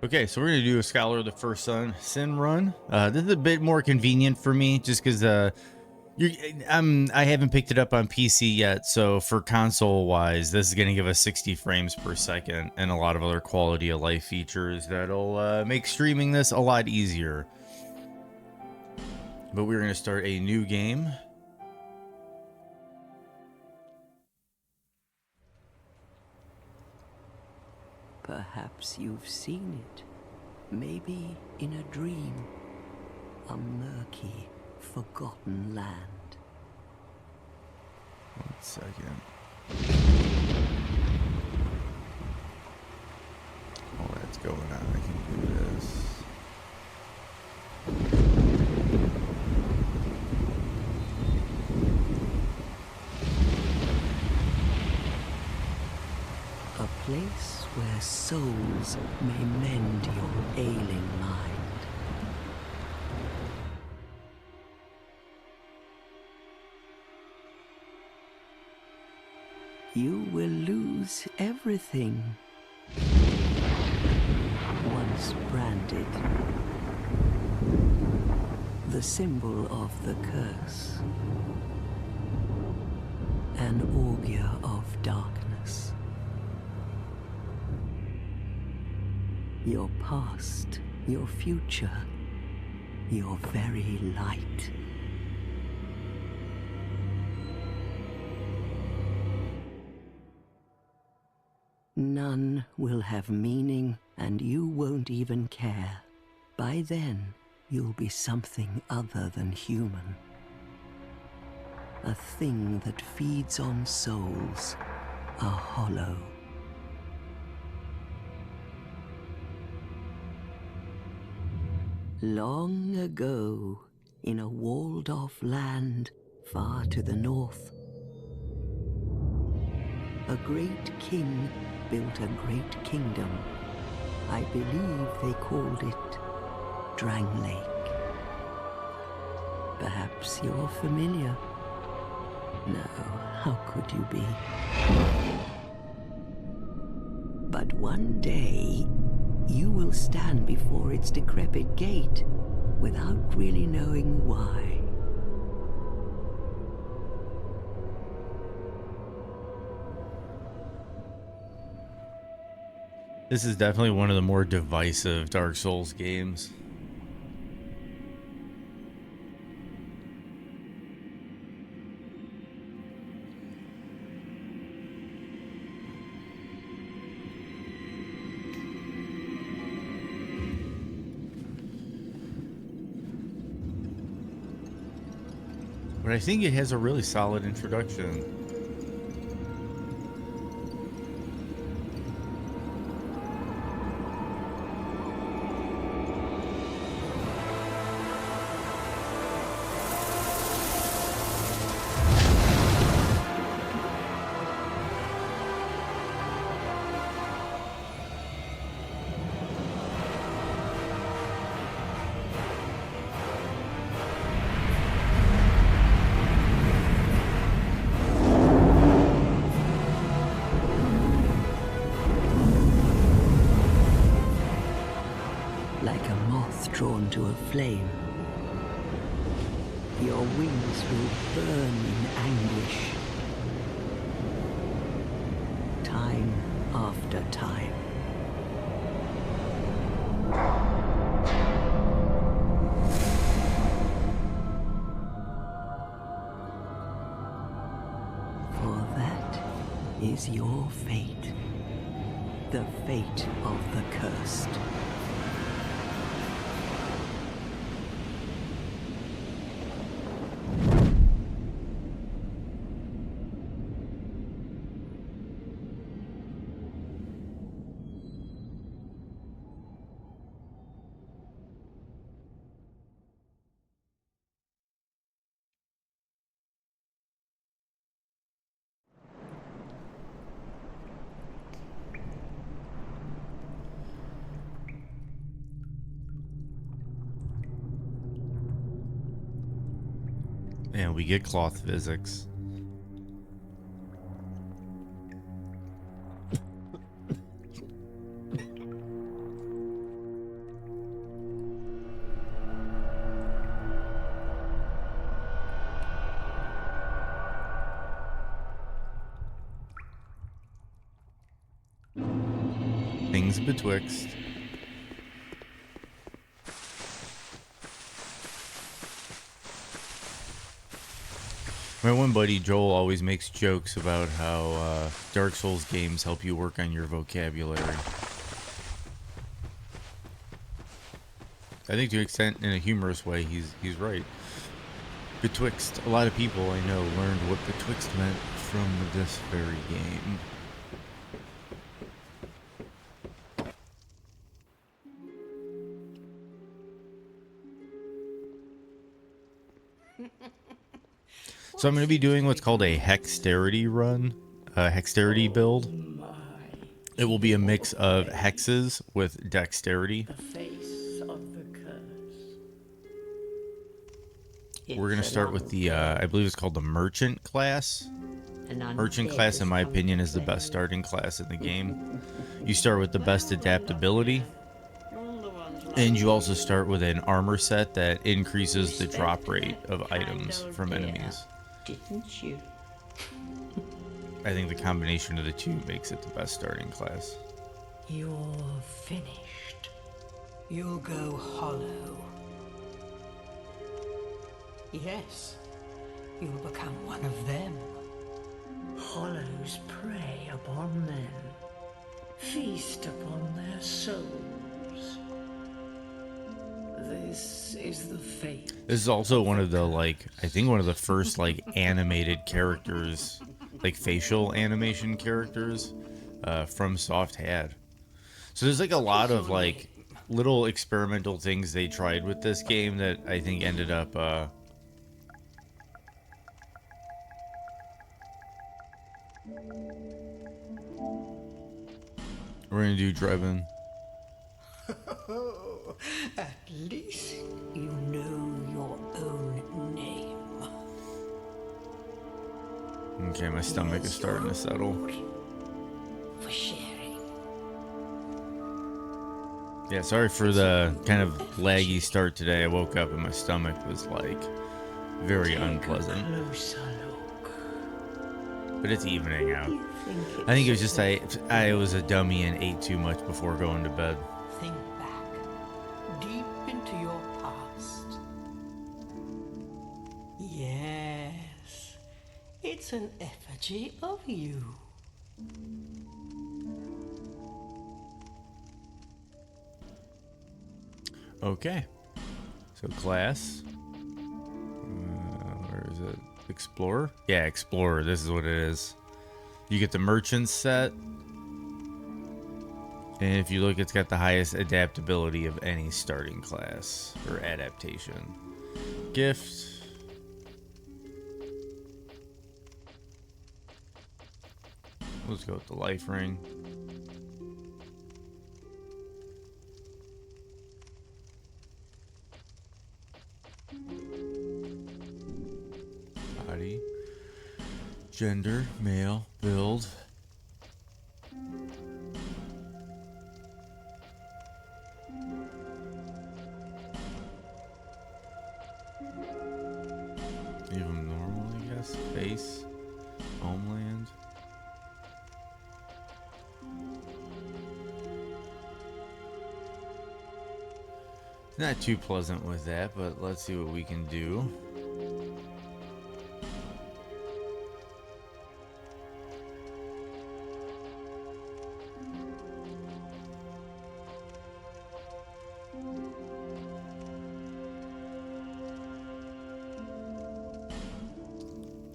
Okay, so we're gonna do a Scholar of the First Sin run. This is a bit more convenient for me, just because you I haven't picked it up on PC yet. So for console wise, this is gonna give us 60 frames per second and a lot of other quality of life features that'll make streaming this a lot easier. But we're gonna start a new game. Perhaps you've seen it, maybe in a dream, a murky, forgotten land. 1 second. Oh, that's going on. I can do this. A place where souls may mend your ailing mind. You will lose everything once branded. The symbol of the curse. An augur of darkness. Your past, your future, your very light. None will have meaning, and you won't even care. By then, you'll be something other than human. A thing that feeds on souls, a hollow. Long ago, in a walled-off land far to the north, a great king built a great kingdom. I believe they called it Drang Lake. Perhaps you're familiar. No, how could you be? But one day, you will stand before its decrepit gate without really knowing why. This is definitely one of the more divisive Dark Souls games. But I think it has a really solid introduction. Like a moth drawn to a flame. Your wings will burn in anguish. Time after time. For that is your fate. The fate of the cursed. And we get cloth physics. Things betwixt. My one buddy Joel always makes jokes about how Dark Souls games help you work on your vocabulary. I think to an extent, in a humorous way, he's right. Betwixt. A lot of people I know learned what betwixt meant from this very game. So I'm going to be doing what's called a hexterity run, a hexterity build. It will be a mix of hexes with dexterity. The face of the curse. We're going to start with the, I believe it's called the Merchant class. Merchant class, in my opinion, is the best starting class in the game. You start with the best adaptability. And you also start with an armor set that increases the drop rate of items from enemies. Didn't you? I think the combination of the two makes it the best starting class. You're finished. You'll go hollow. Yes, you'll become one of them. Hollows prey upon men, feast upon their souls. This is the fate. This is also one of the, like, I think one of the first, like, animated characters, like, facial animation characters from Soft had. So there's, like, a lot of, like, little experimental things they tried with this game that I think ended up, we're gonna do drive-in. At least you know your own name. Okay, my stomach is starting to settle. For sharing. Yeah, sorry for the kind of laggy start today. I woke up and my stomach was, like, very unpleasant. Closer look. But it's evening out. You think I think it was it's just I was a dummy and ate too much before going to bed. Think back, deep into your past. Yes, it's an effigy of you. Okay. So class. Where is it? Explorer? Yeah, Explorer. This is what it is. You get the merchant set. And if you look, it's got the highest adaptability of any starting class or adaptation. Gift. Let's go with the life ring. Body. Gender, male, build. Even normal, I guess. Face. Homeland. Not too pleasant with that, but let's see what we can do.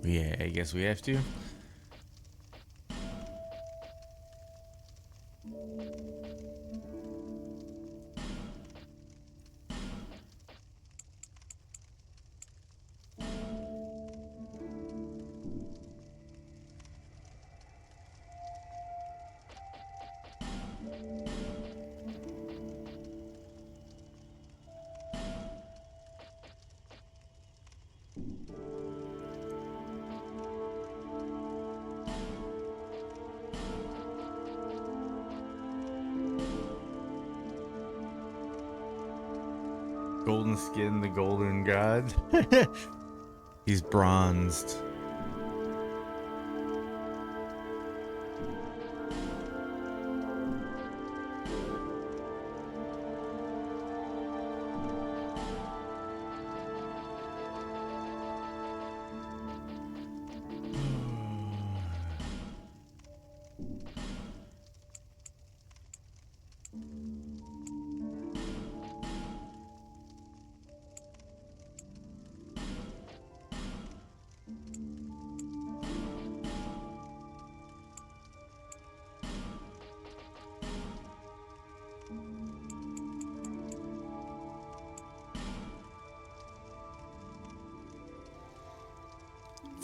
Yeah, I guess we have to. Golden skin, the golden god. He's bronzed.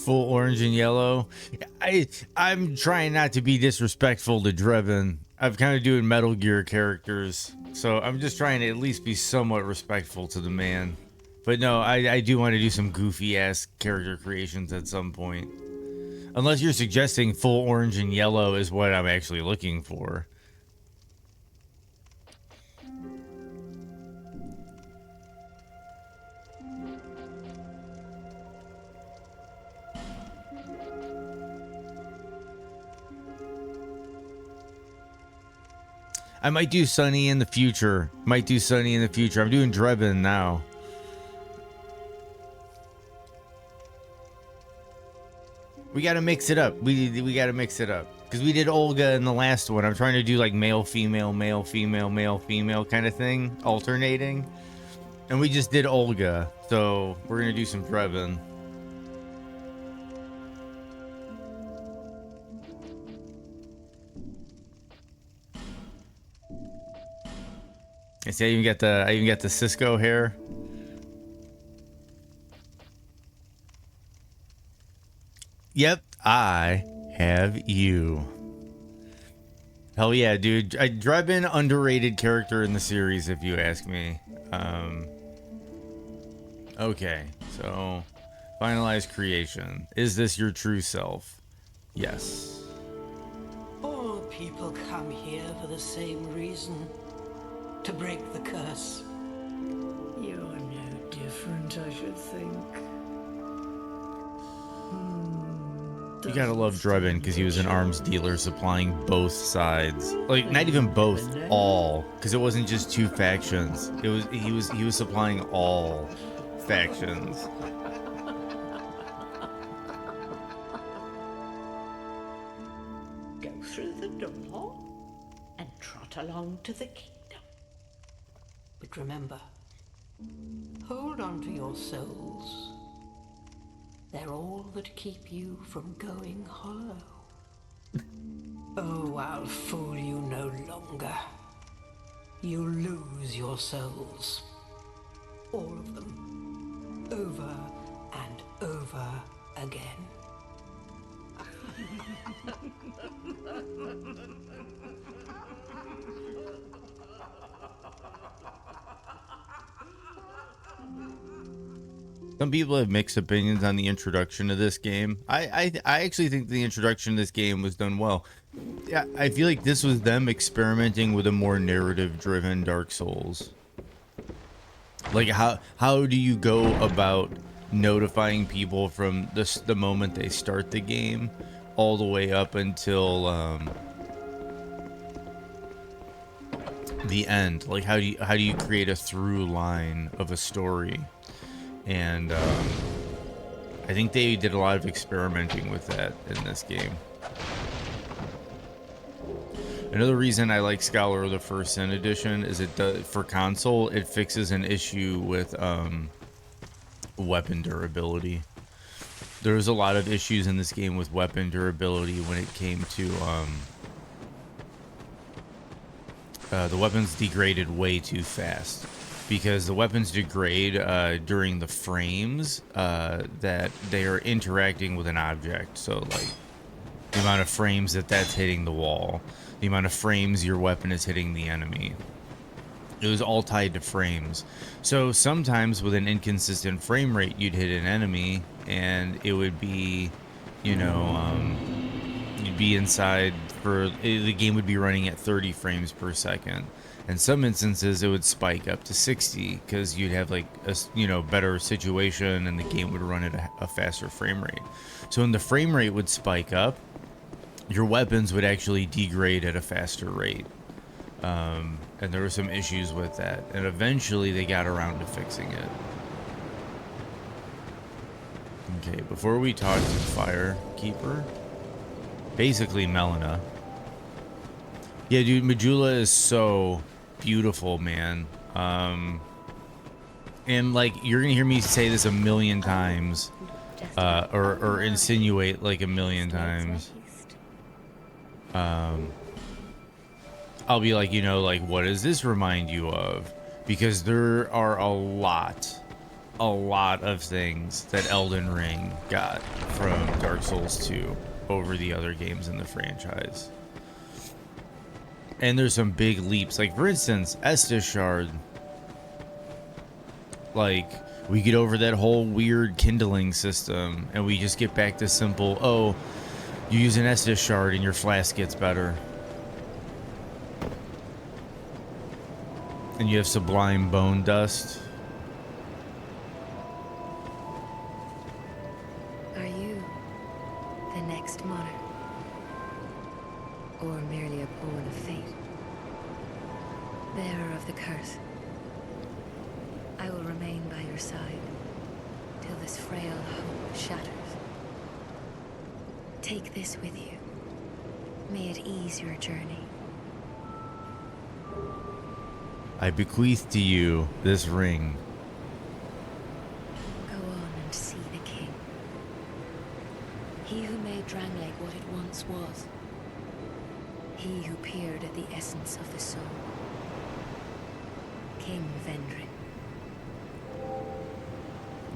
Full orange and yellow. I'm trying not to be disrespectful to Drebin. I'm kind of doing Metal Gear characters, so I'm just trying to at least be somewhat respectful to the man. But no, I do want to do some goofy ass character creations at some point. Unless you're suggesting full orange and yellow is what I'm actually looking for. I might do Sunny in the future. I'm doing Drebin now. We gotta mix it up. We gotta mix it up. Because we did Olga in the last one. I'm trying to do like male, female, male, female, male, female kind of thing. Alternating. And we just did Olga. So we're gonna do some Drebin. I see I even got the Cisco hair. Yep, I have you. Hell yeah, dude. Drebin, underrated character in the series, if you ask me. Okay, so finalize creation. Is this your true self? Yes. All people come here for the same reason. To break the curse. You're no different, I should think. You gotta love Drebin because he was an arms dealer supplying both sides. Like, not even both, all. Because it wasn't just two factions. He was supplying all factions. Go through the door and trot along to the kingdom. But remember, hold on to your souls. They're all that keep you from going hollow. Oh, I'll fool you no longer. You'll lose your souls. All of them. Over and over again. Some people have mixed opinions on the introduction of this game. I actually think the introduction of this game was done well. Yeah, I feel like this was them experimenting with a more narrative-driven Dark Souls. Like, how do you go about notifying people from the moment they start the game all the way up until the end? Like, how do you create a through line of a story? And I think they did a lot of experimenting with that in this game. Another reason I like Scholar of the First Sin edition is for console, it fixes an issue with weapon durability. There was a lot of issues in this game with weapon durability when it came to the weapons degraded way too fast. Because the weapons degrade during the frames that they are interacting with an object. So, like, the amount of frames that's hitting the wall, the amount of frames your weapon is hitting the enemy. It was all tied to frames. So sometimes with an inconsistent frame rate, you'd hit an enemy, and it would be, you know, you'd be inside the game would be running at 30 frames per second. In some instances, it would spike up to 60 because you'd have like a better situation and the game would run at a faster frame rate. So when the frame rate would spike up, your weapons would actually degrade at a faster rate. And there were some issues with that. And eventually they got around to fixing it. Okay, before we talk to Firekeeper, basically Melina. Yeah, dude, Majula is so beautiful, man. And like, you're gonna hear me say this a million times, or insinuate like a million times. I'll be like, like, what does this remind you of? Because there are a lot a lot of things that Elden Ring got from Dark Souls 2 over the other games in the franchise. And there's some big leaps. Like, for instance, Estus Shard. Like, we get over that whole weird kindling system, and we just get back to simple, oh, you use an Estus Shard and your flask gets better. And you have Sublime Bone Dust. Are you the next monarch? Or merely a pawn of fate? Bearer of the curse. I will remain by your side till this frail hope shatters. Take this with you. May it ease your journey. I bequeath to you this ring. Go on and see the king. He who made Drangleic what it once was. He who peered at the essence of the soul. King Vendrick.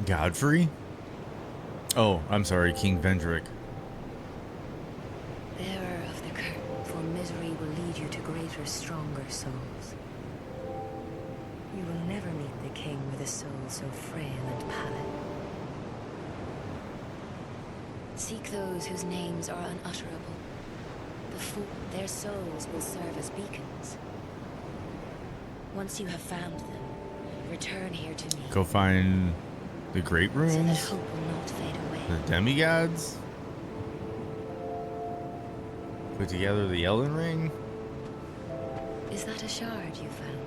Godfrey? Oh, I'm sorry, King Vendrick. Bearer of the curse, for misery will lead you to greater, stronger souls. You will never meet the king with a soul so frail and pallid. Seek those whose names are unutterable. Their souls will serve as beacons. Once you have found them, return here to me. Go find the Great So that Runes? hope will not fade away. The demigods? Put together the Elden Ring? Is that a shard you found?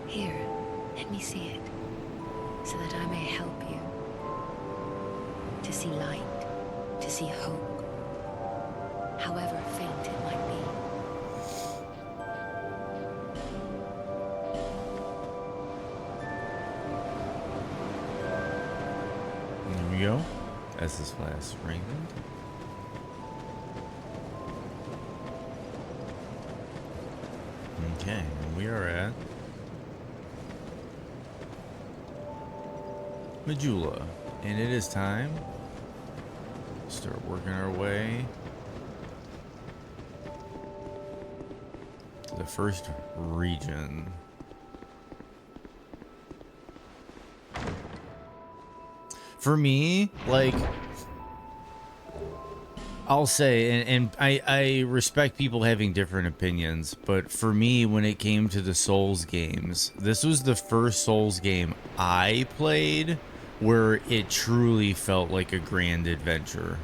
Here, let me see it, so that I may help you. To see light, to see hope, however faint it might be. There we go. That's this last ring. Okay, and we are at Majula, and it is time to start working our way to the first region. For me, like, I'll say, and I respect people having different opinions, but for me, when it came to the Souls games, this was the first Souls game I played where it truly felt like a grand adventure.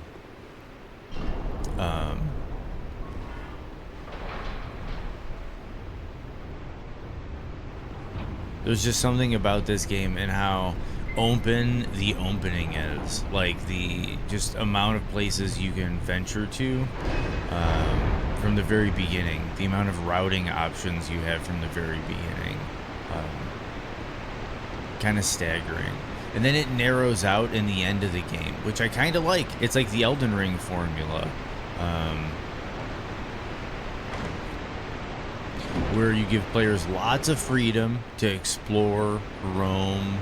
There's just something about this game and how open the opening is, like the just amount of places you can venture to from the very beginning, the amount of routing options you have from the very beginning, kind of staggering. And then it narrows out in the end of the game, which I kind of like. It's like the Elden Ring formula, where you give players lots of freedom to explore, roam,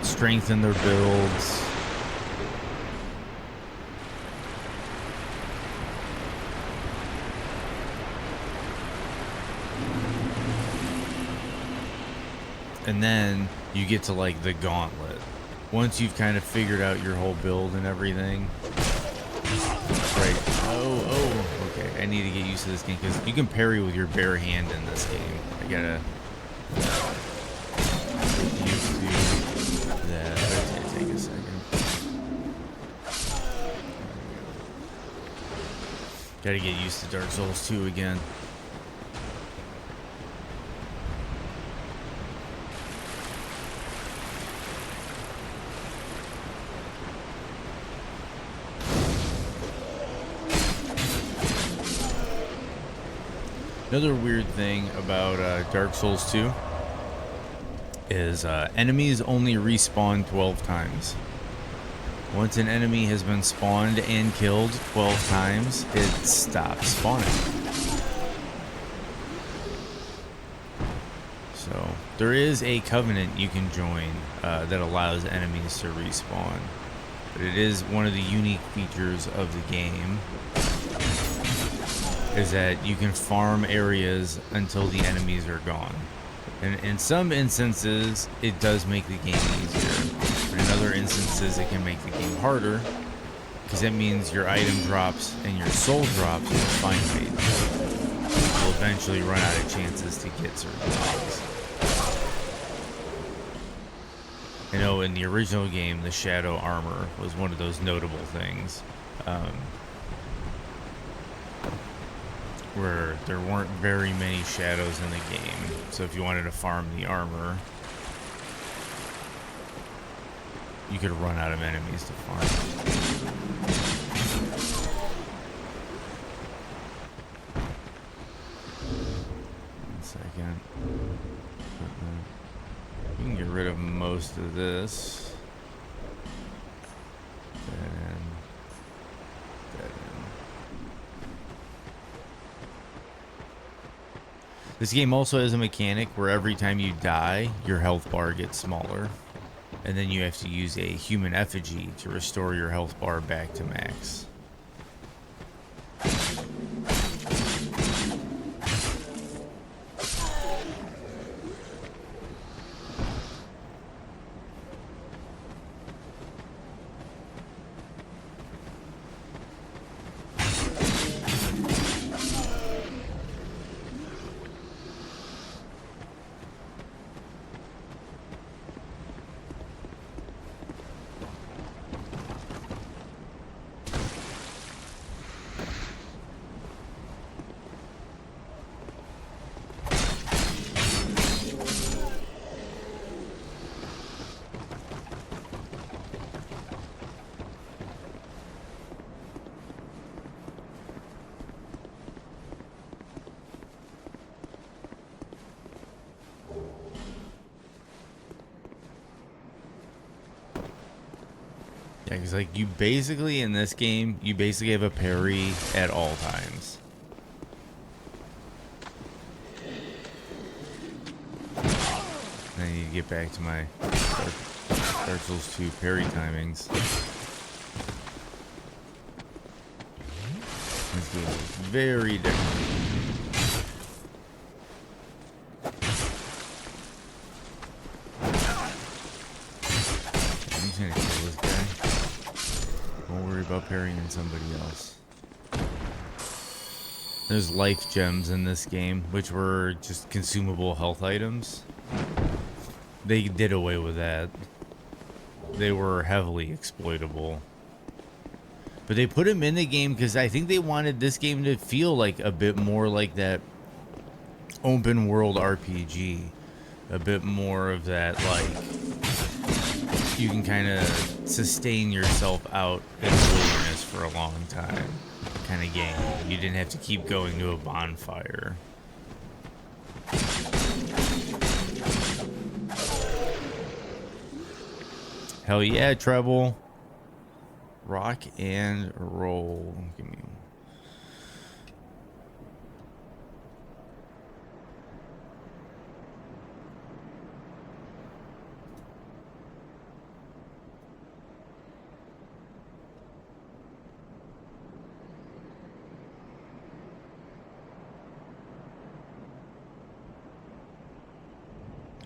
strengthen their builds. And then you get to like the gauntlet. Once you've kind of figured out your whole build and everything. Right. Oh, okay. I need to get used to this game because you can parry with your bare hand in this game. I gotta get used to that. That's gonna take a second. Gotta get used to Dark Souls 2 again. Another weird thing about Dark Souls 2 is enemies only respawn 12 times. Once an enemy has been spawned and killed 12 times, it stops spawning. So, There is a covenant you can join that allows enemies to respawn. But it is one of the unique features of the game is that you can farm areas until the enemies are gone. And in some instances, it does make the game easier. But in other instances, it can make the game harder, because that means your item drops and your soul drops in the fight phase. You'll eventually run out of chances to get certain things. I know in the original game, the shadow armor was one of those notable things. Where there weren't very many shadows in the game. So if you wanted to farm the armor, you could run out of enemies to farm. 1 second. You can get rid of most of this. Dead end. Dead end. This game also has a mechanic where every time you die, your health bar gets smaller. And then you have to use a human effigy to restore your health bar back to max. Yeah, because like you basically in this game, you basically have a parry at all times. And I need to get back to my Dark Souls 2 parry timings. This game is very different. I'm just gonna kill this guy. Don't worry about parrying somebody else. There's life gems in this game, which were just consumable health items. They did away with that. They were heavily exploitable. But they put them in the game because I think they wanted this game to feel like a bit more like that open world RPG. A bit more of that, like, you can kind of sustain yourself out in the wilderness for a long time kind of game. You didn't have to keep going to a bonfire. Hell yeah, treble. Rock and roll. Give me.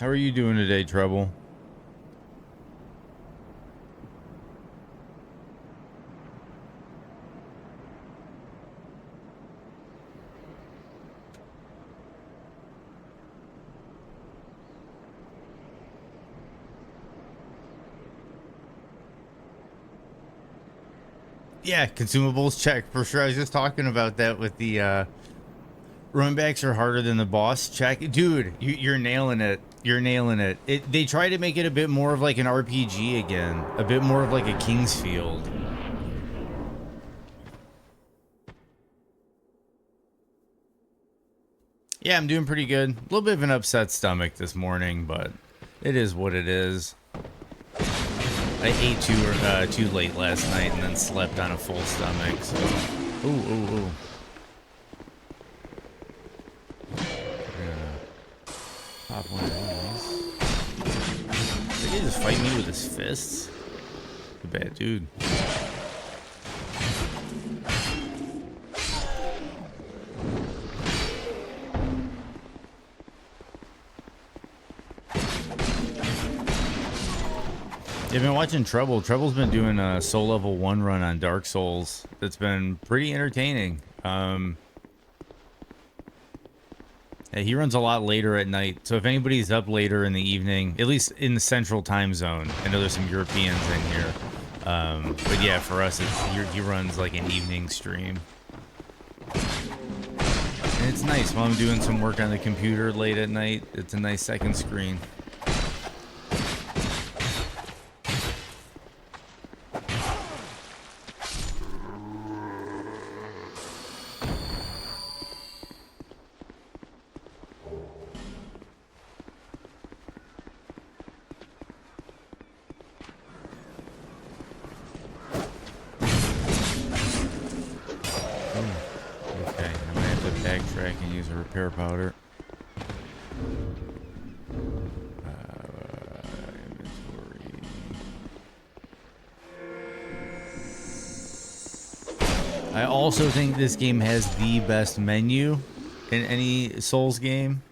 How are you doing today, Treble? Yeah, consumables check for sure. I was just talking about that with the run backs are harder than the boss check. Dude, you're nailing it. You're nailing it. They try to make it a bit more of like an RPG again, a bit more of like a Kingsfield. Yeah, I'm doing pretty good. A little bit of an upset stomach this morning, but it is what it is. I ate too late last night and then slept on a full stomach, so... Ooh. Pop one of these. he just fight me with his fists? A bad dude. I've been watching Trouble. Trouble's been doing a Soul Level 1 run on Dark Souls. That's been pretty entertaining. Yeah, he runs a lot later at night. So if anybody's up later in the evening, at least in the central time zone, I know there's some Europeans in here. But yeah, for us, he runs like an evening stream. And it's nice while I'm doing some work on the computer late at night. It's a nice second screen. Repair powder. Inventory. I also think this game has the best menu in any Souls game.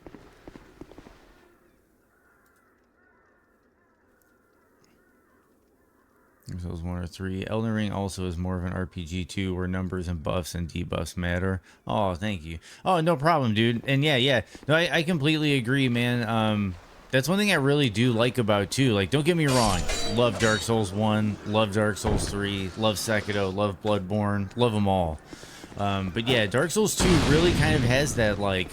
Souls 1 or 3. Elden Ring also is more of an RPG too, where numbers and buffs and debuffs matter. Oh, thank you. Oh, no problem, dude. And yeah. No, I completely agree, man. That's one thing I really do like about 2. Like, don't get me wrong. Love Dark Souls 1. Love Dark Souls 3. Love Sekiro. Love Bloodborne. Love them all. But yeah, Dark Souls 2 really kind of has that, like,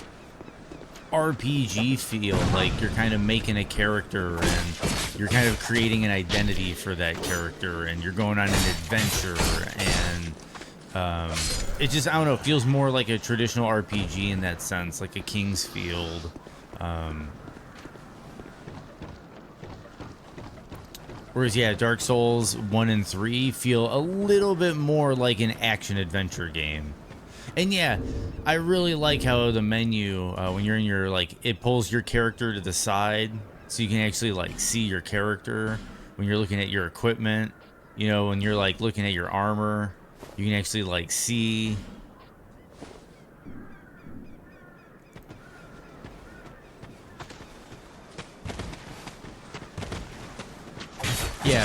RPG feel. Like, you're kind of making a character and you're kind of creating an identity for that character and you're going on an adventure, and it just, I don't know, it feels more like a traditional RPG in that sense, like a King's Field. Whereas, yeah, Dark Souls 1 and 3 feel a little bit more like an action-adventure game. And yeah, I really like how the menu, when you're in your, like, it pulls your character to the side so you can actually, like, see your character. When you're looking at your equipment, you know, when you're, like, looking at your armor, you can actually, like, see.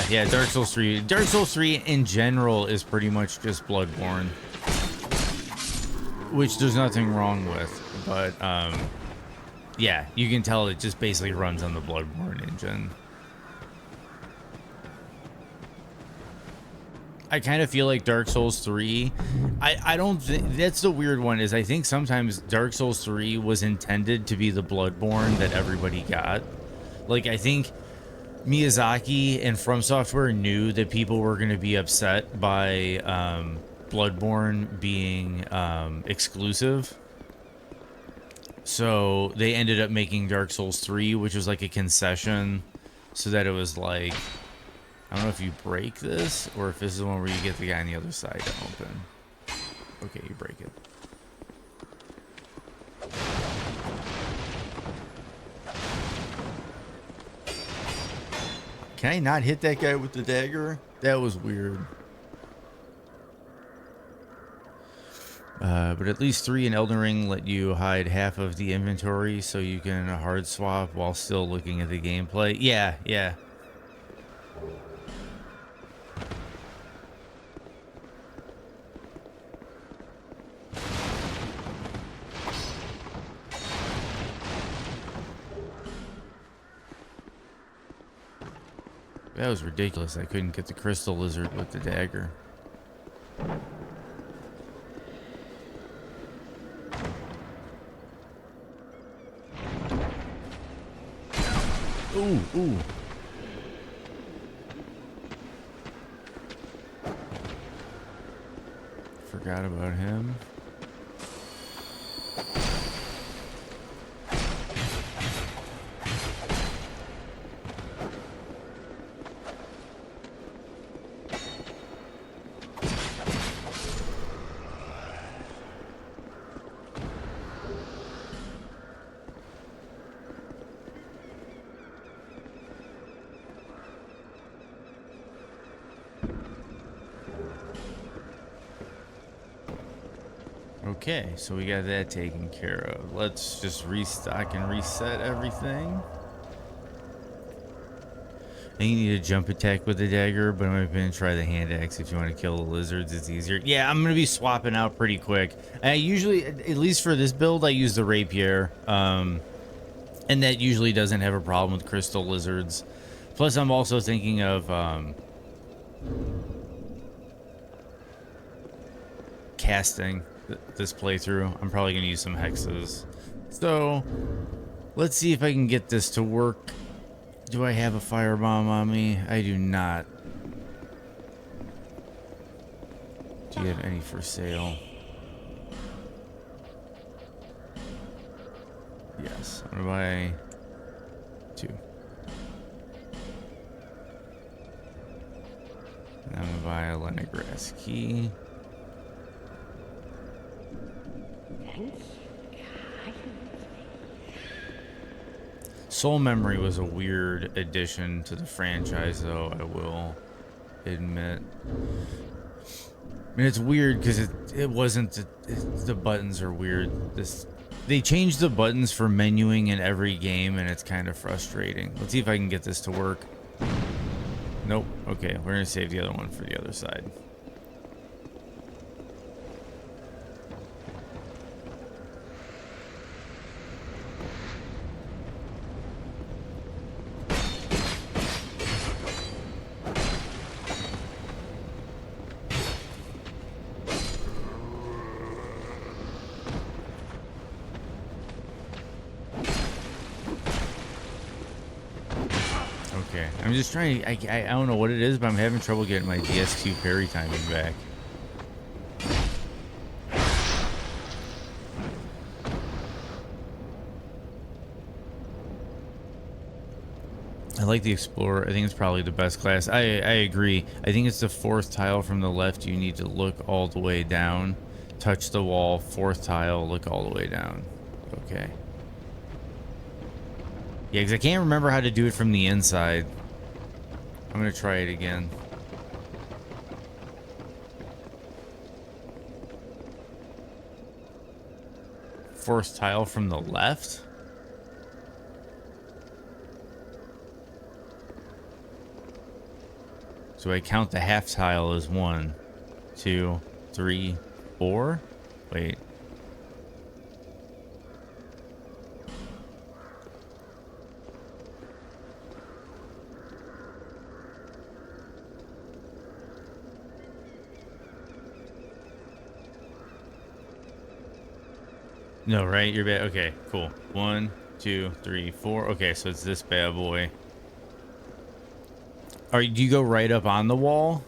Yeah, Dark Souls 3. Dark Souls 3 in general is pretty much just Bloodborne, which there's nothing wrong with, but yeah, you can tell it just basically runs on the Bloodborne engine. I kind of feel like Dark Souls 3, I don't think, that's the weird one, is I think sometimes Dark Souls 3 was intended to be the Bloodborne that everybody got. Like, I think Miyazaki and From Software knew that people were going to be upset by Bloodborne being exclusive. So they ended up making Dark Souls 3, which was like a concession, so that it was like, I don't know if you break this or if this is the one where you get the guy on the other side to open. Okay, you break it. Can I not hit that guy with the dagger? That was weird. But at least 3 in Elden Ring let you hide half of the inventory so you can hard swap while still looking at the gameplay. Yeah. That was ridiculous. I couldn't get the crystal lizard with the dagger. Ooh. Forgot about him. Okay, so we got that taken care of. Let's just restock and reset everything. I think you need a jump attack with the dagger, but I'm going to try the hand axe if you want to kill the lizards. It's easier. Yeah, I'm going to be swapping out pretty quick. I usually, at least for this build, I use the rapier. And that usually doesn't have a problem with crystal lizards. Plus, I'm also thinking of casting this playthrough. I'm probably going to use some hexes. So, let's see if I can get this to work. Do I have a firebomb on me? I do not. Do you have any for sale? Yes. I'm gonna buy 2. And I'm gonna buy a Leningrass key. Soul Memory was a weird addition to the franchise, though, I will admit. I mean, it's weird because it wasn't the buttons are weird. They changed the buttons for menuing in every game, and it's kind of frustrating. Let's see if I can get this to work. Nope. Okay, we're gonna save the other one for the other side. Okay, I'm just trying to, I don't know what it is, but I'm having trouble getting my DS2 parry timing back. I like the Explorer. I think it's probably the best class. I agree. I think it's the 4th tile from the left. You need to look all the way down. Touch the wall. 4th tile. Look all the way down. Okay. Yeah, because I can't remember how to do it from the inside. I'm going to try it again. Fourth tile from the left? So I count the half tile as 1, 2, 3, 4? Wait. No, right? You're bad. Okay, cool. 1, 2, 3, 4. Okay, so it's this bad boy. All right, do you go right up on the wall?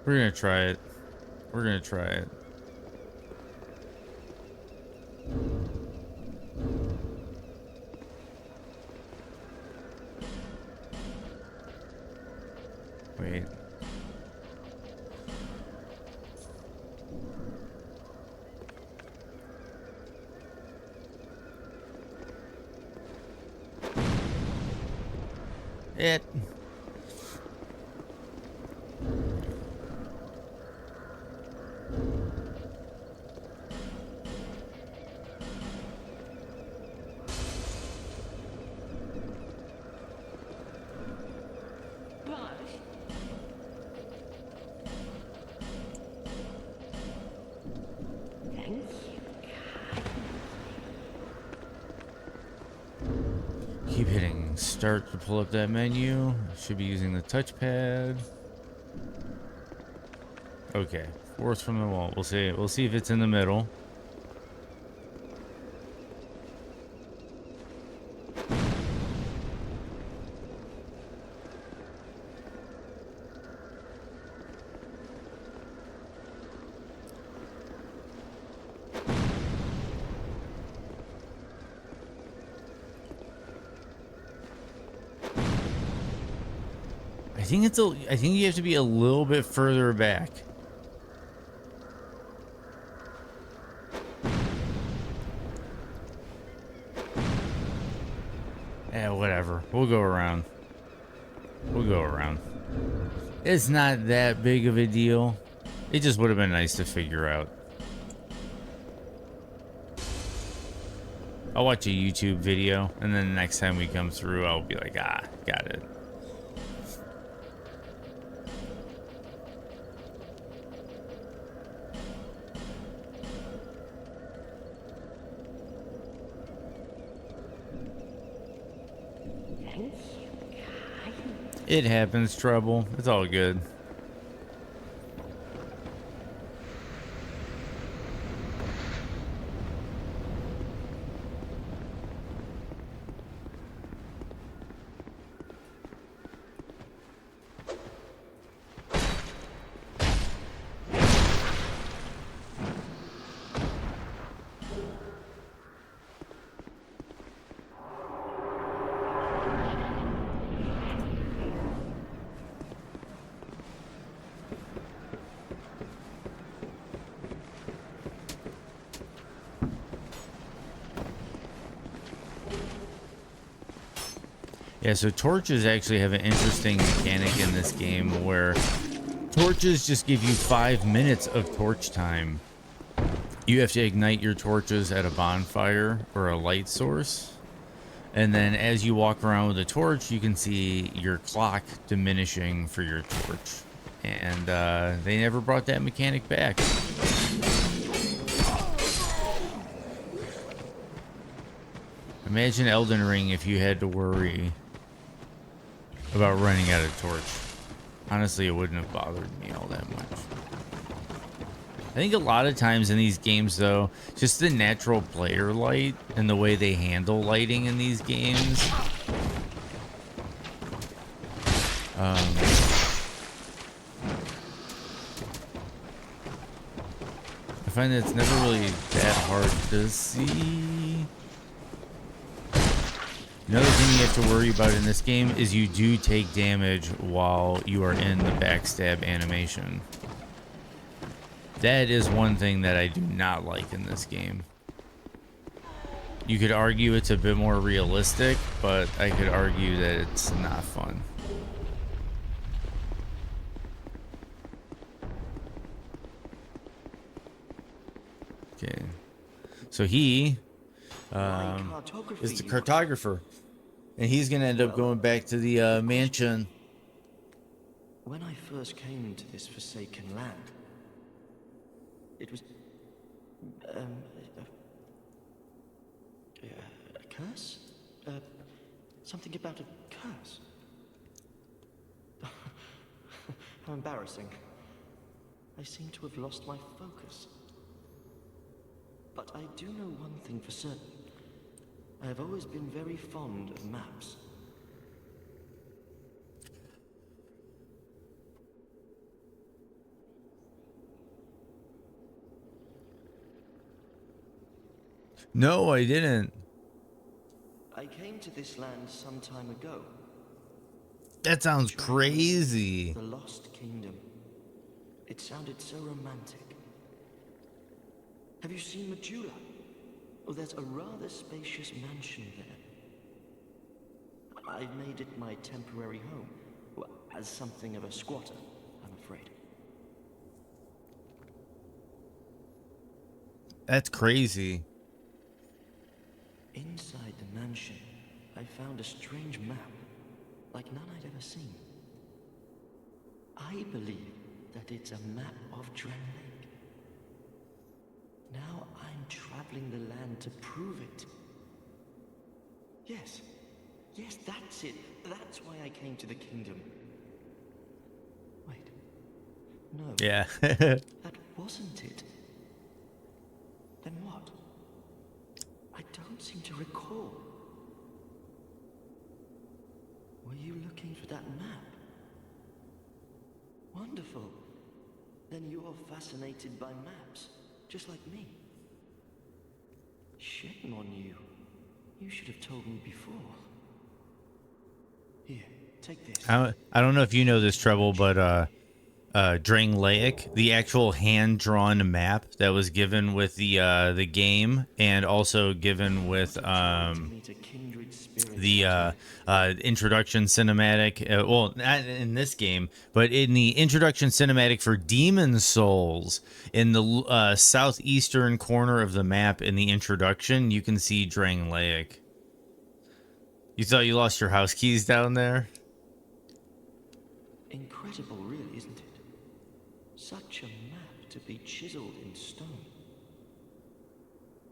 We're gonna try it. We're gonna try it. Wait. It. Keep hitting start to pull up that menu. Should be using the touchpad. Okay, 4th from the wall. We'll see. We'll see if it's in the middle. I think you have to be a little bit further back. Yeah, whatever. We'll go around. We'll go around. It's not that big of a deal. It just would have been nice to figure out. I'll watch a YouTube video, and then the next time we come through, I'll be like, ah, got it. It happens, trouble. It's all good. Yeah, so torches actually have an interesting mechanic in this game where torches just give you 5 minutes of torch time. You have to ignite your torches at a bonfire or a light source. And then as you walk around with a torch, you can see your clock diminishing for your torch. And they never brought that mechanic back. Imagine Elden Ring if you had to worry about running out of torch. Honestly, it wouldn't have bothered me all that much. I think a lot of times in these games, though, just the natural player light and the way they handle lighting in these games. I find that it's never really that hard to see. Another thing you have to worry about in this game is you do take damage while you are in the backstab animation. That is one thing that I do not like in this game. You could argue it's a bit more realistic, but I could argue that it's not fun. Okay. So he is the cartographer. And he's going to end up going back to the mansion. When I first came to this forsaken land, it was a curse? Something about a curse. How embarrassing. I seem to have lost my focus. But I do know one thing for certain. I have always been very fond of maps. No, I didn't. I came to this land some time ago. That sounds crazy. The Lost Kingdom. It sounded so romantic. Have you seen Majula? Oh, there's a rather spacious mansion there. I've made it my temporary home. Well, as something of a squatter, I'm afraid. That's crazy. Inside the mansion, I found a strange map, like none I'd ever seen. I believe that it's a map of Dren Lake. Now I'm traveling the land to prove it. Yes, that's it. That's why I came to the kingdom. Wait, no. Yeah. That wasn't it. Then what? I don't seem to recall. Were you looking for that map? Wonderful. Then you're fascinated by maps, just like me. Shame on you. You should have told me before. Here, take this. I don't know if you know this, Treble, but Drang Laic, the actual hand-drawn map that was given with the game, and also given with the introduction cinematic. Well, not in this game, but in the introduction cinematic for Demon Souls, in the southeastern corner of the map in the introduction, you can see Drang Laic. You thought you lost your house keys down there? Incredible, really, isn't it? Such a map to be chiseled in stone.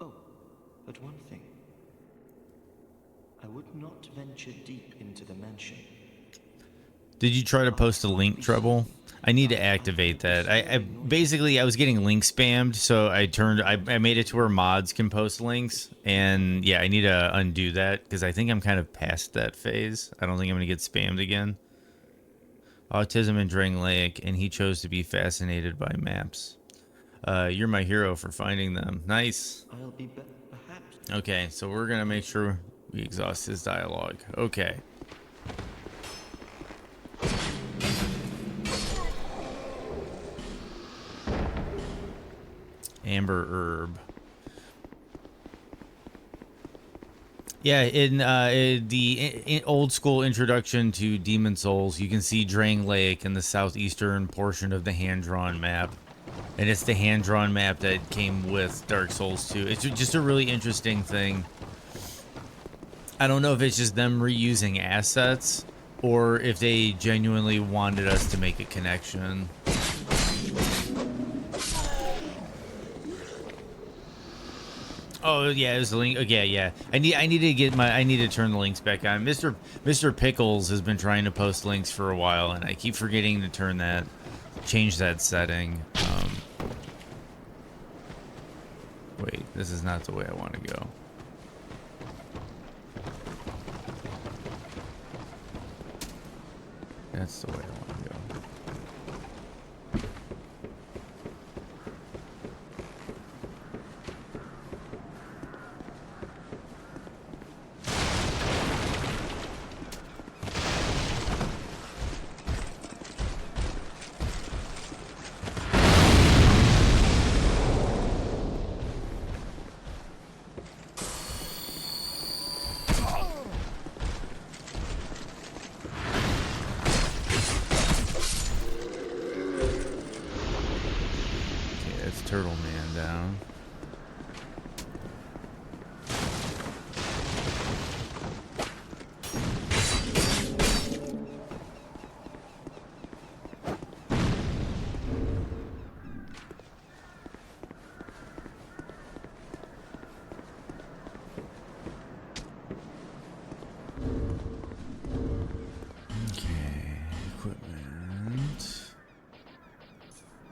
Oh, but one thing. I would not venture deep into the mansion. Did you try to post a link, Treble? I need to activate that. I basically I was getting link spammed, so I made it to where mods can post links, and yeah, I need to undo that because I think I'm kind of past that phase. I don't think I'm gonna get spammed again. Autism and Drang Laic, and he chose to be fascinated by maps. You're my hero for finding them. Nice. I'll be perhaps. Okay, so we're gonna make sure we exhaust his dialogue. Okay. Amber herb. Yeah, in the old school introduction to Demon Souls, you can see Drang Lake in the southeastern portion of the hand-drawn map. And it's the hand-drawn map that came with Dark Souls 2. It's just a really interesting thing. I don't know if it's just them reusing assets, or if they genuinely wanted us to make a connection. Oh yeah, it was the link. Okay, yeah. I need to turn the links back on. Mr. Pickles has been trying to post links for a while, and I keep forgetting to change that setting. Wait, this is not the way I want to go. That's the way I want to go. Turtle Man down. Okay, equipment.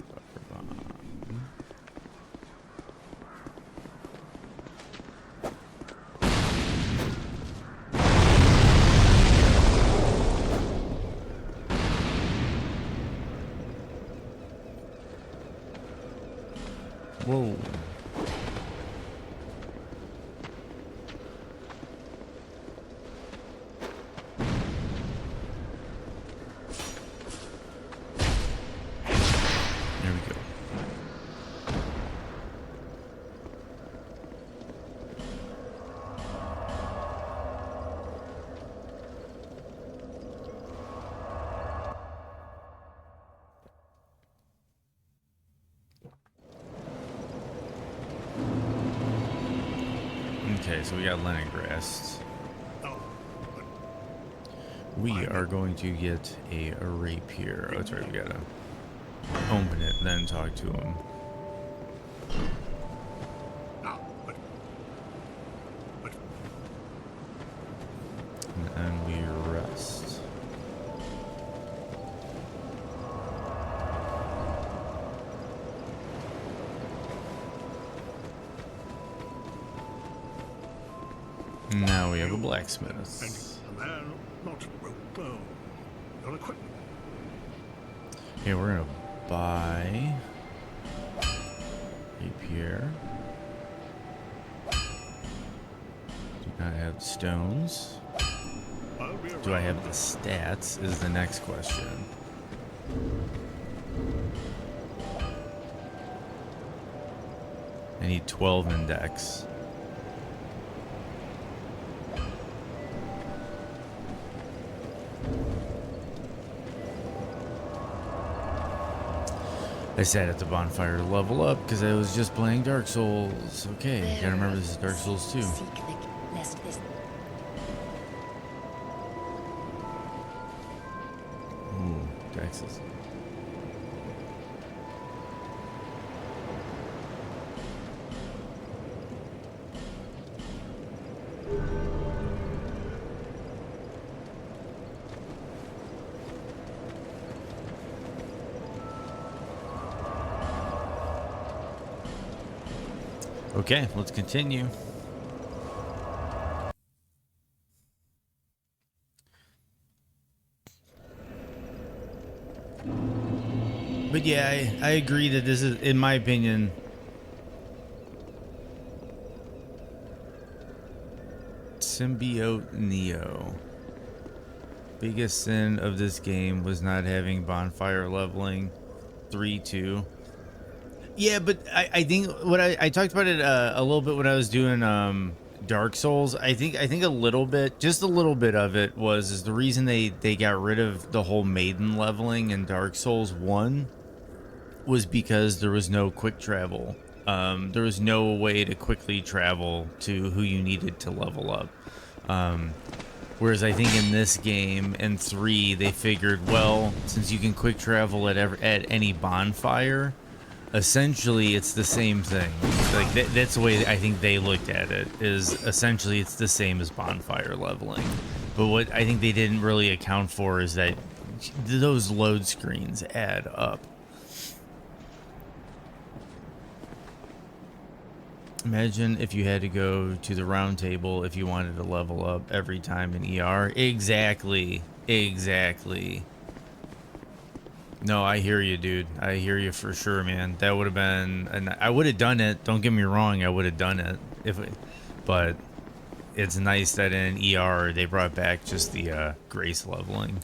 Rubber bomb. Whoa. There we go. Okay, so we got Leningrad. We are going to get a rapier. Oh, that's right, we gotta open it, then talk to him. And we rest. Now we have a blacksmith. Okay, we're gonna buy rapier. Do not have stones. Do I have the stats is the next question. I need 12 index. I sat at the bonfire to level up because I was just playing Dark Souls. Okay, gotta remember this is Dark Souls 2. Seek the lest this Ooh, Texas. Okay, let's continue. But yeah, I agree that this is, in my opinion, Symbiote Neo. Biggest sin of this game was not having bonfire leveling 3-2. Yeah, but I think what I talked about it a little bit when I was doing Dark Souls. I think a little bit, just a little bit of it is the reason they got rid of the whole maiden leveling in Dark Souls 1 was because there was no quick travel. There was no way to quickly travel to who you needed to level up. Whereas I think in this game, in 3, they figured, well, since you can quick travel at any bonfire, essentially it's the same thing. Like that's the way I think they looked at it, is essentially it's the same as bonfire leveling. But what I think they didn't really account for is that those load screens add up. Imagine if you had to go to the round table if you wanted to level up every time in ER. Exactly. No, I hear you, dude. I hear you for sure, man. That would have been, and I would have done it. Don't get me wrong, I would have done it but it's nice that in ER they brought back just the grace leveling.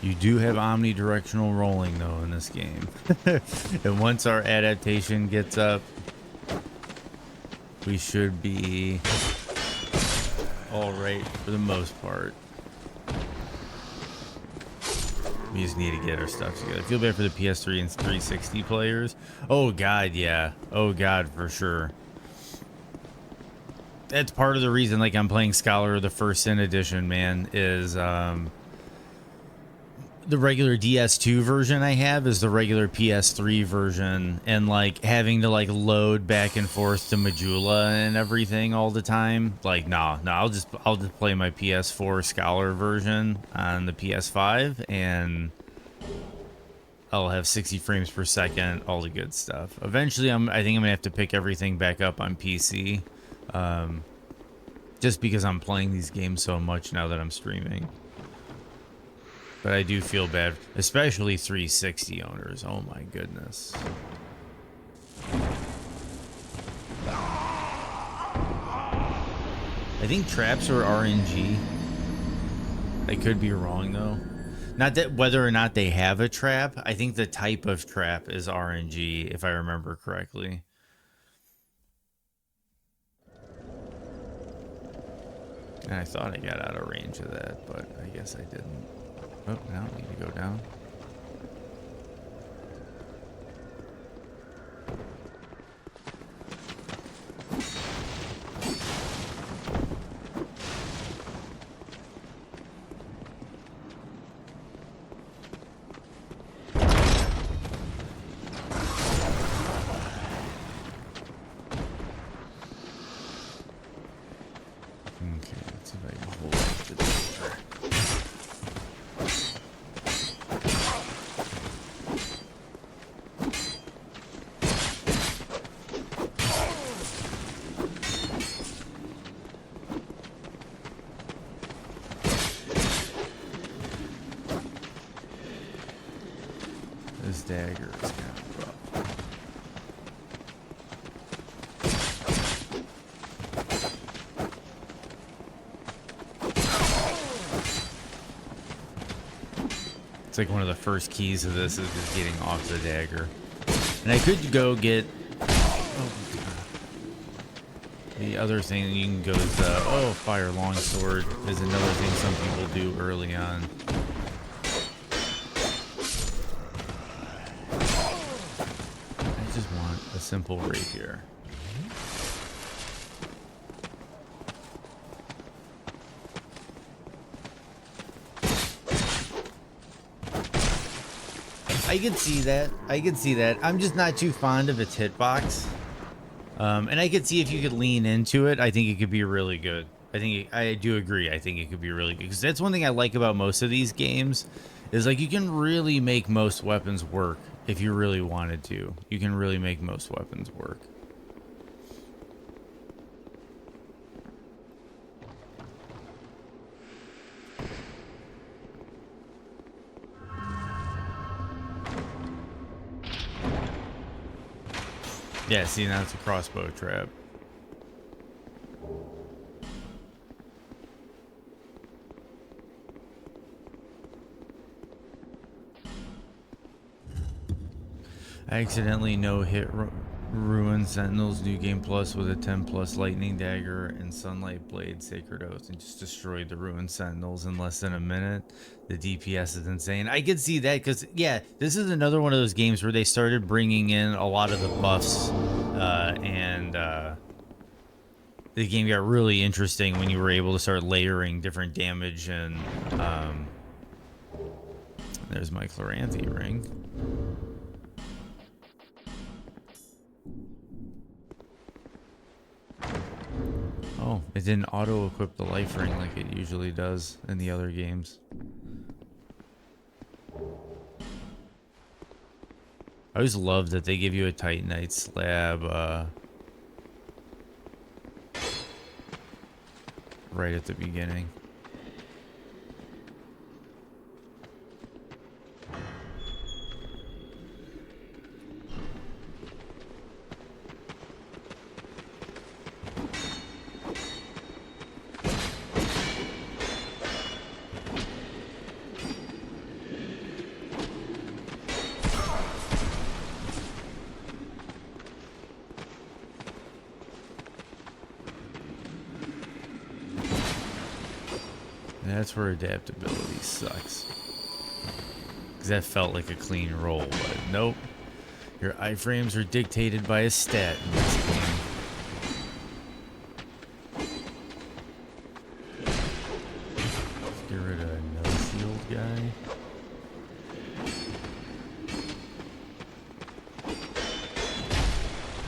You do have omnidirectional rolling though in this game. And once our adaptation gets up, we should be all right for the most part. We just need to get our stuff together. I feel bad for the PS3 and 360 players. Oh god, yeah. Oh god, for sure. That's part of the reason like I'm playing Scholar of the First Sin Edition, man, is the regular DS2 version I have is the regular PS3 version, and like having to like load back and forth to Majula and everything all the time. Like, no, I'll just play my PS4 Scholar version on the PS5 and I'll have 60 frames per second, all the good stuff. Eventually, I think I'm gonna have to pick everything back up on PC, just because I'm playing these games so much now that I'm streaming. But I do feel bad, especially 360 owners. Oh my goodness. I think traps are RNG. I could be wrong though. Not that whether or not they have a trap. I think the type of trap is RNG, if I remember correctly. And I thought I got out of range of that, but I guess I didn't. Oh, now I need to go down. dagger is kind of rough. It's like one of the first keys of this is just getting off the dagger. And I could go get... the other thing you can go is, fire longsword is another thing some people do early on. I just want a simple rapier. I can see that. I can see that. I'm just not too fond of its hitbox. And I could see if you could lean into it, I think it could be really good. I do agree. I think it could be really good. Because that's one thing I like about most of these games is like you can really make most weapons work if you really wanted to. You can really make most weapons work. Yeah, see, now it's a crossbow trap. I accidentally no-hit Ruin Sentinels New Game Plus with a 10 plus Lightning Dagger and Sunlight Blade Sacred Oath and just destroyed the Ruin Sentinels in less than a minute. The DPS is insane. I could see that because, yeah, this is another one of those games where they started bringing in a lot of the buffs and the game got really interesting when you were able to start layering different damage and there's my Chloranthy ring. Oh, it didn't auto-equip the life ring like it usually does in the other games. I always love that they give you a Titanite slab right at the beginning. That's where adaptability sucks. Because that felt like a clean roll, but nope. Your iframes are dictated by a stat in this game. Let's get rid of no shield guy.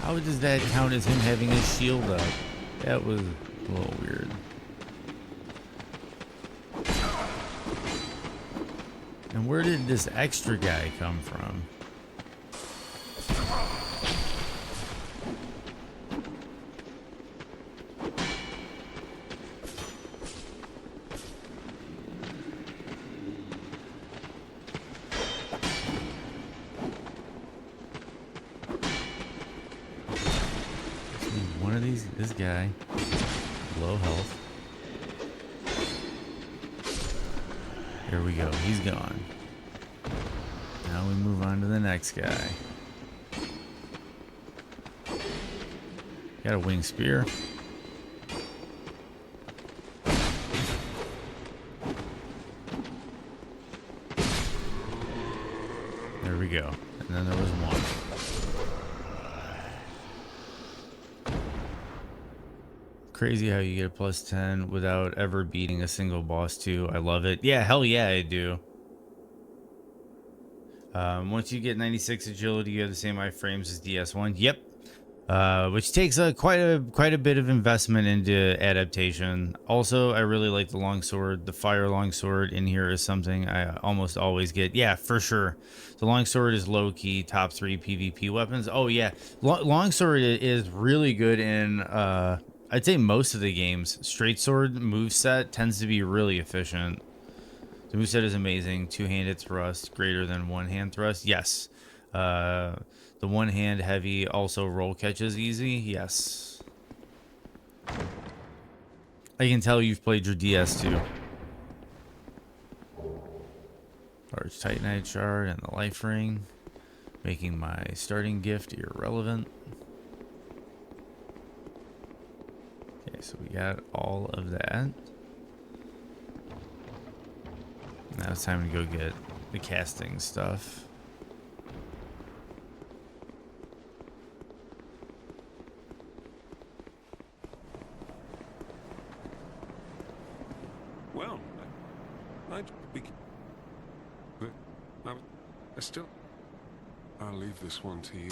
How does that count as him having his shield up? That was a little weird. And where did this extra guy come from? One of these, this guy, low health. Here we go, he's gone. Now we move on to the next guy. Got a wing spear. There we go. And then there was one. Crazy how you get a plus 10 without ever beating a single boss too. I love it. Yeah, hell yeah, I do. Once you get 96 agility, you have the same iframes as DS1. Yep. Which takes quite a bit of investment into adaptation. Also, I really like the longsword. The fire longsword in here is something I almost always get. Yeah, for sure. The longsword is low-key top 3 PvP weapons. Oh yeah, longsword is really good in I'd say most of the games. Straight sword moveset tends to be really efficient. The moveset is amazing. Two-handed thrust greater than one-hand thrust. Yes. The one hand heavy also roll catches easy. Yes. I can tell you've played your DS too. Large Titanite shard and the life ring, making my starting gift irrelevant. Okay, so we got all of that. Now it's time to go get the casting stuff. Well, I'd be... But I still... I'll leave this one to you.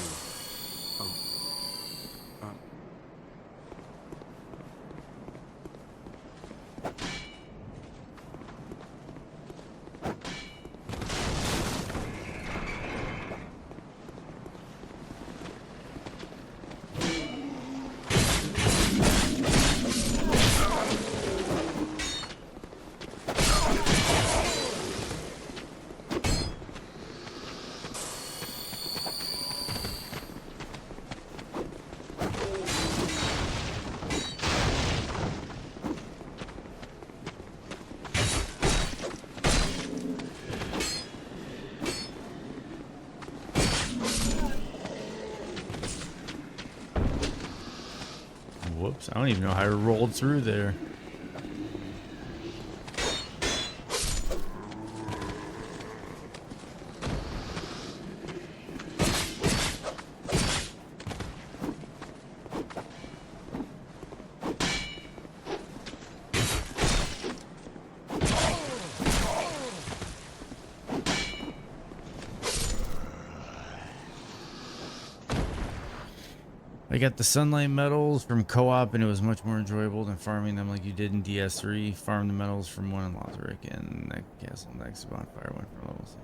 Whoops, I don't even know how I rolled through there. I got the sunlight medals from co-op, and it was much more enjoyable than farming them like you did in DS3. Farm the medals from one in Lothric and Castle next bonfire went for levels.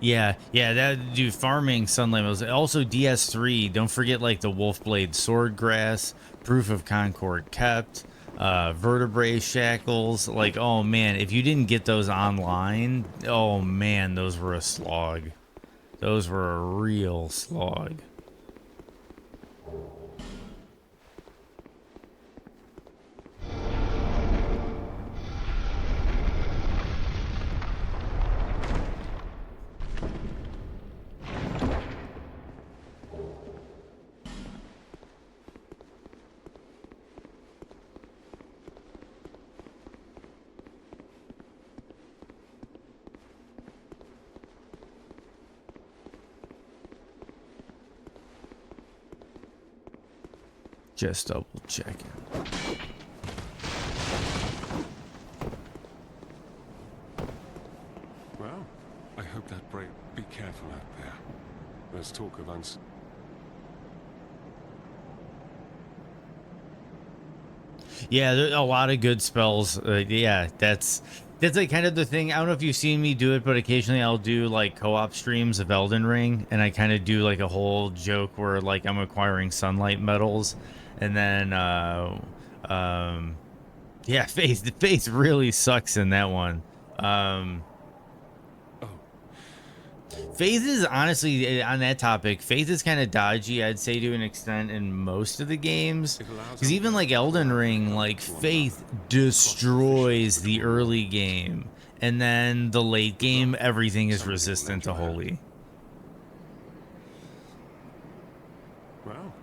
Yeah, that dude, farming sunlight medals. Also DS3. Don't forget like the Wolfblade Swordgrass, Proof of Concord kept, vertebrae shackles. Like, oh man, if you didn't get those online, oh man, those were a slog. Those were a real slog. Just double checking. Well, I hope that break... Be careful out there. There's talk of Yeah, there's a lot of good spells. Yeah, that's like kind of the thing. I don't know if you've seen me do it, but occasionally I'll do like co-op streams of Elden Ring, and I kind of do like a whole joke where like I'm acquiring sunlight medals, and then yeah, Faith really sucks in that one. Faith is honestly, on that topic, Faith is kind of dodgy, I'd say, to an extent in most of the games. Because even like Elden Ring, like Faith destroys the early game. And then the late game, everything is resistant to Holy. Well,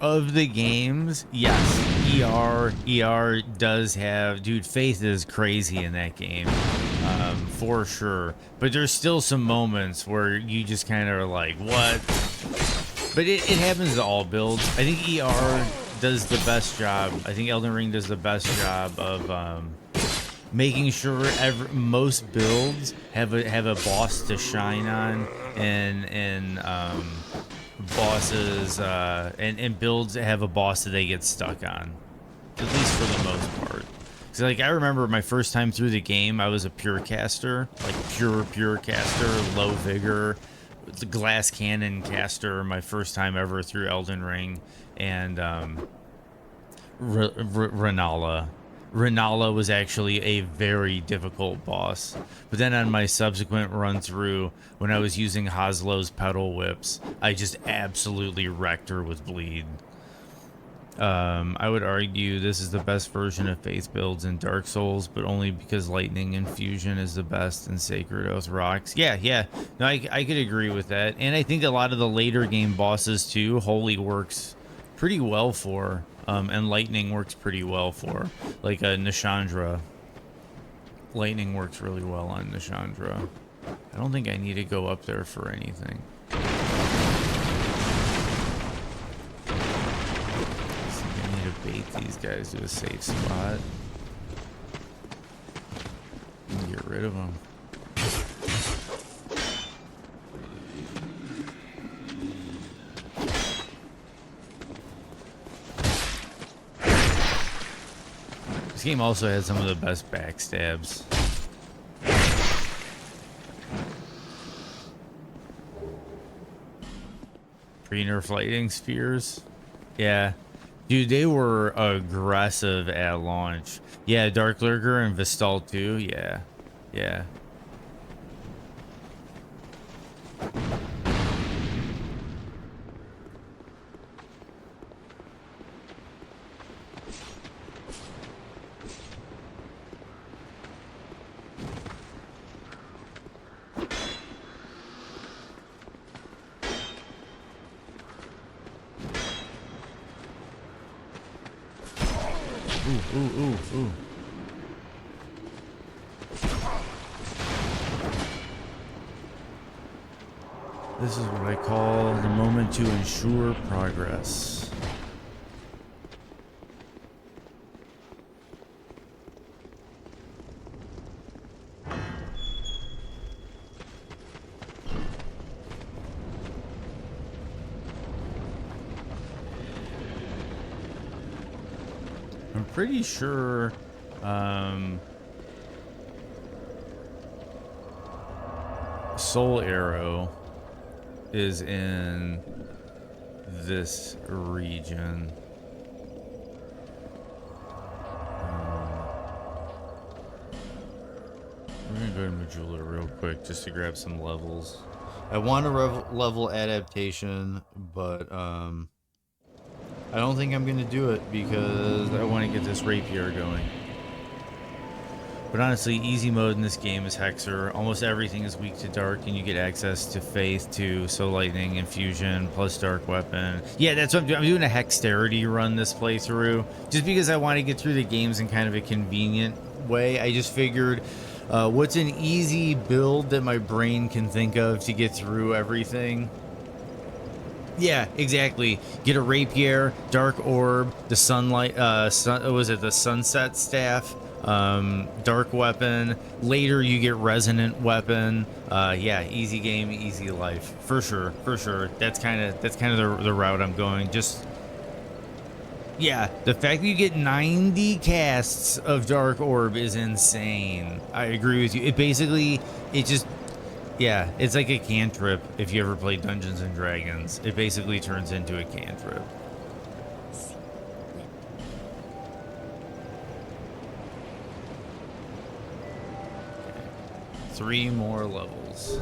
Of the games, yes, ER does have, dude, Faith is crazy in that game, for sure. But there's still some moments where you just kind of are like, what? But it happens to all builds. I think ER does the best job. I think Elden Ring does the best job of making sure most builds have a boss to shine on, and bosses and builds that have a boss that they get stuck on, at least for the most part. Because like I remember my first time through the game, I was a pure caster, like pure caster, low vigor, the glass cannon caster. My first time ever through Elden Ring, and Renala. Renala was actually a very difficult boss. But then on my subsequent run through, when I was using Haslow's pedal whips, I just absolutely wrecked her with bleed. I would argue this is the best version of Faith builds in Dark Souls, but only because Lightning Infusion is the best in Sacred Oath Rocks. Yeah. No, I could agree with that. And I think a lot of the later game bosses too, Holy works pretty well for. And Lightning works pretty well for. Like Nishandra. Lightning works really well on Nishandra. I don't think I need to go up there for anything. Bait these guys to a safe spot and get rid of them. This game also has some of the best backstabs. Pre-nerf lightning spheres. Yeah. Dude, they were aggressive at launch. Yeah, Dark Lurker and Vistal too. Yeah. Ooh. This is what I call the moment to ensure progress. I'm pretty sure Soul Arrow is in this region. We're gonna go to Majula real quick just to grab some levels. I want a level adaptation, but I don't think I'm gonna do it because I want to get this rapier going. But honestly, easy mode in this game is Hexer. Almost everything is weak to dark, and you get access to Faith too. So Lightning Infusion plus Dark Weapon. Yeah, that's what I'm doing. I'm doing a Hexterity run this playthrough, just because I want to get through the games in kind of a convenient way. I just figured, what's an easy build that my brain can think of to get through everything? Yeah, exactly. Get a rapier, dark orb, the sunlight. Was it the sunset staff? Dark weapon. Later, you get resonant weapon. Yeah, easy game, easy life, for sure. That's kind of the route I'm going. Just yeah, the fact that you get 90 casts of dark orb is insane. I agree with you. Yeah, it's like a cantrip. If you ever play Dungeons and Dragons, it basically turns into a cantrip. Okay. 3 more levels.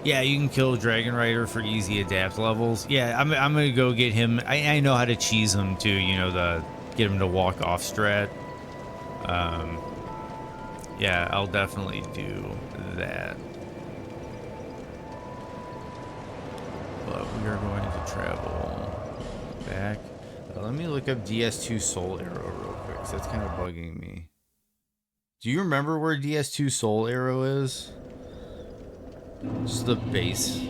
Yeah, you can kill Dragon Rider for easy adapt levels. Yeah, I'm gonna go get him. I know how to cheese him too. You know, get him to walk off strat. Yeah, I'll definitely do that. But we are going to travel back. Let me look up DS2 Soul Arrow real quick, because that's kind of bugging me. Do you remember where DS2 Soul Arrow is? Just the base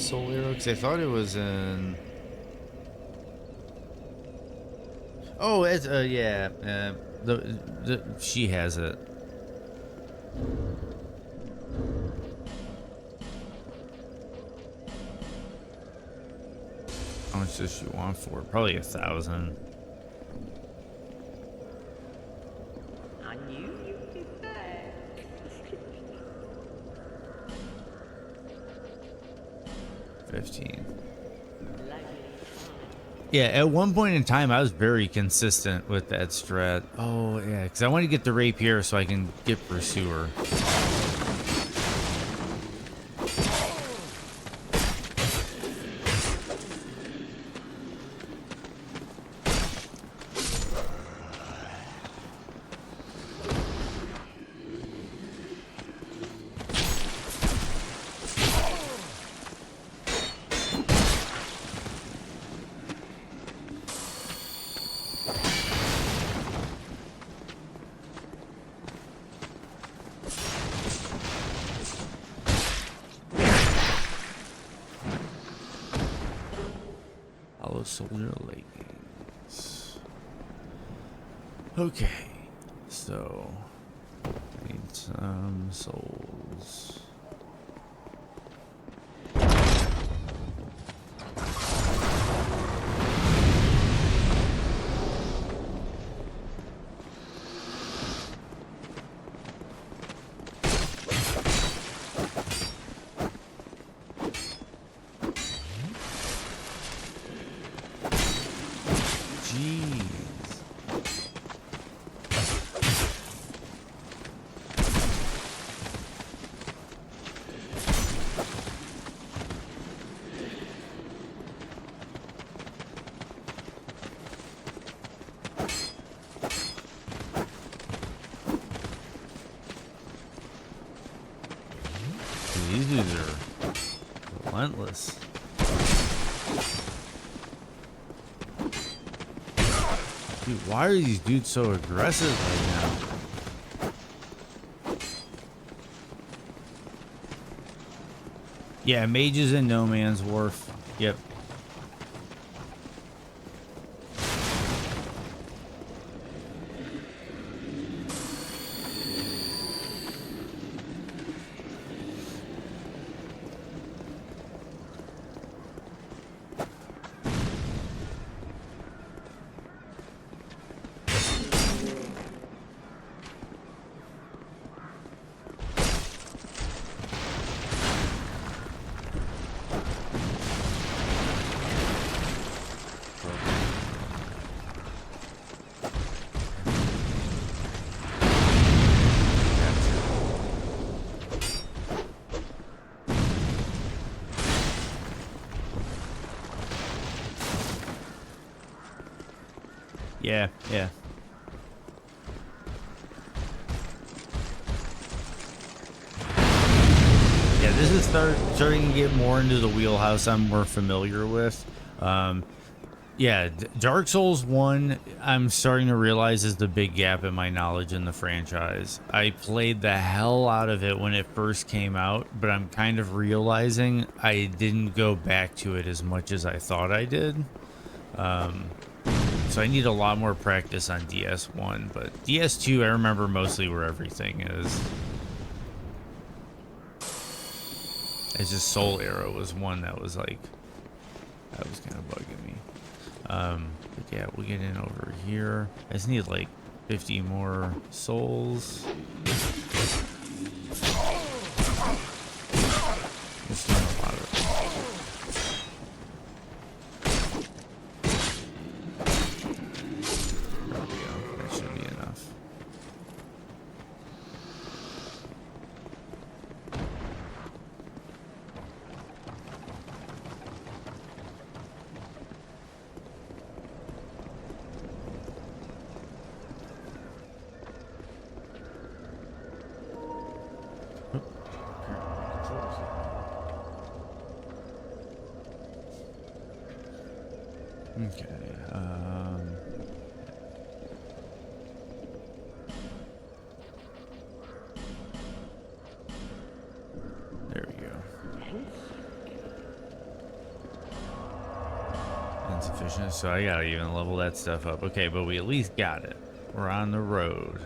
soul arrow? Because I thought it was in. Oh, it's yeah. The she has it. How much does she want for it? Probably 1,000. I knew you'd be back. 15. Lovely. Yeah, at one point in time, I was very consistent with that strat. Oh, yeah, because I want to get the rapier so I can get Pursuer. Hollow Soldier leggings. Okay, so need some souls. Jeez. These dudes are relentless. Dude, why are these dudes so aggressive right now? Yeah, mages in No Man's Wharf. Yep. Yeah, yeah. Yeah, this is starting to get more into the wheelhouse I'm more familiar with. Yeah, Dark Souls 1, I'm starting to realize is the big gap in my knowledge in the franchise. I played the hell out of it when it first came out, but I'm kind of realizing I didn't go back to it as much as I thought I did. So I need a lot more practice on DS1, but DS2, I remember mostly where everything is. It's just Soul Arrow was one that was like, that was kind of bugging me. But yeah, we'll get in over here. I just need like 50 more souls. Just doing a lot of it. There we go. That should be enough. Okay. There we go. efficient, so I gotta even level that stuff up. Okay, but we at least got it. We're on the road.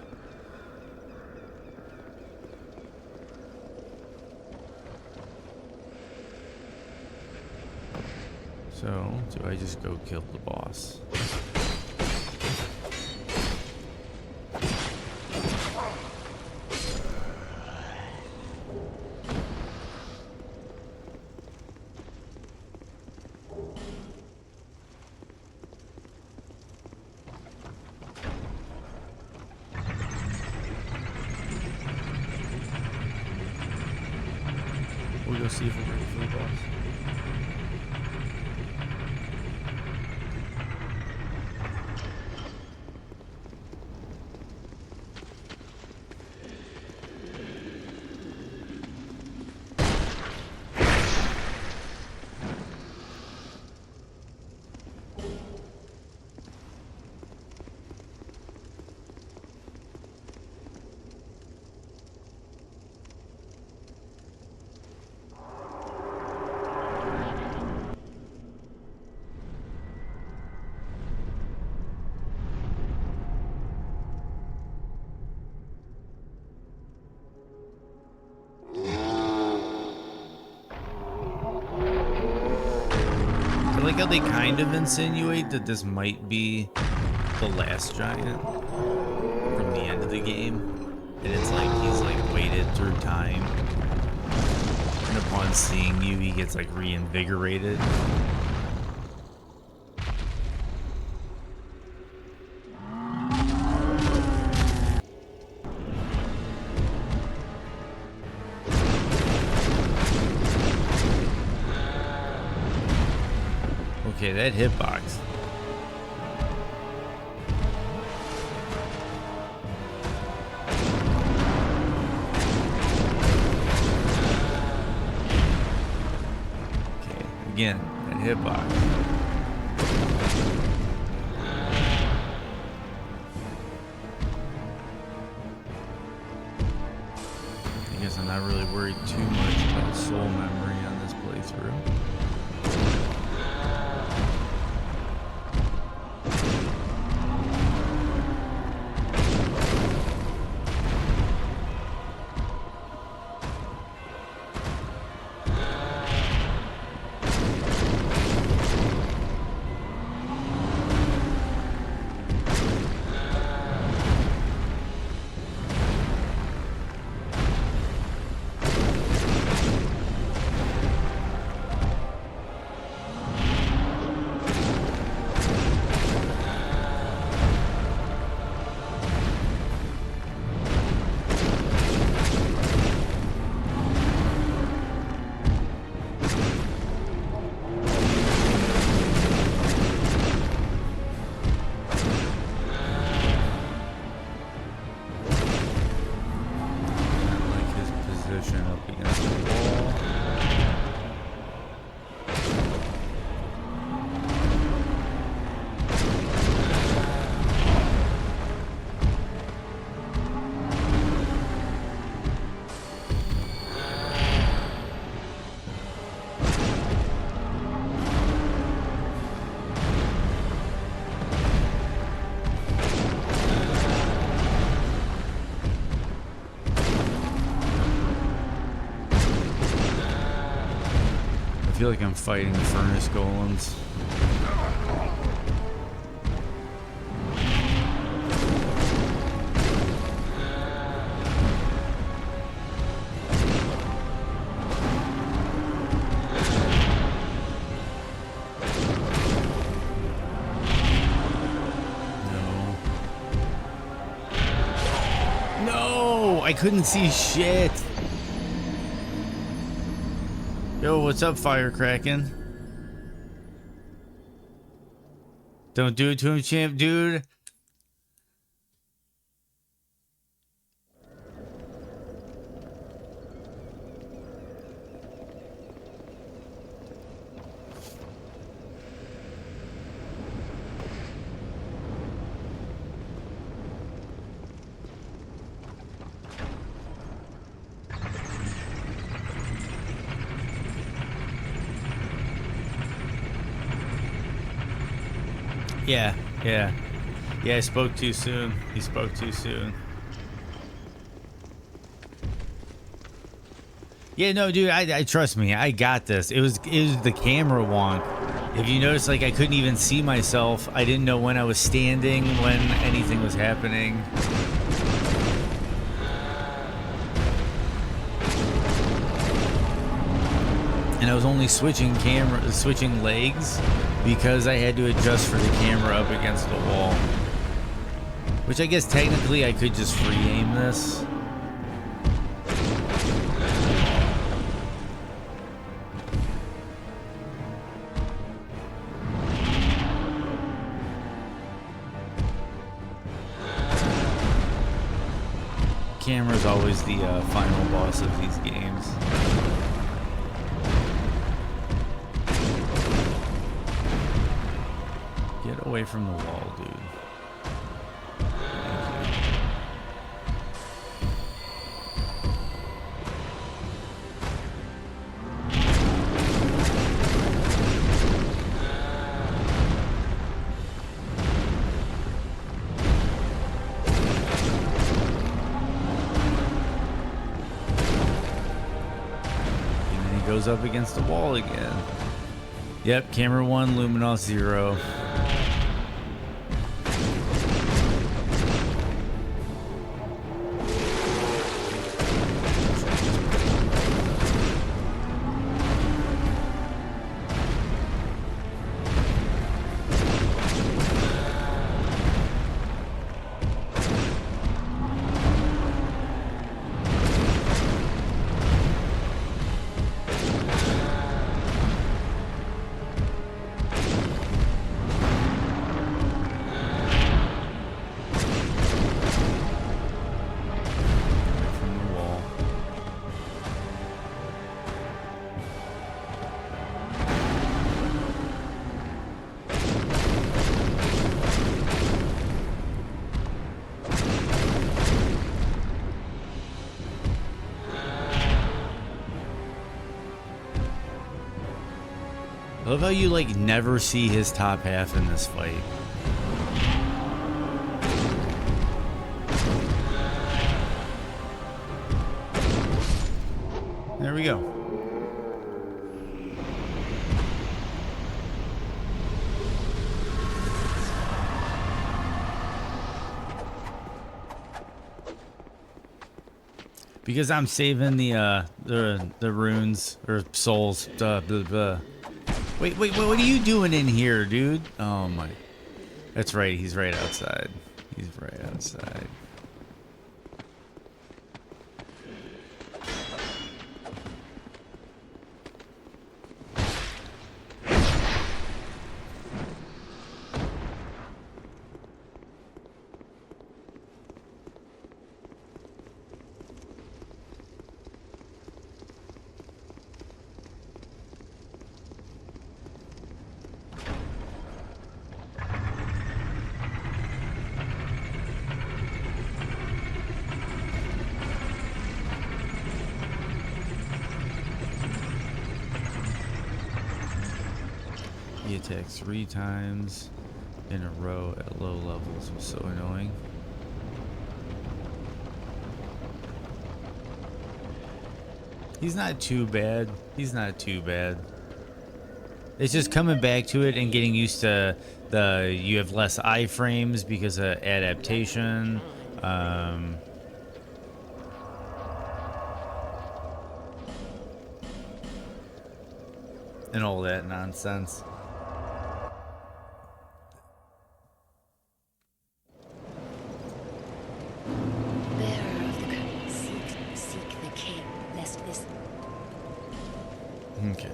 So, do I just go kill the boss? We'll go see if we're ready for the boss. I like how they kind of insinuate that this might be the last giant from the end of the game. And it's like he's like waited through time. And upon seeing you, he gets like reinvigorated. Okay, that hitbox. Okay, again, that hitbox. I guess I'm not really worried too much about soul memory on this playthrough. Up against the wall. I feel like I'm fighting furnace golems. No, I couldn't see shit. Yo, what's up, Firecracken? Don't do it to him, champ, dude. Yeah, yeah. Yeah, I spoke too soon. He spoke too soon. Yeah, no, dude, I trust me. I got this. It was the camera wonk. If you notice, like, I couldn't even see myself. I didn't know when I was standing, when anything was happening. And I was only switching legs because I had to adjust for the camera up against the wall. Which I guess technically I could just free aim this. Camera's always the final boss of these games. Get away from the wall, dude. Goes up against the wall again. Yep, camera 1, Luminoth 0. I love how you like never see his top half in this fight. There we go. Because I'm saving the runes or souls. Blah, blah. Wait, what are you doing in here, dude? Oh my. That's right, he's right outside. He's right outside. He attacks 3 times in a row at low levels. Was so annoying. He's not too bad. He's not too bad. It's just coming back to it and getting used to you have less iframes because of adaptation. And all that nonsense. Bearer of the curtain, seek the king, lest this... Okay.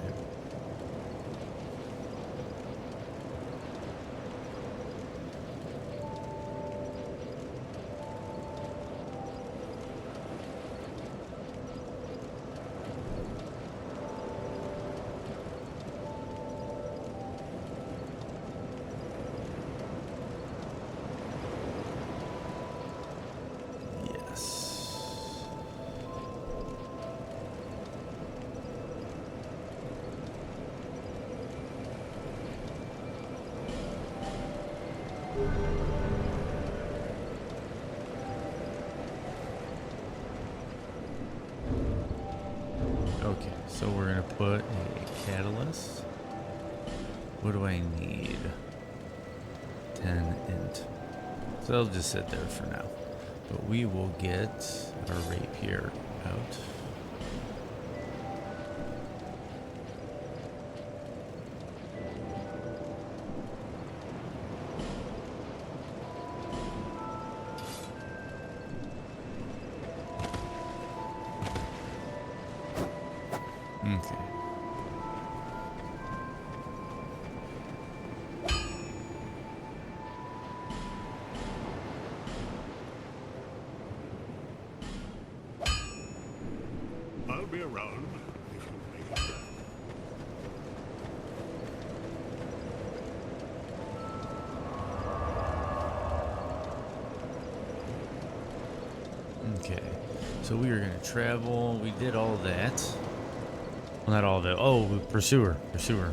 So we're gonna put a catalyst. What do I need? 10 int. So I'll just sit there for now. But we will get our rapier out. Okay. I'll be around if you make it. Okay. So we are going to travel. We did all of that. Well, not all of it. Oh, pursuer. Pursuer.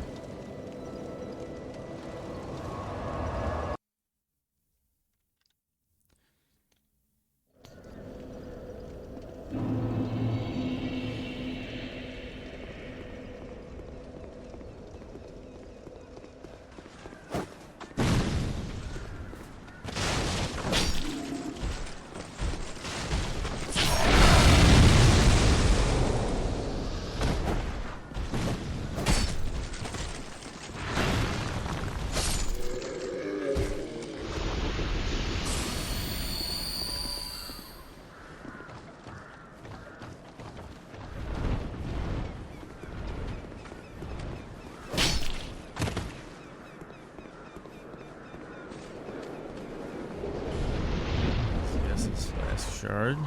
Yes, it's last shard.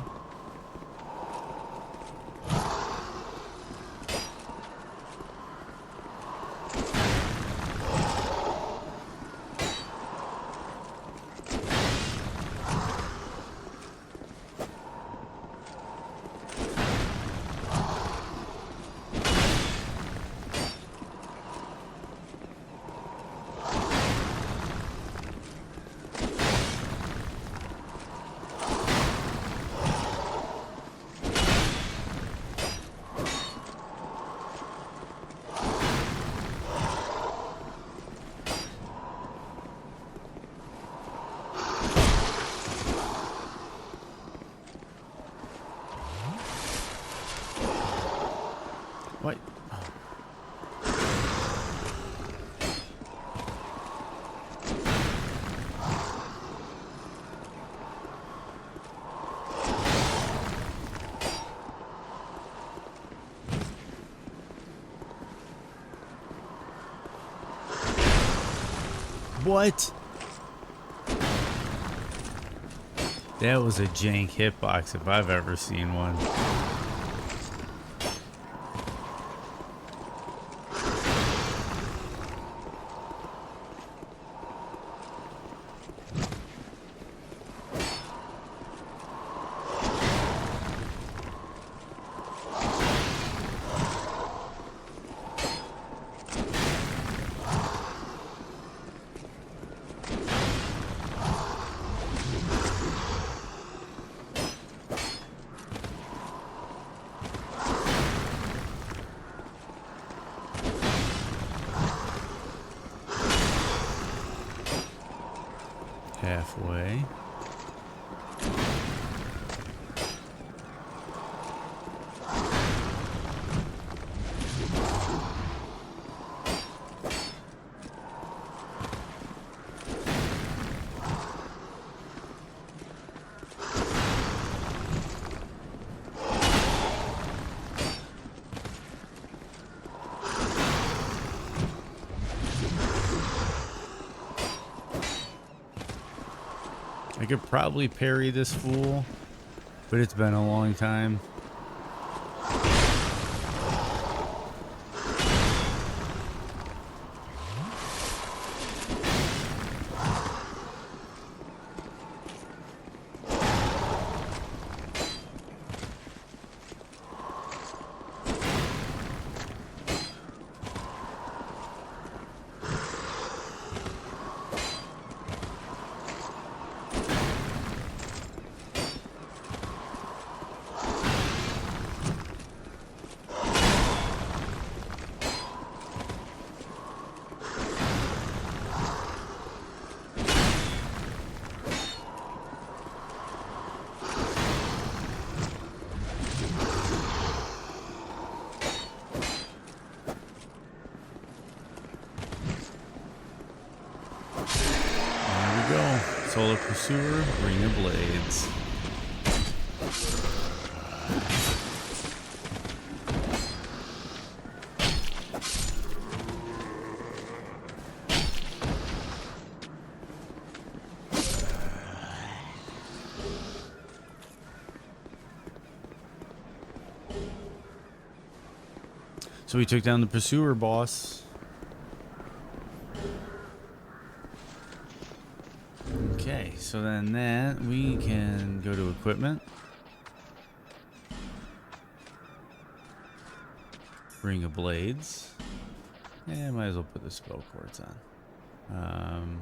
What? What? That was a jank hitbox if I've ever seen one. Halfway. I could probably parry this fool, but it's been a long time. Solar Pursuer, Ring of Blades. So we took down the Pursuer boss. Okay, so then that we can go to equipment. Ring of Blades. Yeah, might as well put the spell quartz on.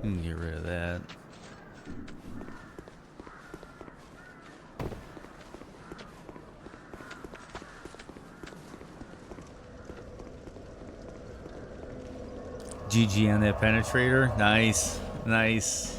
We can get rid of that. GG on that penetrator. Nice. Nice.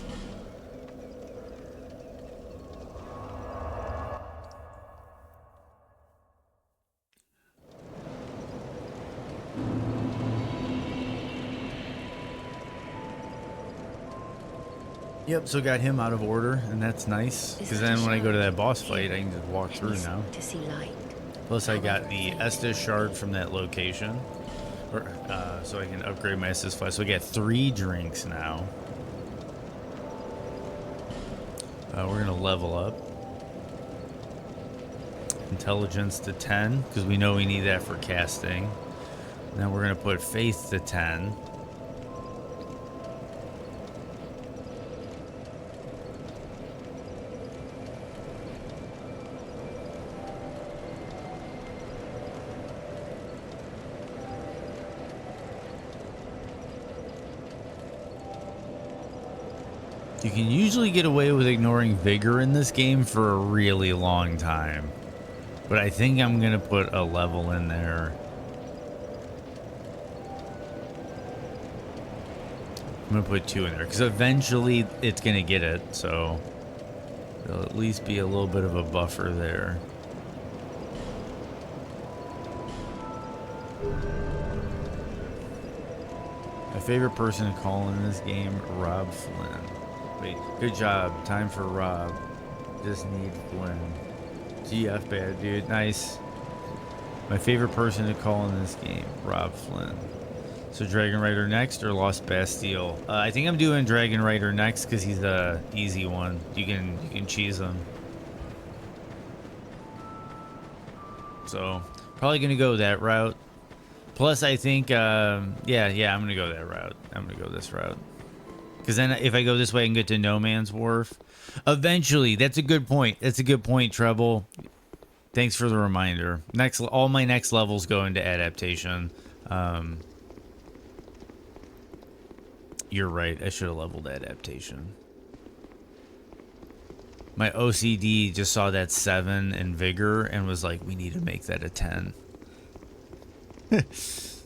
Yep, so got him out of order, and that's nice. Because then when I go to that boss fight, I can just walk through now. To see light. Plus, I got the Estus shard from that location. So I can upgrade my Estus flask. So I got 3 drinks now. We're going to level up. Intelligence to 10, because we know we need that for casting. Then we're going to put Faith to 10. You can usually get away with ignoring Vigor in this game for a really long time. But I think I'm going to put a level in there. I'm going to put 2 in there, because eventually it's going to get it, so there'll at least be a little bit of a buffer there. My favorite person to call in this game, Rob Flynn. Wait, good job. Time for Rob. Just need Flynn. GF bad, dude. Nice. My favorite person to call in this game, Rob Flynn. So Dragon Rider next or Lost Bastille? I think I'm doing Dragon Rider next because he's the easy one. You can cheese him. So probably gonna go that route. Plus, I think yeah, I'm gonna go that route. I'm gonna go this route. Because then if I go this way, I can get to No Man's Wharf. Eventually, that's a good point. That's a good point, Treble. Thanks for the reminder. All my next levels go into adaptation. You're right. I should have leveled adaptation. My OCD just saw that 7 in Vigor and was like, we need to make that a 10. Is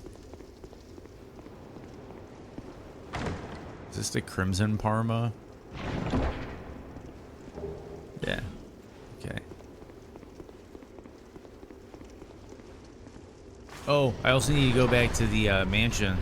this the Crimson Parma? Yeah. Okay. Oh, I also need to go back to the mansion.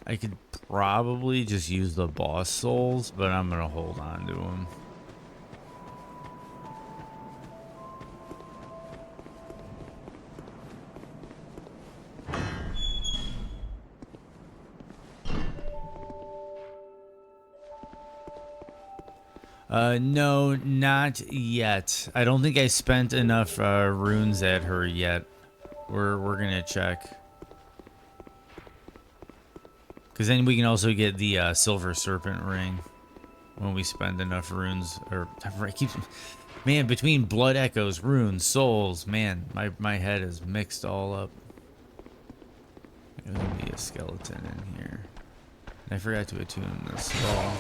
I could probably just use the boss souls, but I'm gonna hold on to them. No, not yet. I don't think I spent enough runes at her yet. We're gonna check. Because then we can also get the Silver Serpent Ring when we spend enough runes. Or I keep, man, between Blood Echoes, runes, souls, man, my head is mixed all up. There's gonna be a skeleton in here. And I forgot to attune the skull.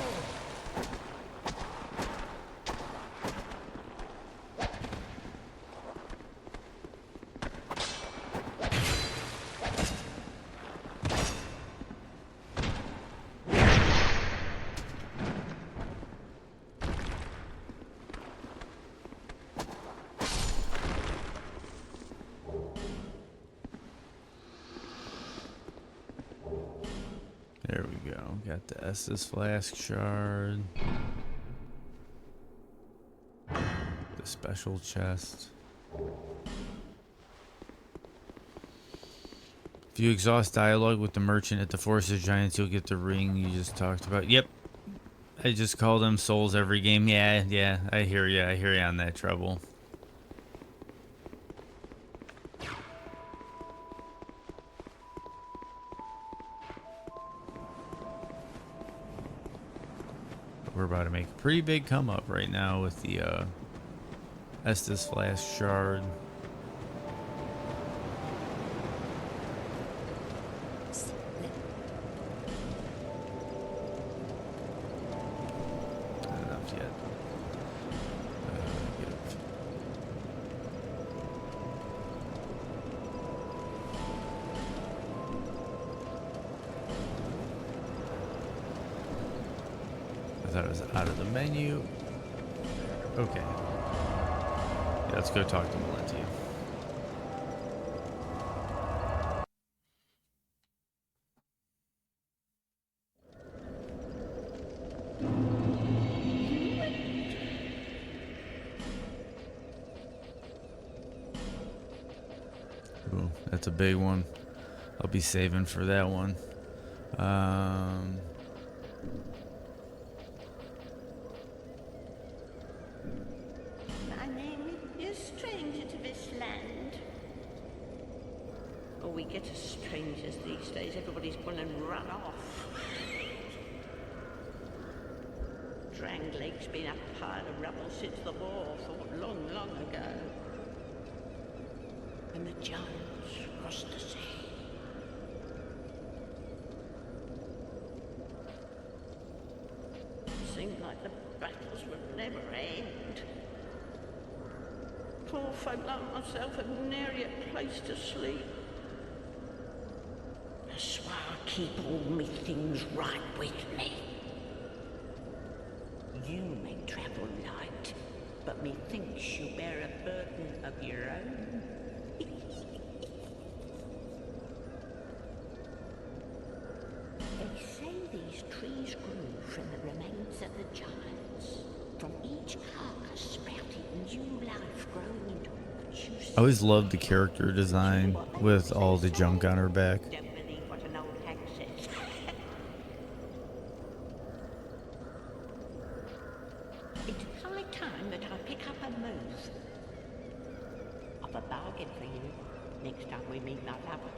There we go. Got the Estus Flask shard. The special chest. If you exhaust dialogue with the merchant at the Forest of Giants, you'll get the ring you just talked about. Yep. I just call them souls every game. Yeah, I hear you. I hear you on that, Trouble. We're about to make a pretty big come up right now with the Estus Flask shard. Not enough yet. I thought it was out of the menu. Okay. Yeah, let's go talk to Melentia. Ooh, that's a big one. I'll be saving for that one. My name is stranger to this land. Oh, we get as strangers these days. Everybody's gone and run off. Dranglake's been a pile of rubble since the war fought long, long ago. And the giants crossed the sea. Seemed like the battles would never end. Poor folk like myself have nary a place to sleep. That's why I keep all me things right with me. You may travel light, but methinks you bear a burden of your own. They say these trees grew from the remains of the giants. From each carcass sprouted new life growing into what you see. I always loved the character design with all the junk on her back. Don't believe what an old hag says. It's high time that I pick up a move. I've a bargain for you next time we meet my lover.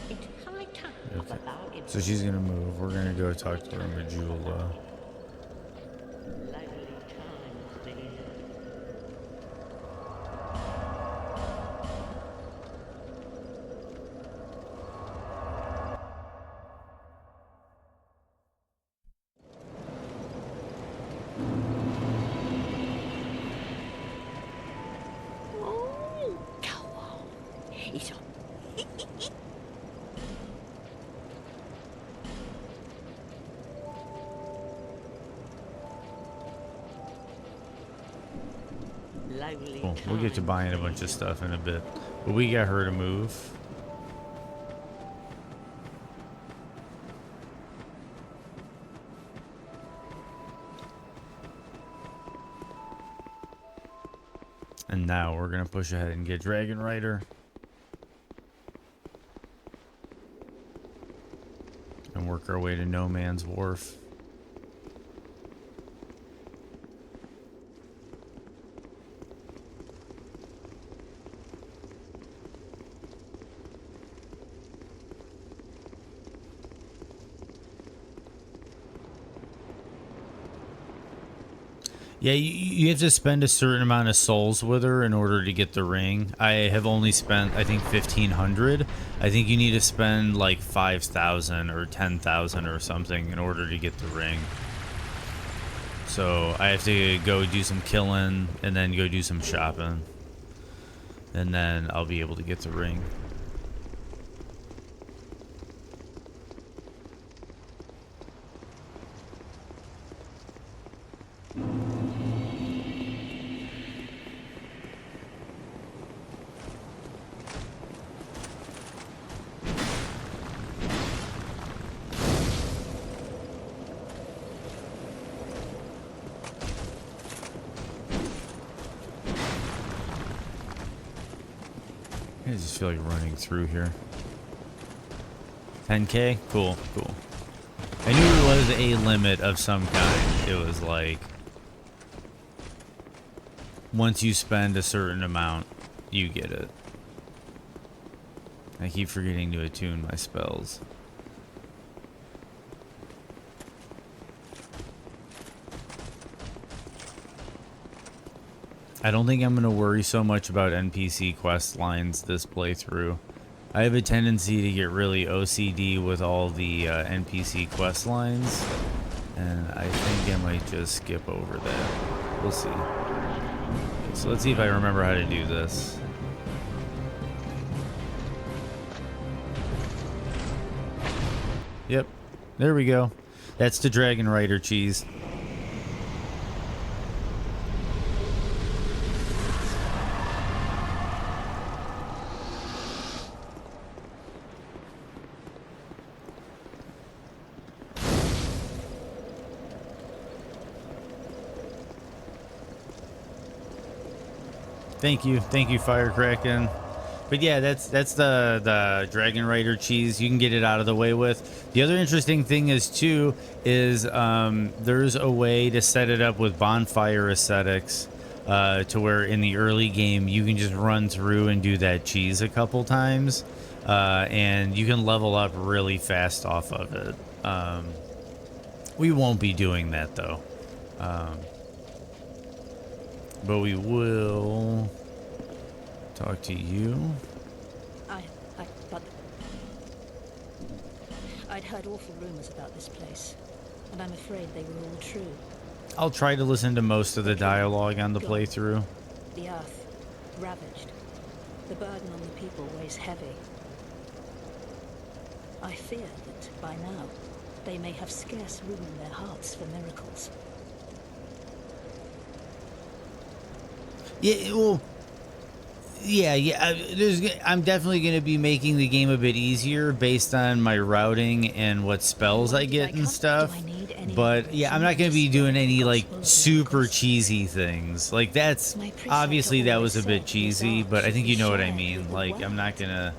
It's high time of a bargain. So she's gonna move. We're gonna go talk to her Majula. Lonely times, these. Oh, go on. It's on. Lonely Cool. We'll get to buying a bunch of stuff in a bit. But we got her to move. And now we're gonna push ahead and get Dragon Rider. And work our way to No Man's Wharf. Yeah, you have to spend a certain amount of souls with her in order to get the ring. I have only spent, I think, 1,500. I think you need to spend like 5,000 or 10,000 or something in order to get the ring. So I have to go do some killing and then go do some shopping. And then I'll be able to get the ring. I just feel like running through here. 10K? Cool, cool. I knew there was a limit of some kind. It was like, once you spend a certain amount, you get it. I keep forgetting to attune my spells. I don't think I'm going to worry so much about NPC quest lines this playthrough. I have a tendency to get really OCD with all the NPC quest lines, and I think I might just skip over that. We'll see. Okay, so let's see if I remember how to do this. Yep, there we go. That's the Dragon Rider cheese. Thank you, Firecracken. But yeah, that's the Dragon Rider cheese. You can get it out of the way with. The other interesting thing is too is there's a way to set it up with bonfire aesthetics to where in the early game you can just run through and do that cheese a couple times, and you can level up really fast off of it. We won't be doing that though. But we will talk to you. But I'd heard awful rumors about this place, and I'm afraid they were all true. I'll try to listen to most of the dialogue on the playthrough. The earth, ravaged. The burden on the people weighs heavy. I fear that by now, they may have scarce room in their hearts for miracles. Yeah, well, yeah. I'm definitely going to be making the game a bit easier based on my routing and what spells I get and stuff. But yeah, I'm not going to be doing any like super cheesy things. Like that's obviously that was a bit cheesy, but I think you know what I mean. Like I'm not gonna.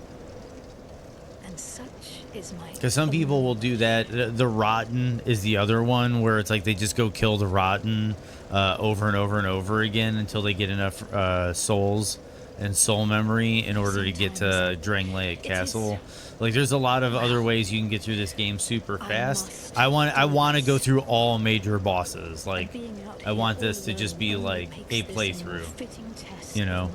Because some people will do that. The Rotten is the other one where it's like they just go kill the Rotten over and over and over again until they get enough souls and soul memory in order to get to Drangleic Castle. Like there's a lot of other ways you can get through this game super fast. I want to go through all major bosses. Like I want this to just be like a playthrough. You know,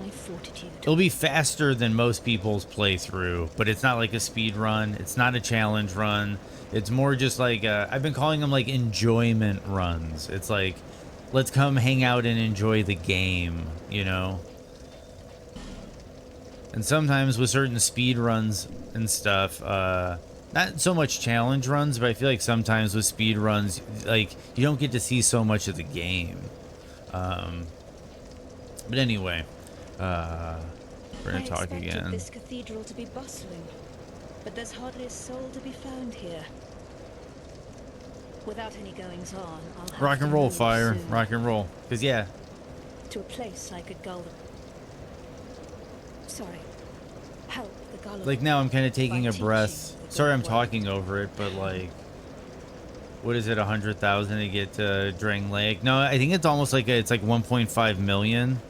it'll be faster than most people's playthrough, but it's not like a speed run. It's not a challenge run. It's more just like I've been calling them like enjoyment runs. It's like, let's come hang out and enjoy the game, you know? And sometimes with certain speed runs and stuff, not so much challenge runs, but I feel like sometimes with speed runs, like you don't get to see so much of the game. But anyway, we're gonna talk again. I expected this cathedral to be bustling, but there's hardly a soul to be found here. Without any goings on, I'll have rock and roll, to Fire. soon. Rock and roll. Cause yeah. To a place I could gull them. Sorry. Help the gullible. Like now I'm kind of taking by a breath. teaching the Sorry I'm good way. talking over it, but like, what is it, 100,000 to get to Drangleic? No, I think it's almost like it's like 1.5 million.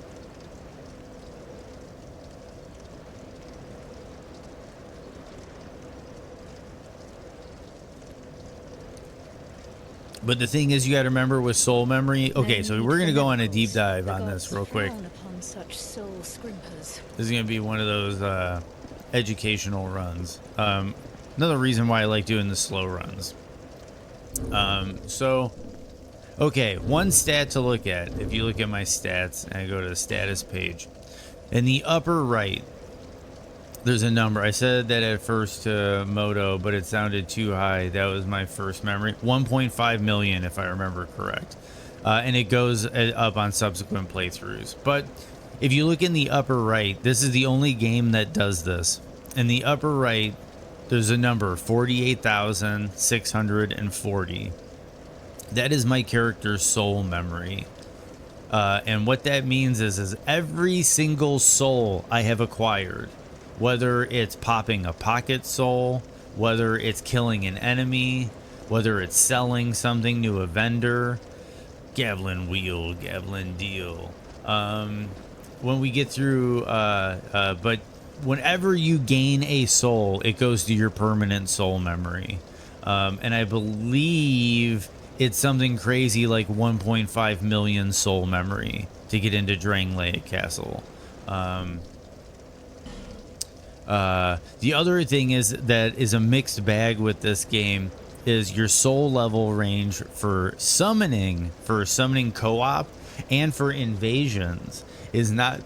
But the thing is, you got to remember with soul memory. Okay, so we're gonna go on a deep dive on this real quick. Upon such soul scrimpers. This is gonna be one of those educational runs. Another reason why I like doing the slow runs. So, okay, one stat to look at. If you look at my stats and I go to the status page, in the upper right, there's a number. I said that at first to Moto, but it sounded too high. That was my first memory. 1.5 million, if I remember correct. And it goes up on subsequent playthroughs. But if you look in the upper right, this is the only game that does this. In the upper right, there's a number, 48,640. That is my character's soul memory. And what that means is every single soul I have acquired whether it's popping a pocket soul, whether it's killing an enemy, whether it's selling something to a vendor. Gavlin wheel, Gavlin deal. When we get through, but whenever you gain a soul, it goes to your permanent soul memory. And I believe it's something crazy like 1.5 million soul memory to get into Drangleic Castle. The other thing is that is a mixed bag with this game is your soul level range for summoning co-op and for invasions is not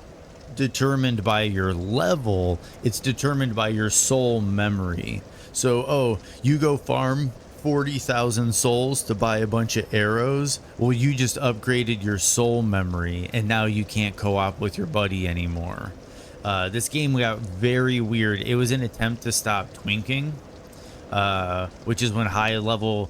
determined by your level, it's determined by your soul memory. So, you go farm 40,000 souls to buy a bunch of arrows. Well, you just upgraded your soul memory and now you can't co-op with your buddy anymore. This game got very weird. It was an attempt to stop twinking, which is when high level,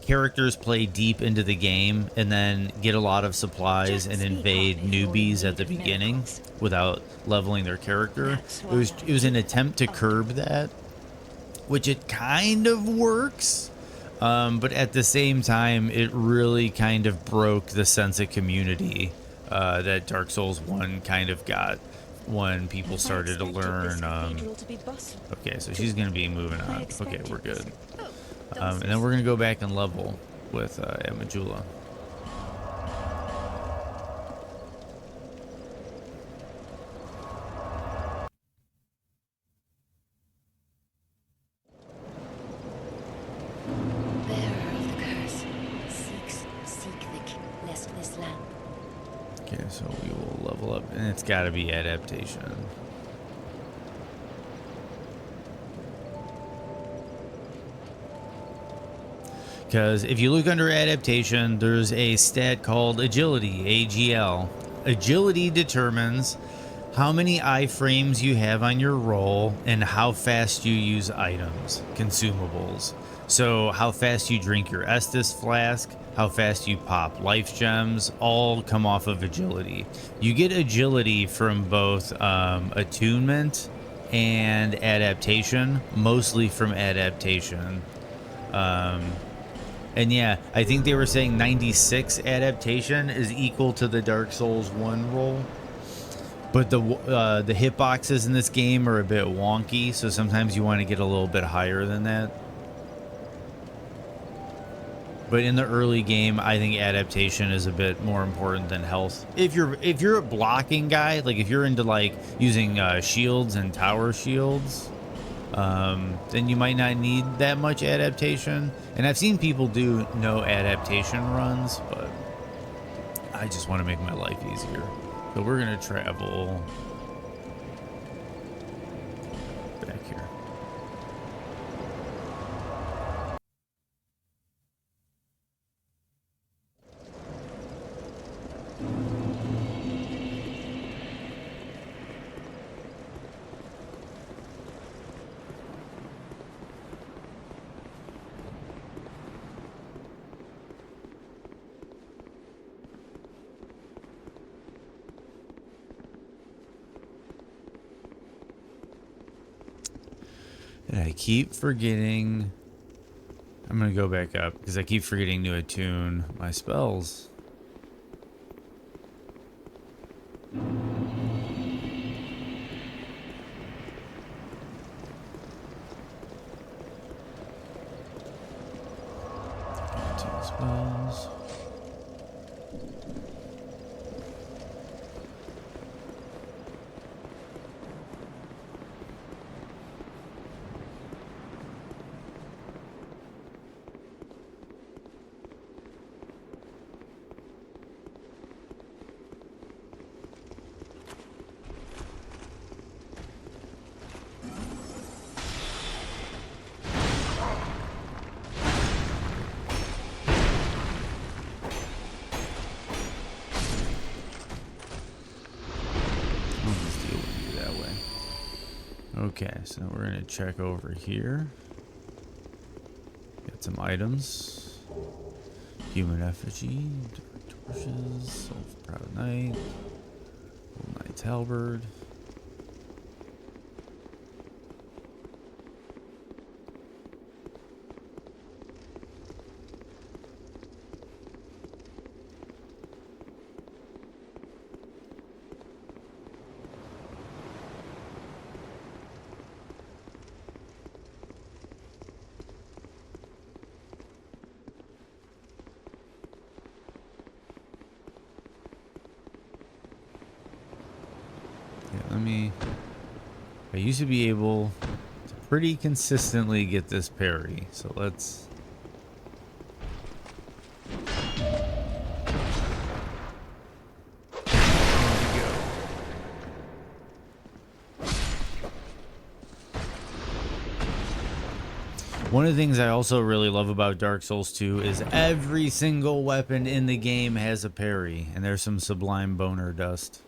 characters play deep into the game and then get a lot of supplies and invade newbies at the beginning without leveling their character. It was an attempt to curb that, which it kind of works. But at the same time, it really kind of broke the sense of community that Dark Souls 1 kind of got when people started to learn. Okay, so she's going to be moving on. Okay, we're good. And then we're going to go back and level with Majula. Okay, so we will level up, and it's got to be adaptation. Because if you look under adaptation, there's a stat called agility, AGL. Agility determines how many iframes you have on your roll and how fast you use items, consumables. So how fast you drink your Estus flask, how fast you pop life gems, all come off of agility. You get agility from both attunement and adaptation, mostly from adaptation. And yeah, I think they were saying 96 adaptation is equal to the Dark Souls 1 roll. But the hitboxes in this game are a bit wonky, so sometimes you want to get a little bit higher than that. But in the early game, I think adaptation is a bit more important than health. If you're a blocking guy, like if you're into like using shields and tower shields, then you might not need that much adaptation. And I've seen people do no adaptation runs, but I just want to make my life easier. So we're gonna travel back here. And I keep forgetting. I'm gonna go back up because I keep forgetting to attune my spells. Attune spells. Okay, so we're gonna check over here. Get some items. Human effigy, dark torches, soul of proud knight, old knight's halberd. let me... I used to be able to pretty consistently get this parry, so let's... One of the things I also really love about Dark Souls 2 is every single weapon in the game has a parry, and there's some sublime boner dust.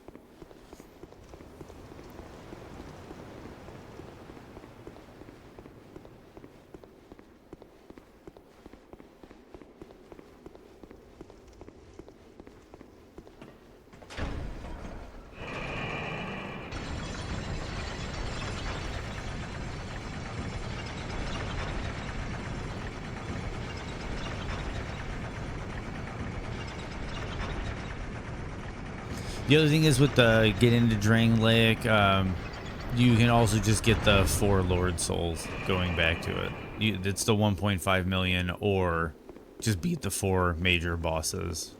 The other thing is with the get into Drang Lake, you can also just get the 4 Lord Souls going back to it. It's the 1.5 million, or just beat the 4 major bosses.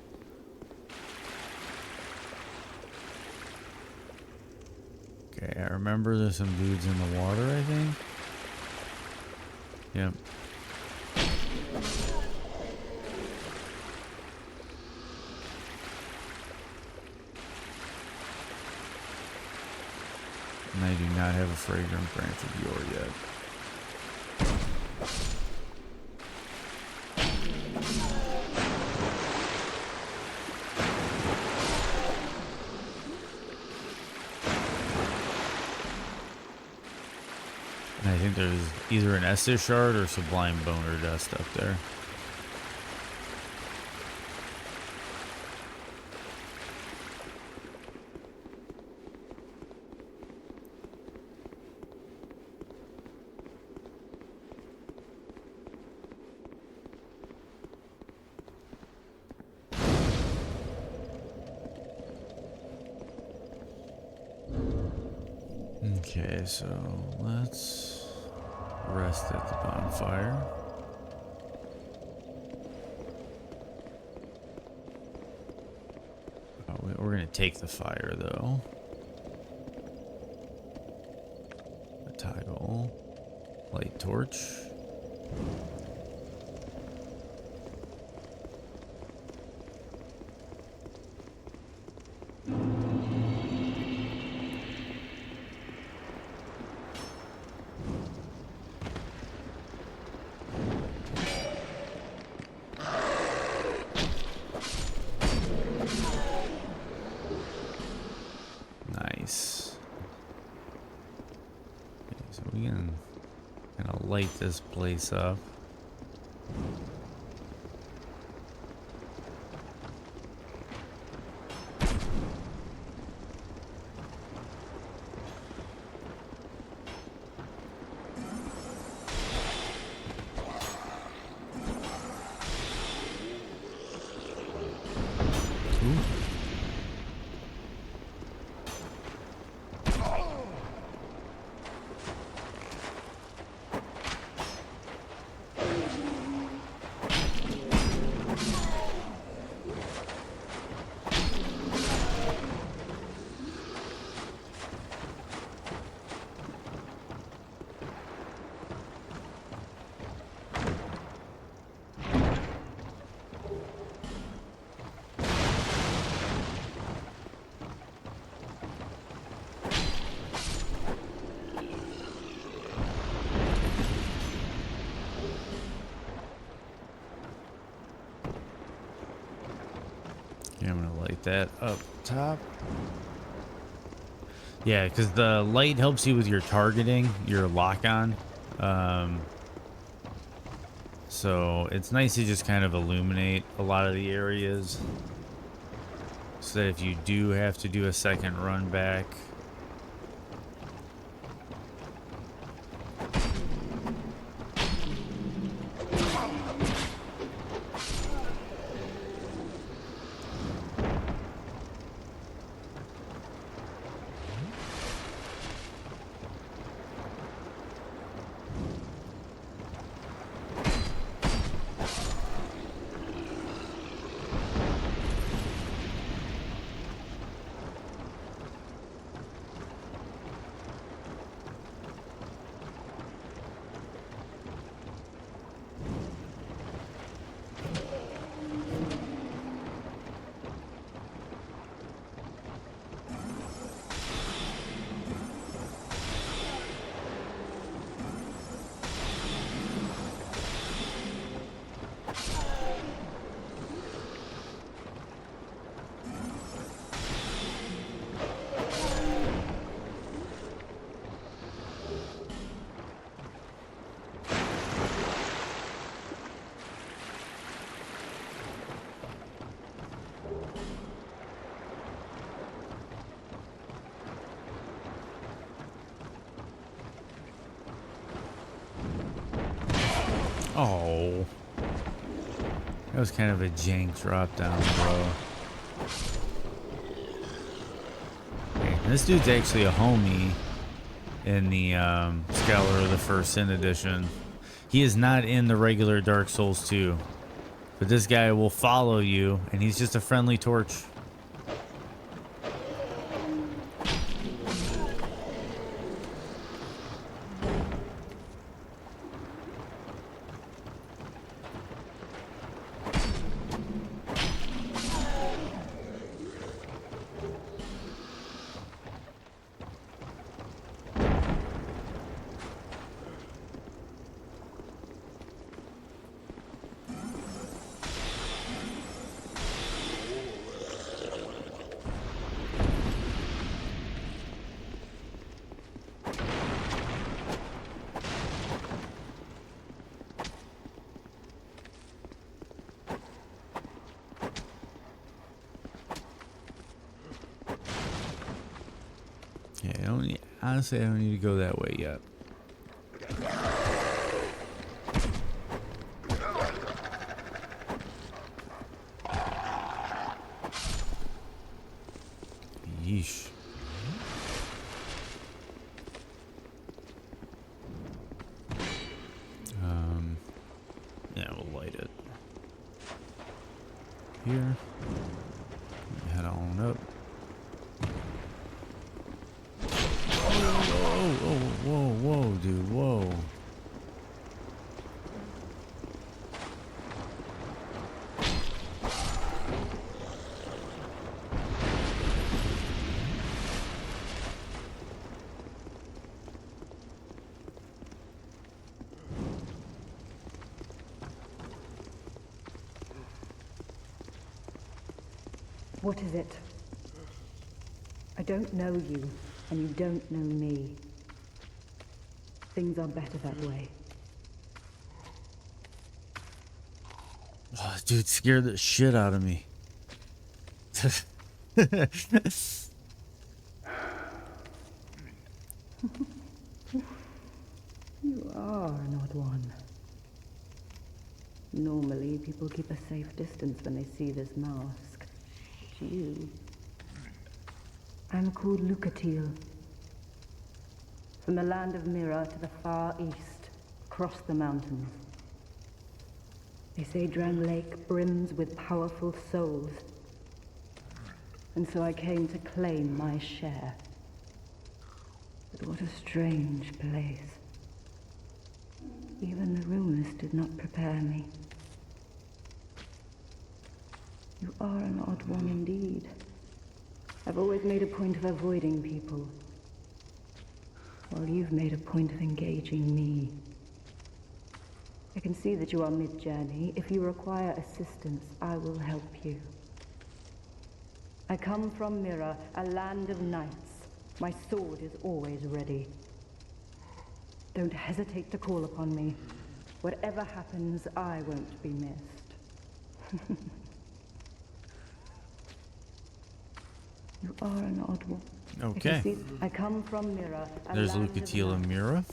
Okay, I remember there's some dudes in the water, I think. Yep. And I do not have a fragrant branch of yore yet. And I think there's either an Estus shard or sublime boner dust up there. Okay, so let's rest at the bonfire. Oh, we're gonna take the fire though. A toggle, light torch. Nice. Okay, so we can kind of light this place up. Okay, I'm gonna light that up top. Yeah, because the light helps you with your targeting, your lock-on. So it's nice to just kind of illuminate a lot of the areas, so that if you do have to do a second run back, Oh. That was kind of a jank drop down, bro. Okay, this dude's actually a homie in the Scholar of the First Sin edition. He is not in the regular Dark Souls 2. But this guy will follow you, and he's just a friendly torch. Yeah, honestly, I don't need to go that way yet. Yeesh. Yeah, we'll light it. Here. Head on up. Whoa, dude, whoa. What is it? I don't know you, and you don't know me. Things are better that way. Oh, dude scared the shit out of me. You are an odd one. Normally, people keep a safe distance when they see this mask. But you... I'm called Lucatil. From the land of Mira to the far east, across the mountains. They say Drang Lake brims with powerful souls. And so I came to claim my share. But what a strange place. Even the rumors did not prepare me. You are an odd one indeed. I've always made a point of avoiding people, while you've made a point of engaging me. I can see that you are mid-journey. If you require assistance, I will help you. I come from Mira, a land of knights. My sword is always ready. Don't hesitate to call upon me. Whatever happens, I won't be missed. You are an odd one. Okay. I come from Mira. There's Lucatil and Mira.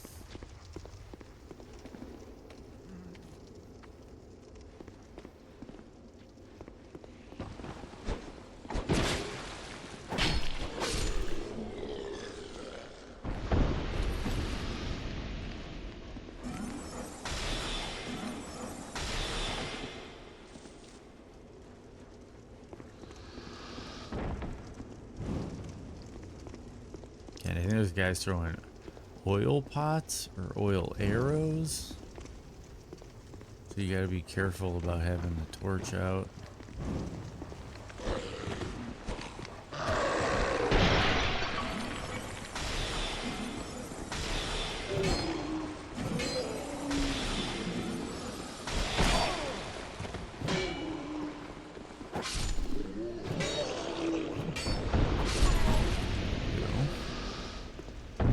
And I think there's guys throwing oil pots or oil arrows. So you gotta be careful about having the torch out.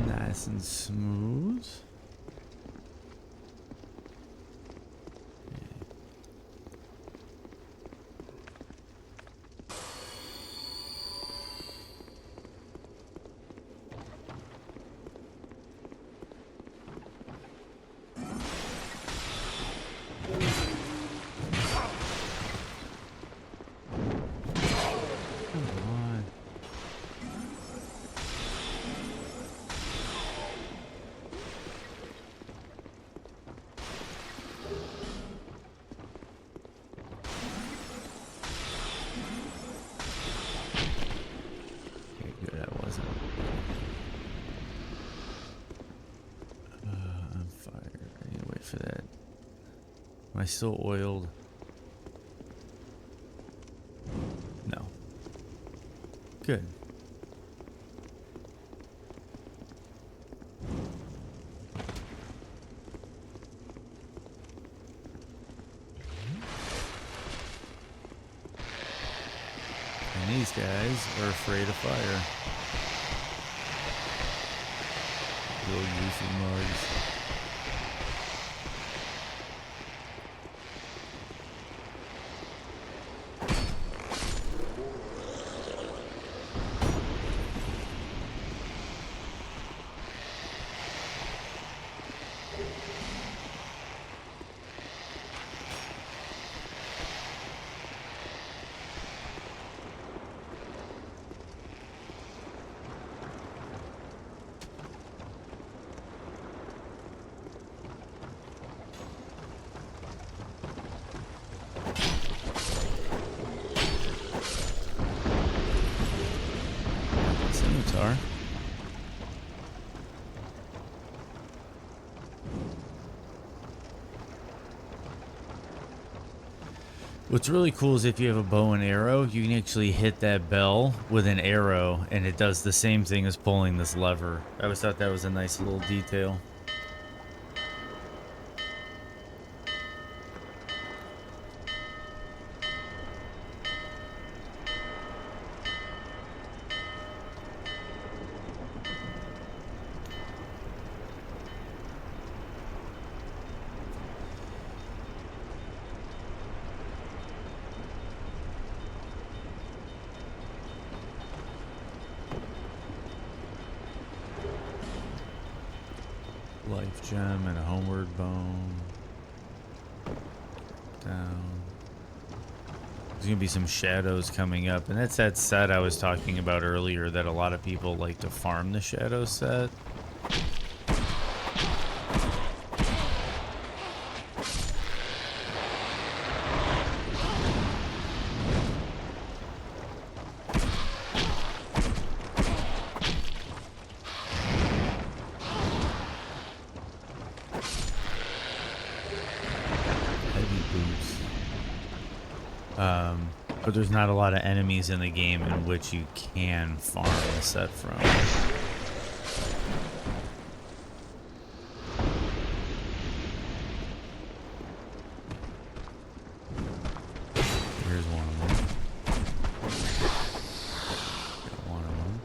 Nice and smooth. Am I still oiled? No. Good. And these guys are afraid of fire. Little goofy mugs. Scimitar. What's really cool is if you have a bow and arrow, you can actually hit that bell with an arrow, and it does the same thing as pulling this lever. I always thought that was a nice little detail. Life gem and a homeward bone. Down. There's gonna be some shadows coming up, and that's that set I was talking about earlier that a lot of people like to farm the shadow set. But there's not a lot of enemies in the game in which you can farm the set from. Here's one of them. Got one of them.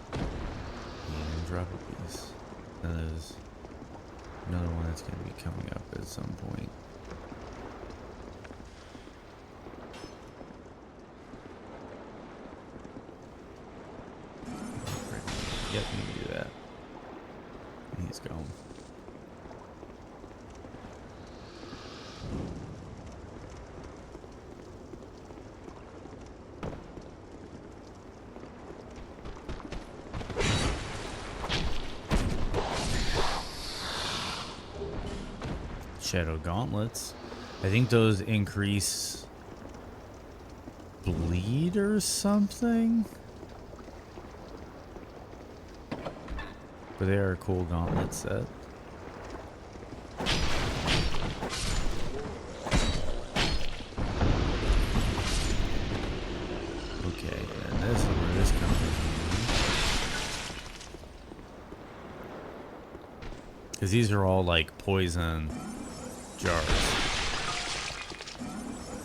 And drop a piece. And there's another one that's going to be coming up at some point. Yep, you can do that. And he's gone. Shadow gauntlets. I think those increase bleed or something. But they are a cool gauntlet set. Okay, and this is where this comes in. Because these are all like poison jars.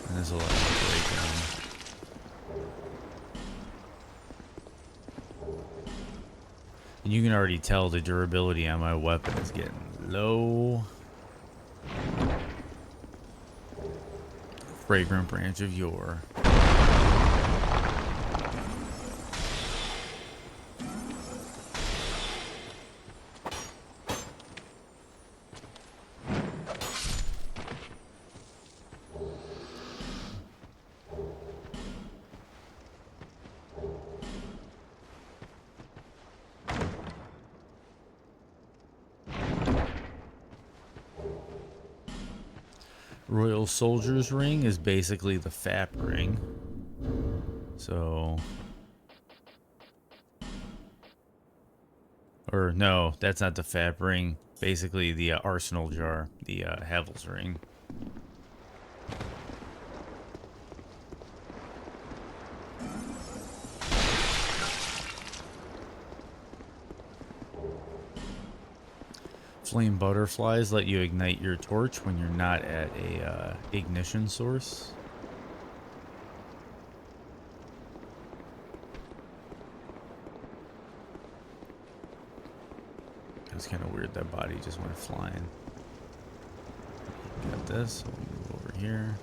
And this will like break them. And you can already tell the durability on my weapon is getting low. Fragrant branch of yore. Royal Soldier's Ring is basically the FAP ring. So... Or no, that's not the FAP ring. Basically the Arsenal jar, the Havel's ring. Flame butterflies let you ignite your torch when you're not at a ignition source. It's kind of weird that body just went flying. Got this. We'll move over here.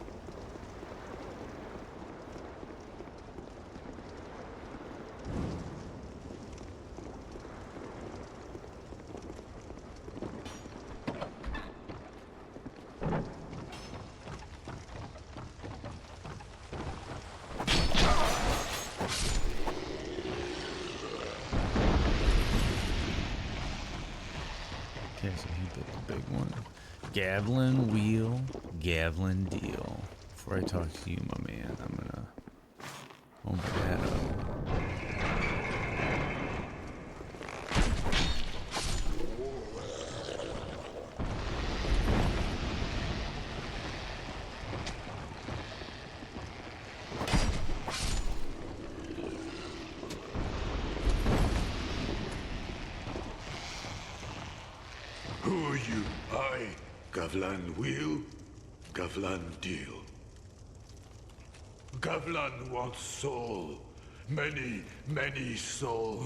Okay, so he did the big one. Gavlin wheel, Gavlin deal. Before I talk to you, my man, I'm gonna open that up. Who are you? I, Gavlan Wheel, Gavlan Deal. Gavlan wants soul. Many, many soul.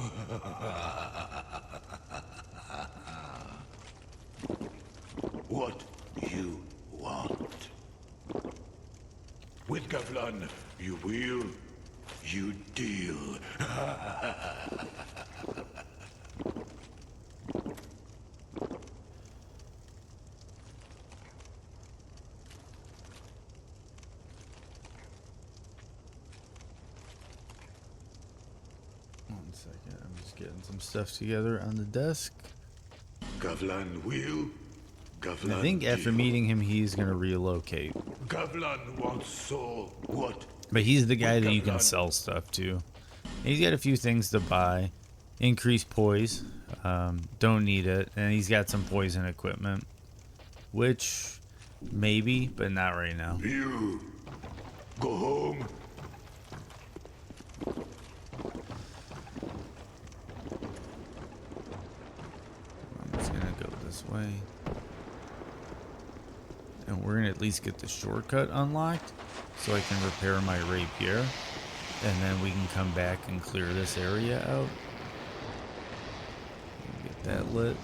What you want? With Gavlan, you wheel, you deal. One second, I'm just getting some stuff together on the desk. Gavlan wheel, Gavlan I think after deal. meeting him, he's gonna relocate. Gavlan wants soul. What? But he's the guy that you can Gavlan. sell stuff to. And he's got a few things to buy. Increased poise. Don't need it. And he's got some poison equipment. Which, maybe, but not right now. You go home. I'm just gonna go this way. And we're gonna at least get the shortcut unlocked so I can repair my rapier. And then we can come back and clear this area out. Get that lit.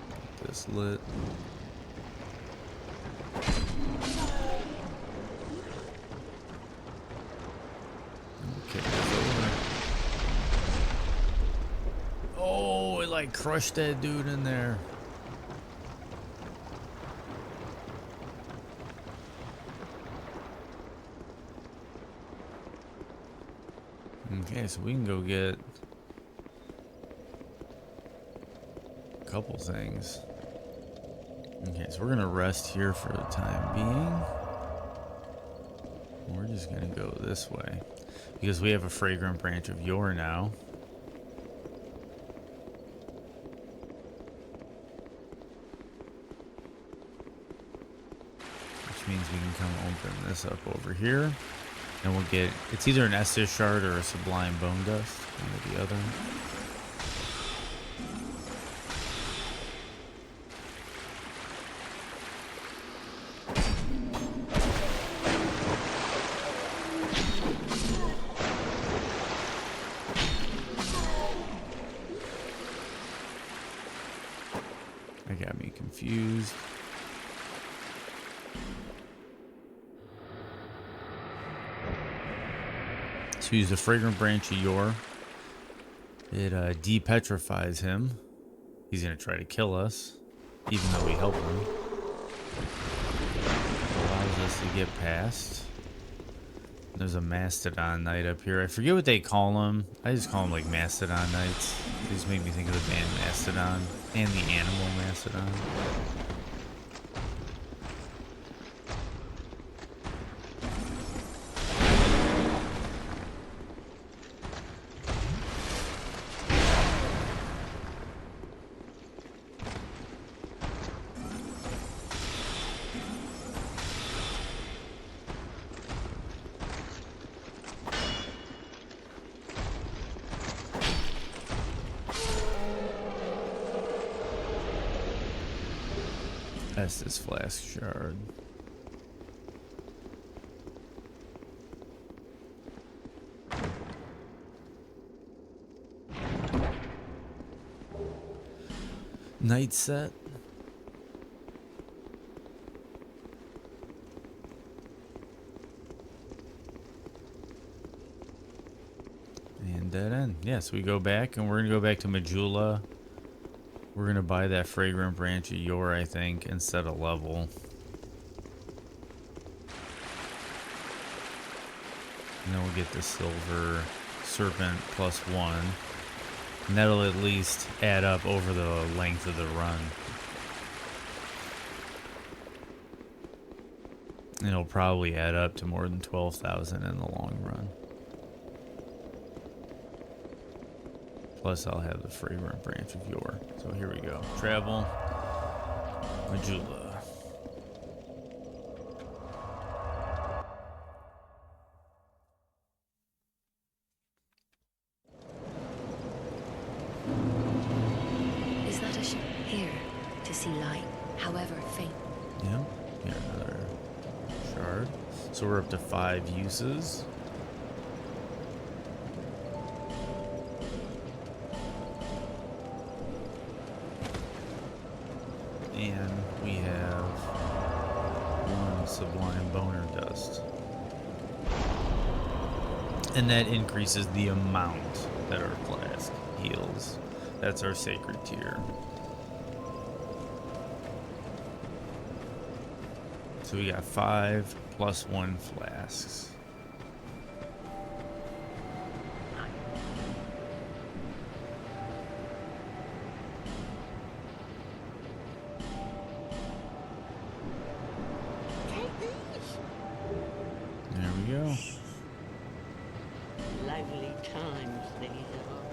Get this lit. Okay, it's over. Oh, it like crushed that dude in there. Okay, so we can go get a couple things. Okay, so we're gonna rest here for the time being. We're just gonna go this way because we have a fragrant branch of yore now. Which means we can come open this up over here. And we'll get, it's either an Estus shard or a sublime bone dust, one or the other. That got me confused. So use the fragrant branch of yore. It depetrifies him. He's gonna try to kill us, even though we help him. Allows us to get past. There's a mastodon knight up here. I forget what they call them. I just call them like mastodon knights. They just make me think of the band Mastodon and the animal mastodon. Estus flask shard. Night set. And dead end. Yeah, so we go back and we're gonna go back to Majula. We're gonna buy that fragrant branch of Yor, I think, and set a level. And then we'll get the silver serpent +1. And that'll at least add up over the length of the run. And it'll probably add up to more than 12,000 in the long run. Plus I'll have the fragrant branch of Yor. So here we go. Travel. Majula. Is that a ship here to see light, however faint? Yeah. Here, another shard. So we're up to 5 uses. And we have 1 sublime boner dust. And that increases the amount that our flask heals. That's our sacred tier. So we got 5 + 1 flasks. There we go. Lively times these are.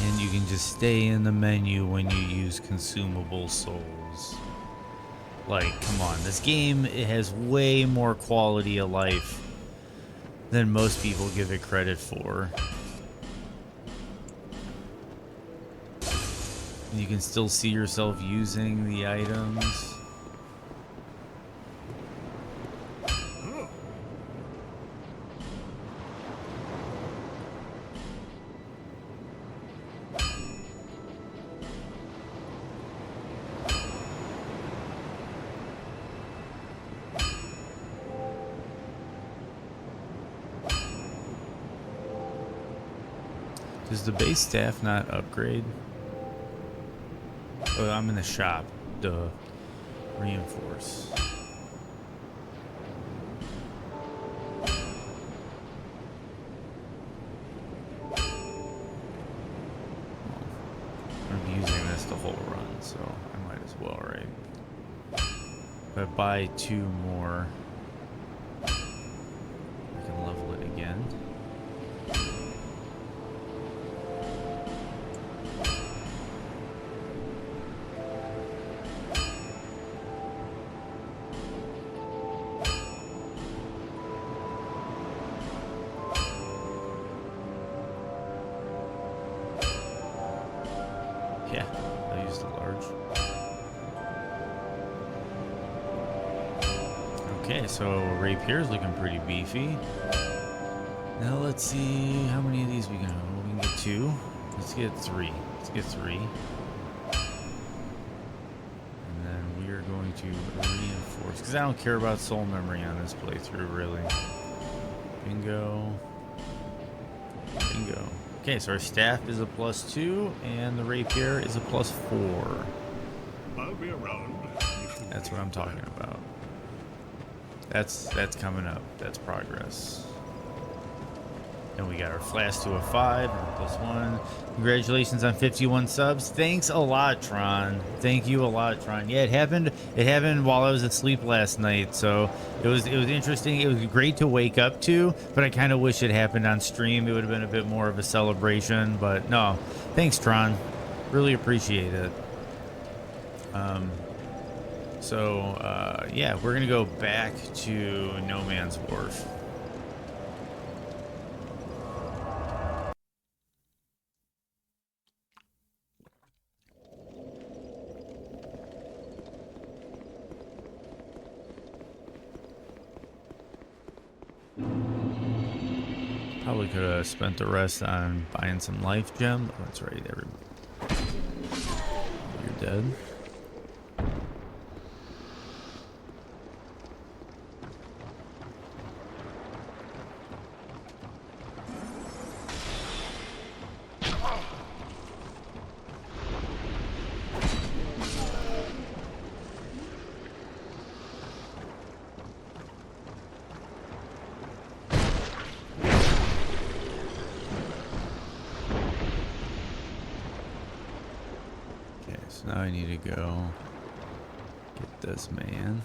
And you can just stay in the menu when you use consumable souls. Like, come on, this game, it has way more quality of life than most people give it credit for. You can still see yourself using the items. Does the base staff not upgrade? Oh, I'm in the shop. Duh. Reinforce. I'm gonna be using this the whole run, so I might as well, right? If I buy 2 more, I can level it again. Yeah, I used a large. Okay, so Rapier's looking pretty beefy. Now let's see how many of these we can. We can get 2. Let's get 3. Let's get 3. And then we are going to reinforce, because I don't care about soul memory on this playthrough, really. Bingo. Bingo. Okay, so our staff is a +2, and the rapier is a +4. I'll be around. That's what I'm talking about. That's coming up. That's progress. And we got our flash to a 5 and +1. Congratulations on 51 subs. Thanks a lot, Tron. Thank you a lot, Tron. Yeah, it happened. It happened while I was asleep last night, so it was interesting. It was great to wake up to, but I kind of wish it happened on stream. It would have been a bit more of a celebration. But no, thanks, Tron. Really appreciate it. Yeah, we're gonna go back to No Man's Wharf. Probably could have spent the rest on buying some life gem. Oh, that's right. You're dead. So now I need to go get this man.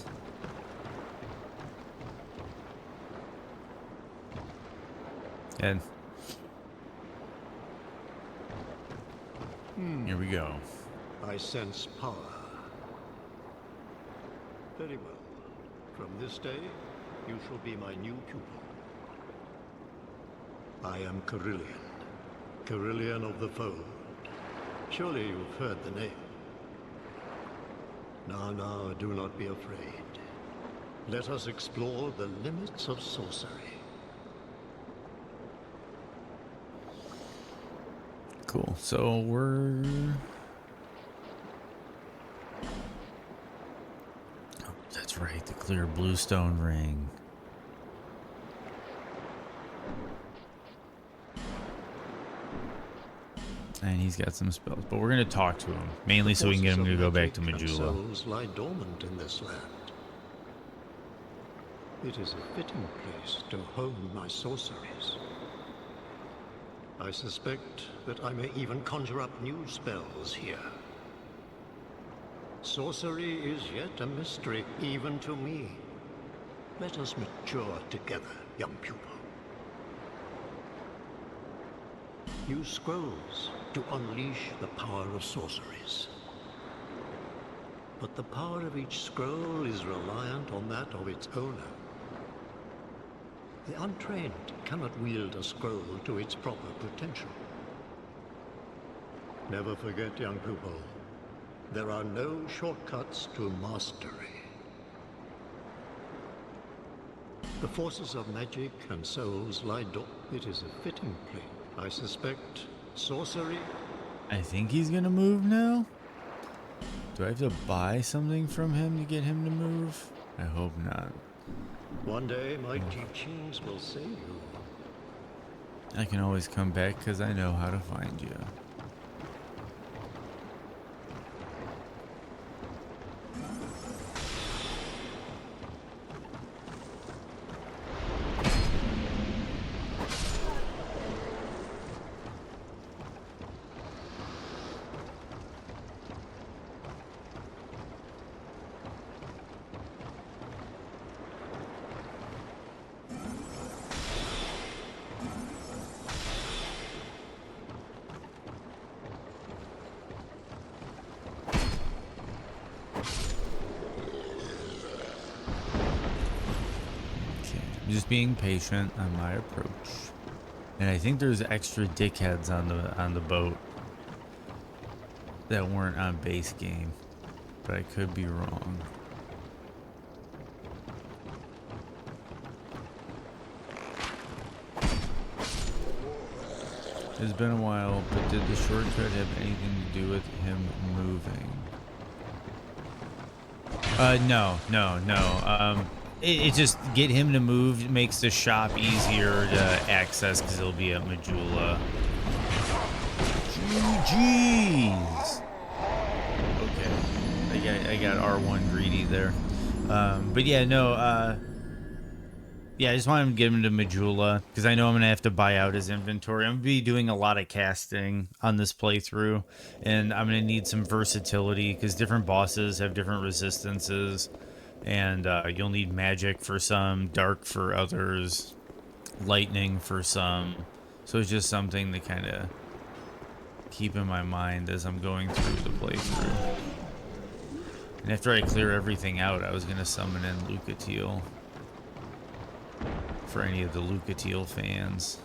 And here we go. I sense power. Very well. From this day, you shall be my new pupil. I am Carillion. Carillion of the Fold. Surely you've heard the name. Now, do not be afraid. Let us explore the limits of sorcery. Cool. So we're... Oh, that's right. The clear bluestone ring. And he's got some spells, but we're going to talk to him, mainly so we can get him to go back to Majula. Souls lie dormant in this land. It is a fitting place to hone my sorceries. I suspect that I may even conjure up new spells here. Sorcery is yet a mystery, even to me. Let us mature together, young pupil. Use scrolls to unleash the power of sorceries. But the power of each scroll is reliant on that of its owner. The untrained cannot wield a scroll to its proper potential. Never forget, young pupil, there are no shortcuts to mastery. The forces of magic and souls lie dormant. It is a fitting place. I suspect sorcery. I think he's gonna move now. Do I have to buy something from him to get him to move? I hope not. One day my teachings will save you. I can always come back because I know how to find you. Just being patient on my approach. And I think there's extra dickheads on the boat that weren't on base game, but I could be wrong. It's been a while, but did the shortcut have anything to do with him moving? No. It just get him to move makes the shop easier to access because it'll be at Majula. Jeez. Okay, I got R1 greedy there, but yeah, no. Yeah, I just want him to get him to Majula because I know I'm gonna have to buy out his inventory. I'm gonna be doing a lot of casting on this playthrough, and I'm gonna need some versatility because different bosses have different resistances, and you'll need magic for some, dark for others, lightning for some. So it's just something to kind of keep in my mind as I'm going through the playthrough. And after I clear everything out, I was gonna summon in Lucatiel. For any of the Lucatiel fans.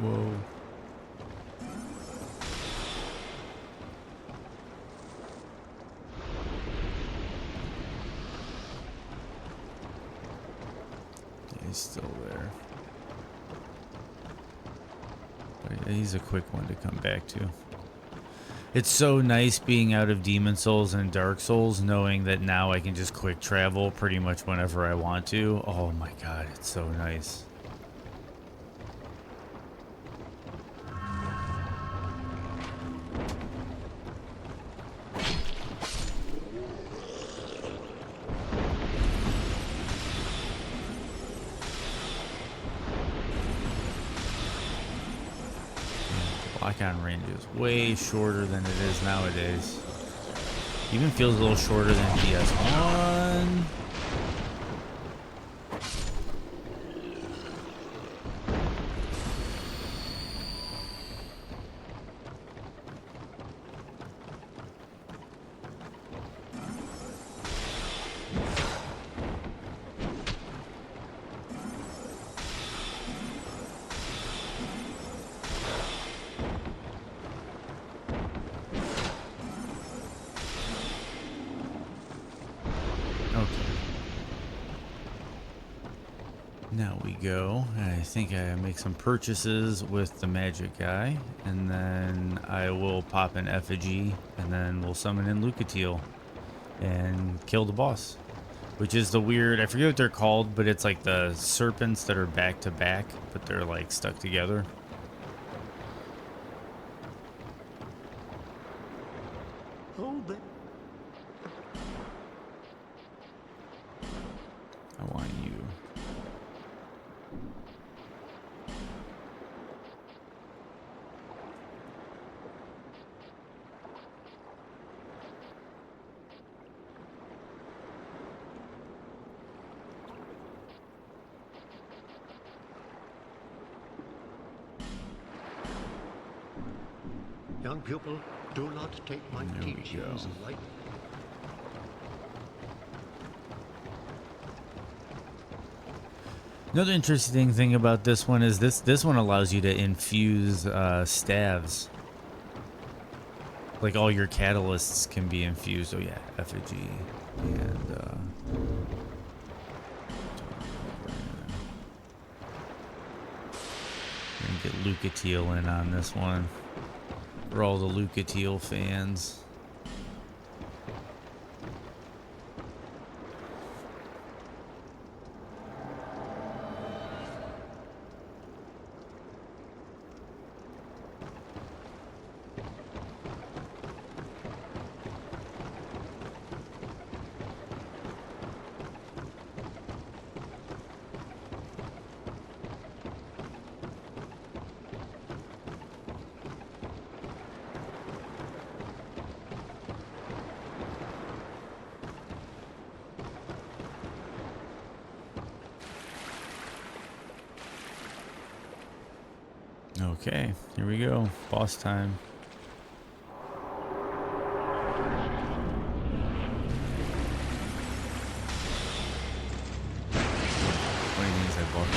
Whoa. He's still there. But he's a quick one to come back to. It's so nice being out of Demon Souls and Dark Souls, knowing that now I can just quick travel pretty much whenever I want to. Oh my god, it's so nice. Lock-on range is way shorter than it is nowadays. Even feels a little shorter than PS1. Now we go. I think I make some purchases with the magic guy, and then I will pop an effigy, and then we'll summon in Lucatiel and kill the boss. Which is the weird, I forget what they're called, but it's like the serpents that are back to back, but they're like stuck together. Hold it. I want you. Young pupil, do not take my teachings lightly. Another interesting thing about this one is this one allows you to infuse staves. Like all your catalysts can be infused. Oh yeah, effigy and get Lucatiel in on this one. For all the Lucatiel fans. Okay, here we go. Boss time. Funny things I bought.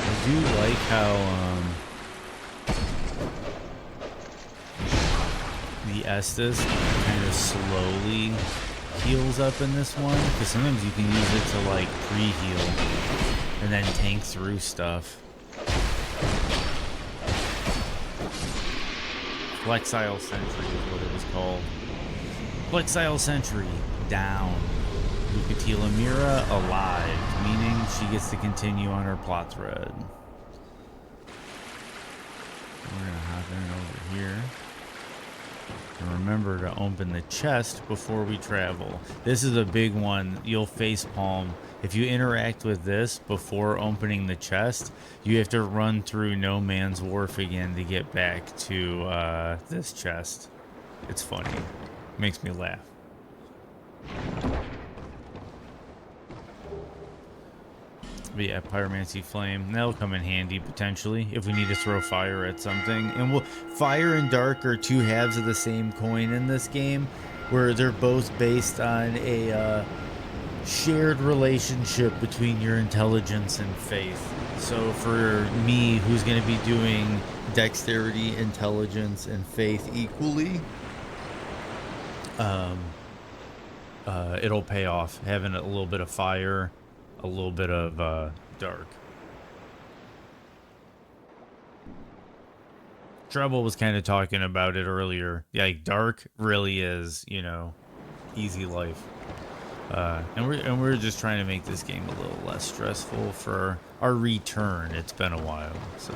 I do like how Estus kind of slowly heals up in this one, because sometimes you can use it to like pre-heal and then tank through stuff. Flexile Sentry is what it was called. Flexile Sentry down. Lucatila Mira alive, meaning she gets to continue on her plot thread. We're gonna hop in over here. And remember to open the chest before we travel. This is a big one. You'll facepalm. If you interact with this before opening the chest, you have to run through No Man's Wharf again to get back to this chest. It's funny. Makes me laugh. But yeah, Pyromancy Flame. That'll come in handy potentially if we need to throw fire at something. And fire and dark are two halves of the same coin in this game, where they're both based on a shared relationship between your intelligence and faith. So for me, who's going to be doing dexterity, intelligence, and faith equally, it'll pay off having a little bit of fire, a little bit of dark. Trouble was kind of talking about it earlier. Yeah, like dark really is, you know, easy life. And we're just trying to make this game a little less stressful for our return. It's been a while, so.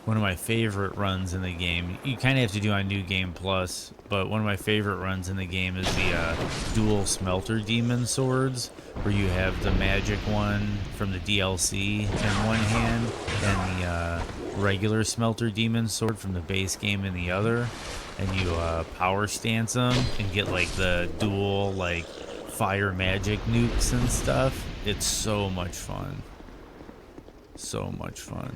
One of my favorite runs in the game, you kind of have to do on New Game Plus, but one of my favorite runs in the game is the dual Smelter Demon Swords, where you have the magic one from the DLC in one hand, and the regular Smelter Demon Sword from the base game in the other, and you power stance them and get like the dual like fire magic nukes and stuff. It's so much fun. So much fun.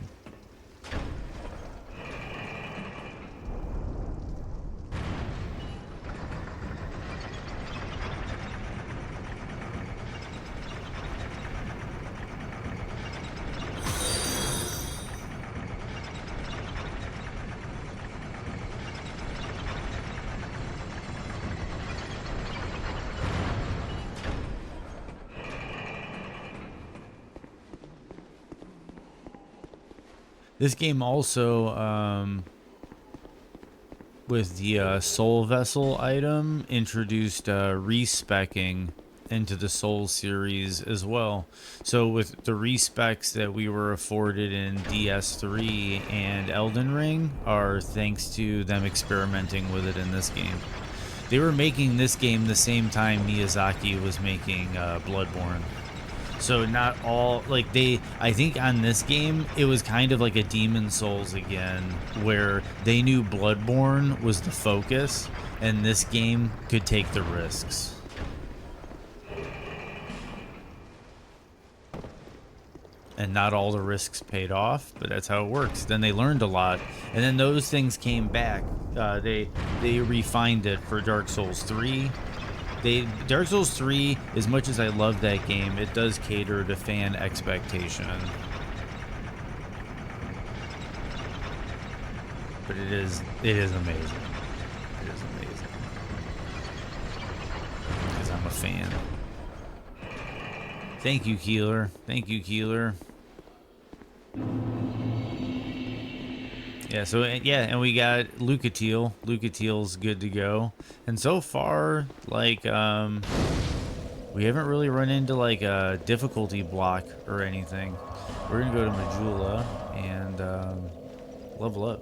This game also, with the Soul Vessel item, introduced respecking into the Soul series as well. So with the respecs that we were afforded in DS3 and Elden Ring are thanks to them experimenting with it in this game. They were making this game the same time Miyazaki was making Bloodborne. So not all, like I think on this game, it was kind of like a Demon Souls again, where they knew Bloodborne was the focus, and this game could take the risks. And not all the risks paid off, but that's how it works. Then they learned a lot, and then those things came back. They refined it for Dark Souls 3. Dark Souls 3, as much as I love that game, it does cater to fan expectation. But it is amazing. It is amazing. Because I'm a fan. Thank you, Keeler. Thank you, Keeler. Yeah, so, yeah, and we got Lucatile. Lucatile's good to go. And so far, like, we haven't really run into, like, a difficulty block or anything. We're gonna go to Majula and, level up.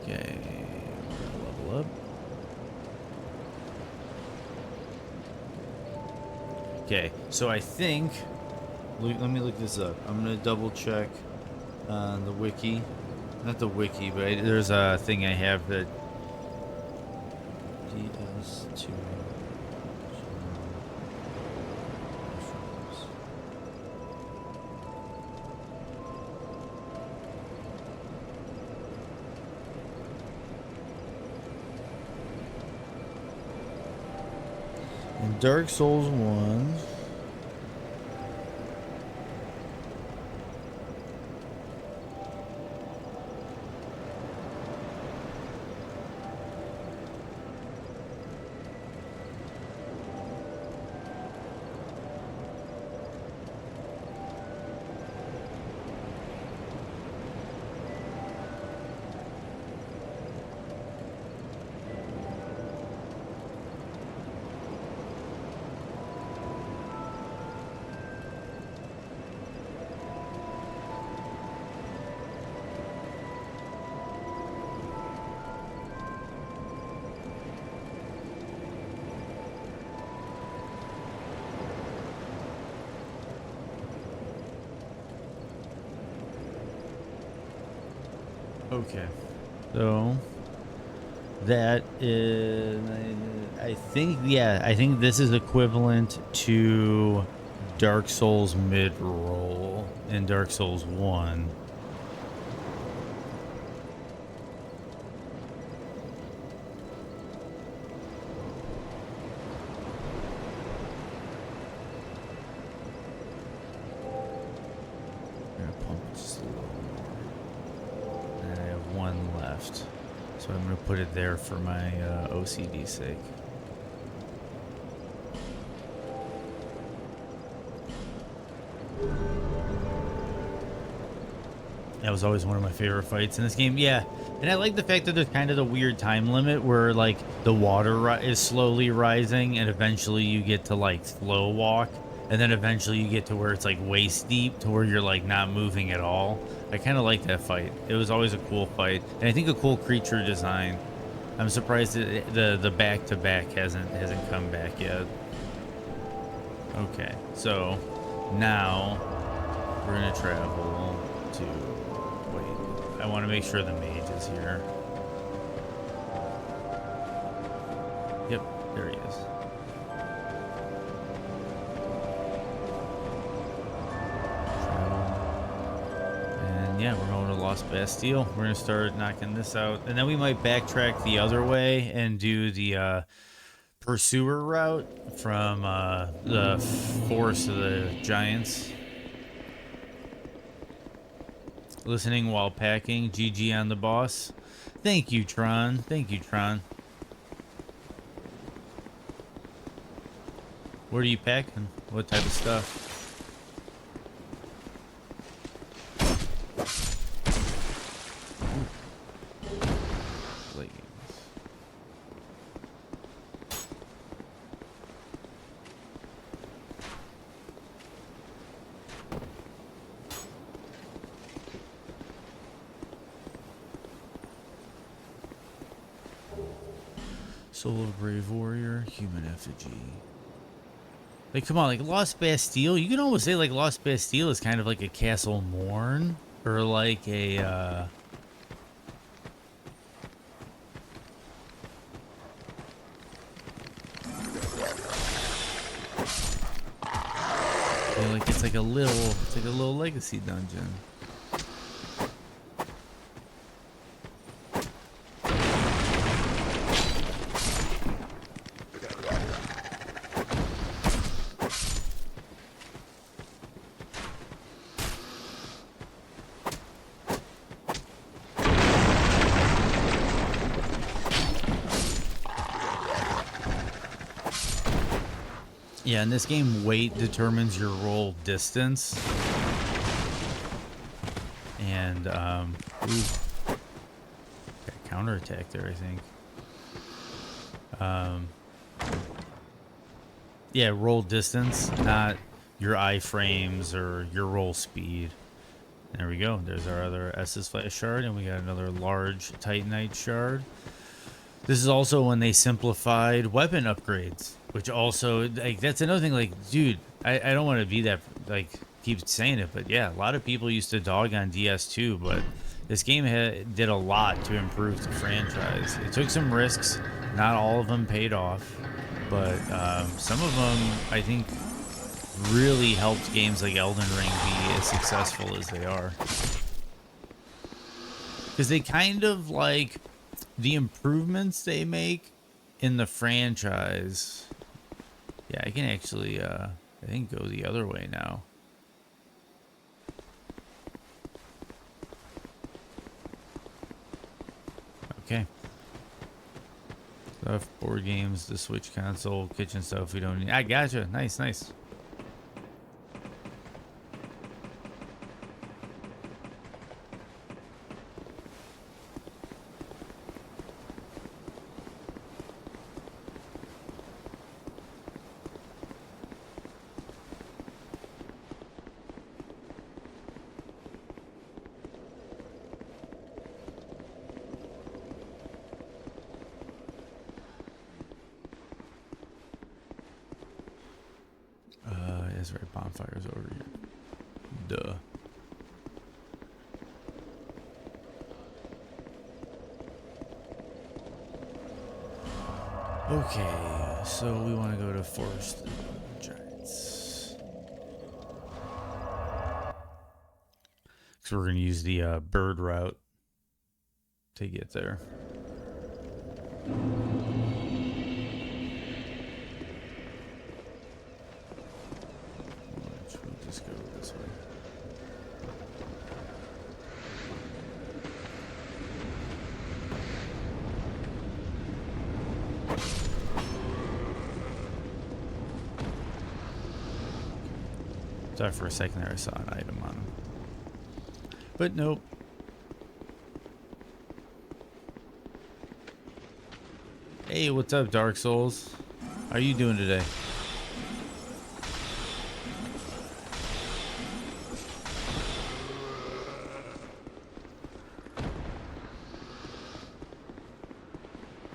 Okay, level up. Okay, so I think, let me look this up. I'm gonna double check the wiki, not the wiki, but there's a thing I have that DS2. Dark Souls 1. Okay, so that is, I think, yeah, I think this is equivalent to Dark Souls mid-roll in Dark Souls 1. I'm gonna pump it just a little more. And I have one left. So I'm going to put it there for my OCD sake. That was always one of my favorite fights in this game. Yeah, and I like the fact that there's kind of the weird time limit where, like, the water is slowly rising and eventually you get to, like, slow walk. And then eventually you get to where it's, like, waist deep to where you're, like, not moving at all. I kind of like that fight. It was always a cool fight. And I think a cool creature design. I'm surprised that the back-to-back hasn't come back yet. Okay, so now we're gonna travel to... Wait, I want to make sure the mage is here. Yep, there he is. Yeah, we're going to Lost Bastille. We're going to start knocking this out. And then we might backtrack the other way and do the pursuer route from the Forest of the Giants. Listening while packing. GG on the boss. Thank you, Tron. Thank you, Tron. What are you packing? What type of stuff? Soul of Brave Warrior, Human Effigy. Like, come on, like Lost Bastille. You can almost say like Lost Bastille is kind of like a Castle Morn, or like a yeah, like it's like a little legacy dungeon. Yeah, in this game, weight determines your roll distance. And, ooh. Got counterattack there, I think. Yeah, roll distance, not your iframes or your roll speed. There we go. There's our other Estus Flash shard, and we got another large Titanite shard. This is also when they simplified weapon upgrades, which also, like, that's another thing. Like, dude, I don't want to be that, like, keep saying it, but yeah, a lot of people used to dog on DS2, but this game did a lot to improve the franchise. It took some risks. Not all of them paid off, but some of them, I think, really helped games like Elden Ring be as successful as they are. Because they kind of, like, the improvements they make in the franchise, Yeah, I can actually, I think go the other way now. Okay. Stuff, board games, the Switch console, kitchen stuff we don't need. I gotcha. Nice, nice. That's right, bonfire's over here. Duh. Okay, so we want to go to Forest Giants. So we're going to use the bird route to get there. We'll just go this way. Thought for a second there I saw an item on him. But nope. Hey, what's up, Dark Souls? How are you doing today?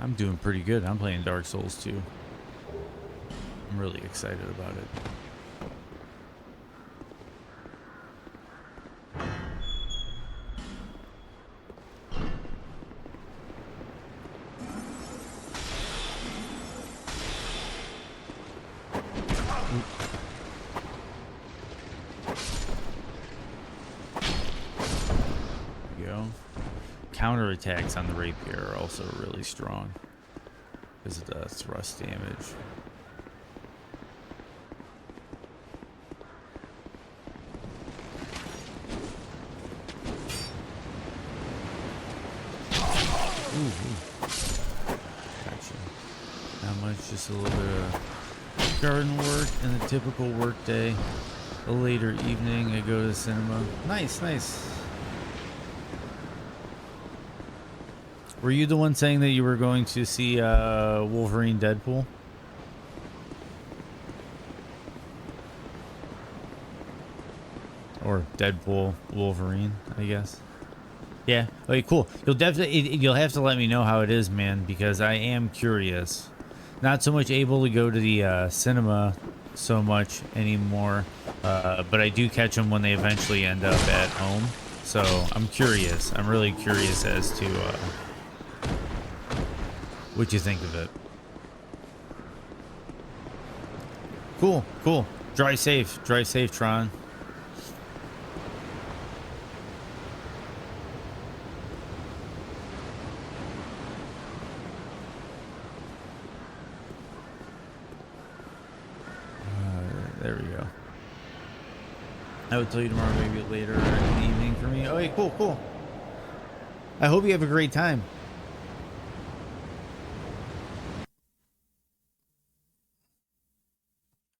I'm doing pretty good. I'm playing Dark Souls 2. I'm really excited about it. Counterattacks on the rapier are also really strong because of the thrust damage. Gotcha. Not much, just a little bit of garden work and a typical work day. A later evening, I go to the cinema. Nice, nice. Were you the one saying that you were going to see Wolverine Deadpool? Or Deadpool Wolverine, I guess. Yeah. Okay, cool. You'll have to let me know how it is, man, because I am curious. Not so much able to go to the cinema so much anymore, but I do catch them when they eventually end up at home. So I'm curious. I'm really curious as to what you think of it. Cool, cool. Drive safe, Tron. There we go. I would tell you tomorrow, maybe later in the evening for me. Okay, cool, cool. I hope you have a great time.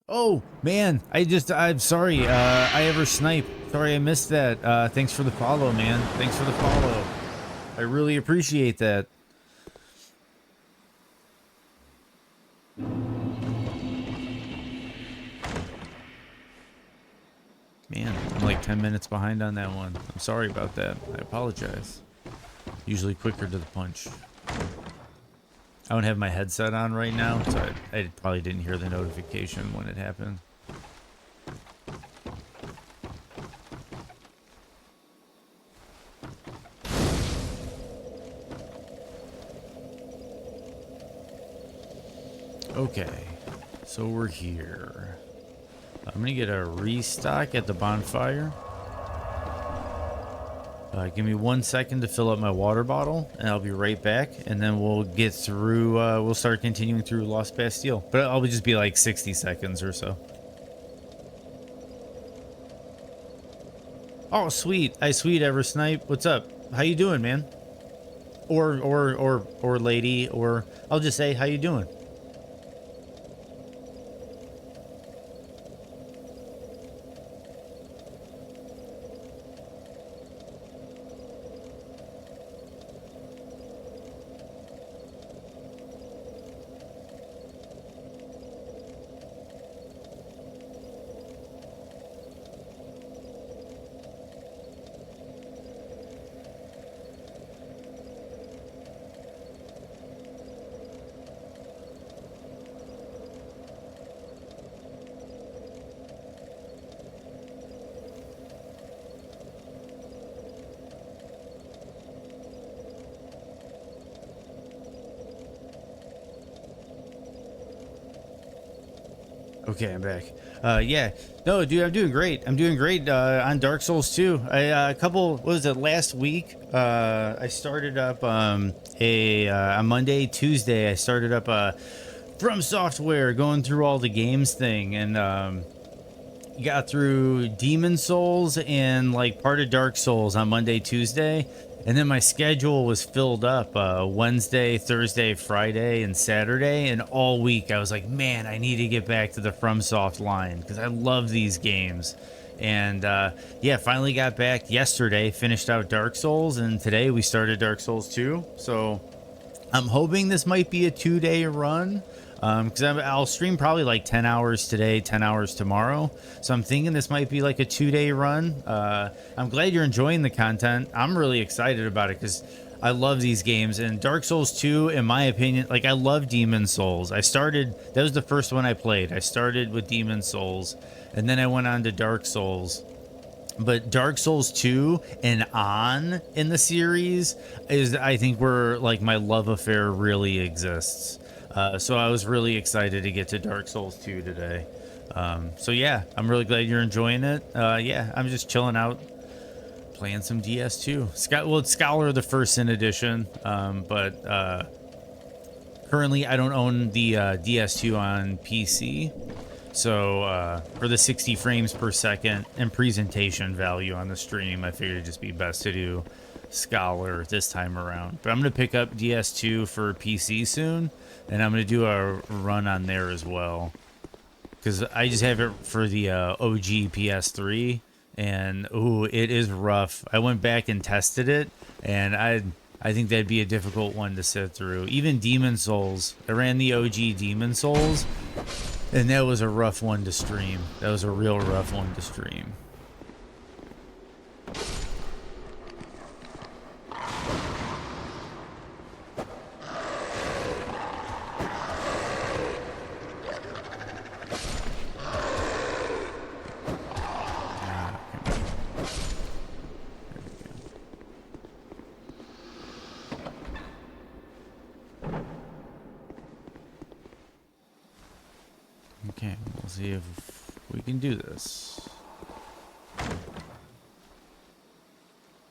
Oh man, I'm sorry. I ever snipe. Sorry, I missed that. Thanks for the follow, man. Thanks for the follow. I really appreciate that. Man, I'm like 10 minutes behind on that one. I'm sorry about that. I apologize. Usually quicker to the punch. I don't have my headset on right now, so I probably didn't hear the notification when it happened. Okay, so we're here. I'm gonna get a restock at the bonfire. Give me 1 second to fill up my water bottle, and I'll be right back. And then we'll get through. We'll start continuing through Lost Bastille, but I'll just be like 60 seconds or so. Oh, sweet! Sweet Eversnipe. What's up? How you doing, man? Or lady, or I'll just say, how you doing? Okay, I'm back. Yeah, no, dude, I'm doing great. I'm doing great on Dark Souls 2. A couple, what was it, last week? I started up on Monday, Tuesday. I started up From Software, going through all the games thing, and got through Demon Souls and like part of Dark Souls on Monday, Tuesday. And then my schedule was filled up Wednesday, Thursday, Friday, and Saturday. And all week I was like, man, I need to get back to the FromSoft line because I love these games. And yeah, finally got back yesterday, finished out Dark Souls. And today we started Dark Souls 2. So I'm hoping this might be a 2-day run. Because I'll stream probably like 10 hours today, 10 hours tomorrow. So I'm thinking this might be like a 2-day run. I'm glad you're enjoying the content. I'm really excited about it because I love these games. And Dark Souls 2, in my opinion, like I love Demon Souls. That was the first one I played. I started with Demon Souls and then I went on to Dark Souls. But Dark Souls 2 and on in the series is, I think, where like my love affair really exists. So I was really excited to get to Dark Souls 2 today. So yeah, I'm really glad you're enjoying it. Yeah, I'm just chilling out, playing some DS2. Well, it's Scholar of the First Sin Edition, but currently I don't own the DS2 on PC. So for the 60 frames per second and presentation value on the stream, I figured it'd just be best to do Scholar this time around. But I'm going to pick up DS2 for PC soon. And I'm going to do a run on there as well. Because I just have it for the OG PS3. And, ooh, it is rough. I went back and tested it. And I think that'd be a difficult one to sit through. Even Demon Souls. I ran the OG Demon Souls. And that was a rough one to stream. That was a real rough one to stream. Okay, we'll see if we can do this.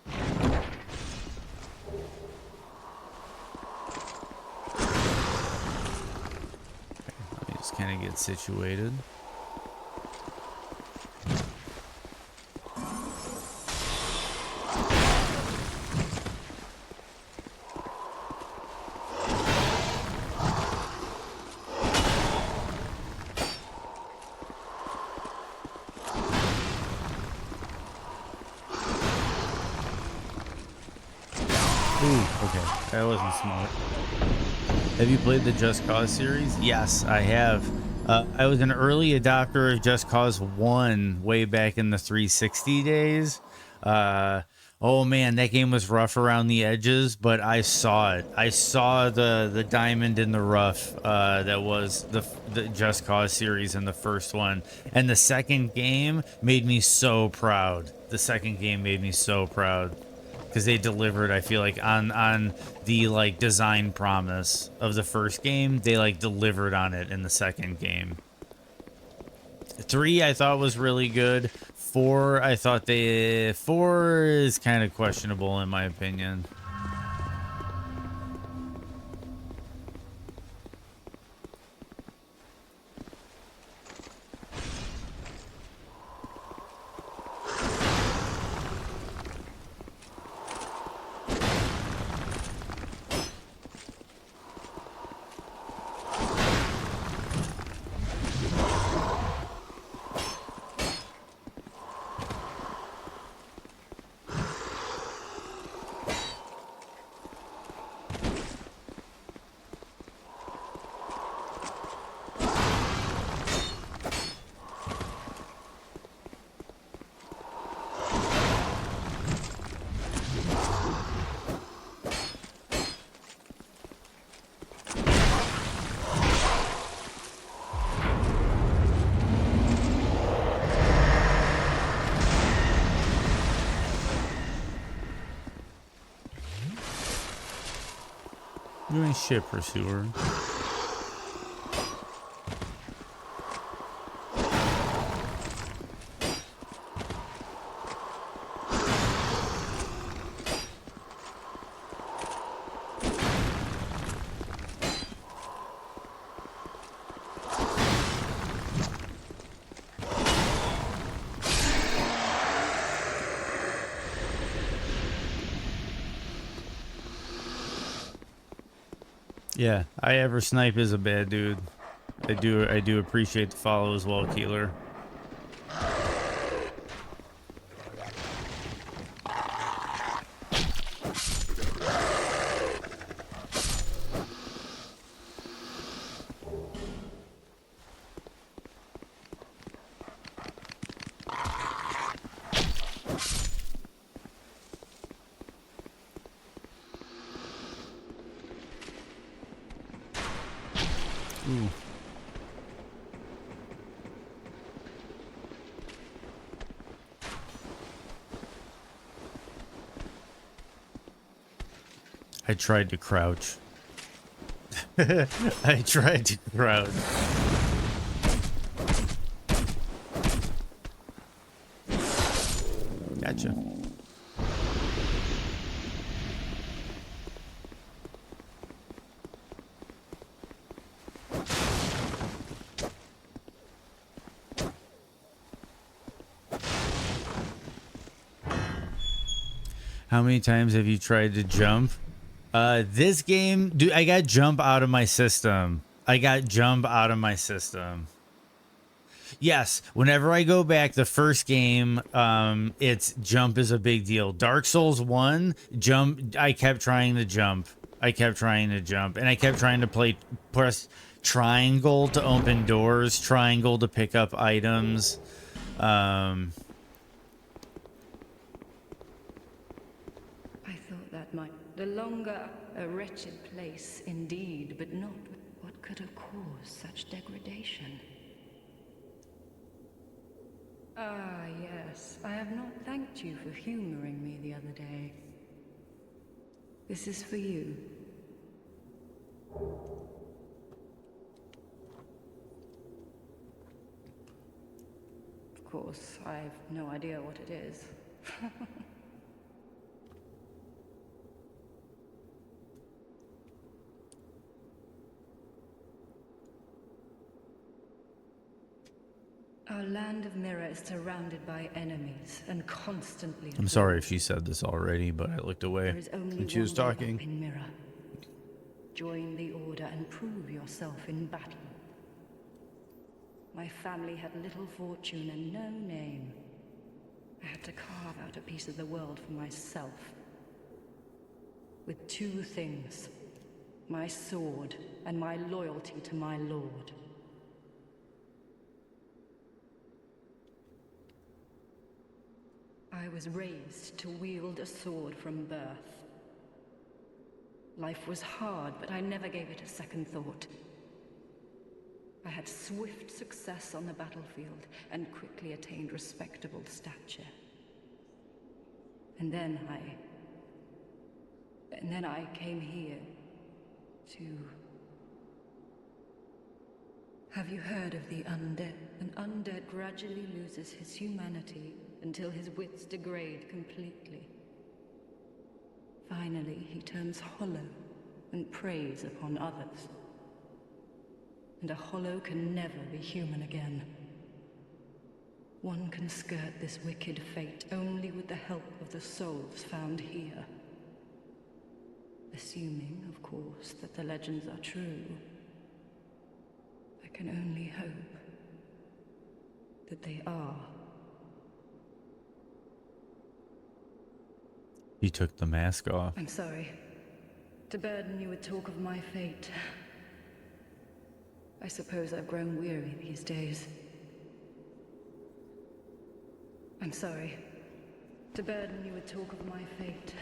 Okay, let me just kind of get situated. That wasn't smart. Have you played the Just Cause series? Yes, I have. I was an early adopter of Just Cause 1 way back in the 360 days. Oh man, that game was rough around the edges, but I saw it. I saw the diamond in the rough that was the Just Cause series in the first one. And the second game made me so proud. The second game made me so proud. Because they delivered, I feel like, on the like design promise of the first game. They like delivered on it in the second game. 3 I thought was really good. 4 I thought 4 is kind of questionable in my opinion. You ain't shit, pursuer. Yeah, I ever snipe is a bad dude. I do appreciate the follow as well, Keeler. Ooh. I tried to crouch. I tried to crouch. Gotcha. How many times have you tried to jump? This game, dude, I got jump out of my system. I got jump out of my system. Yes, whenever I go back, the first game, it's jump is a big deal. Dark Souls 1, jump, I kept trying to jump. I kept trying to jump, and I kept trying to press triangle to open doors, triangle to pick up items. I thought that might... The longer, a wretched place indeed, but not what could have caused such degradation. Ah, yes. I have not thanked you for humoring me the other day. This is for you. Of course, I've no idea what it is. Our land of Mirror is surrounded by enemies and constantly... I'm sorry if she said this already, but I looked away There is only when she was one way up talking. in Mirror. Join the Order and prove yourself in battle. My family had little fortune and no name. I had to carve out a piece of the world for myself. With two things. My sword and my loyalty to my lord. I was raised to wield a sword from birth. Life was hard, but I never gave it a second thought. I had swift success on the battlefield and quickly attained respectable stature. And then I came here to Have you heard of the undead? An undead gradually loses his humanity until his wits degrade completely. Finally, he turns hollow and preys upon others. And a hollow can never be human again. One can skirt this wicked fate only with the help of the souls found here. Assuming, of course, that the legends are true. I can only hope that they are. He took the mask off. I'm sorry to burden you with talk of my fate. I suppose I've grown weary these days. I'm sorry to burden you with talk of my fate.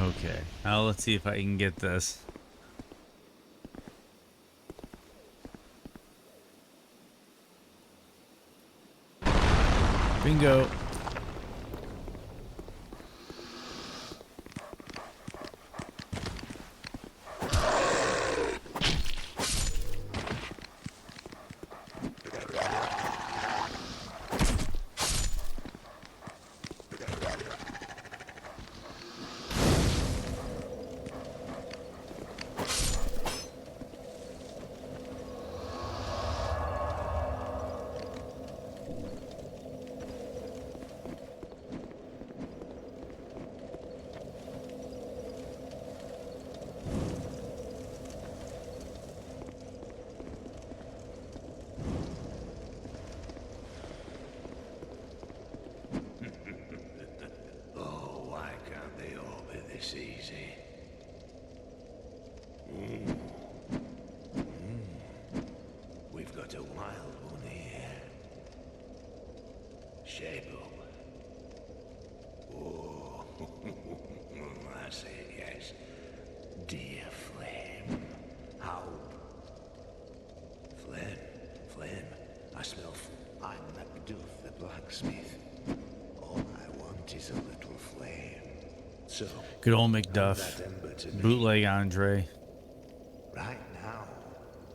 Okay, now let's see if I can get this. Bingo. Good old McDuff. Bootleg Andre. Right now,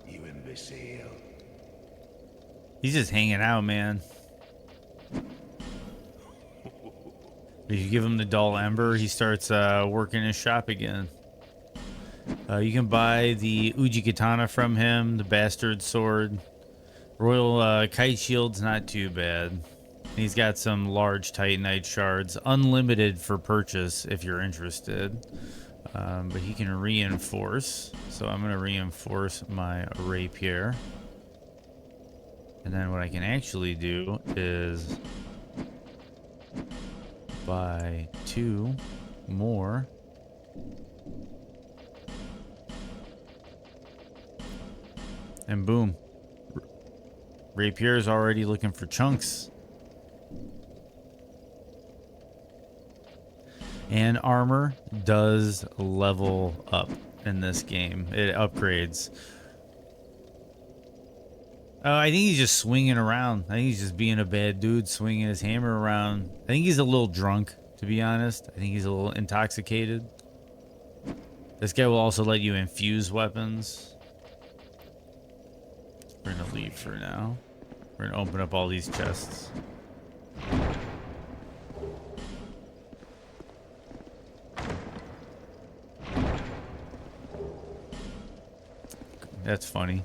you imbecile. He's just hanging out, man. If you give him the dull ember, he starts working his shop again. You can buy the Uji Katana from him, the Bastard Sword. Royal Kite Shield's not too bad. He's got some large Titanite shards, unlimited for purchase if you're interested. But he can reinforce. So I'm going to reinforce my rapier. And then what I can actually do is buy 2 more. And boom. Rapier is already looking for chunks. And armor does level up in this game. It upgrades. I think he's just swinging around. I think he's just being a bad dude, swinging his hammer around. I think he's a little drunk, to be honest. I think he's a little intoxicated. This guy will also let you infuse weapons. We're going to leave for now. We're going to open up all these chests. That's funny.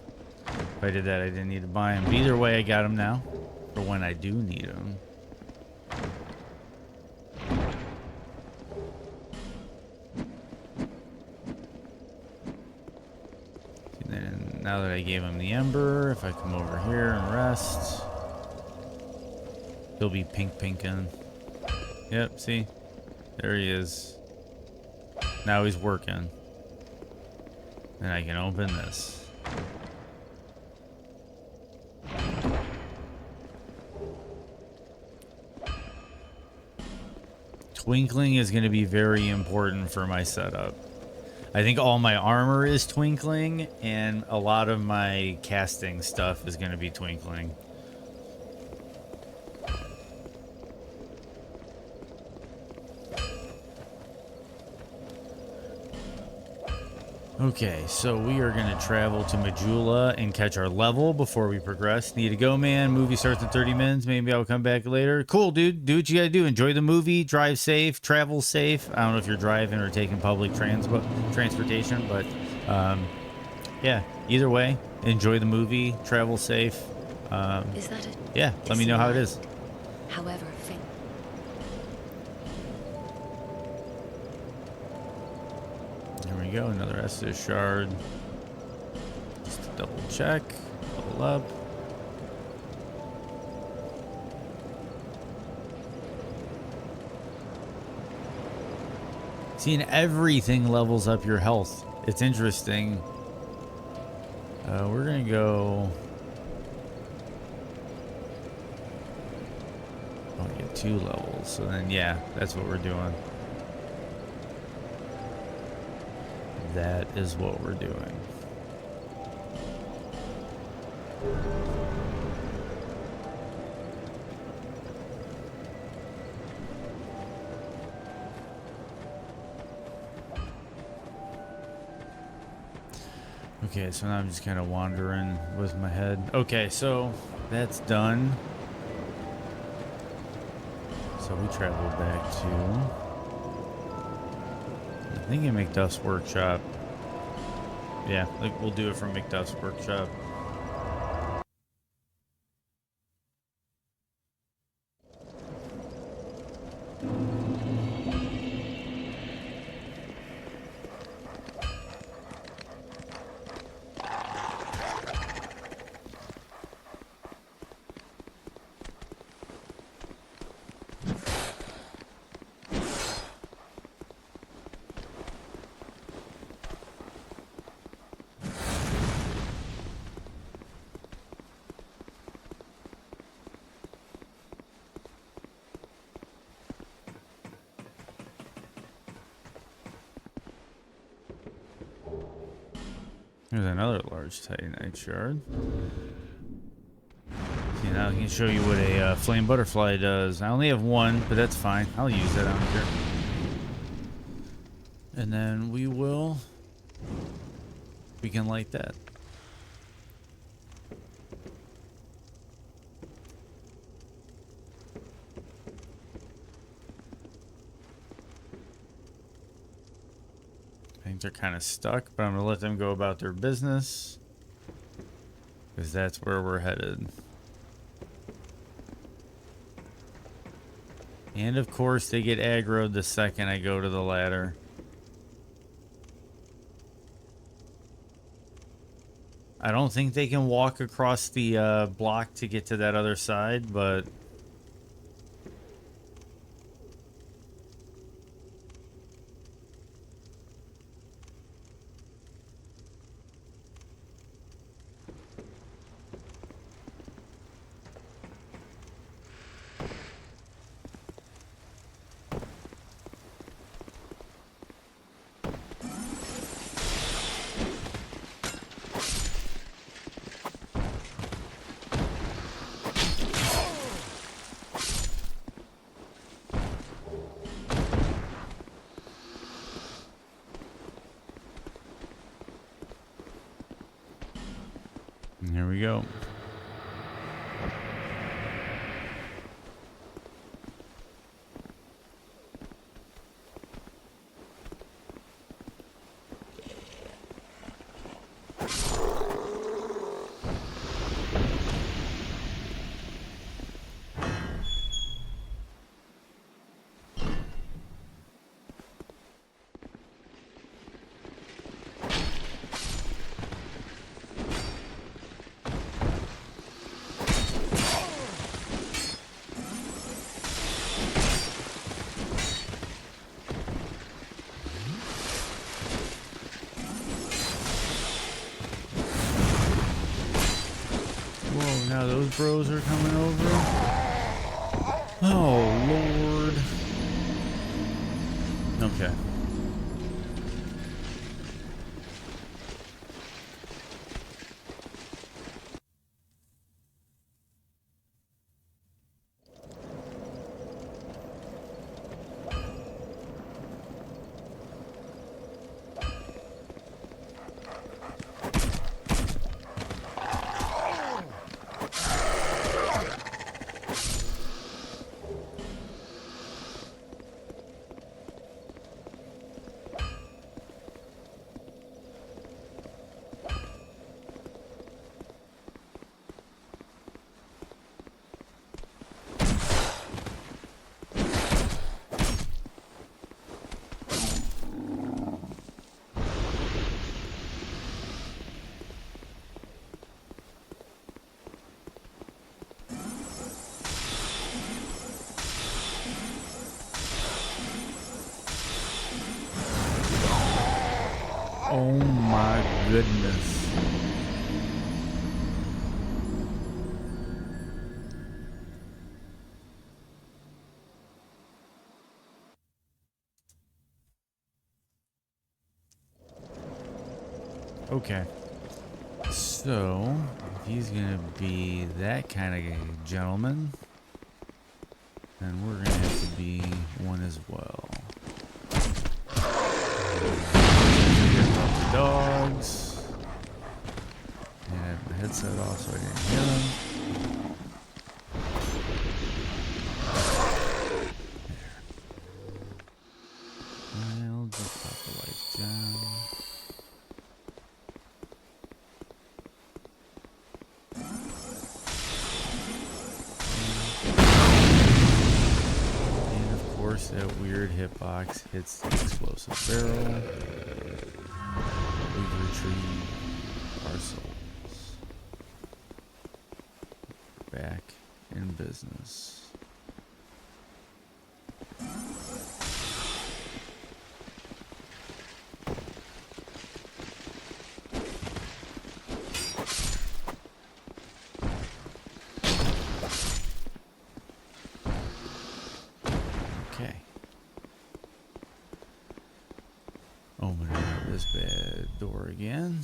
If I did that, I didn't need to buy him. But either way, I got him now for when I do need him. now that I gave him the ember, if I come over here and rest, he'll be pinking. Yep, see? There he is. Now he's working. And I can open this. Twinkling is going to be very important for my setup. I think all my armor is twinkling, and a lot of my casting stuff is going to be twinkling. Okay, so we are going to travel to Majula and catch our level before we progress. Need to go, man. Movie starts in 30 minutes. Maybe I'll come back later. Cool, dude. Do what you got to do. Enjoy the movie. Drive safe. Travel safe. I don't know if you're driving or taking public transportation, but yeah, either way, enjoy the movie. Travel safe. Is that it? Yeah, let me know how it is. However, There we go, another Estus shard. Just to double check, level up. Seeing everything levels up your health. It's interesting. We're gonna go. Oh, get 2 levels. So then, yeah, that's what we're doing. That is what we're doing. Okay, so now I'm just kind of wandering with my head. Okay, so that's done. So we travel back to... I think in McDuff's workshop. Yeah, like we'll do it from McDuff's workshop. There's another large titanite shard. See, now I can show you what a flame butterfly does. I only have 1, but that's fine. I'll use that, I don't care. And then we can light that. They're kind of stuck, but I'm gonna let them go about their business because that's where we're headed. And of course they get aggroed the second I go to the ladder. I don't think they can walk across the block to get to that other side, but Now those bros are coming over. Oh, Lord. Okay. Oh my goodness. Okay. So, if he's gonna be that kind of a gentleman, then we're gonna have to be one as well. Dogs. And I have my headset off so I didn't hear them. I'll just pop the lights down. And of course that weird hitbox hits the explosive barrel. We've retrieved our souls. Back in business. Okay. Opening up this bad door again.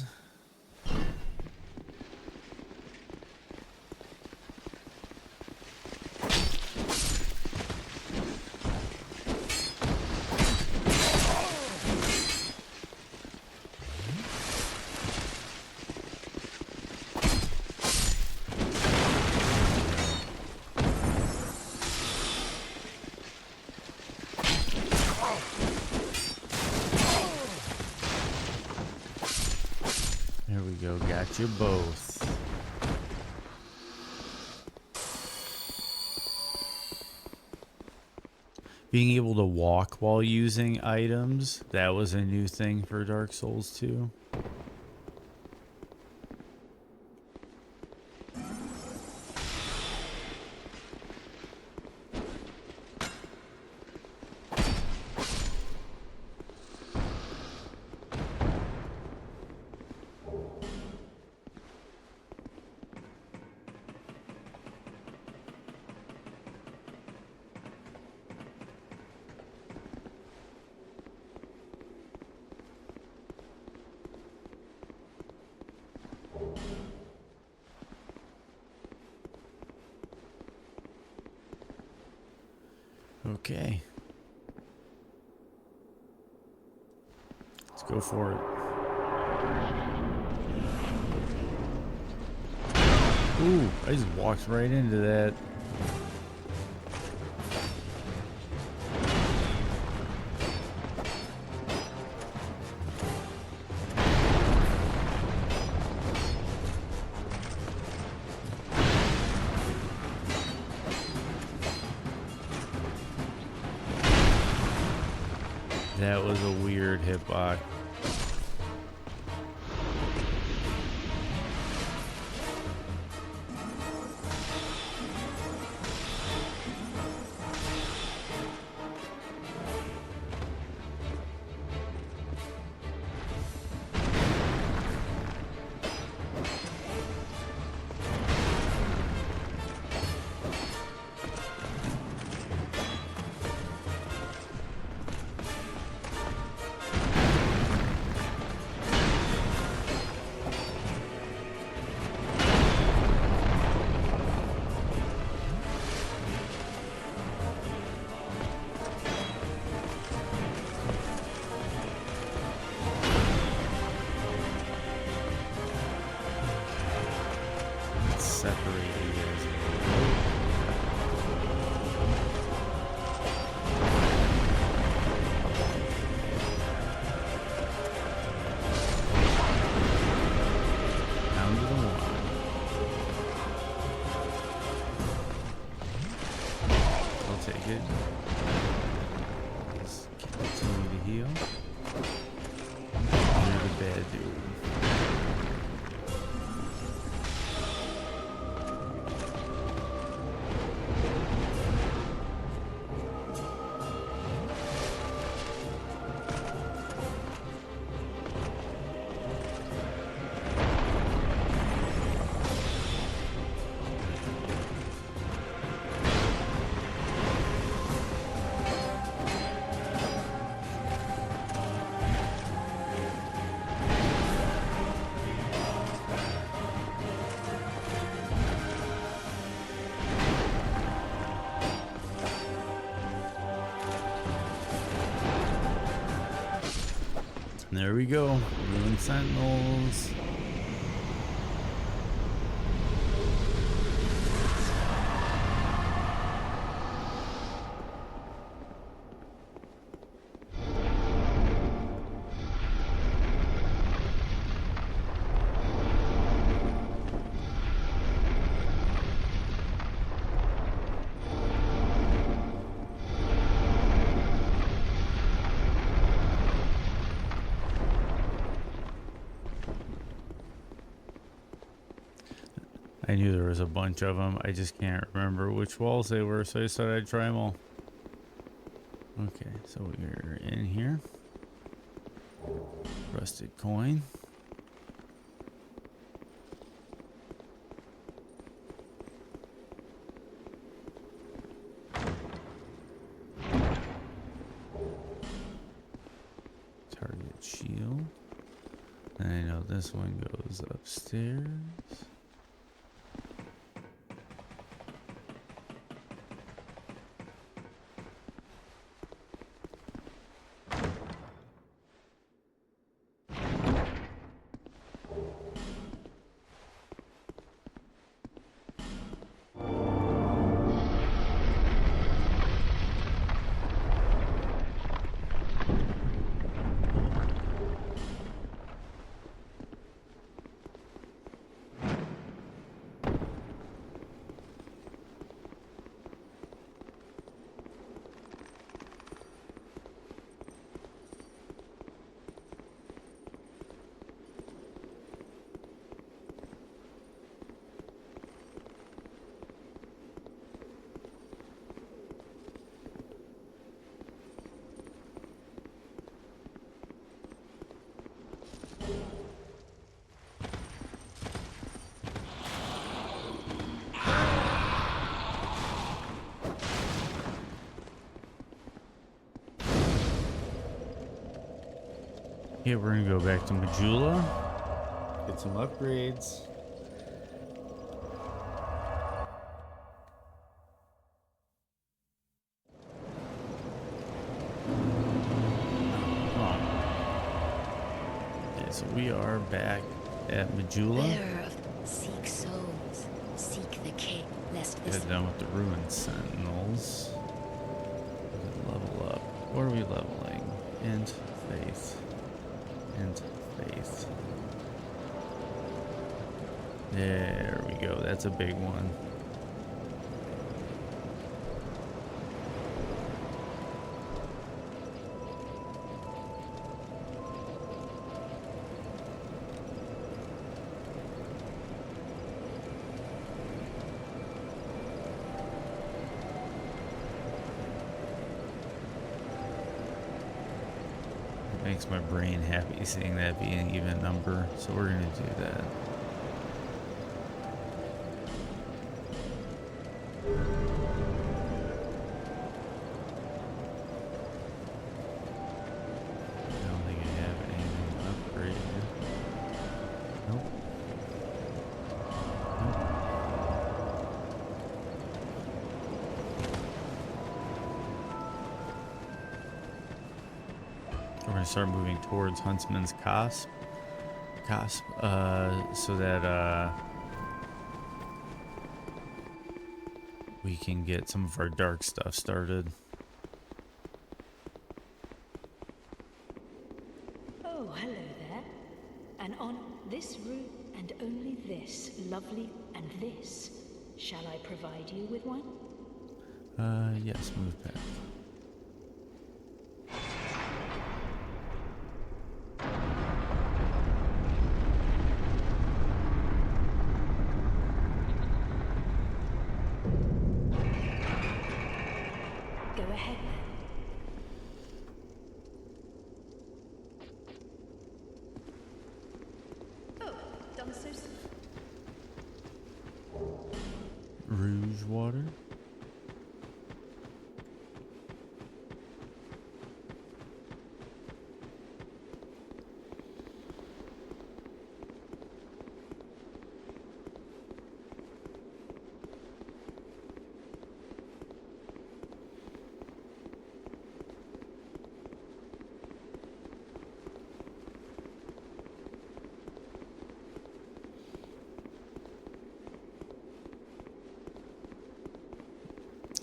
There we go, got you both. Being able to walk while using items, that was a new thing for Dark Souls 2. Okay. Let's go for it. Ooh, I just walked right into that. That was a weird hitbox. separate you guys. Down to the water. I'll take it. Just continue to heal. You're the bad dude. There we go. Ruined Sentinels. I knew there was a bunch of them. I just can't remember which walls they were, so I said I'd try them all. Okay, so we're in here. Rusted coin. Target shield. And I know this one goes upstairs. Yeah, we're gonna go back to Majula, get some upgrades. Okay, so we are back at Majula. Bearer of seek souls, seek the king, lest this Get done with the ruined sentinels. Level up. What are we leveling? Int faith. Int faith. There we go. That's a big one. Makes my brain happy seeing that be an even number, so we're gonna do that. I don't think I have anything upgraded. Nope. We're gonna start moving towards Huntsman's Cosp, so that we can get some of our dark stuff started. Oh, hello there. And on this room and only this, lovely, and this, shall I provide you with one? Yes, move back. Go ahead then. Oh, done so soon. Rouge water.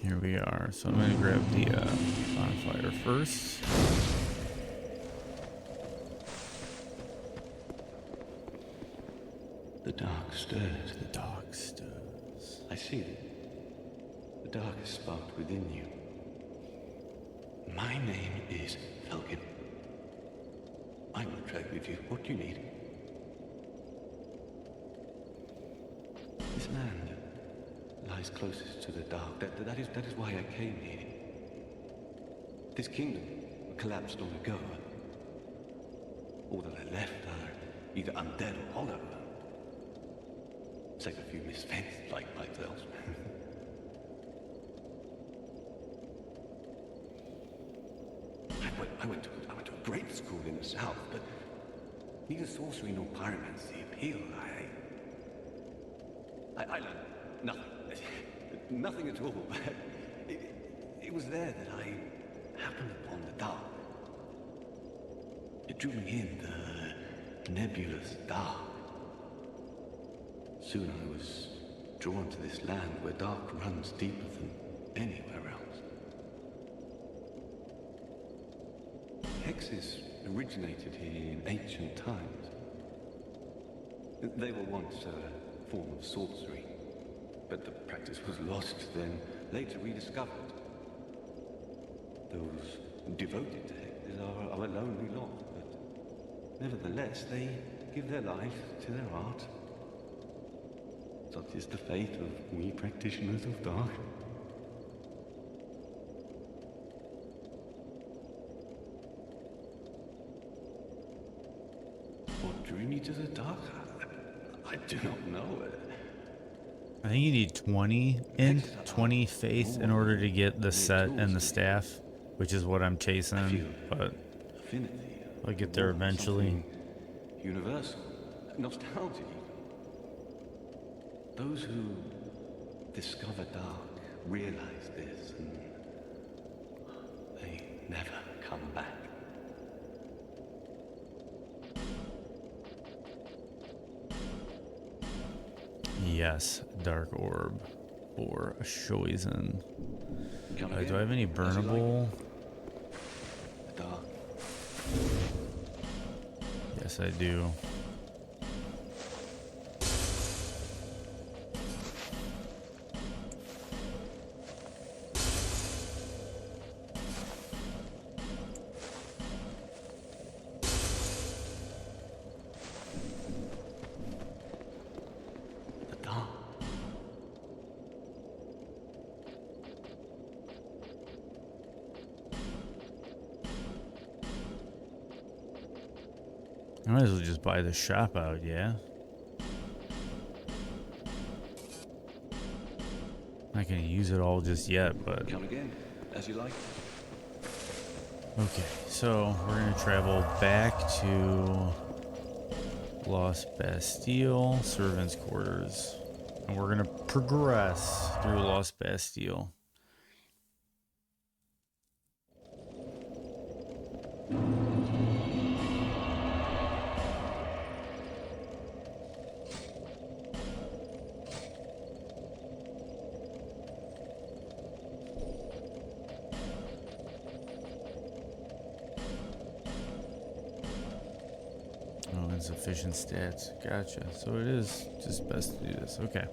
Here we are. So I'm going to grab the bonfire first. The dark stirs. The dark stirs. I see it. The dark is sparked within you. My name is Falcon. I will trade with you what you need. This land lies closest to the dark. That is why I came here. This kingdom collapsed long ago. All that are left are either undead or hollow. Save a few misfits like myself. I went to a great school in the south, but neither sorcery nor pyromancy appealed. I learned nothing. Nothing at all. It was there that I happened upon the dark. It drew me in, the nebulous dark. Soon I was drawn to this land where dark runs deeper than anywhere else. Hexes originated here in ancient times. They were once a form of sorcery, but the practice was lost, then later rediscovered. Those devoted to hexes are a lonely lot, but nevertheless they give their life to their art. Such is the fate of we practitioners of dark. What drew me to the dark? I do not know. I think you need 20 int, 20 faith in order to get the set and the staff, which is what I'm chasing, but I'll get there eventually. Universal, nostalgia. Those who discover dark realize this, and they never come back. Yes, dark orb or a Shoizen. Do I have any burnable? Dark. Yes, I do. I might as well just buy the shop out, yeah? Not gonna use it all just yet, but... Come again, as you like. Okay, so we're gonna travel back to Lost Bastille, Servants' Quarters. And we're gonna progress through Lost Bastille. efficient stats. Gotcha. So it is just best to do this. Okay.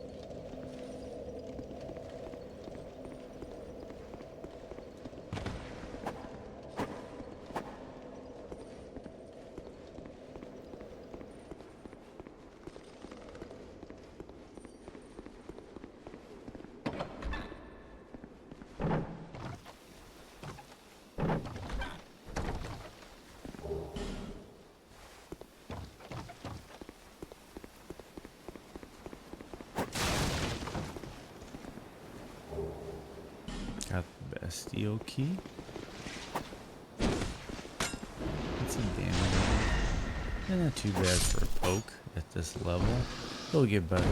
Got the Bastille key. That's some damage. Not too bad for a poke at this level. It'll get better.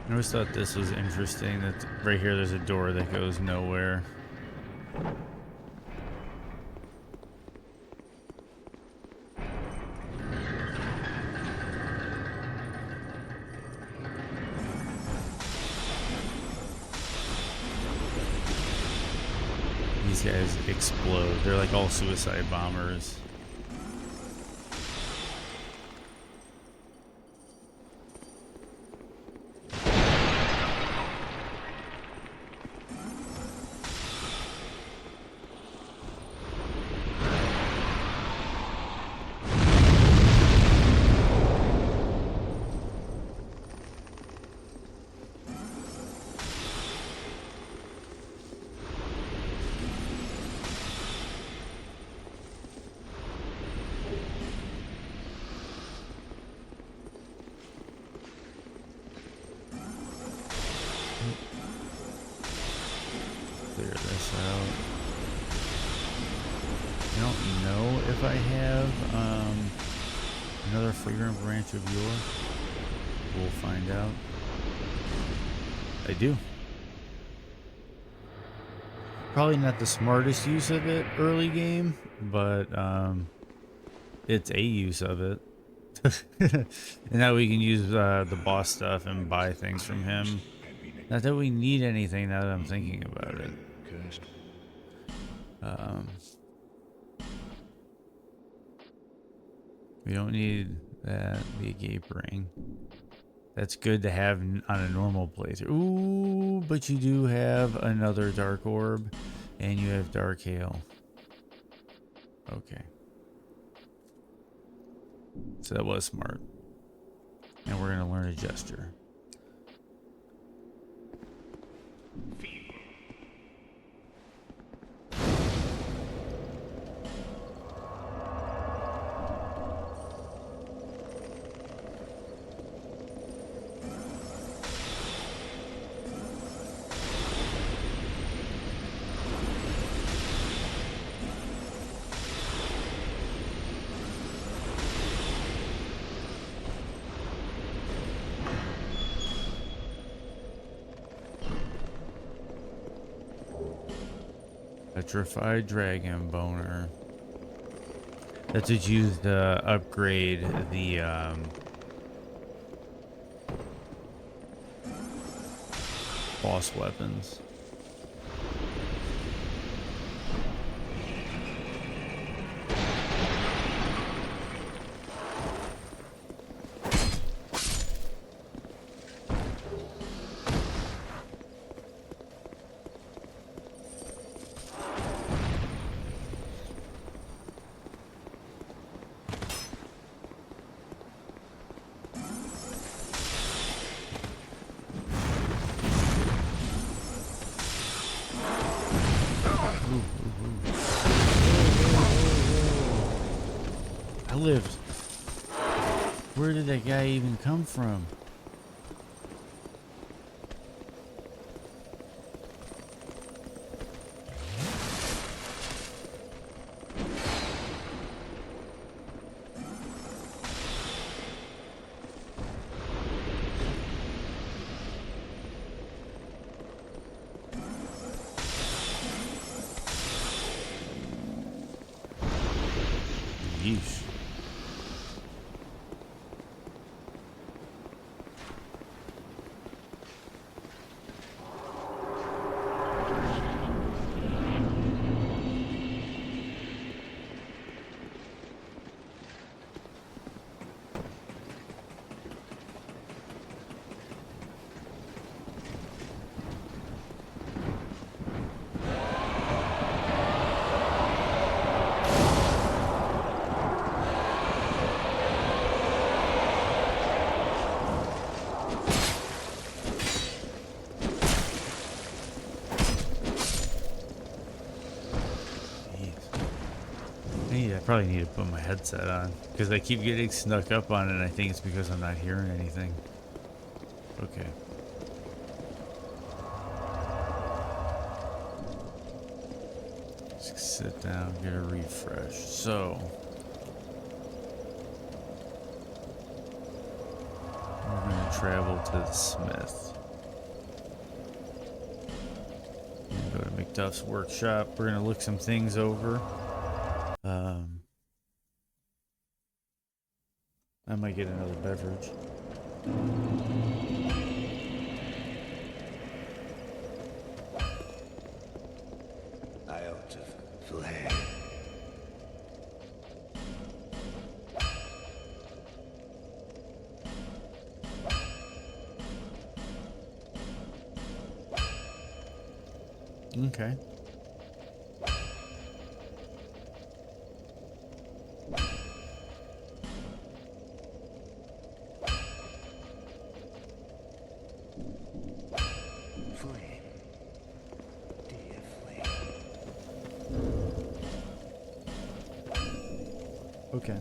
I always thought this was interesting that right here there's a door that goes nowhere. These guys explode. They're like all suicide bombers. Clear this out. I don't know if I have another fragrant branch of yore. We'll find out. I do. Probably not the smartest use of it early game, but it's a use of it. And now we can use the boss stuff and buy things from him. Not that we need anything now that I'm thinking about it. We don't need that, the agape ring. That's good to have on a normal playthrough. Ooh, but you do have another dark orb, and you have dark hail. Okay. So that was smart. And we're going to learn a gesture. Petrified Dragon Boner. That's what's used to upgrade the boss weapons. I lived. Where did that guy even come from? Yeesh. I probably need to put my headset on because I keep getting snuck up on it and I think it's because I'm not hearing anything. Okay. Just sit down, get a refresh. So we're gonna travel to the smith. Go to McDuff's workshop. We're gonna look some things over. I might get another beverage. I ought to flay. Okay. Okay.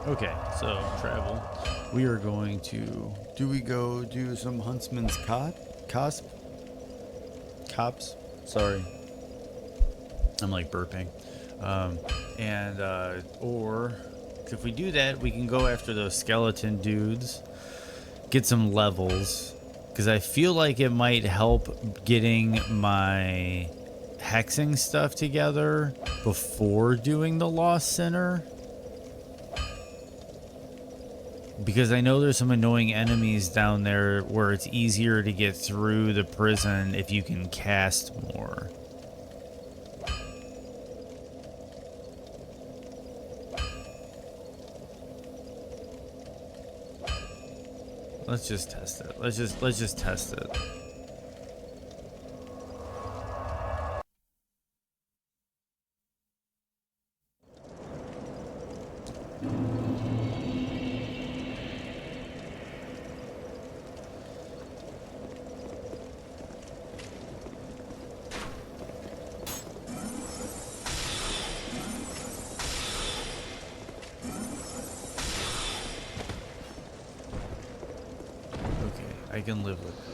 Okay, so travel. We are going to... Do we go do some Huntsman's Cops? Sorry. I'm like burping. Or if we do that, we can go after those skeleton dudes. Get some levels. Because I feel like it might help getting my hexing stuff together before doing the Lost Center. Because I know there's some annoying enemies down there where it's easier to get through the prison if you can cast more. Let's just test it. Let's just test it. I can live with it.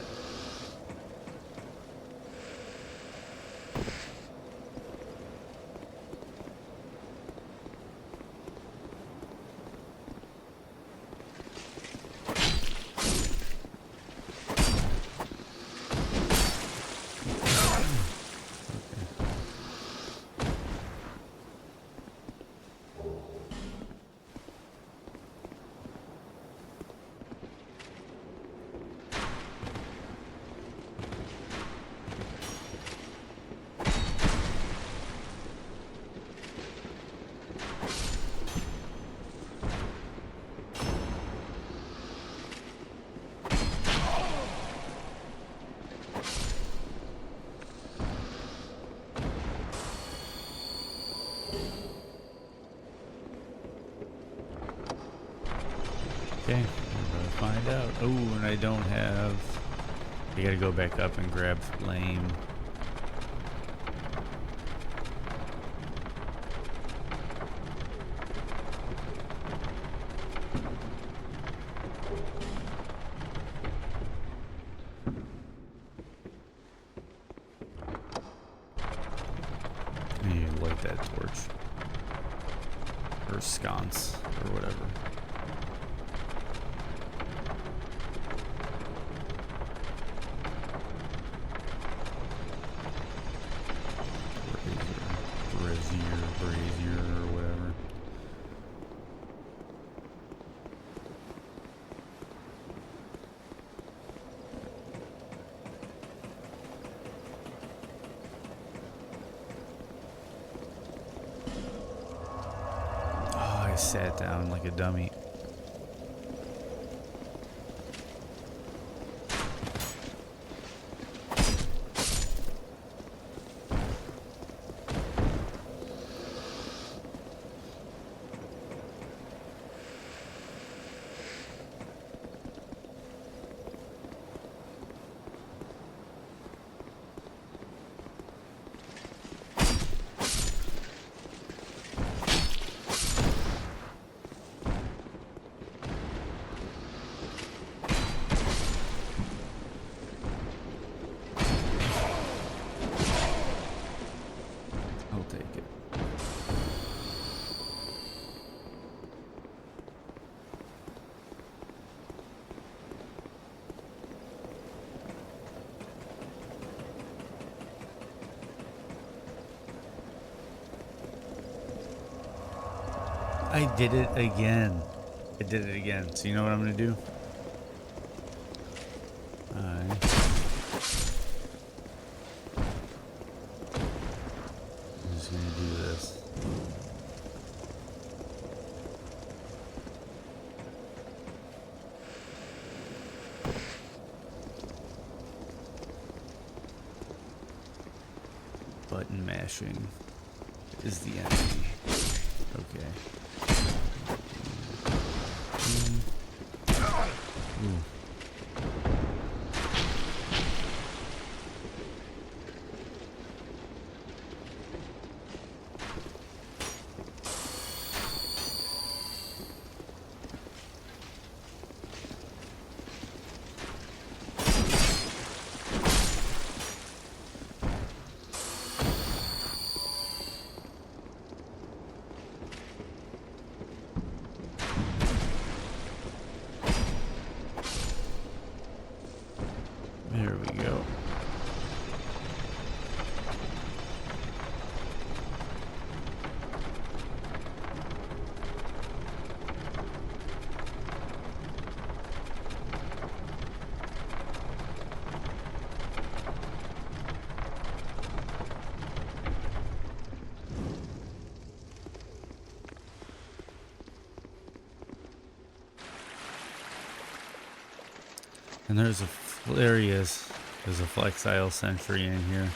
Okay, I'm gonna find out. Oh, and I don't have I gotta go back up and grab flame. I need to light that torch. Or sconce, or whatever. Brazier, or whatever. Oh, I sat down like a dummy. I'll take it. I did it again. I did it again. So you know what I'm gonna do? I'm just gonna do this. Button mashing is the enemy. Okay. Ooh. There we go. And there's a there he is. There's a flexile sentry in here.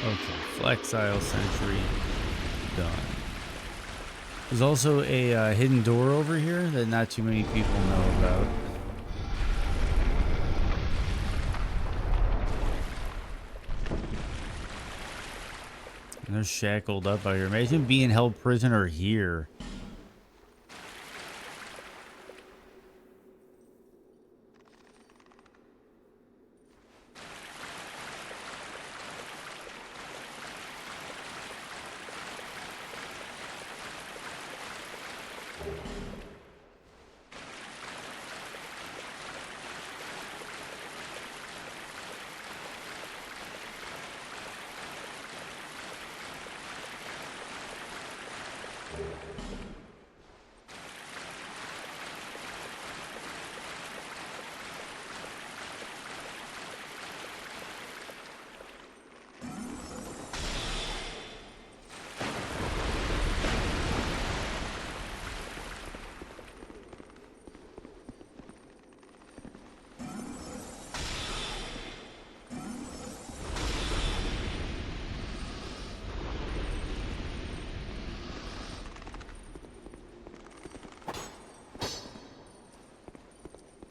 Okay, flexile sentry done. There's also a hidden door over here that not too many people know about. And they're shackled up out here. Imagine being held prisoner here.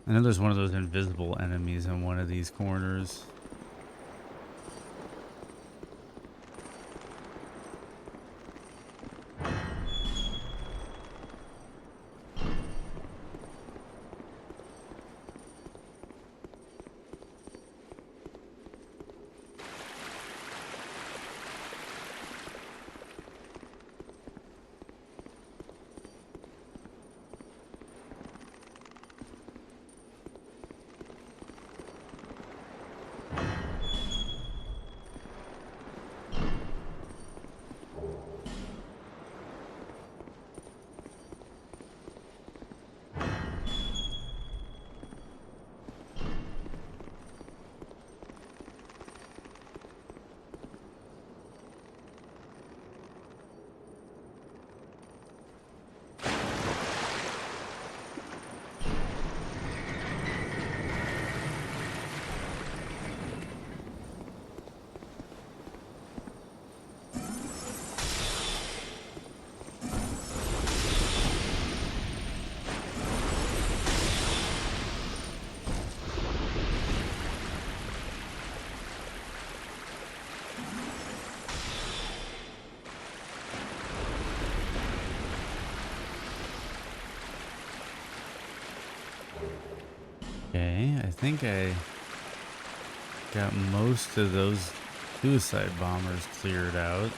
I know there's one of those invisible enemies in one of these corners. Okay, I think I got most of those suicide bombers cleared out.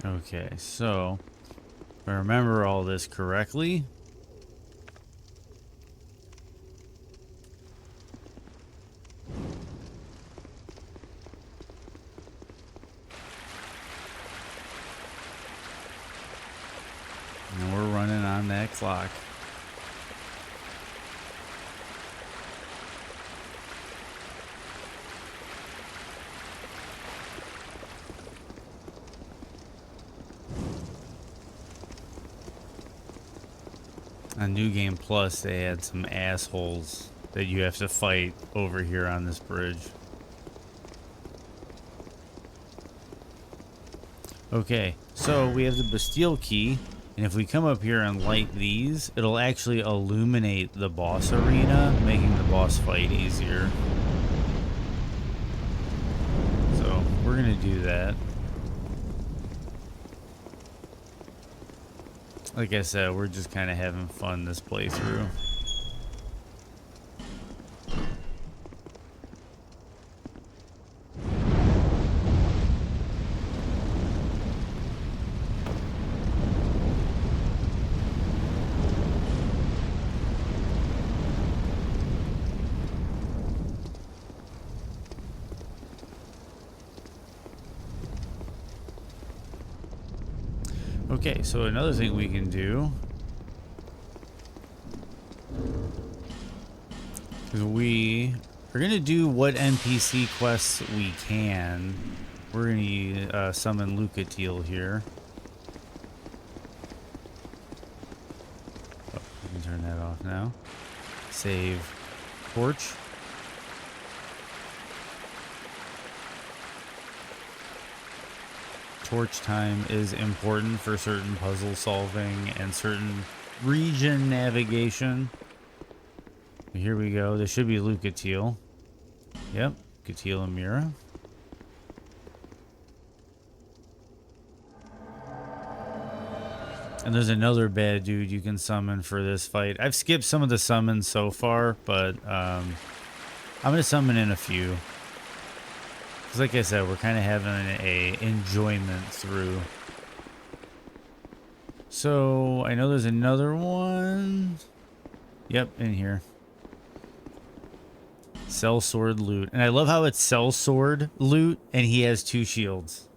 Okay, so if I remember all this correctly, and we're running on that clock. On New Game Plus, they had some assholes that you have to fight over here on this bridge. Okay, so we have the Bastille key, and if we come up here and light these, it'll actually illuminate the boss arena, making the boss fight easier. So we're gonna do that. Like I said, we're just kind of having fun this playthrough. Okay, so another thing we can do is we are going to do what NPC quests we can. We're going to summon Lucatiel here. Oh, we can turn that off now. Save Torch. Torch time is important for certain puzzle solving and certain region navigation. Here we go. This should be Lucatiel. Yep, Lucatiel and Mira. And there's another bad dude you can summon for this fight. I've skipped some of the summons so far, but I'm going to summon in a few. Because like I said, we're kind of having a enjoyment through. So, I know there's another one. Yep, in here. Cell sword loot. And I love how it's cell sword loot, and he has 2 shields.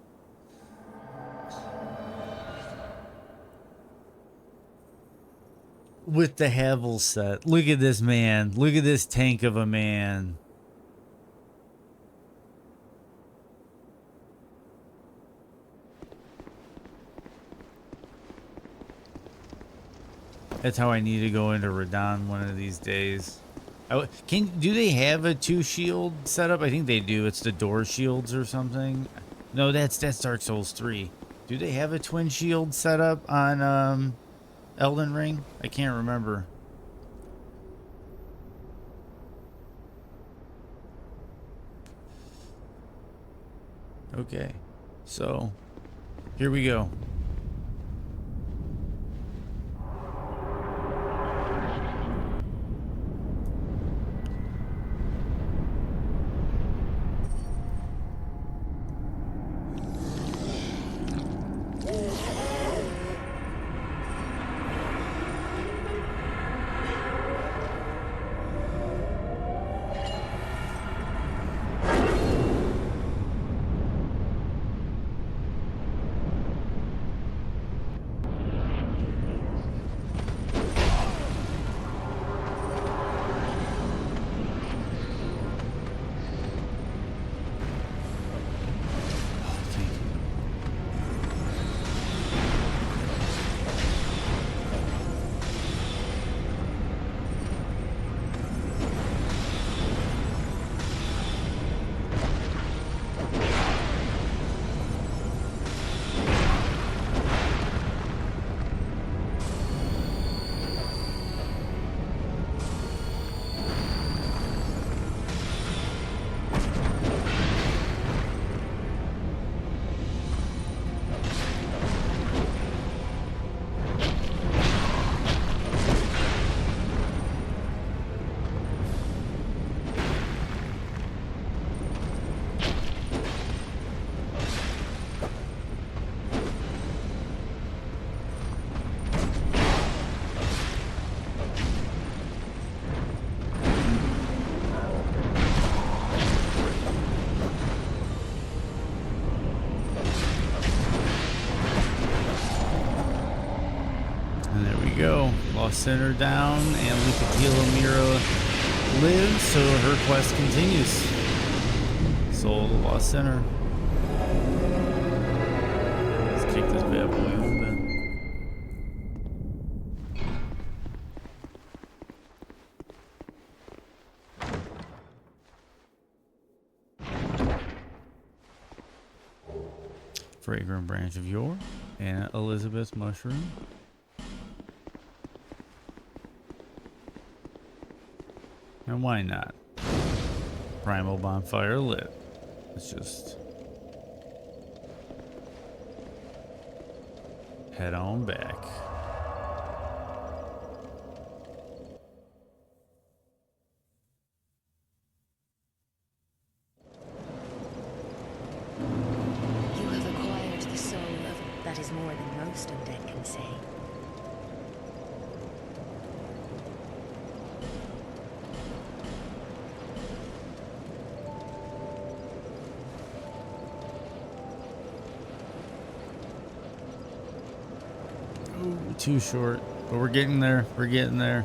With the Havel set. Look at this man. Look at this tank of a man. That's how I need to go into Radon one of these days. Do they have a 2-shield setup? I think they do. It's the door shields or something. No, that's Dark Souls 3. Do they have a twin shield setup on Elden Ring? I can't remember. Okay, so here we go. Go. Lost Center down, and Lucatila Mira lives, so her quest continues. Soul of the Lost Center. Let's kick this bad boy open. Fragrant Branch of Yore and Elizabeth's Mushroom. And why not? Primal Bonfire lit. Let's just head on back. You have acquired the soul of that is more than most undead can say. Too short, but we're getting there. We're getting there.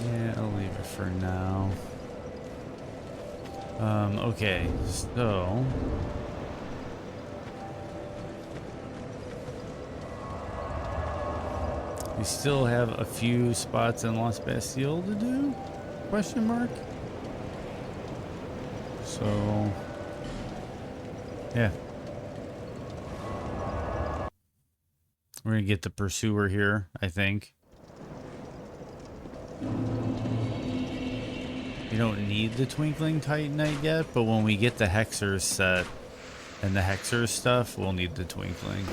Yeah, I'll leave it for now. Okay, so we still have a few spots in Lost Bastille to do? Question mark. So yeah, we're gonna get the Pursuer here, I think. We don't need the Twinkling Titanite yet, but when we get the Hexers set and the Hexers stuff, we'll need the Twinkling.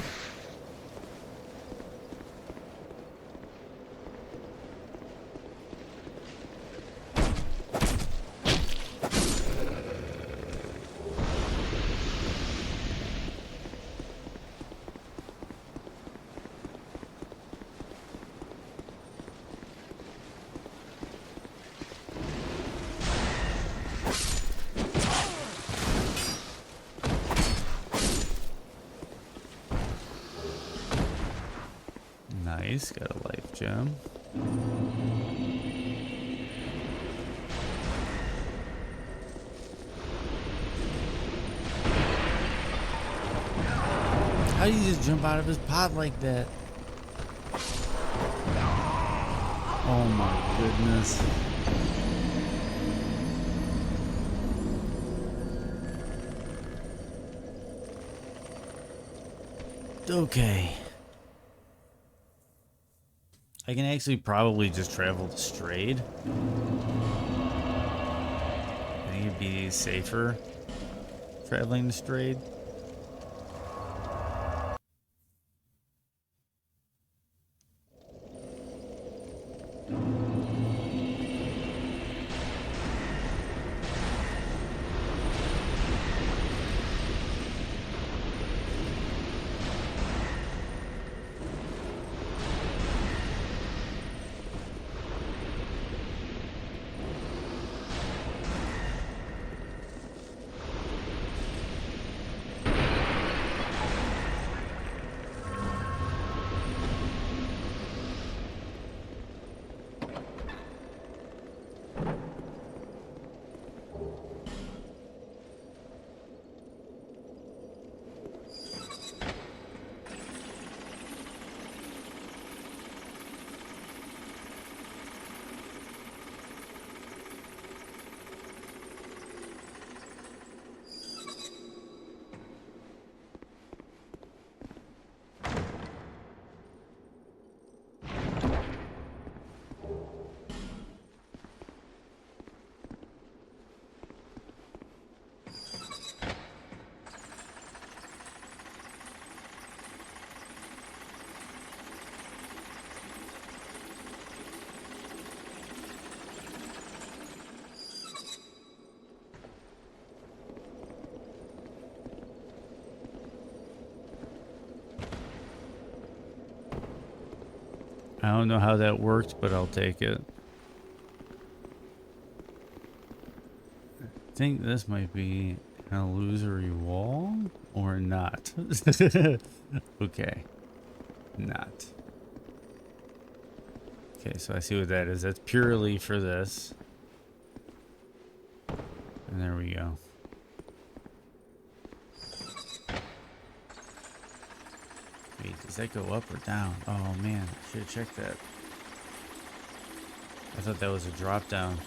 Nice, got a life gem. How do you just jump out of his pod like that? Oh my goodness. Okay. I can actually probably just travel to Strayed. I think it'd be safer traveling to Strayed. I don't know how that worked, but I'll take it. I think this might be an illusory wall or not. Okay, not. Okay, so I see what that is. That's purely for this. And there we go. Wait, does that go up or down? Oh man, I should have checked that. I thought that was a drop down.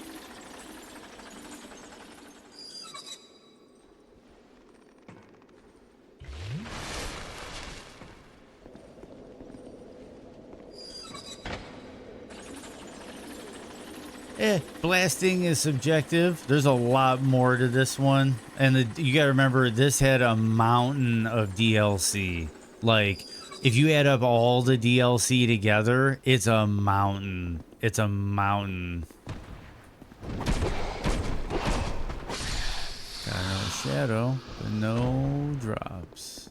Blasting is subjective. There's a lot more to this one. And you gotta remember, this had a mountain of DLC. Like, if you add up all the DLC together, it's a mountain. It's a mountain. Got no shadow, but no drops.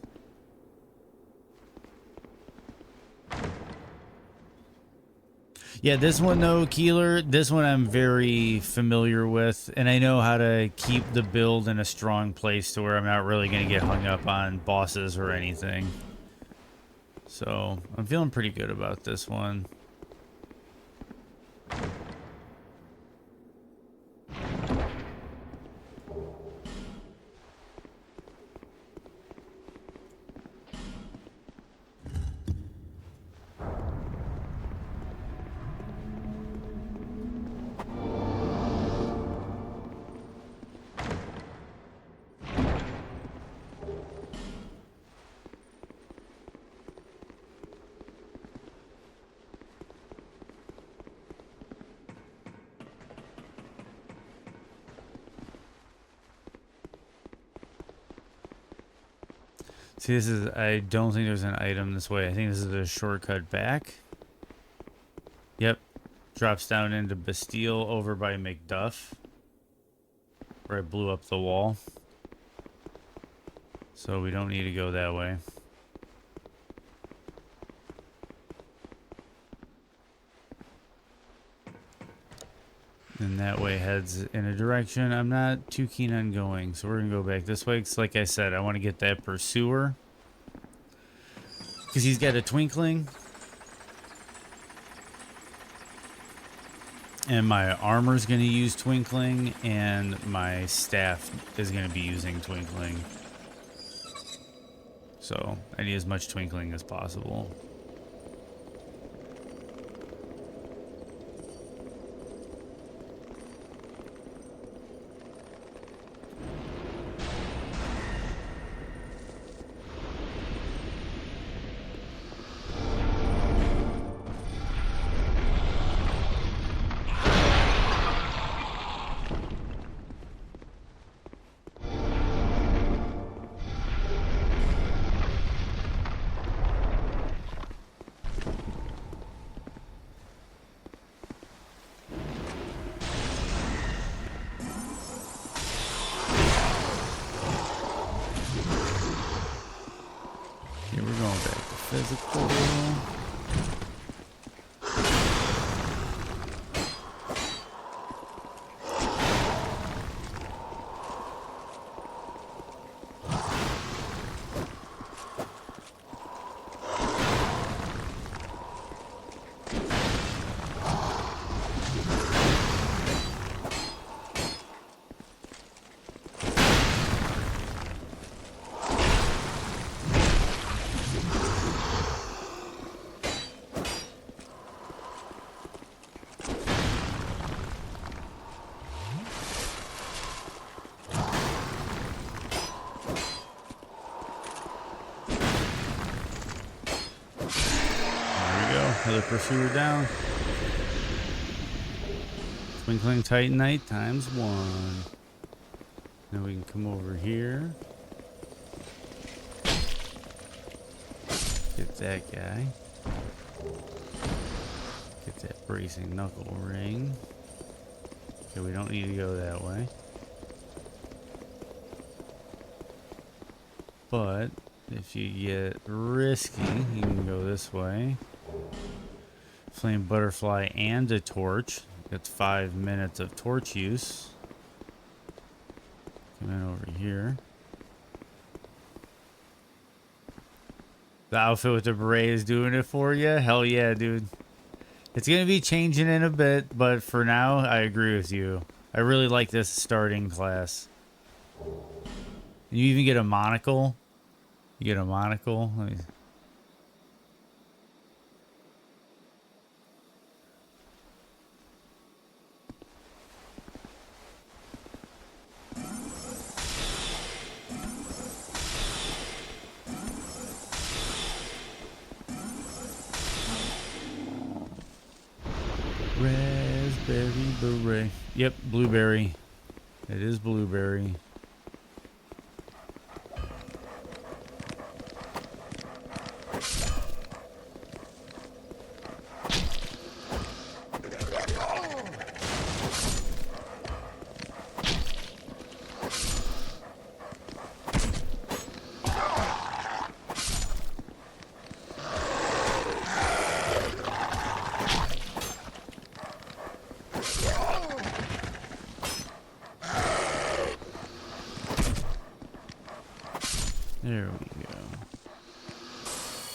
Yeah, this one though, Keeler, this one I'm very familiar with, and I know how to keep the build in a strong place to where I'm not really going to get hung up on bosses or anything. So, I'm feeling pretty good about this one. See, this is, I don't think there's an item this way. I think this is a shortcut back. Yep. Drops down into Bastille over by Macduff, where I blew up the wall. So we don't need to go that way. And that way heads in a direction I'm not too keen on going. So we're going to go back this way. Because like I said, I want to get that pursuer. Because he's got a twinkling. And my armor's going to use Twinkling, and my staff is going to be using Twinkling. So I need as much Twinkling as possible. Okay, we're going back to physical. Another pursuer down. Twinkling Titanite times 1. Now we can come over here. Get that guy. Get that bracing knuckle ring. Okay, we don't need to go that way. But if you get risky, you can go this way. Flame butterfly and a torch. That's 5 minutes of torch use. Come in over here. The outfit with the beret is doing it for you? Hell yeah, dude. It's going to be changing in a bit, but for now, I agree with you. I really like this starting class. You even get a monocle. You get a monocle. Let me... Raspberry beret. Yep, blueberry. It is blueberry. There we go.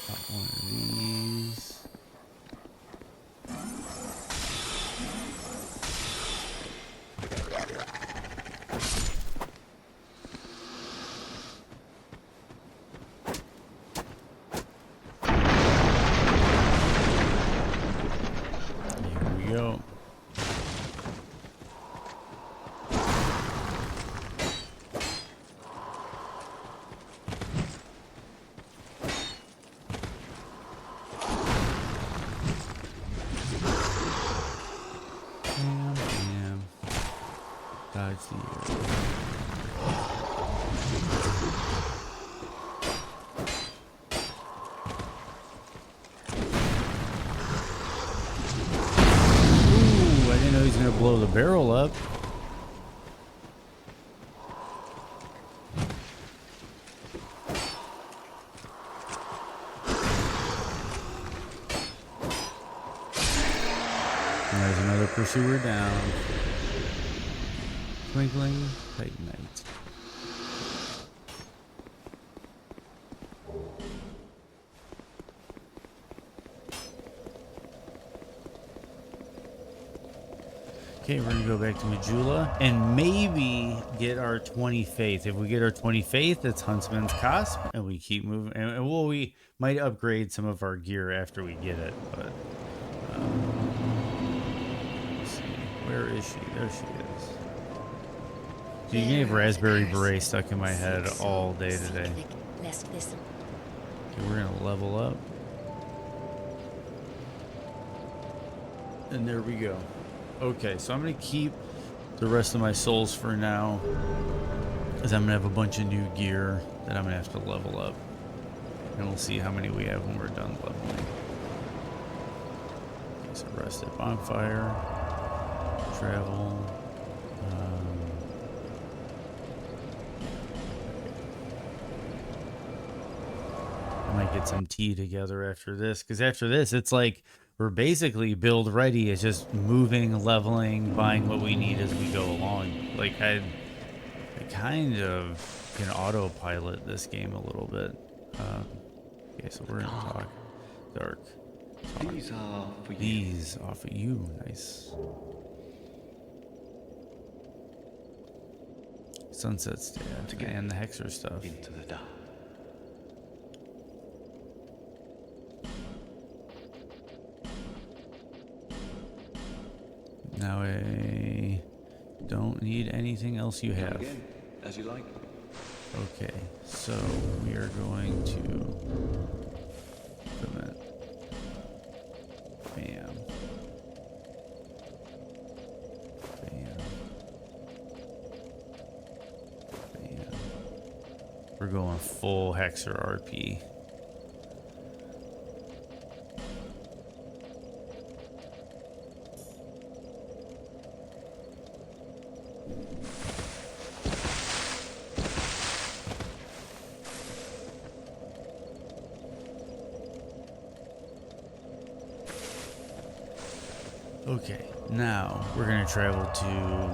Pop one of these. Here we go. Dodge the arrow. Ooh, I didn't know he was going to blow the barrel up. And there's another pursuer down. Twinkling Titanite. Okay, we're gonna go back to Majula and maybe get our 20 faith. If we get our 20 faith, it's Huntsman's Cosp, and we keep moving. And well, we might upgrade some of our gear after we get it, but let's see. Where is she? There she is. Dude, you can have Raspberry Beret stuck in my head all day today. Okay, we're gonna level up. And there we go. Okay, so I'm gonna keep the rest of my souls for now, because I'm gonna have a bunch of new gear that I'm gonna have to level up, and we'll see how many we have when we're done leveling. Okay, so rest at bonfire, travel. I might get some tea together after this, because after this, it's like we're basically build ready. It's just moving, leveling, buying what we need as we go along. Like I kind of can autopilot this game a little bit. Okay, so we're gonna talk dark. Talk. These are for you. These are for you. Nice. Sunset staff and the Hexer stuff. Into the dark. Now I don't need anything else you have. Again, as you like. Okay, so we are going to equipment. Bam. Bam. Bam. We're going full Hexer RP. Okay, now we're gonna travel to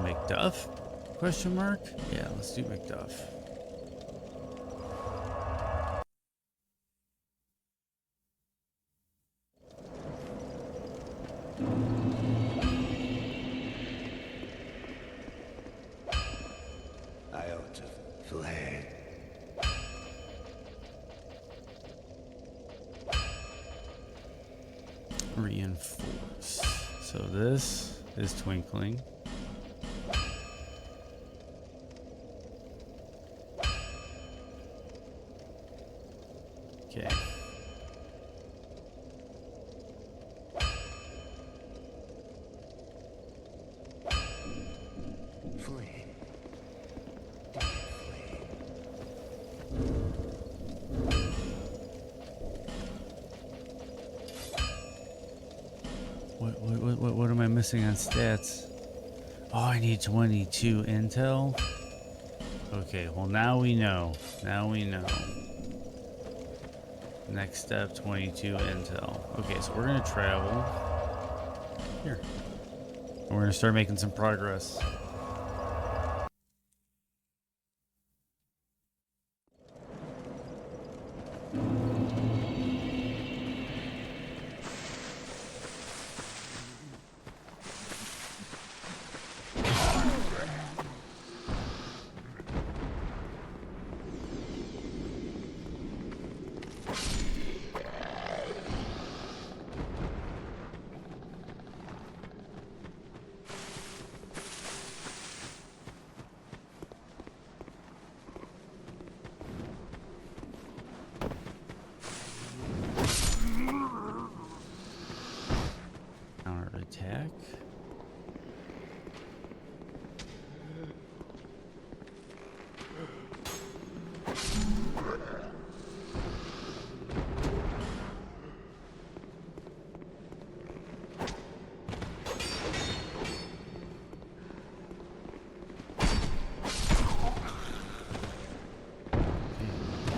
Macduff? Question mark? Yeah, let's do Macduff. I ought to fill ahead. Reinforce. So this is twinkling. Okay. What am I missing on stats? Oh, I need 22 intel. Okay, well now we know. Now we know. Next step, 22 intel. Okay, so we're gonna travel here. And we're gonna start making some progress. Attack.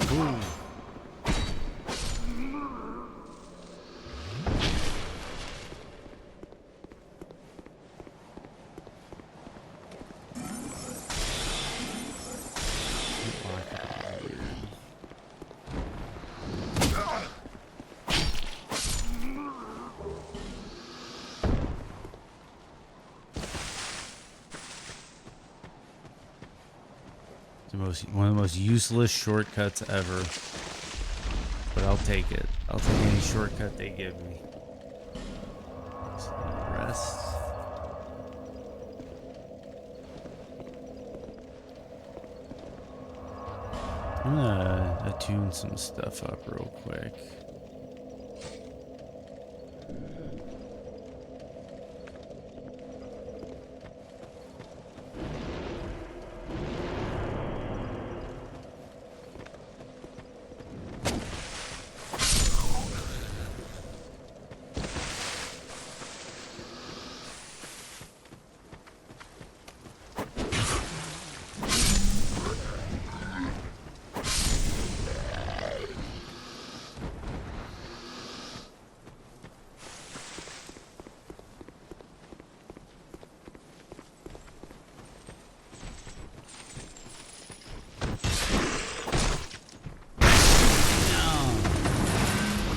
Boom. One of the most useless shortcuts ever. But I'll take it. I'll take any shortcut they give me. So rest. I'm gonna attune some stuff up real quick.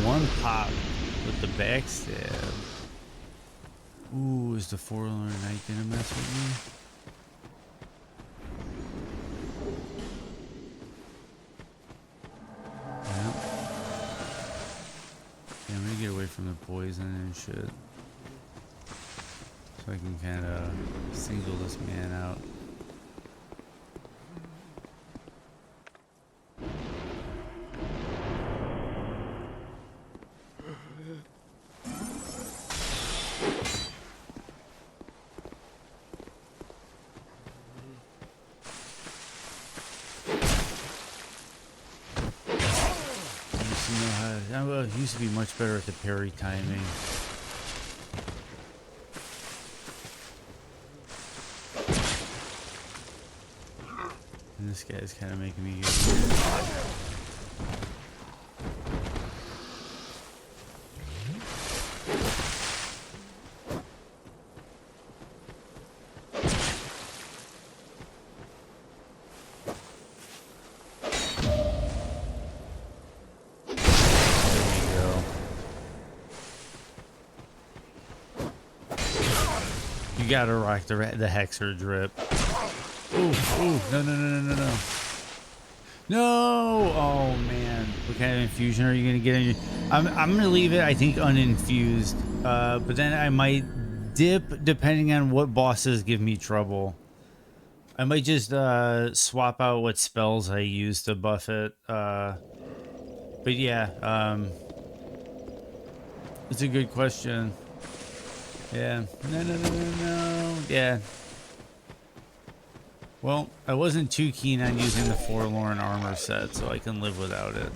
One pop with the backstab. Ooh, is the Forlorn Knight gonna mess with me? Yeah. Yeah, I'm gonna get away from the poison and shit. So I can kind of single this man out. I used to be much better at the parry timing. And this guy's kind of making me get weird. You gotta rock the Hexer drip. Ooh, ooh, no, no, no, no, no, no. No! Oh, man. What kind of infusion are you gonna get in your... I'm gonna leave it, I think, uninfused. But then I might dip, depending on what bosses give me trouble. I might just swap out what spells I use to buff it. But yeah, it's a good question. Yeah. No, no, no, no, no. Yeah. Well, I wasn't too keen on using the Forlorn armor set, so I can live without it.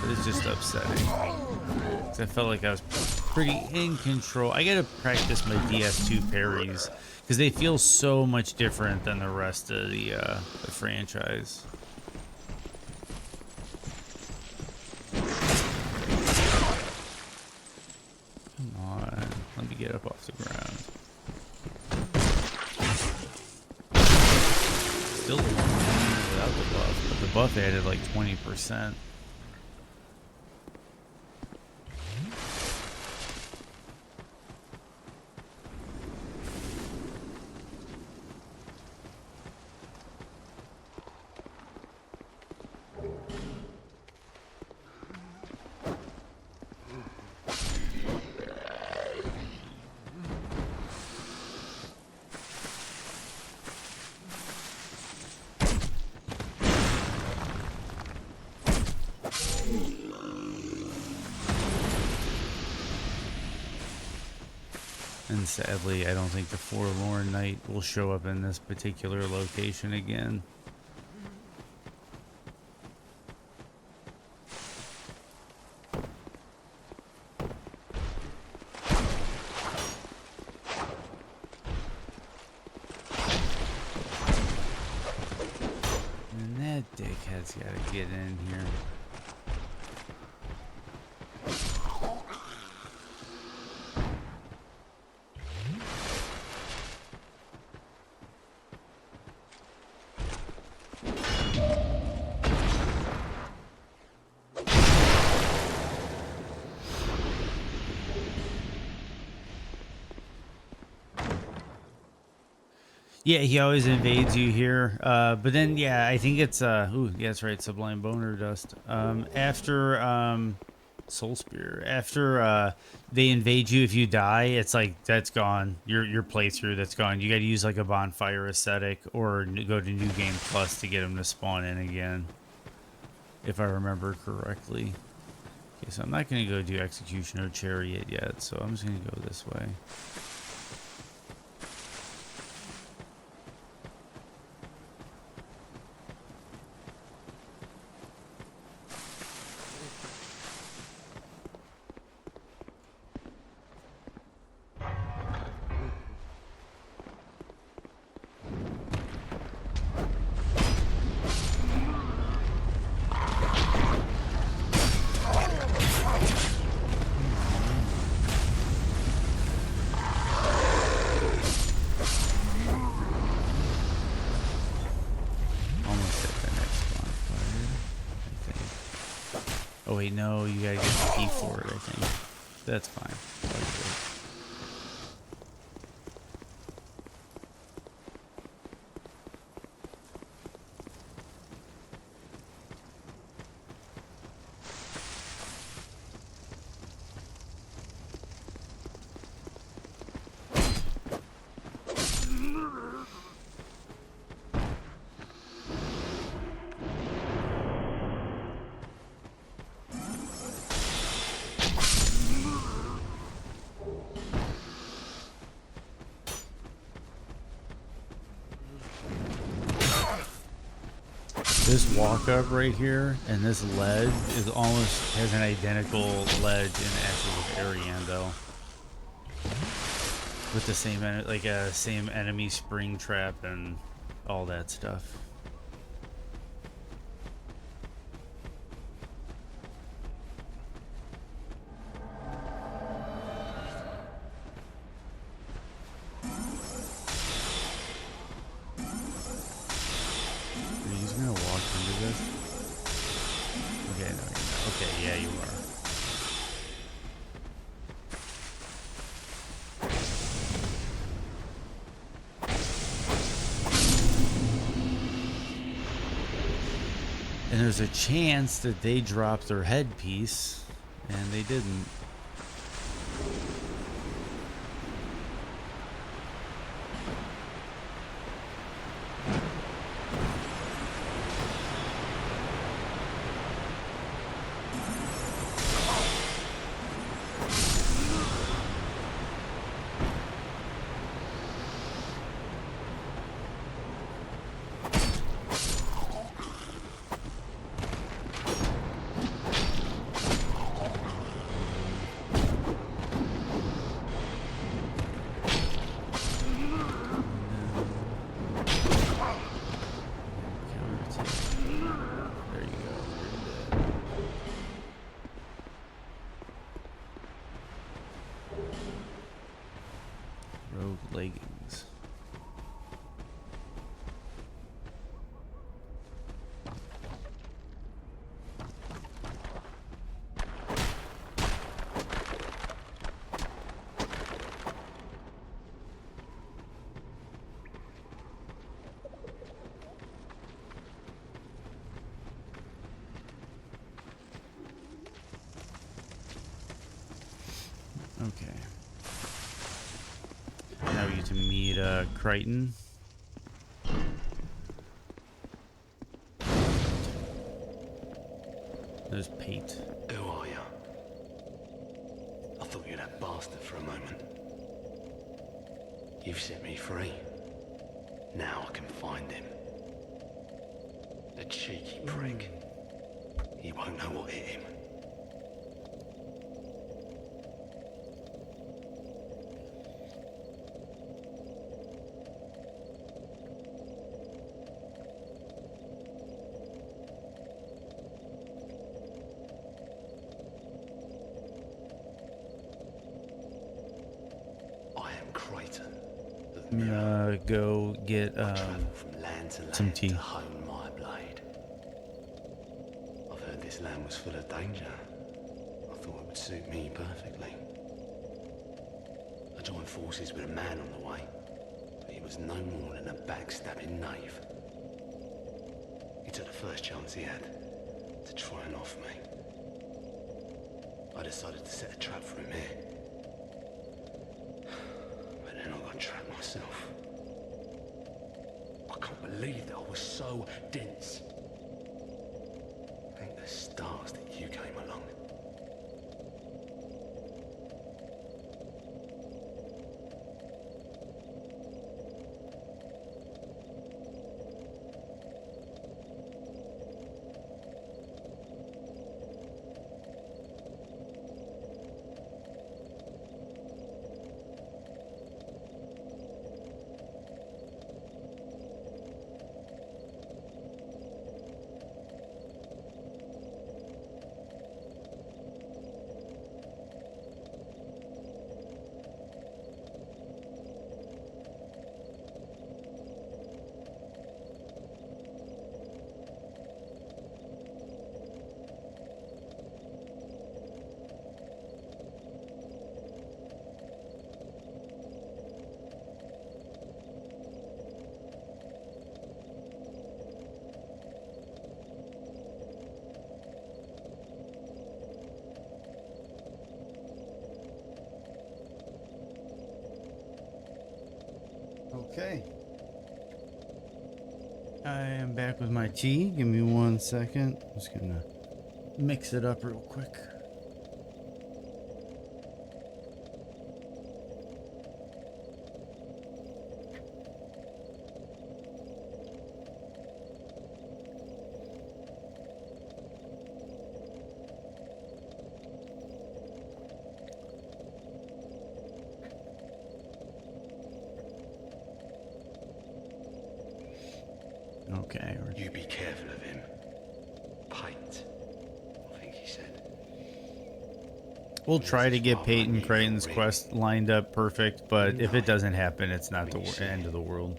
But it's just upsetting. 'Cause I felt like I was pretty in control. I gotta practice my DS2 parries, because they feel so much different than the rest of the franchise. Come on, let me get up off the ground. Still without the buff, but the buff added like 20%. And sadly, I don't think the Forlorn Knight will show up in this particular location again. And that dickhead's gotta get in here. Yeah, he always invades you here. But then, yeah, I think it's ooh, yeah, that's right, Sublime Boner Dust. After Soul Spear, after they invade you, if you die, it's like that's gone. Your playthrough, that's gone. You got to use like a bonfire aesthetic or go to New Game Plus to get them to spawn in again, if I remember correctly. Okay, so I'm not gonna go do Executioner Chariot yet, so I'm just gonna go this way. Almost at the next bonfire, I think. Oh wait, no, you gotta get the key for it, I think. That's fine. This walk up right here and this ledge is almost has an identical ledge in Ashes of Ariando, with the same same enemy spring trap and all that stuff. Are you just gonna walk into this? Okay, no, you're not. Okay, yeah, you are. And there's a chance that they dropped their headpiece, and they didn't. There you go. You're dead. Rogue leggings. Okay. Now we get to meet Crichton. There's Pate. Who are you? I thought you were that bastard for a moment. You've set me free. Now I can find him. The cheeky prick. He won't know what hit him. Go get from land to some land tea. to hone my blade. I've heard this land was full of danger. I thought it would suit me perfectly. I joined forces with a man on the way, but he was no more than a backstabbing knave. He took the first chance he had to try and off me. I decided to set a trap for him here. But then I got trapped myself. I can't believe that I was so dense. Thank the stars that you came along. Okay. I am back with my tea. Give me 1 second. I'm just gonna mix it up real quick. Okay. You be careful of him. Pate, I think he said. We'll try to get Peyton Creighton's quest lined up perfect, but if it doesn't happen, it's not the end of the world.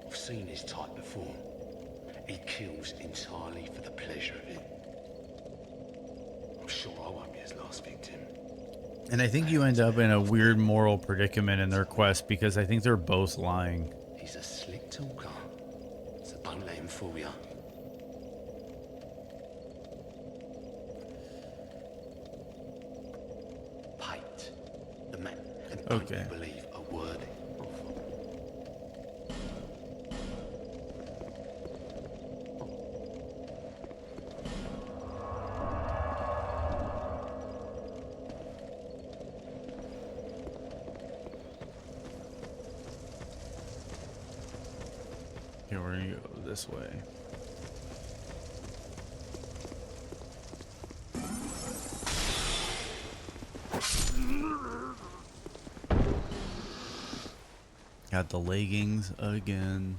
I've seen his type before. He kills entirely for the pleasure of it. I'm sure I won't be his last victim. And I think you end up in a weird moral predicament in their quest because I think they're both lying. He's a slick talker, so don't let him fool you. Pate, the man, and don't Okay. you believe a word of. Okay, we're gonna go this way. Got the leggings again.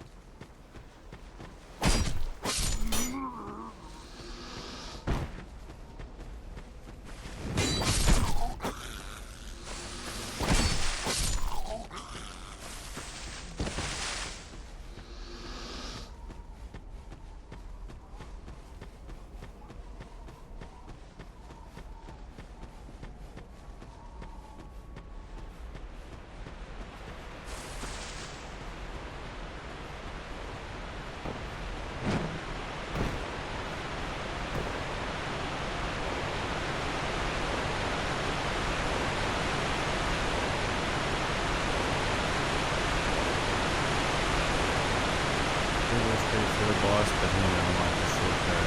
For the boss, but I don't like the shortcut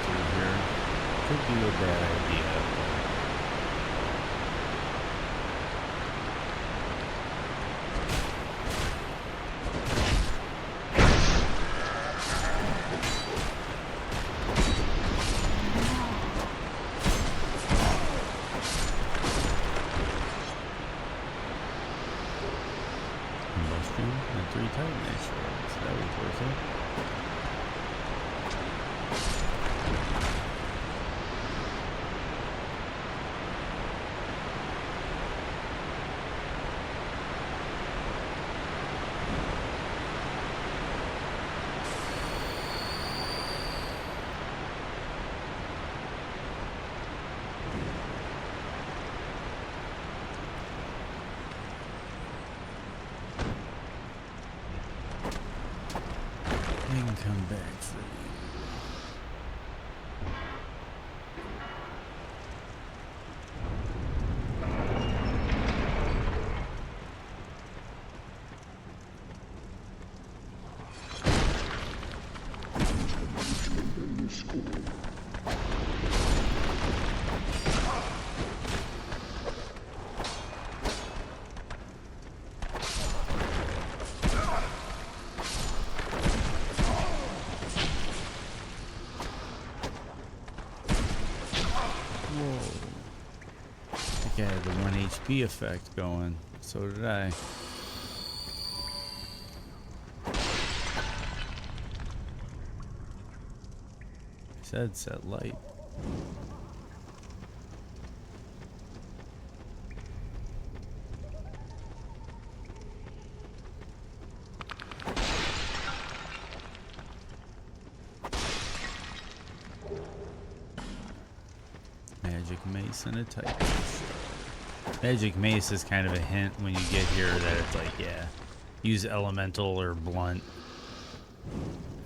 through here. Could be a bad idea. Combustion and 3 Titanite shards. That was worth it. back for you. I think I had the 1 HP effect going. So did I. Said set light. Magic mace and a Titan. Magic mace is kind of a hint when you get here that it's like, yeah, use elemental or blunt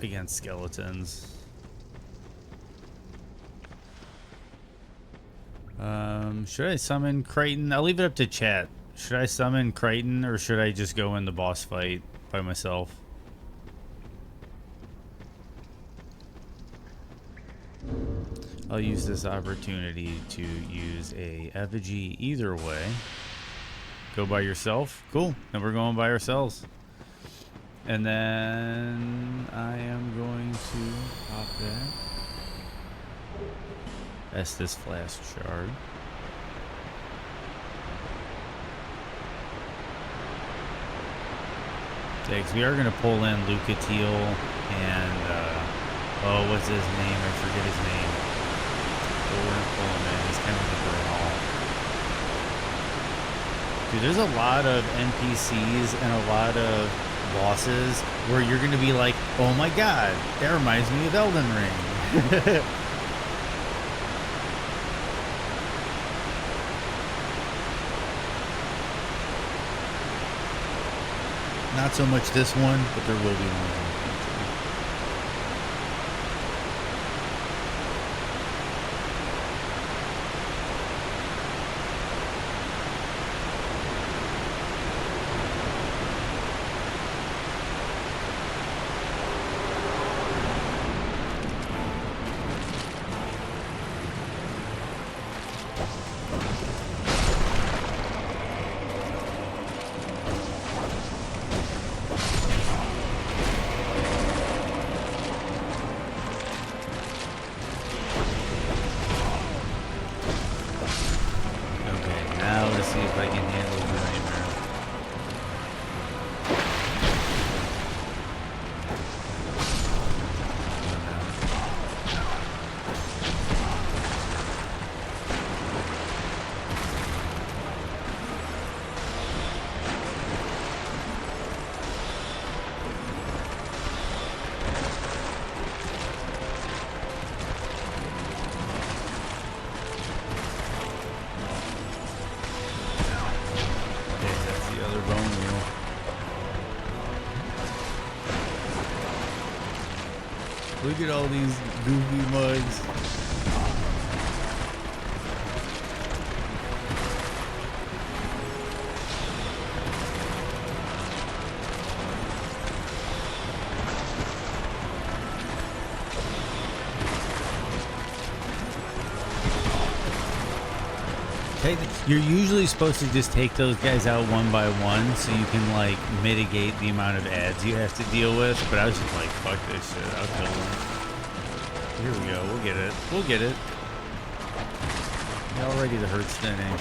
against skeletons. Should I summon Crichton? I'll leave it up to chat. Should I summon Crichton or should I just go in the boss fight by myself? I'll use this opportunity to use a effigy either way. Go by yourself? Cool. Then we're going by ourselves. And then I am going to pop that. Estus Flask Shard. Because we are going to pull in Lucatiel and, oh, what's his name? I forget his name. But we're going to pull him in. He's kind of like a brawl. Dude, there's a lot of NPCs and a lot of bosses where you're going to be like, oh my god, that reminds me of Elden Ring. Not so much this one, but there will be ones in the future. Look at all these goofy mugs. You're usually supposed to just take those guys out one by one so you can like mitigate the amount of ads you have to deal with, but I was just like, fuck this shit, I'll kill them. Here we go, we'll get it. We'll get it. Already the hurt's thinning.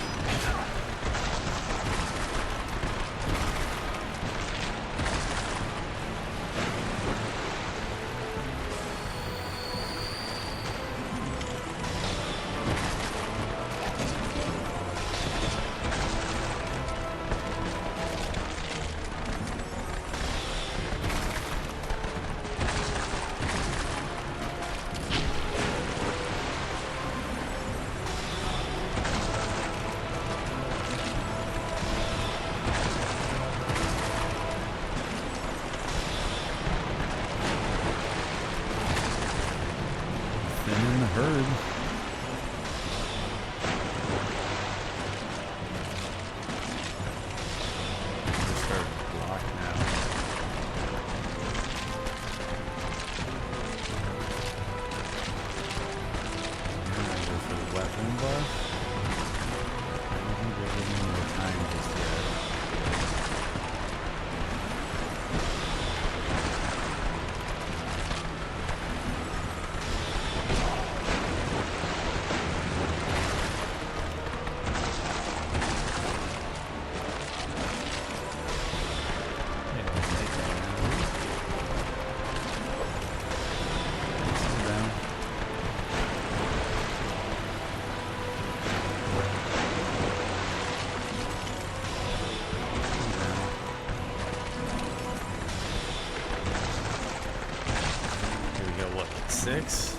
6.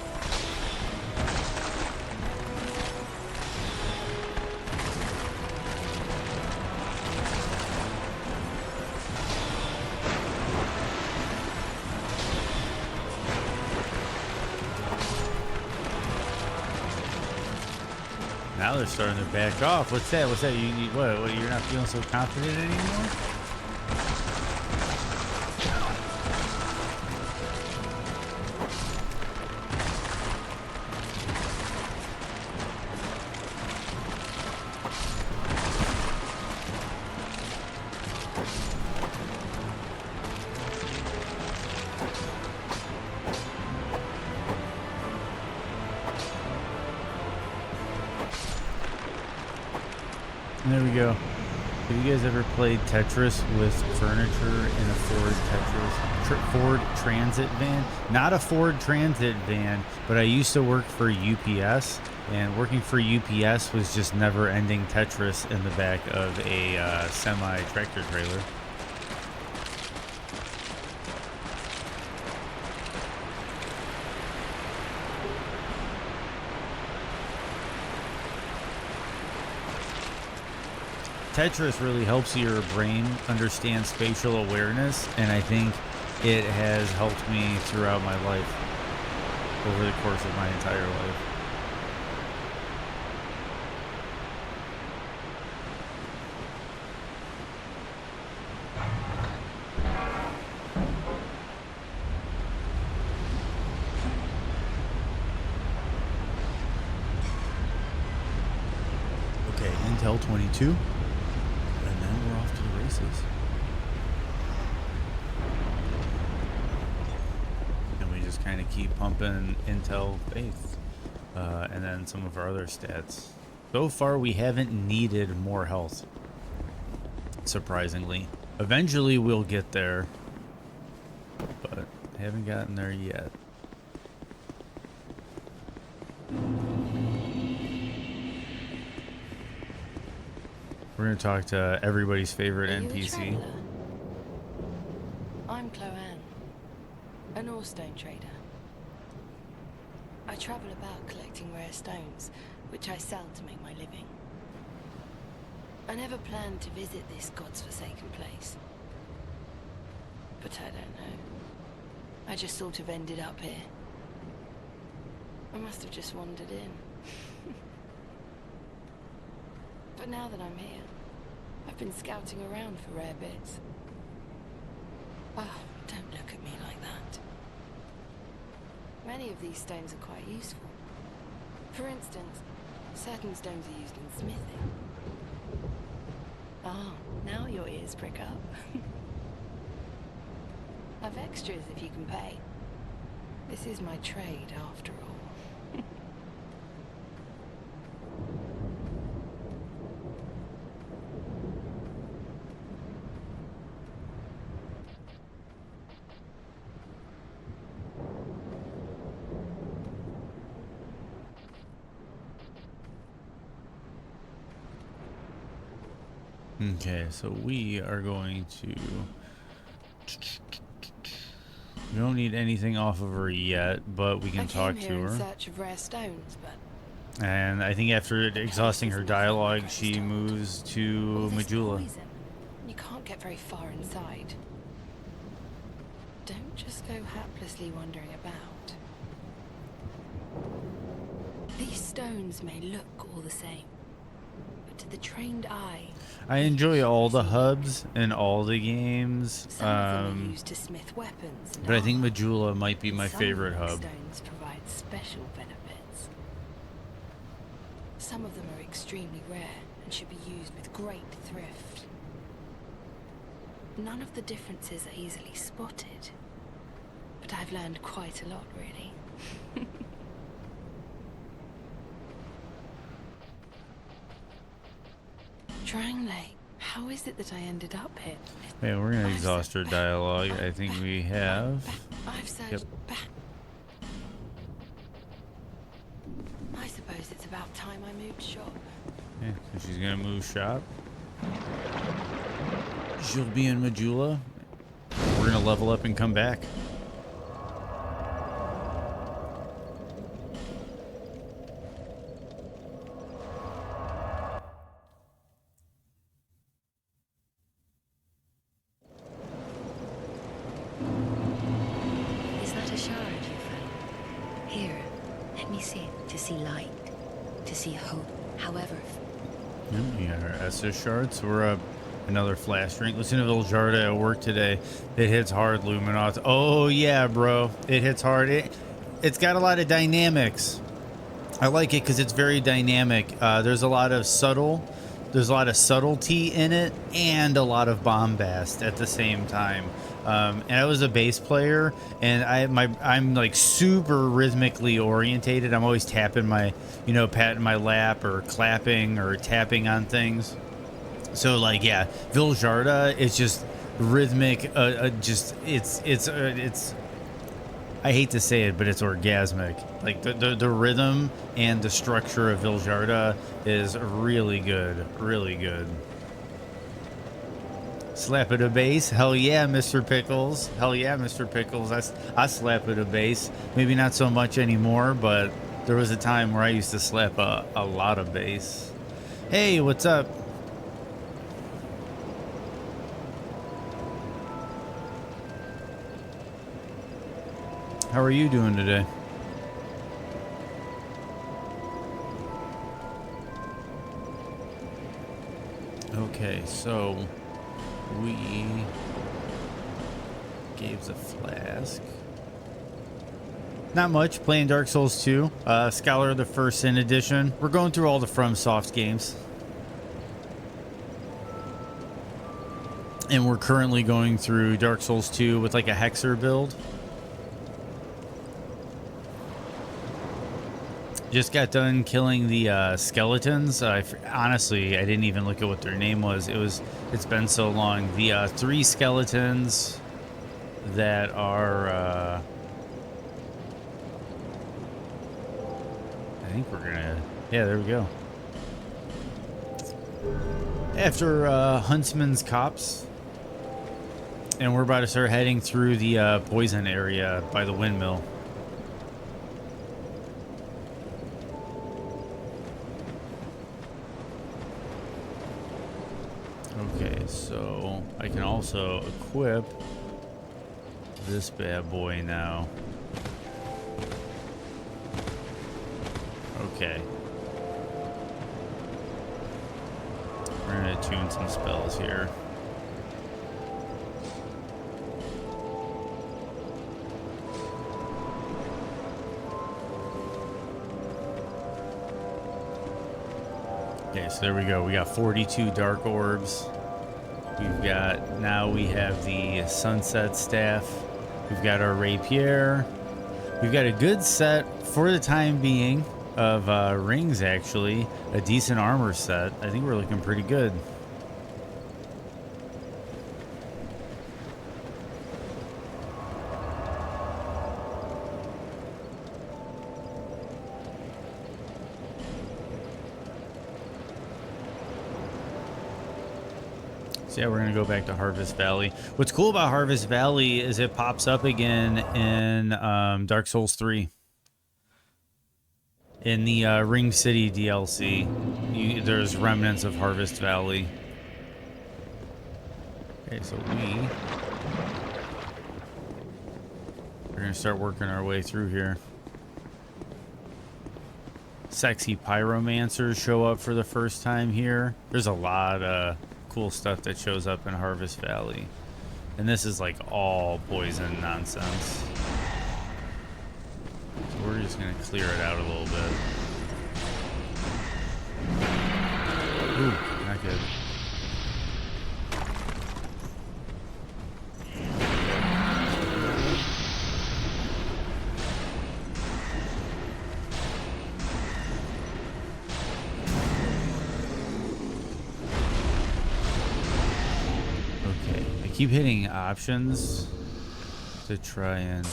Now they're starting to back off. What's that? What's that? What? You're not feeling so confident anymore? There we go. Have you guys ever played Tetris with furniture in a Ford Transit van? Not a Ford Transit van, but I used to work for UPS, and working for UPS was just never-ending Tetris in the back of a semi-tractor trailer. Tetris really helps your brain understand spatial awareness, and I think it has helped me throughout my life, over the course of my entire life. Okay, Intel 22. And we just kind of keep pumping Intel faith, and then some of our other stats. So far, we haven't needed more health, surprisingly. Eventually, we'll get there, but haven't gotten there yet. We're going to talk to everybody's favorite NPC. I'm Chloanne, an Orstone trader. I travel about collecting rare stones, which I sell to make my living. I never planned to visit this god's forsaken place. But I don't know. I just sort of ended up here. I must have just wandered in. But now that I'm here, I've been scouting around for rare bits. Oh, don't look at me like that. Many of these stones are quite useful. For instance, certain stones are used in smithing. Oh, now your ears prick up. I've extras if you can pay. This is my trade, after all. Okay, so we are going to... We don't need anything off of her yet, but we can talk to her. In search of rare stones, but And I think after exhausting her dialogue, she moves to Majula. You can't get very far inside. Don't just go haplessly wandering about. These stones may look all the same, but to the trained eye, I enjoy all the hubs in all the games, some of them are used to smith weapons and but I think armor. Majula might be my Some favorite hub. stones provide special benefits. Some of them are extremely rare and should be used with great thrift. None of the differences are easily spotted, but I've learned quite a lot, really. Lake, how is it that I ended up here? Yeah, we're gonna exhaust her dialogue. I think we have. I've searched back. I suppose it's about time I moved shop. Yeah, so she's gonna move shop. She'll be in Majula. We're gonna level up and come back. see light, to see hope, however. We got our SS shards. We're up another flash drink. Listen to Viljarda at work today. It hits hard, Luminoth. Oh yeah, bro. It hits hard. It's got a lot of dynamics. I like it because it's very dynamic. There's a lot of subtlety in it and a lot of bombast at the same time. And I was a bass player, and I'm like super rhythmically orientated. I'm always tapping my, patting my lap or clapping or tapping on things. So like, yeah, Viljarda is just rhythmic. It's I hate to say it, but it's orgasmic. Like the rhythm and the structure of Viljarda is really good, really good. Slap it a bass, hell yeah, Mr. Pickles, hell yeah, Mr. Pickles. I slap it a bass, maybe not so much anymore, but there was a time where I used to slap a lot of bass. Hey, what's up? How are you doing today? Okay, so we gave the flask. Not much, playing Dark Souls 2, Scholar of the First Sin Edition. We're going through all the FromSoft games. And we're currently going through Dark Souls 2 with like a Hexer build. Just got done killing the skeletons. Honestly, I didn't even look at what their name was. It's been so long. The 3 skeletons that are I think we're gonna, yeah, there we go. After Huntsman's Copse, and we're about to start heading through the poison area by the windmill. Okay, so I can also equip this bad boy now. Okay. We're gonna tune some spells here. Okay, so there we go. We got 42 dark orbs. Now we have the sunset staff. We've got our rapier. We've got a good set for the time being of rings, actually. A decent armor set. I think we're looking pretty good. So yeah, we're gonna go back to Harvest Valley. What's cool about Harvest Valley is it pops up again in Dark Souls 3. In the Ring City DLC, there's remnants of Harvest Valley. Okay, so we're gonna start working our way through here. Sexy pyromancers show up for the first time here. There's a lot of cool stuff that shows up in Harvest Valley, and this is like all poison nonsense. So we're just gonna clear it out a little bit. Ooh, not good. Keep hitting options to try and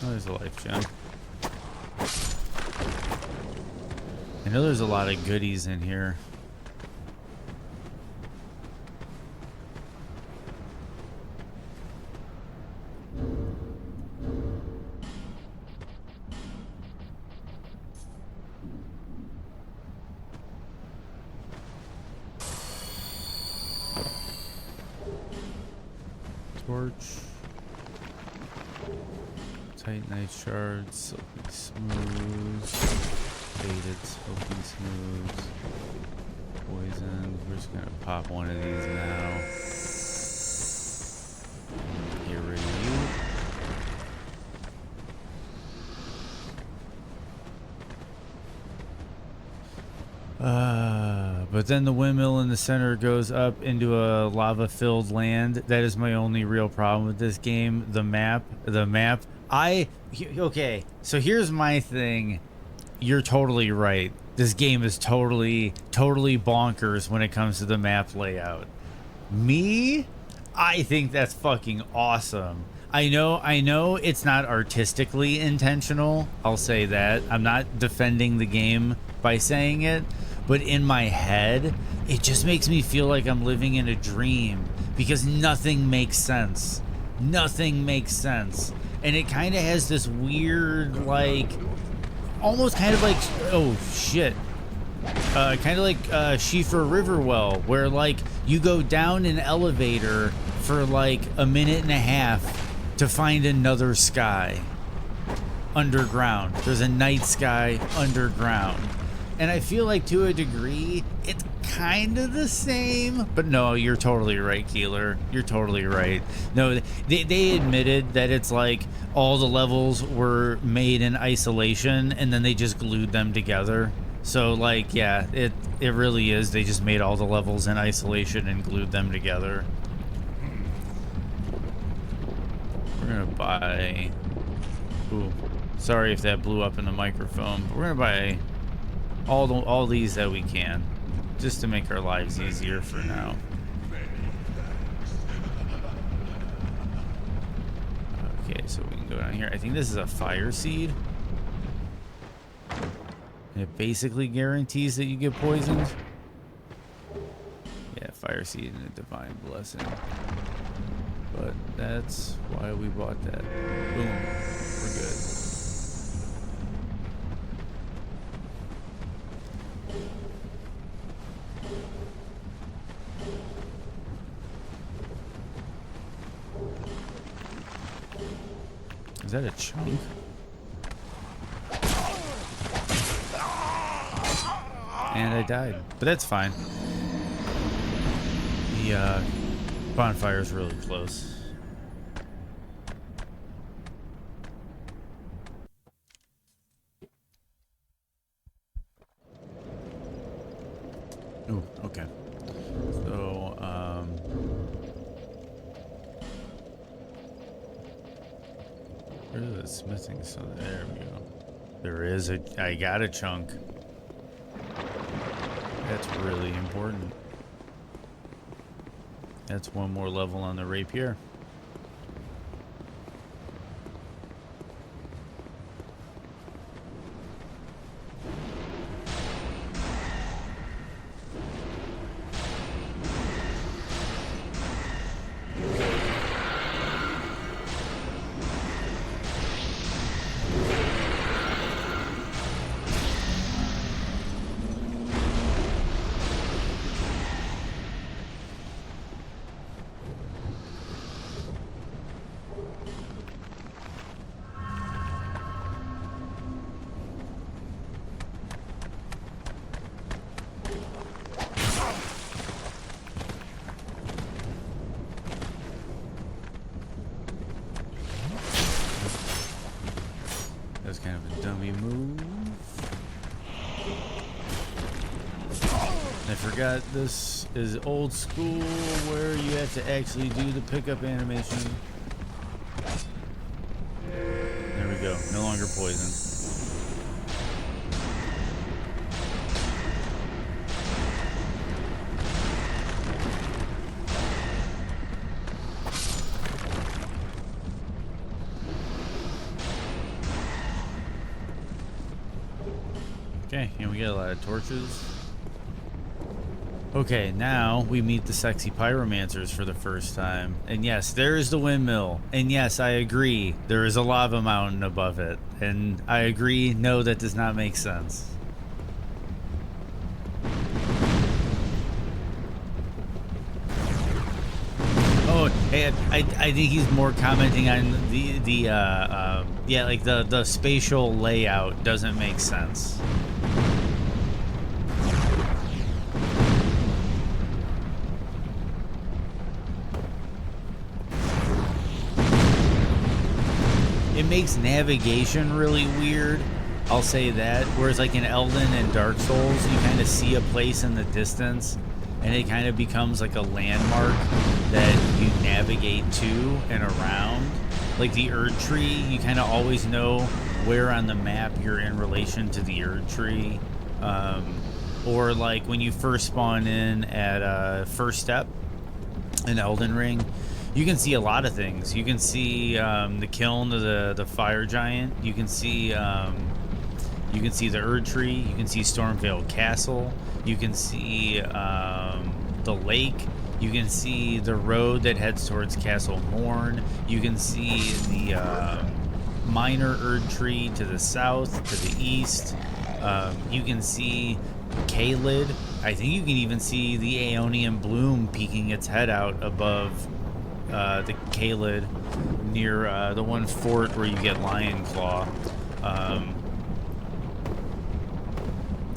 oh, there's a life gem. I know there's a lot of goodies in here. torch. Titanite shards, silky smooth. Faded, silky smooth. Poison. We're just gonna pop one of these now. Get rid of you. But then the windmill in the center goes up into a lava-filled land. That is my only real problem with this game. The map. Okay, so here's my thing. You're totally right. This game is totally bonkers when it comes to the map layout. Me? I think that's fucking awesome. I know it's not artistically intentional. I'll say that. I'm not defending the game by saying it, but in my head, it just makes me feel like I'm living in a dream because nothing makes sense. Nothing makes sense. And it kind of has this weird, like, almost kind of like, oh shit. Kind of like Schiefer Riverwell, where like you go down an elevator for like a minute and a half to find another sky underground. There's a night sky underground. And I feel like to a degree, it's kind of the same. But no, you're totally right, Keeler. You're totally right. No, they admitted that it's like all the levels were made in isolation and then they just glued them together. So like, yeah, it really is. They just made all the levels in isolation and glued them together. We're gonna buy... Ooh, sorry if that blew up in the microphone. But we're gonna buy all these that we can, just to make our lives easier for now. Okay, so we can go down here. I think this is a fire seed. And it basically guarantees that you get poisoned. Yeah, fire seed and a divine blessing. But that's why we bought that. Boom. We're good. Is that a chunk? And I died, but that's fine. The bonfire is really close. Oh, okay. So, where's the smithing? So there we go. There is I got a chunk. That's really important. That's one more level on the rapier. That's kind of a dummy move. I forgot this is old school where you have to actually do the pickup animation. There we go. No longer poison. Okay, and we get a lot of torches. Okay, now we meet the sexy pyromancers for the first time. And yes, there is the windmill. And yes, I agree. There is a lava mountain above it. And I agree, no, that does not make sense. Oh, hey, Yeah, I think he's more commenting on yeah, like the spatial layout doesn't make sense. It makes navigation really weird. I'll say that. Whereas like in Elden and Dark Souls, you kind of see a place in the distance and it kind of becomes like a landmark that you navigate to and around. Like the Erd Tree, you kind of always know where on the map you're in relation to the Erd Tree. Or like when you first spawn in at First Step in Elden Ring, you can see a lot of things. You can see the kiln of the fire giant. You can see the Erd Tree. You can see Stormvale Castle. You can see the lake. You can see the road that heads towards Castle Morn. You can see the minor Erd Tree to the south, to the east. You can see Caelid. I think you can even see the Aeonian Bloom peeking its head out above the Caelid near the one fort where you get Lion Claw.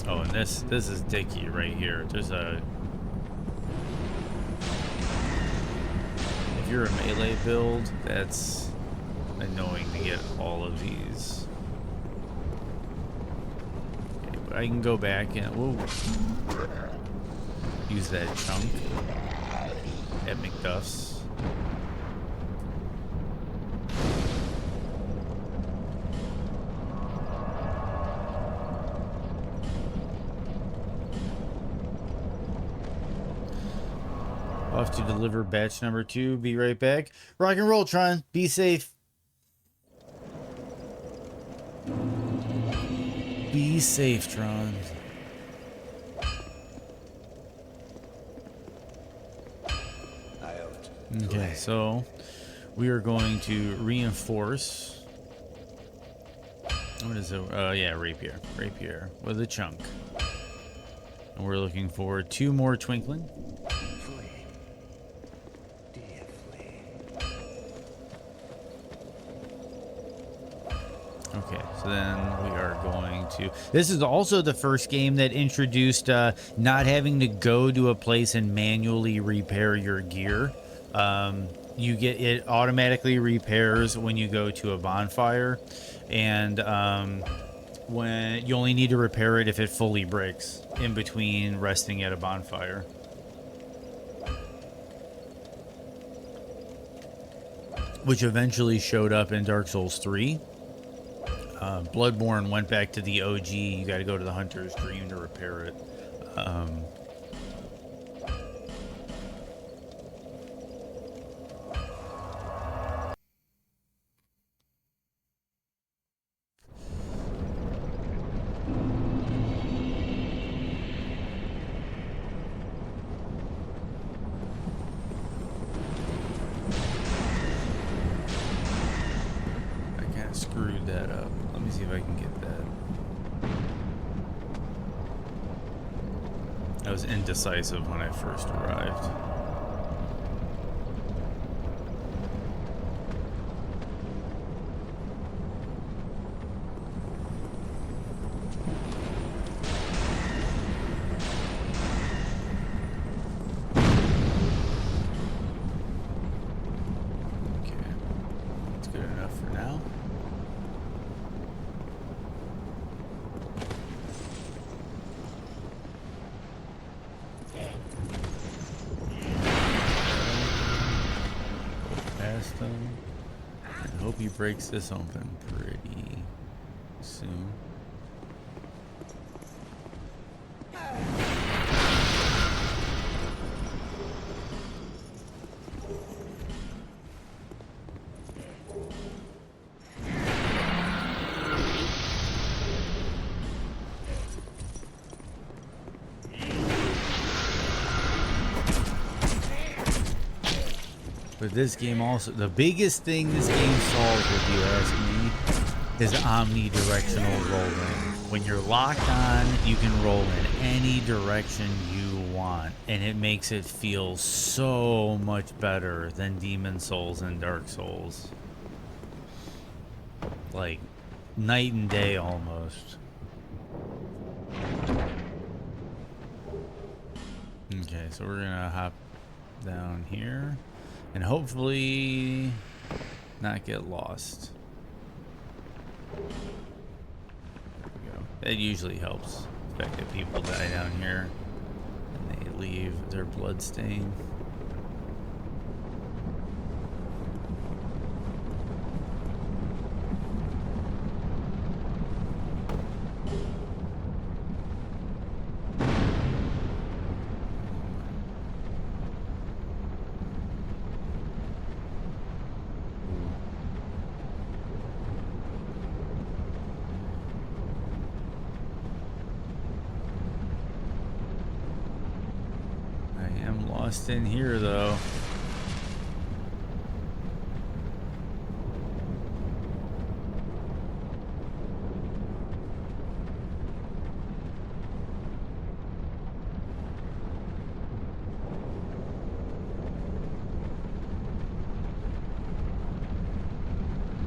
Oh, and this is Dicky right here. There's a... If you're a melee build, that's annoying to get all of these. Okay, but I can go back and... Whoa. Use that chunk at McDuff's. Off to deliver batch number 2. Be right back. Rock and roll, Tron. Be safe. Be safe, Tron. Okay, so we are going to reinforce. What is it? Yeah, rapier. Rapier with a chunk. And we're looking for 2 more twinkling. Okay, so then we are going to... This is also the first game that introduced not having to go to a place and manually repair your gear. You get it automatically repairs when you go to a bonfire, and when you only need to repair it if it fully breaks in between resting at a bonfire. Which eventually showed up in Dark Souls 3. Bloodborne went back to the OG. You got to go to the Hunter's Dream to repair it. Screwed that up. Let me see if I can get that. I was indecisive when I first arrived. Okay, that's good enough for now. And hope he breaks this open pretty soon. But this game also, the biggest thing this game solves, if you ask me, is omnidirectional rolling. When you're locked on, you can roll in any direction you want. want, and it makes it feel so much better than Demon Souls and Dark Souls. Like night and day almost. Okay, so we're gonna hop down here and hopefully not get lost. There we go. That usually helps. The fact that people die down here and they leave their blood stain. In here though.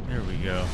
There we go.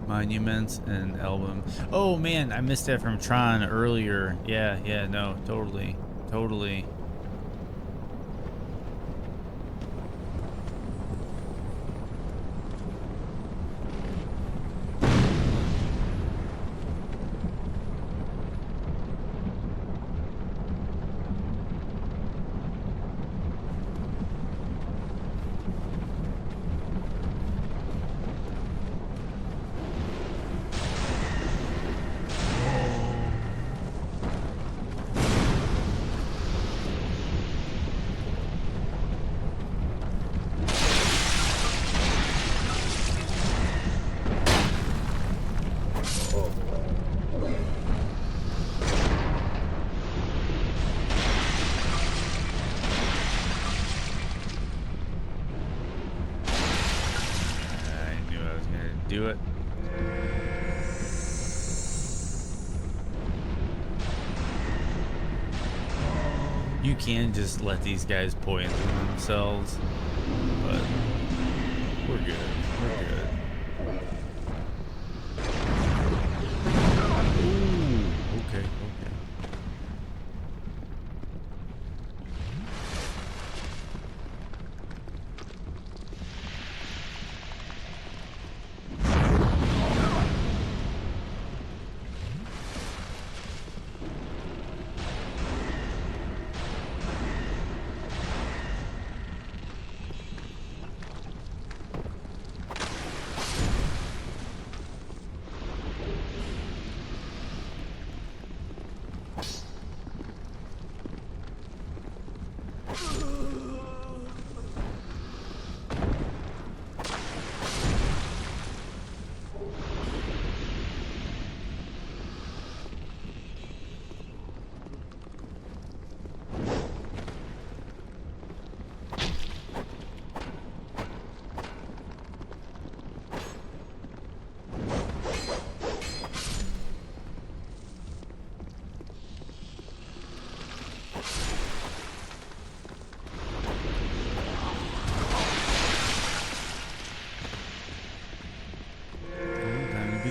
Monuments and album. Oh man, I missed that from Tron earlier. Yeah, no, totally. Do it. You can just let these guys poison themselves, but we're good. We're good. Ooh, okay.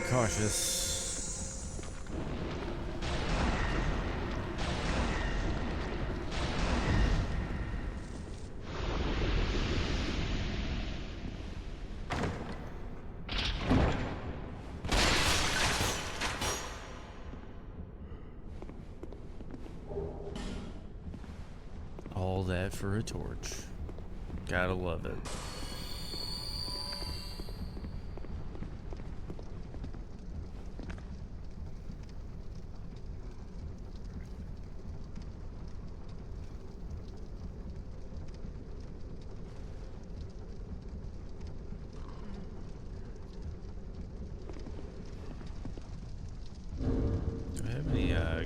Cautious. All that for a torch. Gotta love it.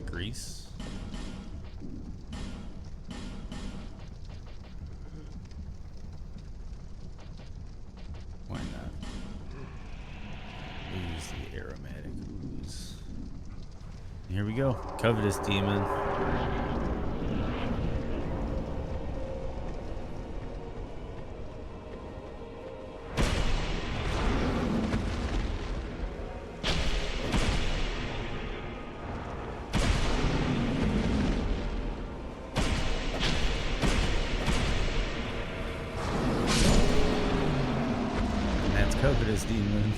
that grease? Why not? We'll use the aromatic ooze. Here we go. Covetous demon. And that's covetous demon.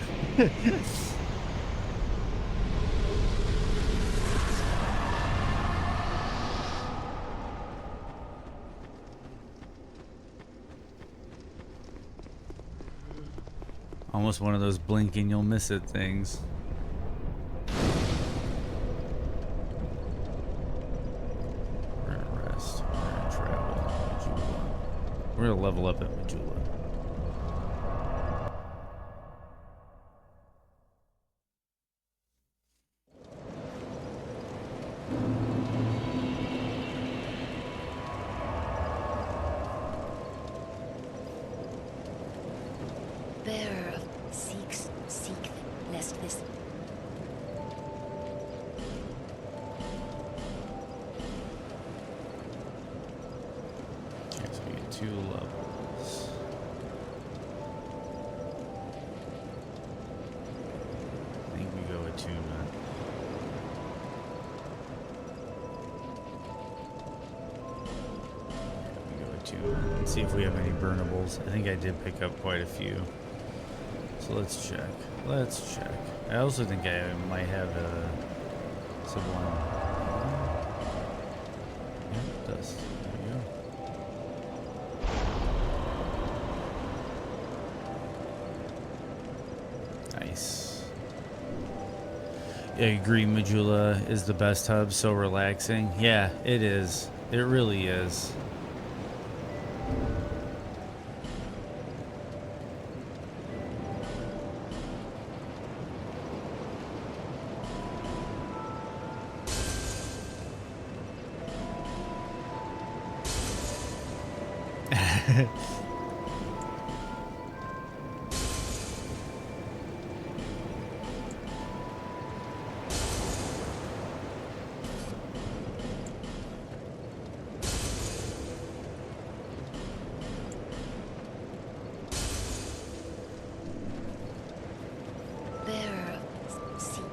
Almost one of those blink and you'll miss it things. We're gonna rest. We're gonna travel. Majula. We're gonna level up at Majula. Bearer of seek them, lest this. Okay, so we get 2 levels. I think we go attunement. Yeah, we go attunement. Let's see if we have any burnables. I think I did pick up quite a few. So let's check. Let's check. I also think I might have a sublime. Yeah, it does. There we go. Nice. Yeah, I agree. Majula is the best hub. So relaxing. Yeah, it is. It really is. Bearer of seek.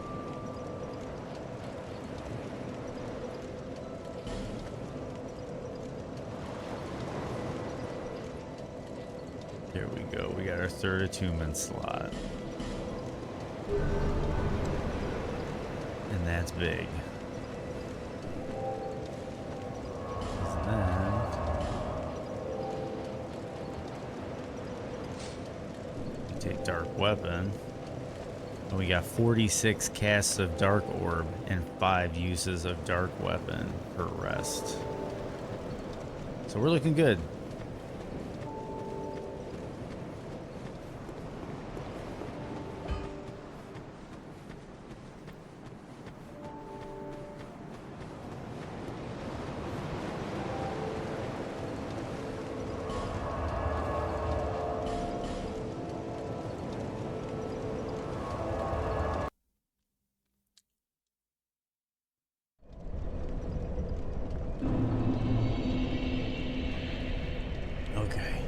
Here we go. We got our 3rd attunement slot. And that's big. 'Cause then we take Dark Weapon. And we got 46 casts of Dark Orb and 5 uses of Dark Weapon per rest. So we're looking good. Okay.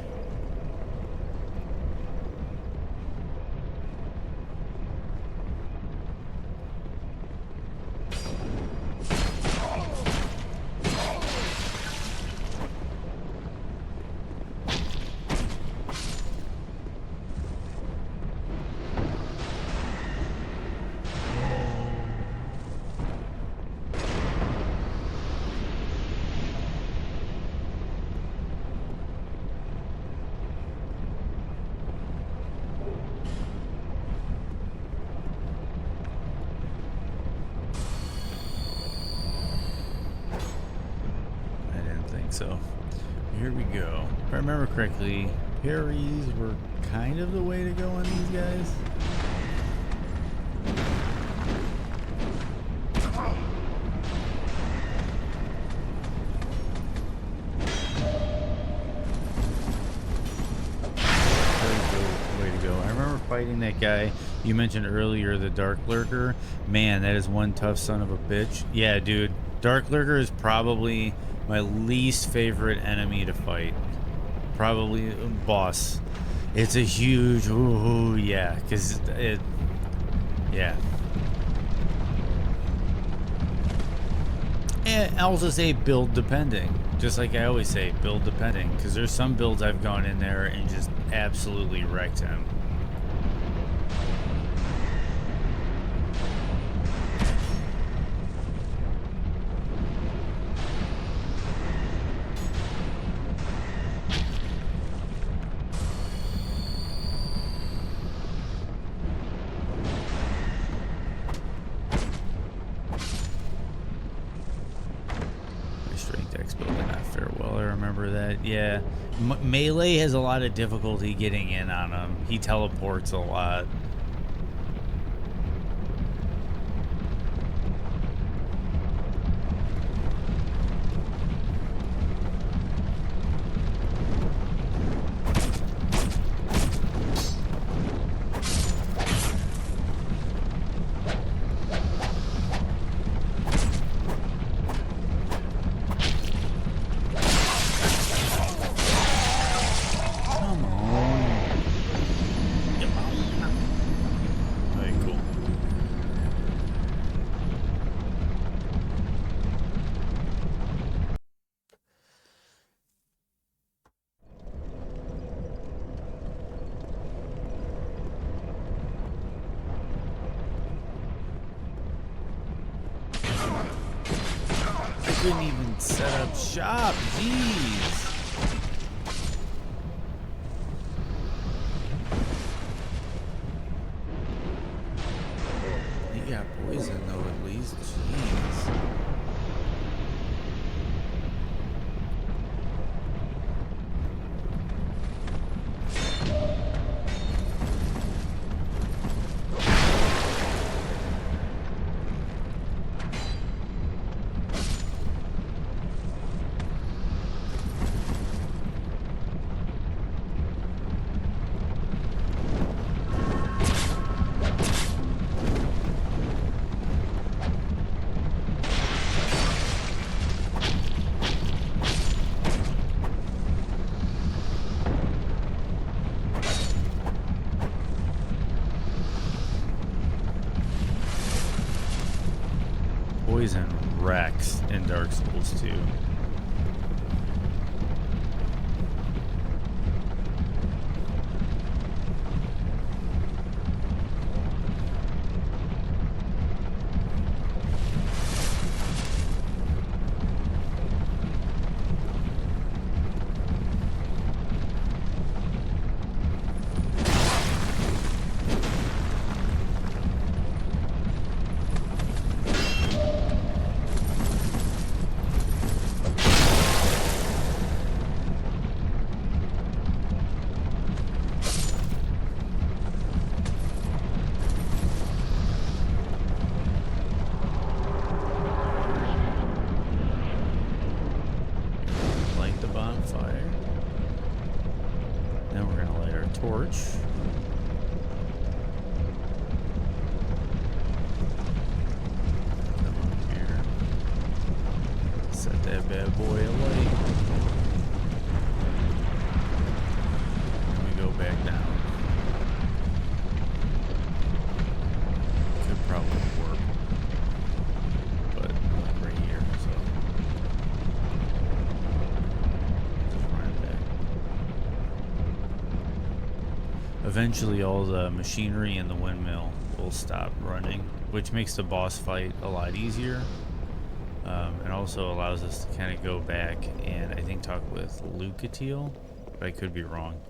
So here we go. If I remember correctly, parries were kind of the way to go on these guys. fighting that guy you mentioned earlier, the Dark Lurker. Man, that is one tough son of a bitch. Yeah, dude. Dark Lurker is probably my least favorite enemy to fight. Probably boss. It's a huge, ooh, yeah, because it, yeah. And I also say build depending. Just like I always say, build depending. Because there's some builds I've gone in there and just absolutely wrecked him. Yeah, Melee has a lot of difficulty getting in on him. He teleports a lot. Couldn't even set up shop. Jeez. He got poison though, at least. Jeez. Poison wrecks in Dark Souls 2. Eventually all the machinery in the windmill will stop running, which makes the boss fight a lot easier, and also allows us to kind of go back and I think talk with Lucatiel, but I could be wrong.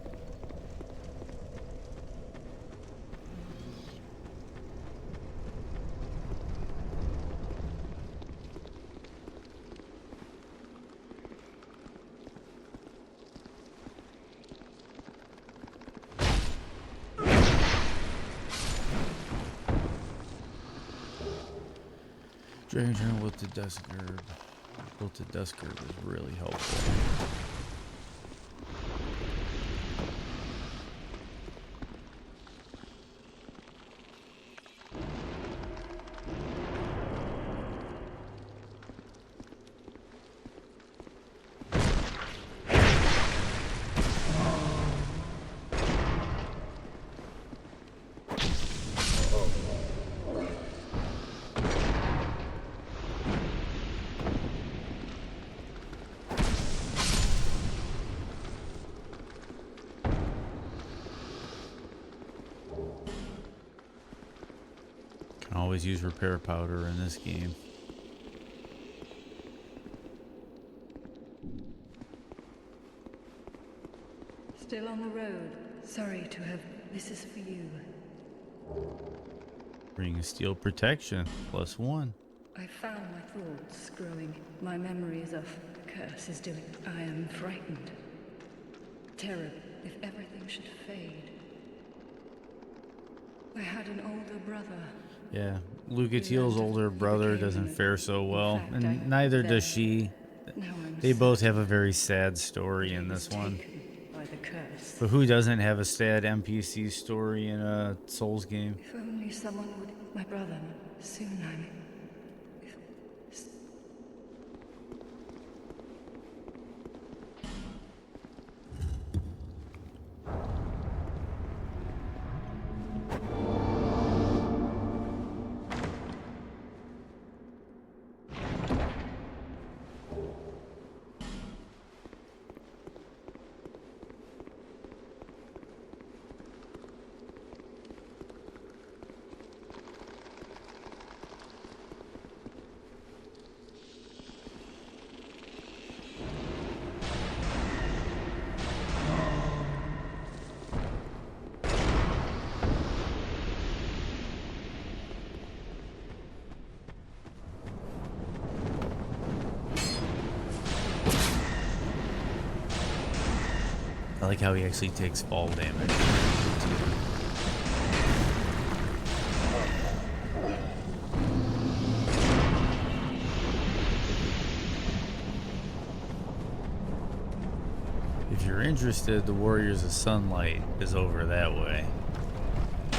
Dragon Journal with the Dusk Herb. Built the Dusk Herb is really helpful. always use repair powder in this game. Still on the road. Sorry to have... This is for you. Ring of Steel protection, +1. I found my thoughts growing. My memories of the curse is doing. I am frightened. Terrible if everything should fade. I had an older brother. Yeah, Lucatiel's older brother doesn't fare so well, and neither does she. They both have a very sad story in this one. By the curse. But who doesn't have a sad NPC story in a Souls game? If only someone would... My brother. Soon I'm... I like how he actually takes fall damage. If you're interested, the Warriors of Sunlight is over that way. You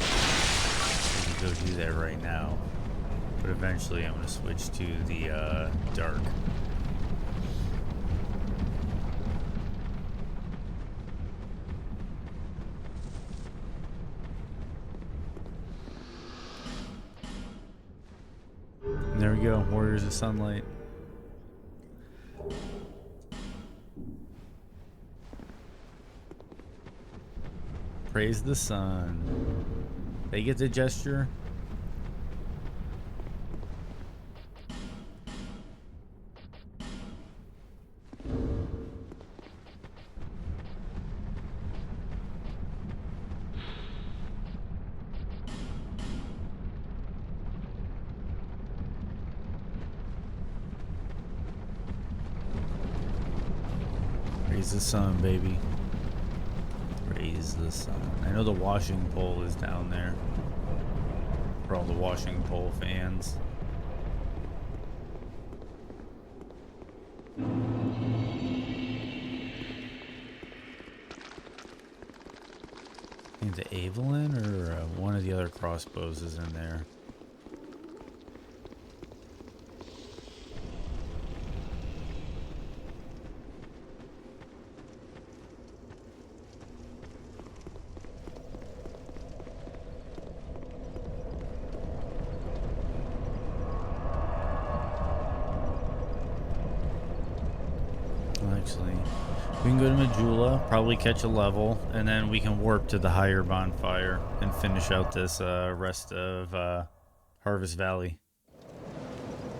can go do that right now. But eventually I'm going to switch to the Dark. And there we go, Warriors of Sunlight. Praise the sun. They get the gesture. Praise the sun, baby. Praise the sun. I know the washing pole is down there for all the washing pole fans. I think the Evelyn or one of the other crossbows is in there. Actually, we can go to Majula, probably catch a level, and then we can warp to the higher bonfire and finish out this rest of Harvest Valley.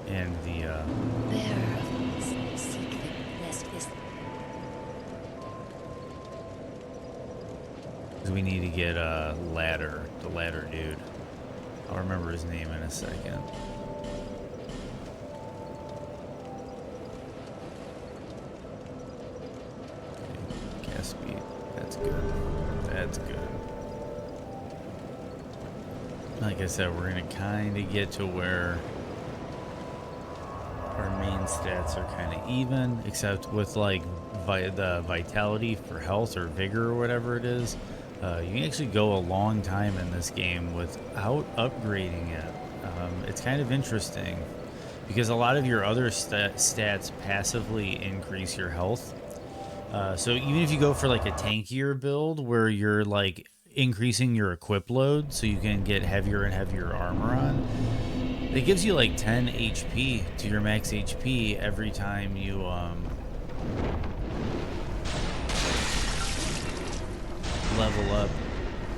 And the Bearer of these, seek them, lest this. because we need to get Ladder, the Ladder dude. I'll remember his name in a second. Speed. That's good. That's good. Like I said, we're gonna kind of get to where our main stats are kind of even, except with like the vitality for health or vigor or whatever it is. You can actually go a long time in this game without upgrading it. It's kind of interesting because a lot of your other stats passively increase your health. So even if you go for like a tankier build where you're like increasing your equip load so you can get heavier and heavier armor on, it gives you like 10 HP to your max HP every time you level up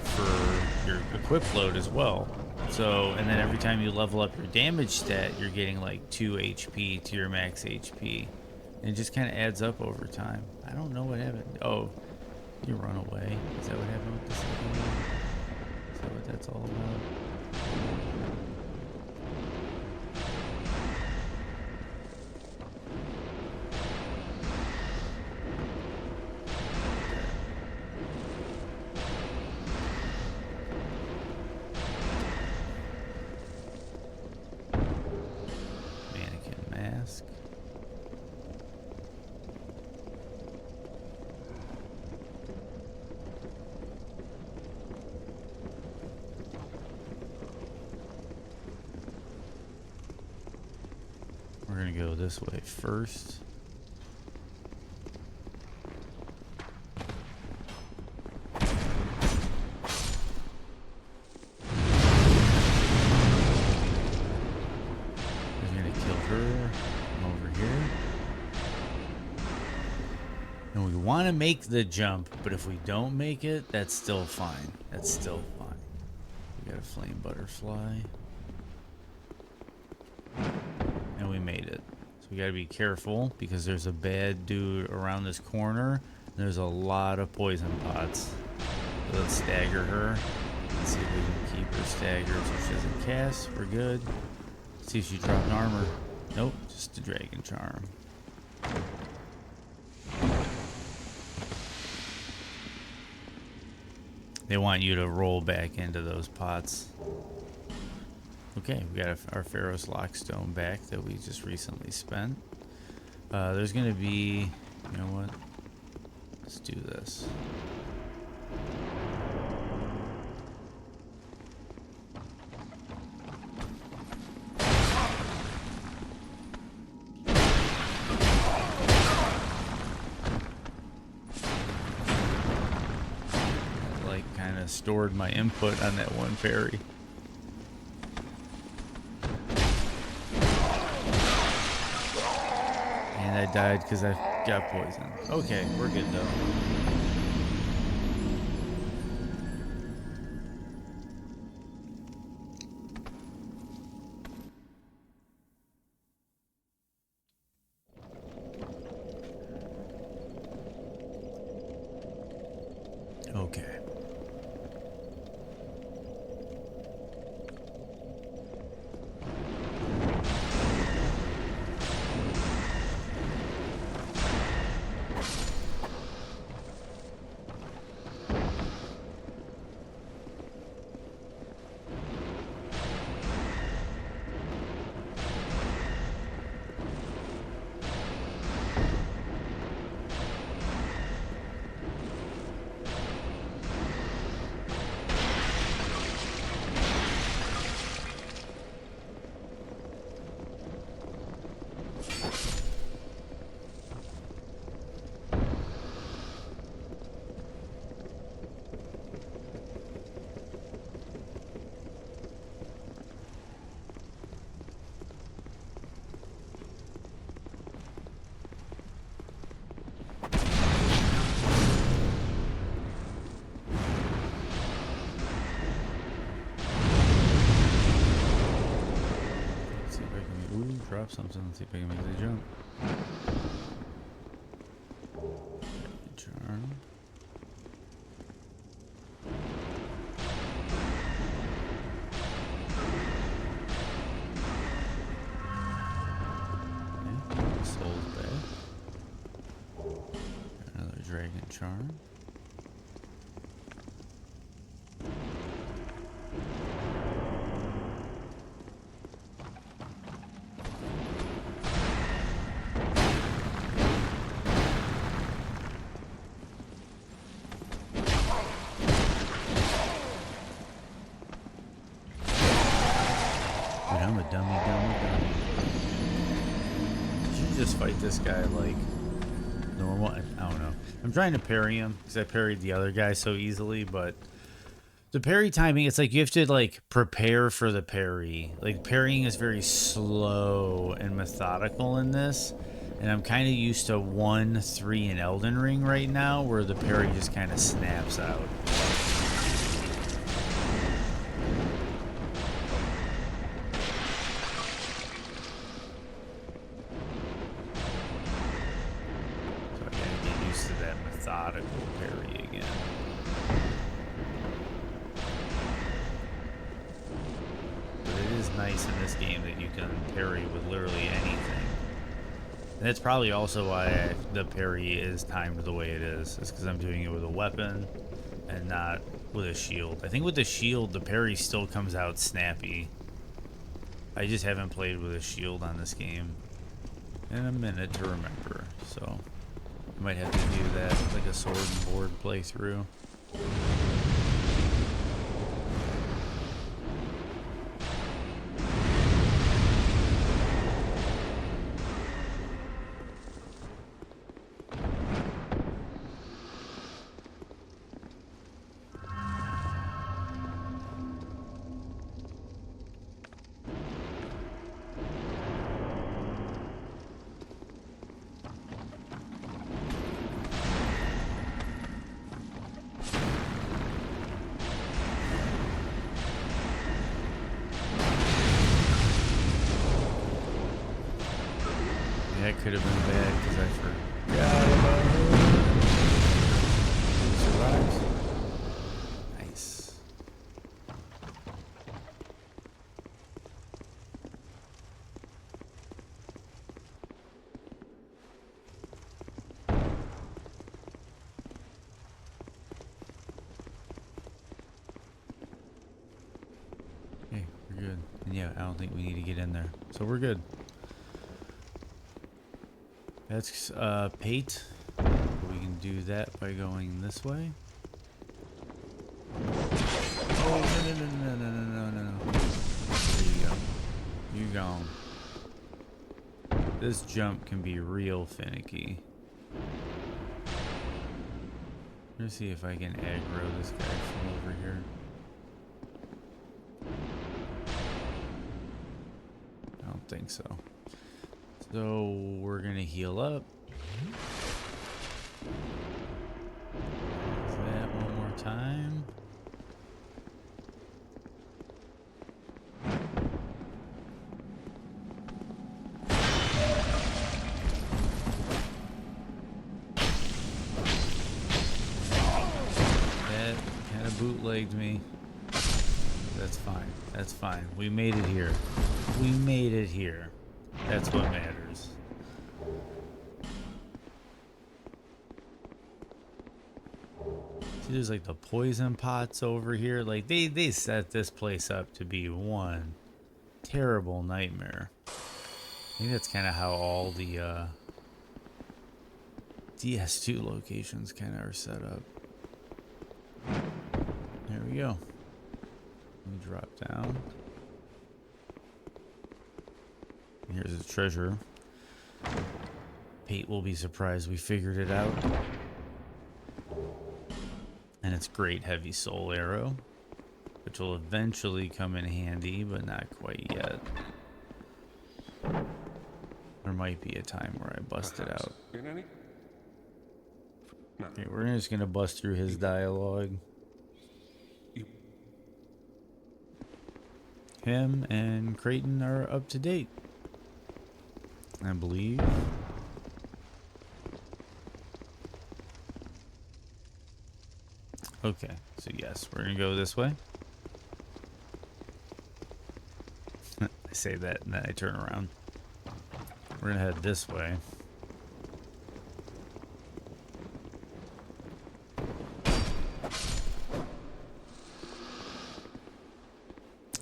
for your equip load as well. So, and then every time you level up your damage stat, you're getting like 2 HP to your max HP. And it just kind of adds up over time. I don't know what happened. Oh, you run away. Is that what happened with the second one? Is that what that's all about? Mannequin mask. We're gonna go this way first. We're gonna kill her from over here. And we want to make the jump, but if we don't make it, that's still fine. That's still fine. We got a flame butterfly. And we made it. So we gotta be careful because there's a bad dude around this corner. There's a lot of poison pots. So let's stagger her. Let's see if we can keep her staggered so she doesn't cast. We're good. Let's see if she dropped an armor. Nope, just a dragon charm. They want you to roll back into those pots. Okay, we got our Pharaoh's Lockstone back that we just recently spent. There's gonna be, you know what? Let's do this. I like kind of stored my input on that one fairy. And I died because I got poisoned. Okay, we're good though. Okay. Drop something. Let's see if I can make the jump. Charm. Okay. Soul's back. Another dragon charm. I'm a dummy. Should you just fight this guy like normal? I don't know. I'm trying to parry him because I parried the other guy so easily, but the parry timing, it's like you have to like prepare for the parry. Like parrying is very slow and methodical in this. And I'm kind of used to 1-3 in Elden Ring right now where the parry just kind of snaps out. methodical parry again. But it is nice in this game that you can parry with literally anything. And that's probably also why the parry is timed the way it is because I'm doing it with a weapon and not with a shield. I think with the shield, the parry still comes out snappy. I just haven't played with a shield on this game in a minute to remember, so I might have to do that like a sword and board playthrough. That could have been bad because I forgot about it. Survives. Nice. Okay, we're good. And yeah, I don't think we need to get in there. So we're good. That's Pate. We can do that by going this way. Oh, no. There you go. You gone. This jump can be real finicky. Let's see if I can aggro this guy from over here. I don't think so. So we're gonna heal up. Do that one more time. That kind of bootlegged me. That's fine. That's fine. We made it here. We made it here. That's what matters. See, there's like the poison pots over here. Like they set this place up to be one terrible nightmare. I think that's kind of how all the DS2 locations kind of are set up. There we go. Let me drop down. Here's a treasure. Pate will be surprised we figured it out. And it's great heavy soul arrow, which will eventually come in handy, but not quite yet. There might be a time where I bust it out. Okay, we're just gonna bust through his dialogue. Him and Creighton are up to date, I believe. Okay, so yes, we're gonna go this way. I say that and then I turn around. We're gonna head this way.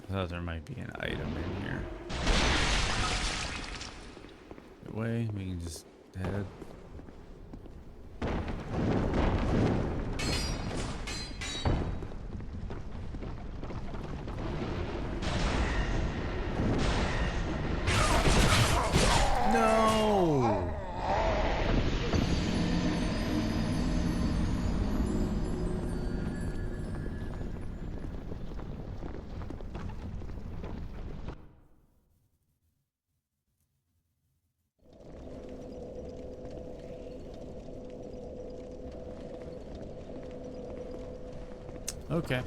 I thought there might be an item in here. That way, we can just head. No! Okay.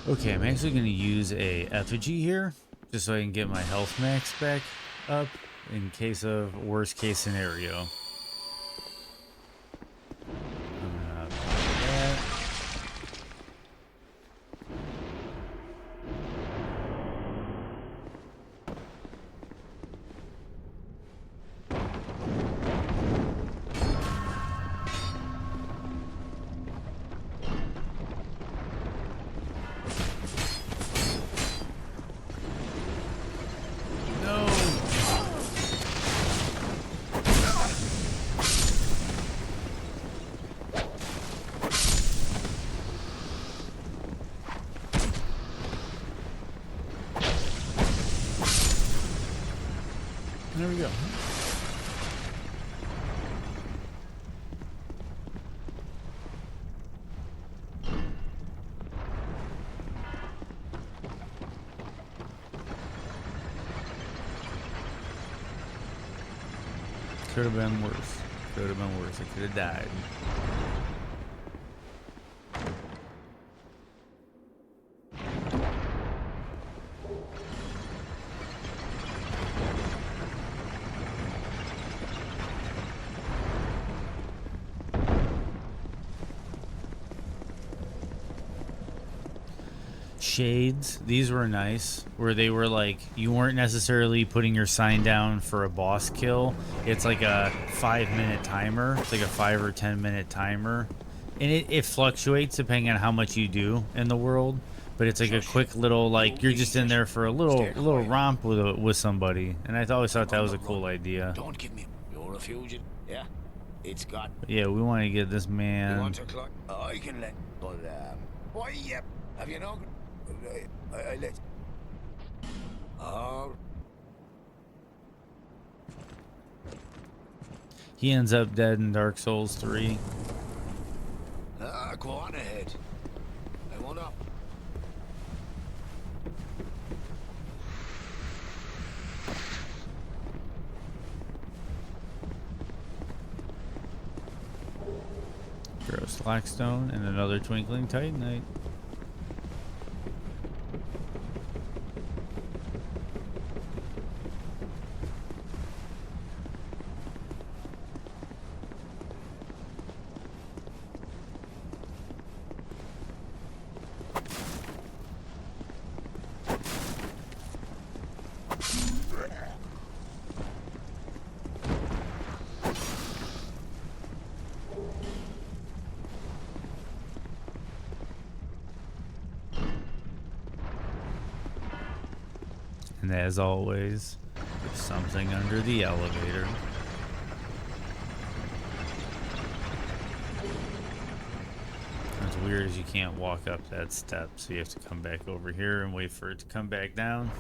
Okay, I'm actually going to use a effigy here, just so I can get my health max back up in case of worst case scenario. I'm gonna pop that. There we go. Could have been worse. Could have been worse. I could have died. Shades, these were nice, where they were like, you weren't necessarily putting your sign down for a boss kill. It's like a 5-minute timer. It's like a 5 or 10-minute timer, and it fluctuates depending on how much you do in the world. But it's like a quick little, like, you're just in there for a little romp with somebody, and I always thought that was a cool idea. Don't give me. You're a fugitive. Yeah, it's got. But yeah, we want to get this You man. want to clock? I can let. But why? Yep. Have you no? I let. Oh. He ends up dead in Dark Souls 3. Go on ahead. I won't up. Throw Slackstone and another Twinkling Titanite. And as always, there's something under the elevator. What's weird is you can't walk up that step, so you have to come back over here and wait for it to come back down.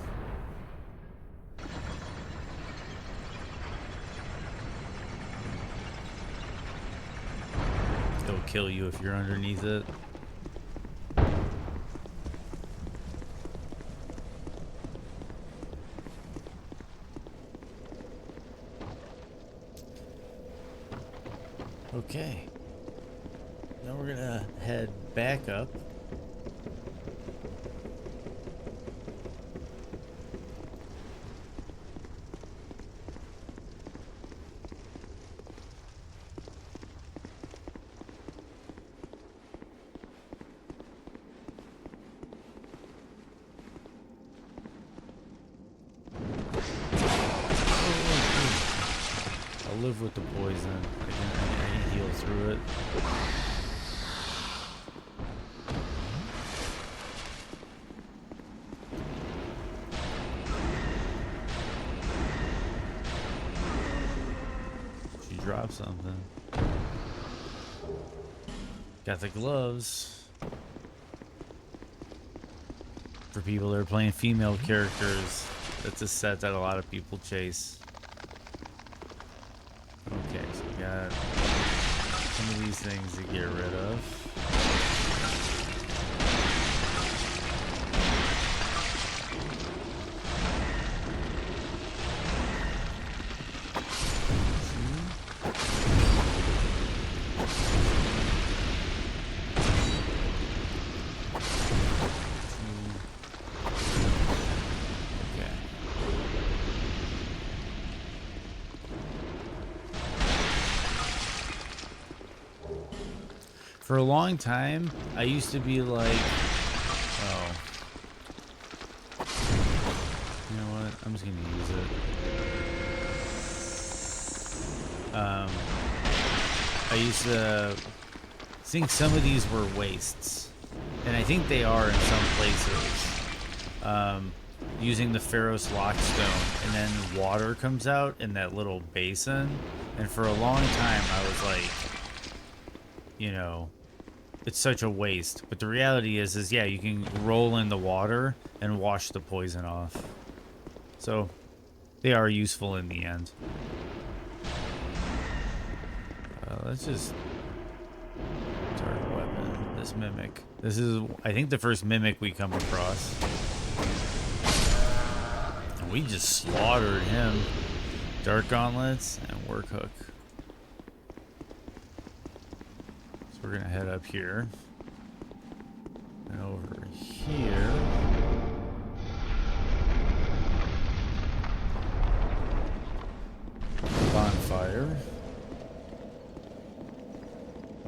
It'll kill you if you're underneath it. Okay. Now we're gonna head back up. I'll live with the poison. I can heal through it. She dropped something. Got the gloves. For people that are playing female characters, that's a set that a lot of people chase. Okay, so we got some of these things to get rid of. For a long time, I used to be like, oh, you know what? I'm just gonna use it. I used to think some of these were wastes, and I think they are in some places. Using the Pharaoh's Lockstone, and then water comes out in that little basin, and for a long time I was like, you know, it's such a waste. But the reality is yeah, you can roll in the water and wash the poison off. So they are useful in the end. Let's just target weapon. This mimic. This is, I think, the first mimic we come across. And we just slaughtered him. Dark gauntlets and work hook. So we're gonna head up here and over here. Bonfire.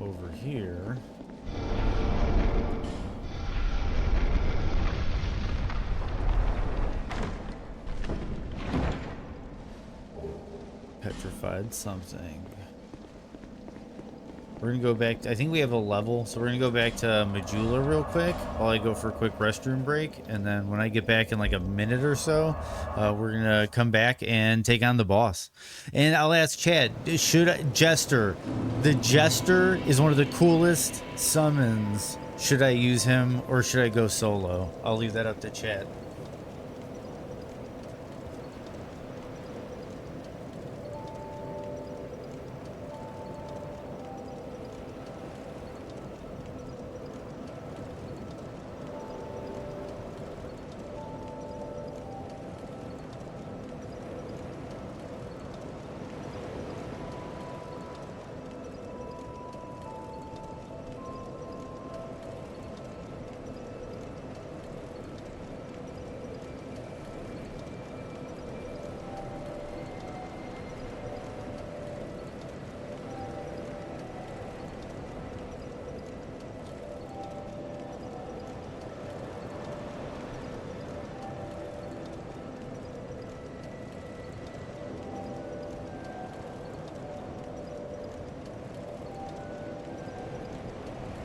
Over here. Petrified something. We're gonna go back I think we have a level, so we're gonna go back to Majula real quick while I go for a quick restroom break, and then when I get back in like a minute or so, we're gonna come back and take on the boss. And I'll ask Chad, Jester, the Jester is one of the coolest summons. Should I use him or should I go solo? I'll leave that up to Chad.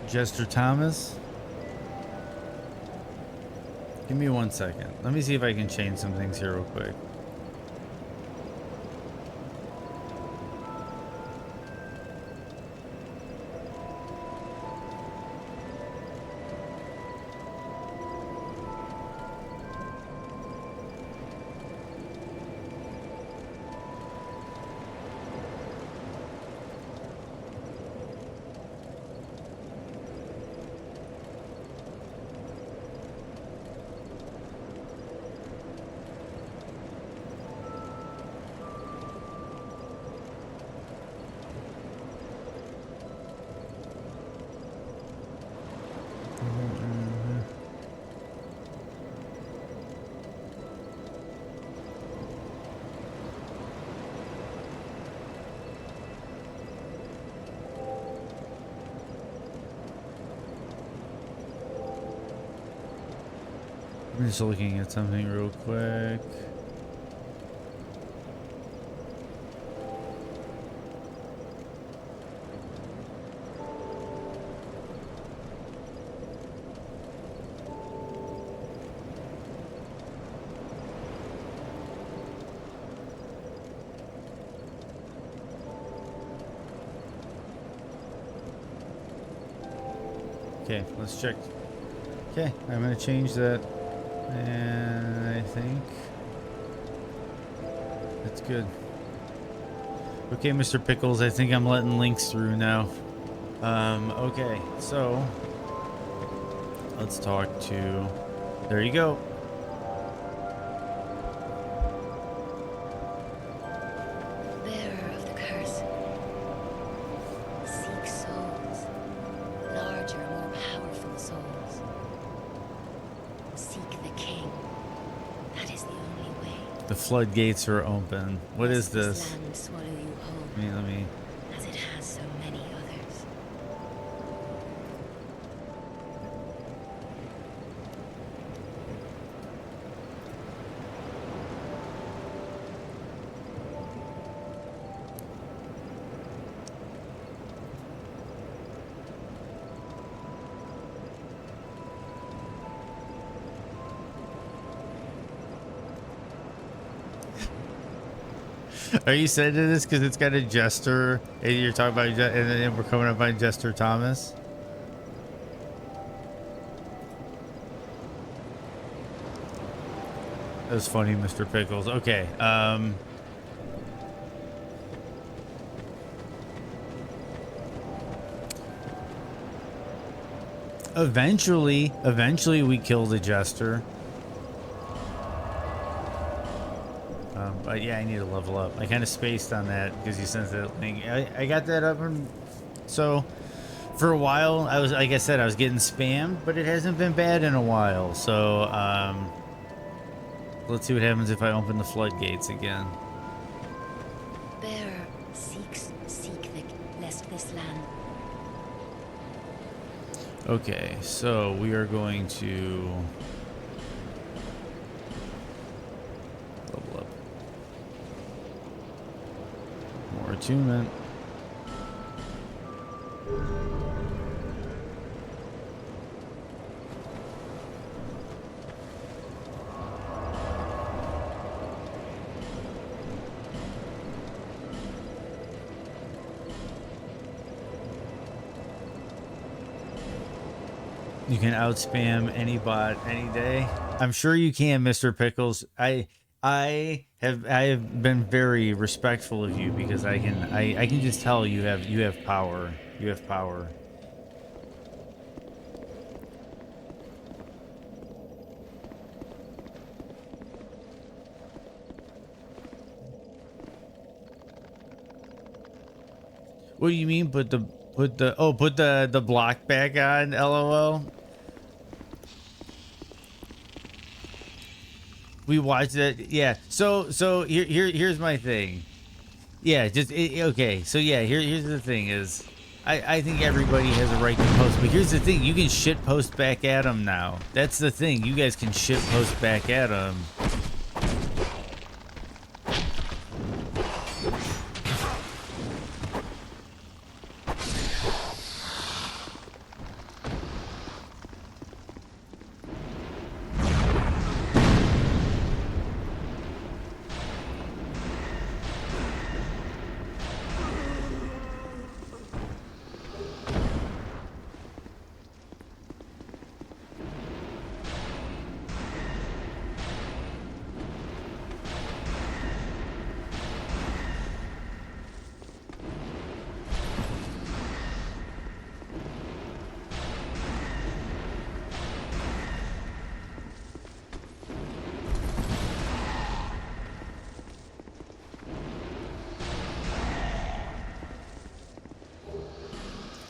Jester Thomas. Give me 1 second. Let me see if I can change some things here real quick. I'm just looking at something real quick. Okay, let's check. Okay, I'm gonna change that. And I think that's good. Okay, Mr. Pickles, I think I'm letting links through now. Okay, so let's talk to, there you go. Bearer of the curse. Seek souls. Larger, more powerful souls. Seek the king. That is the only way. The floodgates are open. What is this? Land swallow you whole, Let me. as it has so many others. Are you saying this because it's got a Jester and you're talking about, and then we're coming up on Jester Thomas? That was funny, Mr. Pickles. Okay. Eventually we kill the Jester. But yeah, I need to level up. I kind of spaced on that because you sent that link. I got that up, and so for a while I was, like I said, I was getting spammed, but it hasn't been bad in a while. So let's see what happens if I open the floodgates again. Bearer, seek lest this land. Okay, so we are going to level up. More attunement. You can outspam any bot any day. I'm sure you can, Mr. Pickles. I have been very respectful of you because I can just tell you have power. You have power. What do you mean? Put the block back on? LOL. We watched it. Yeah. So here's my thing. Yeah. Okay. So yeah. Here's the thing is, I think everybody has a right to post, but here's the thing: you can shit post back at them now. That's the thing. You guys can shit post back at them.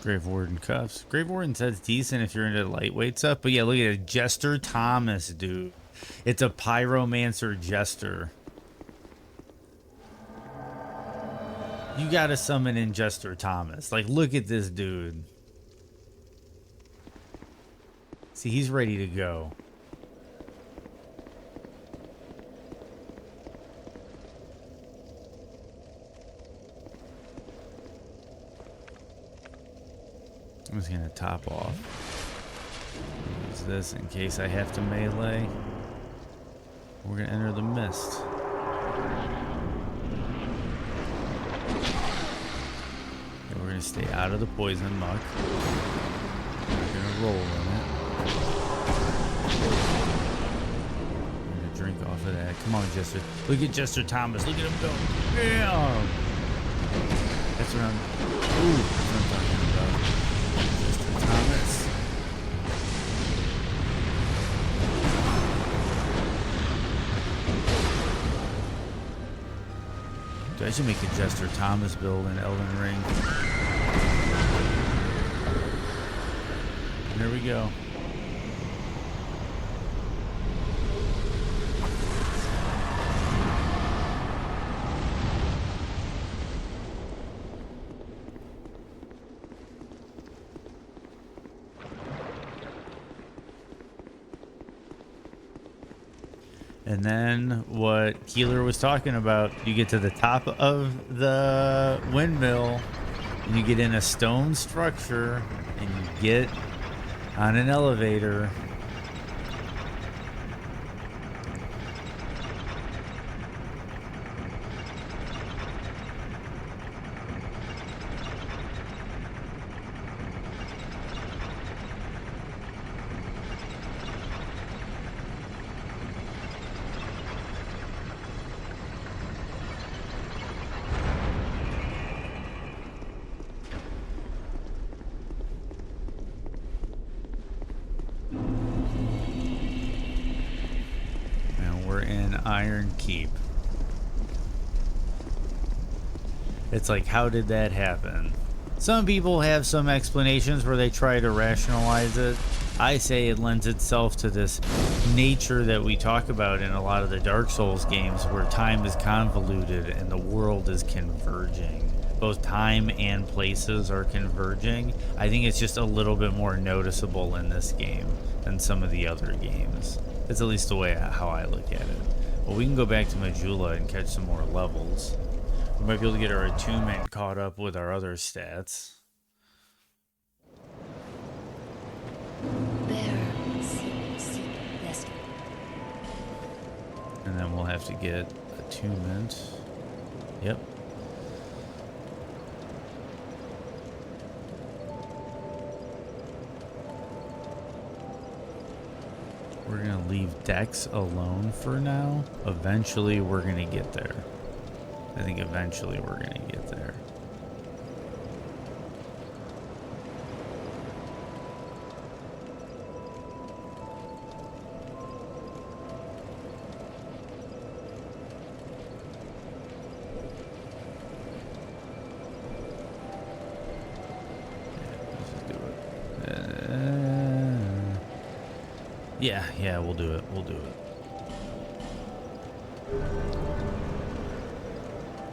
Grave Warden cuffs. Grave Warden says decent if you're into lightweight stuff, but yeah, look at it. Jester Thomas, dude. It's a pyromancer jester. You gotta summon in Jester Thomas. Like, look at this dude. See, he's ready to go. I'm just gonna top off. Use this in case I have to melee. We're gonna enter the mist. And we're gonna stay out of the poison muck. We're gonna roll in it. We're gonna drink off of that. Come on, Jester. Look at Jester Thomas. Look at him go. Bam! That's what I'm. Ooh, that's what I'm talking about. Thomas. Dude, I should make a Jester Thomas build in Elden Ring. There we go. And then what Keeler was talking about, you get to the top of the windmill and you get in a stone structure and you get on an elevator. Iron Keep. It's like, how did that happen? Some people have some explanations where they try to rationalize it. I say it lends itself to this nature that we talk about in a lot of the Dark Souls games, where time is convoluted and the world is converging. Both time and places are converging. I think it's just a little bit more noticeable in this game than some of the other games. That's at least the way how I look at it. Well, we can go back to Majula and catch some more levels. We might be able to get our attunement caught up with our other stats. And then we'll have to get attunement. Yep. We're going to leave Dex alone for now. Eventually, we're going to get there. I think eventually we're going to get there. Yeah, we'll do it. We'll do it.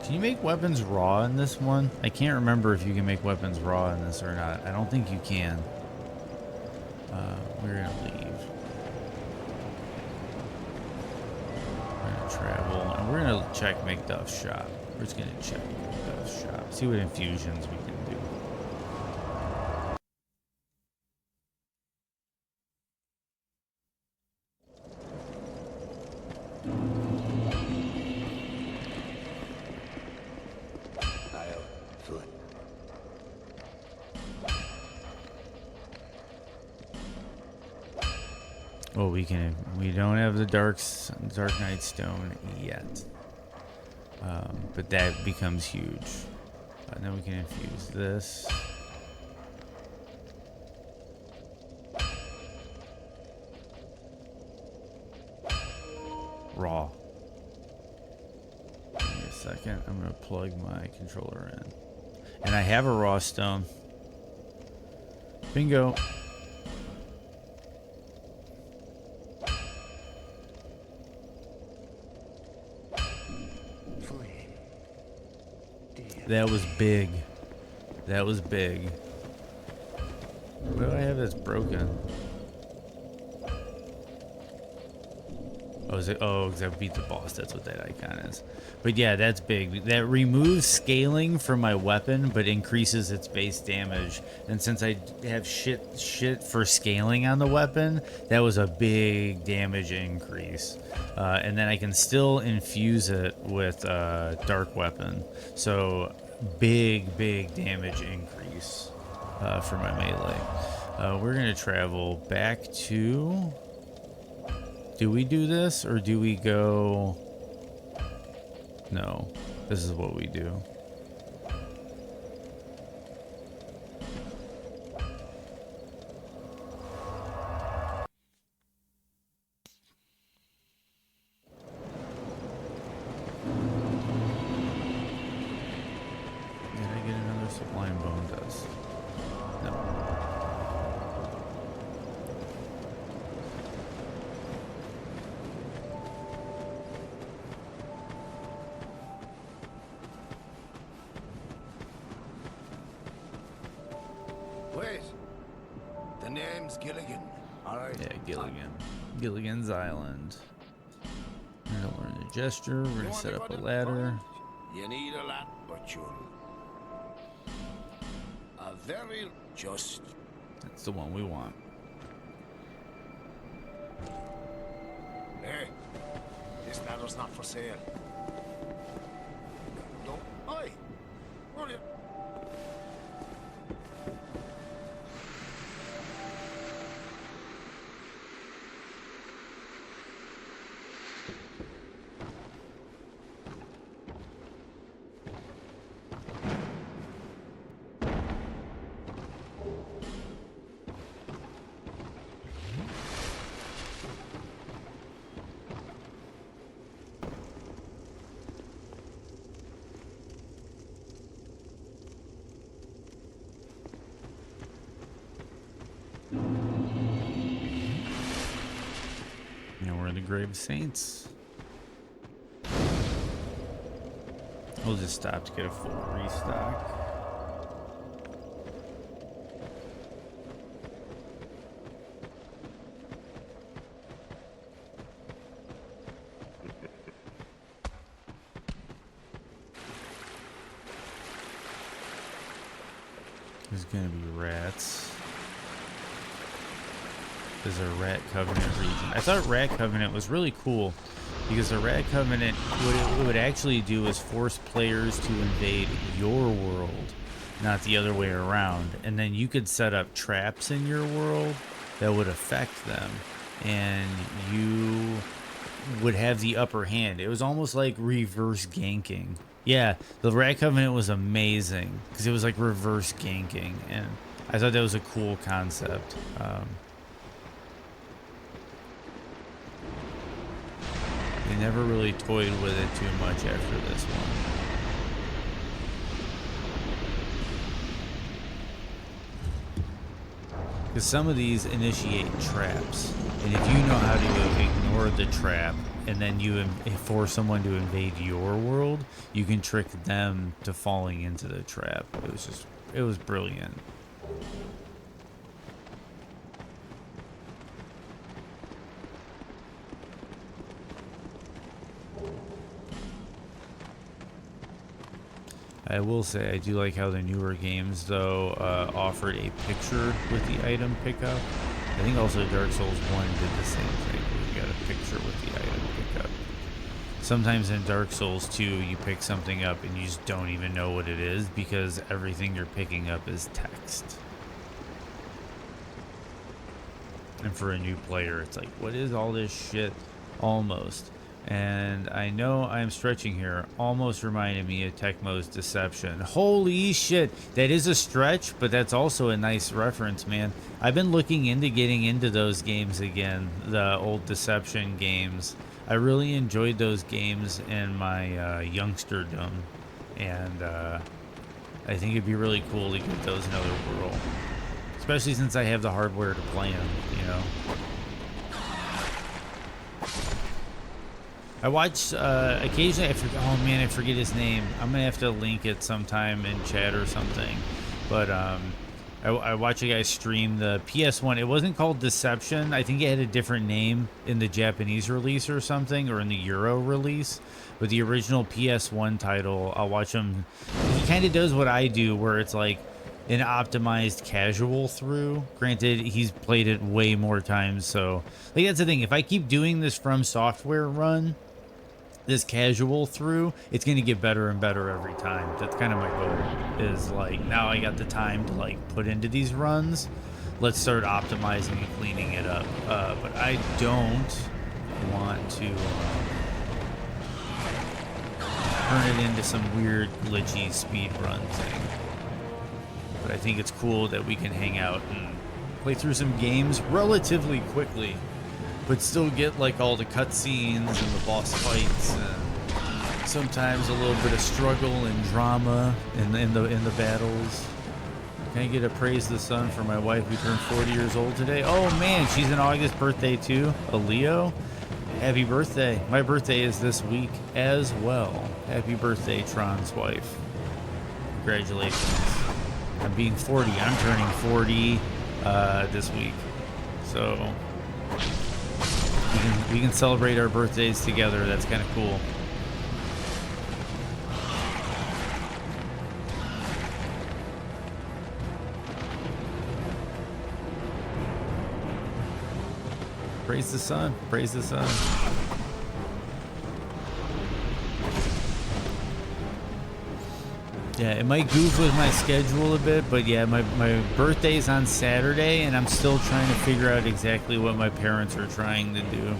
Can you make weapons raw in this one? I can't remember if you can make weapons raw in this or not. I don't think you can. We're gonna leave. We're gonna travel, and we're gonna check Macduff's shop. We're just gonna check Macduff's shop. See what infusions we can do. Oh, we don't have the Dark Knight Stone yet. But that becomes huge. And then we can infuse this. Raw. Give me a second. I'm going to plug my controller in. And I have a raw stone. Bingo. That was big. That was big. What do I have that's broken? Oh, is it? Oh, because I beat the boss. That's what that icon is. But yeah, that's big. That removes scaling from my weapon, but increases its base damage. And since I have shit for scaling on the weapon, that was a big damage increase. And then I can still infuse it with dark weapon. So big damage increase for my melee. We're gonna travel back to. Do we do this or do we go? No, this is what we do. Did I get another sublime bone dust? No. Wait. The name's Gilligan. All right. Yeah, Gilligan. Gilligan's Island. We're gonna learn the gesture. We're gonna set up a ladder. You need a lot, but you'll. A very just. That's the one we want. Hey, this ladder's not for sale. No, oi! What are you? of Saints. We'll just stop to get a full restock. There's gonna be rats. There's a Rat Covenant region. I thought Rat Covenant was really cool because the Rat Covenant, what it would actually do is force players to invade your world, not the other way around. And then you could set up traps in your world that would affect them, and you would have the upper hand. It was almost like reverse ganking. Yeah, the Rat Covenant was amazing because it was like reverse ganking, and I thought that was a cool concept. They never really toyed with it too much after this one. Because some of these initiate traps, and if you know how to ignore the trap, and then you force someone to invade your world, you can trick them to falling into the trap. It was brilliant. I will say I do like how the newer games, though, offered a picture with the item pickup. I think also Dark Souls 1 did the same thing. You got a picture with the item pickup. Sometimes in Dark Souls 2, you pick something up and you just don't even know what it is because everything you're picking up is text. And for a new player, it's like, what is all this shit? Almost. And I know I'm stretching here. Almost reminded me of Tecmo's Deception. Holy shit. That is a stretch, but that's also a nice reference, man. I've been looking into getting into those games again. The old Deception games. I really enjoyed those games in my youngsterdom. And I think it'd be really cool to get those in other world. Especially since I have the hardware to play them, you know. I watch occasionally. Oh man, I forget his name. I'm gonna have to link it sometime in chat or something. But I watch a guy stream the PS1. It wasn't called Deception. I think it had a different name in the Japanese release or something, or in the Euro release. But the original PS1 title, I'll watch him. He kind of does what I do, where it's like an optimized casual through. Granted, he's played it way more times, so like that's the thing. If I keep doing this From Software run, this casual through, it's going to get better and better every time. That's kind of my goal, is like, now I got the time to like put into these runs, let's start optimizing and cleaning it up. But I don't want to turn it into some weird glitchy speed run thing. But I think it's cool that we can hang out and play through some games relatively quickly, but still get like all the cutscenes and the boss fights, and sometimes a little bit of struggle and drama in the battles. Can I get a praise the sun for my wife who turned 40 years old today? Oh man, she's an August birthday too, a Leo. Happy birthday. My birthday is this week as well. Happy birthday, Tron's wife. Congratulations. I'm being 40. I'm turning 40 this week. So we can celebrate our birthdays together. That's kind of cool. Praise the sun. Praise the sun. Yeah, it might goof with my schedule a bit, but yeah, my birthday's on Saturday, and I'm still trying to figure out exactly what my parents are trying to do.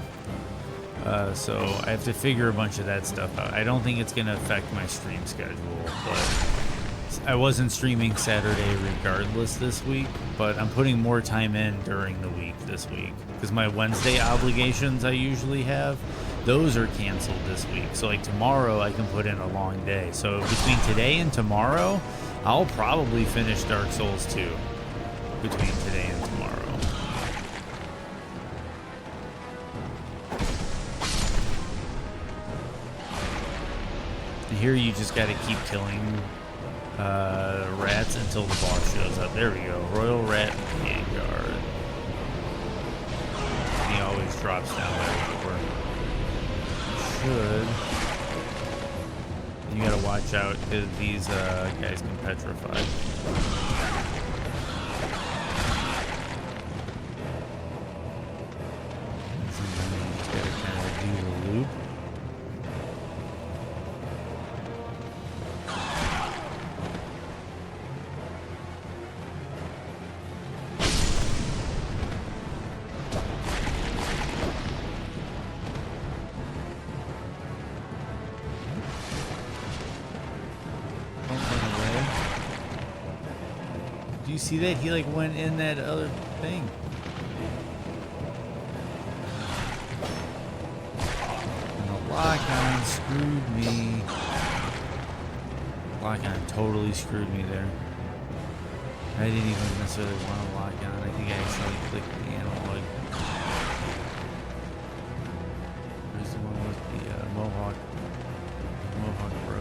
So I have to figure a bunch of that stuff out. I don't think it's going to affect my stream schedule, but I wasn't streaming Saturday regardless this week, but I'm putting more time in during the week this week, because my Wednesday obligations I usually have, those are canceled this week. So like tomorrow I can put in a long day. So between today and tomorrow, I'll probably finish Dark Souls 2 between today and tomorrow. And here you just got to keep killing rats until the boss shows up. There we go. Royal Rat Vanguard. He always drops down there. Should. You gotta watch out because these guys can petrify. Sometimes you just gotta kind of do the loop. Do you see that? He like went in that other thing. And the lock-on screwed me. Lock-on totally screwed me there. I didn't even necessarily want to lock on. I think I accidentally clicked the analog. Where's the one with the Mohawk Pro?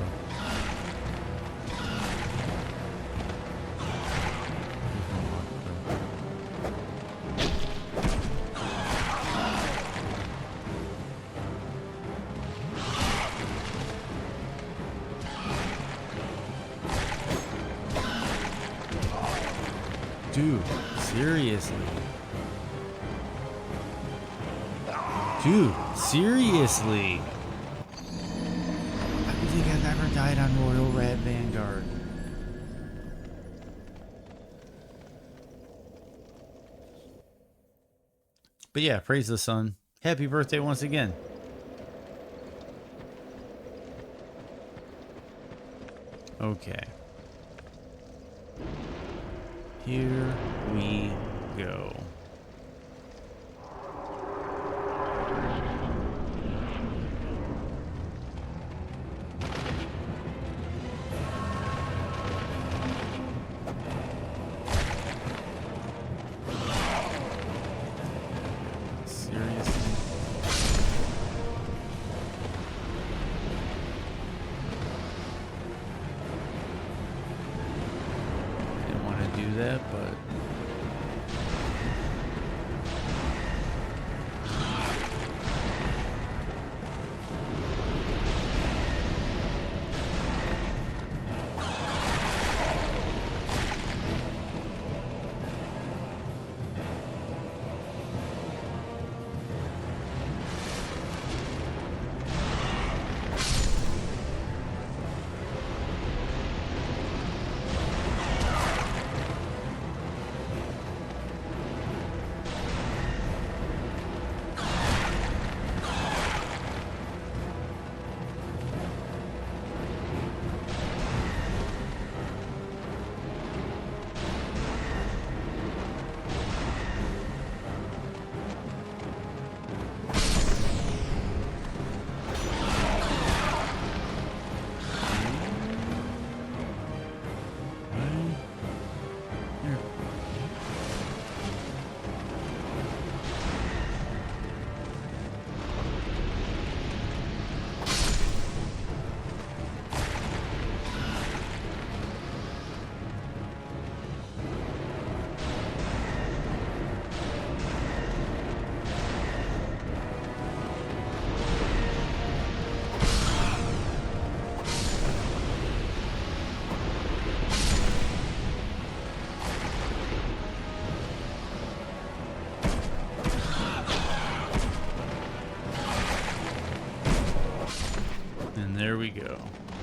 Dude, seriously. Dude, seriously. I don't think I've ever died on Royal Rat Vanguard. But yeah, praise the sun. Happy birthday once again. Okay. Here we go. Seriously? Didn't want to do that, but and there we go.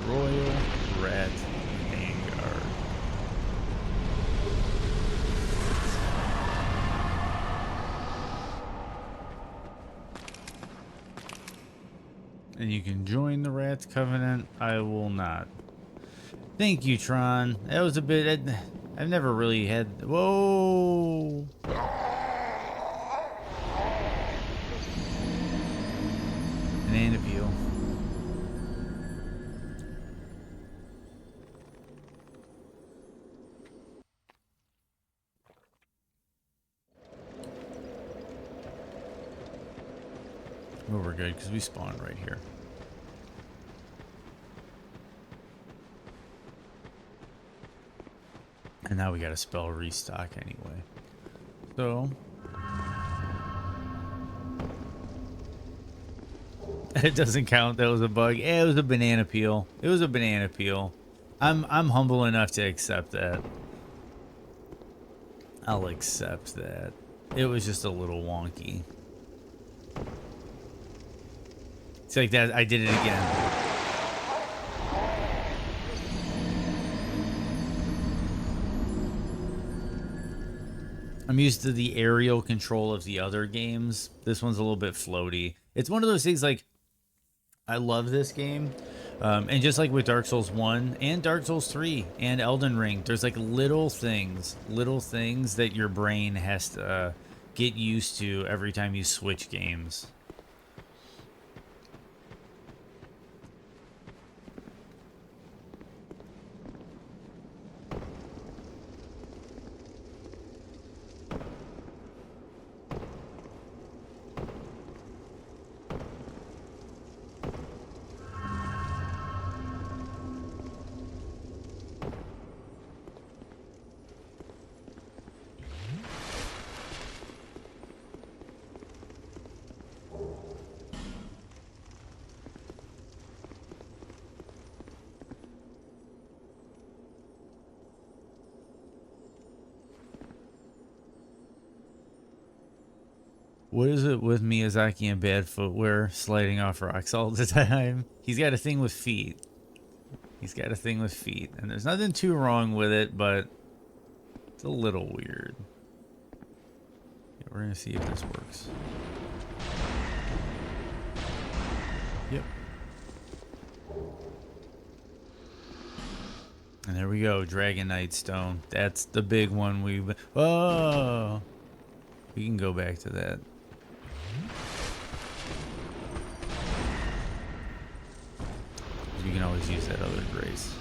Royal Rat Vanguard. And you can join the Rats Covenant. I will not. Thank you, Tron. That was a bit... I've never really had... Whoa! An ant appeal. Well, we're good, because we spawned right here. And now we got to spell restock anyway. So it doesn't count. That was a bug. Yeah, it was a banana peel. It was a banana peel. I'm humble enough to accept that. I'll accept that. It was just a little wonky. It's like that. I did it again. I'm used to the aerial control of the other games. This one's a little bit floaty. It's one of those things like, I love this game. And just like with Dark Souls 1 and Dark Souls 3 and Elden Ring, there's like little things that your brain has to get used to every time you switch games. What is it with Miyazaki and bad footwear, sliding off rocks all the time? He's got a thing with feet. He's got a thing with feet. And there's nothing too wrong with it, but it's a little weird. Yeah, we're going to see if this works. Yep. And there we go, Dragonite Stone. That's the big one we've... Oh! We can go back to that. You can always use that other grace.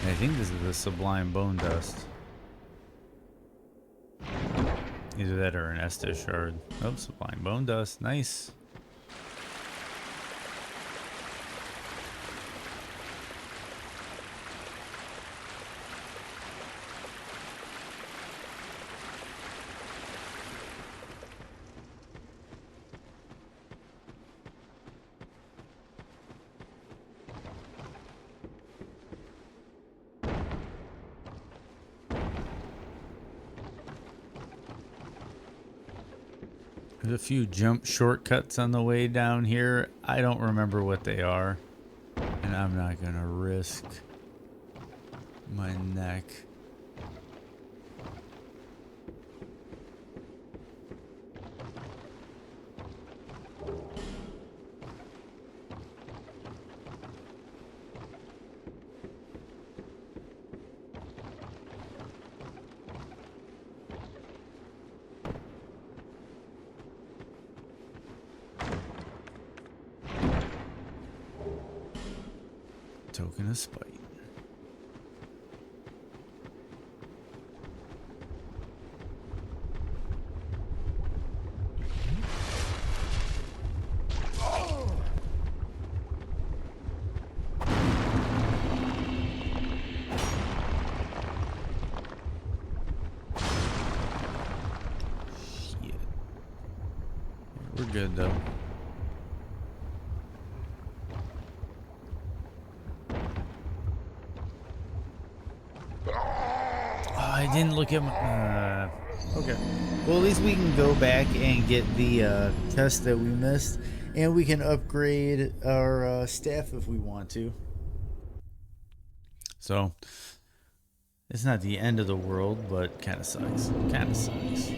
I think this is the Sublime Bone Dust. Either that or an Estus Shard. Oh, Sublime Bone Dust. Nice. There's a few jump shortcuts on the way down here. I don't remember what they are. And I'm not gonna risk my neck. Token of Spite. Shit. We're good though. I didn't look at my... okay. Well, at least we can go back and get the test that we missed. And we can upgrade our staff if we want to. So, it's not the end of the world, but kind of sucks. Kind of sucks.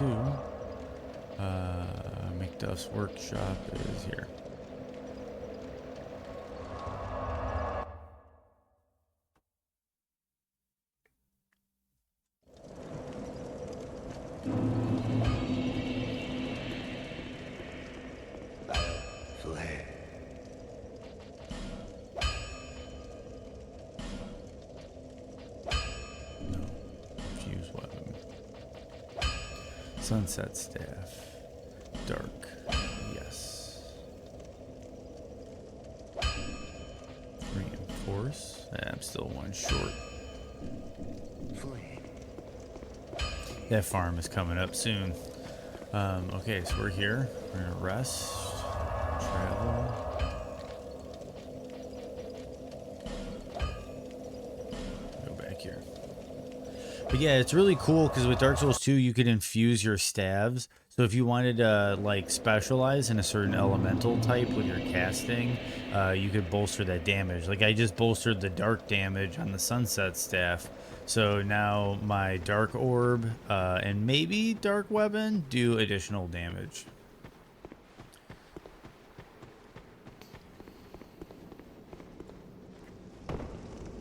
to Macduff's workshop is here. Sunset staff. Dark. Yes. Reinforce. I'm still one short. That farm is coming up soon. Okay, so we're here. We're gonna rest. Travel. Go back here. But yeah, it's really cool because with Dark Souls 2, you could infuse your staves. So if you wanted to like specialize in a certain elemental type with your casting, you could bolster that damage. Like I just bolstered the dark damage on the Sunset Staff. So now my Dark Orb and maybe Dark Weapon do additional damage.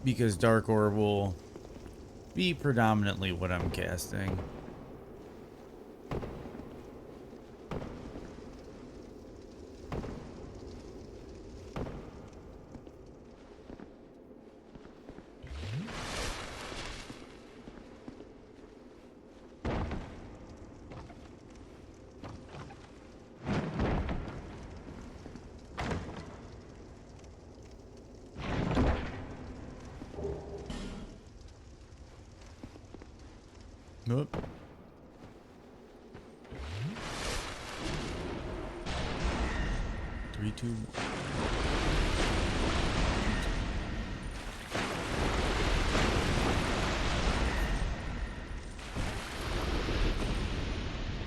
Because Dark Orb will be predominantly what I'm casting. Nope. Three, two.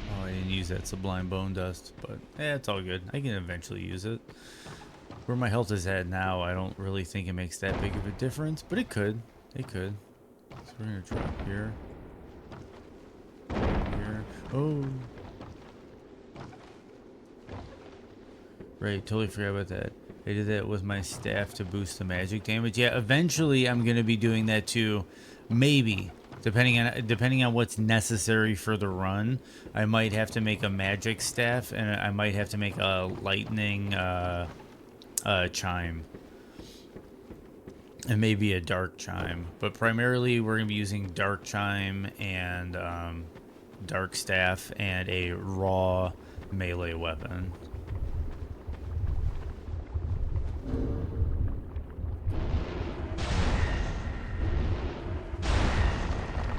Oh, I didn't use that Sublime Bone Dust, but it's all good. I can eventually use it. Where my health is at now, I don't really think it makes that big of a difference, but it could. It could. So we're gonna drop here. Oh. Right, totally forgot about that. I did that with my staff to boost the magic damage. Yeah, eventually I'm gonna be doing that too. Maybe. Depending on what's necessary for the run. I might have to make a magic staff and I might have to make a lightning chime. And maybe a dark chime. But primarily we're gonna be using dark chime and dark staff and a raw melee weapon.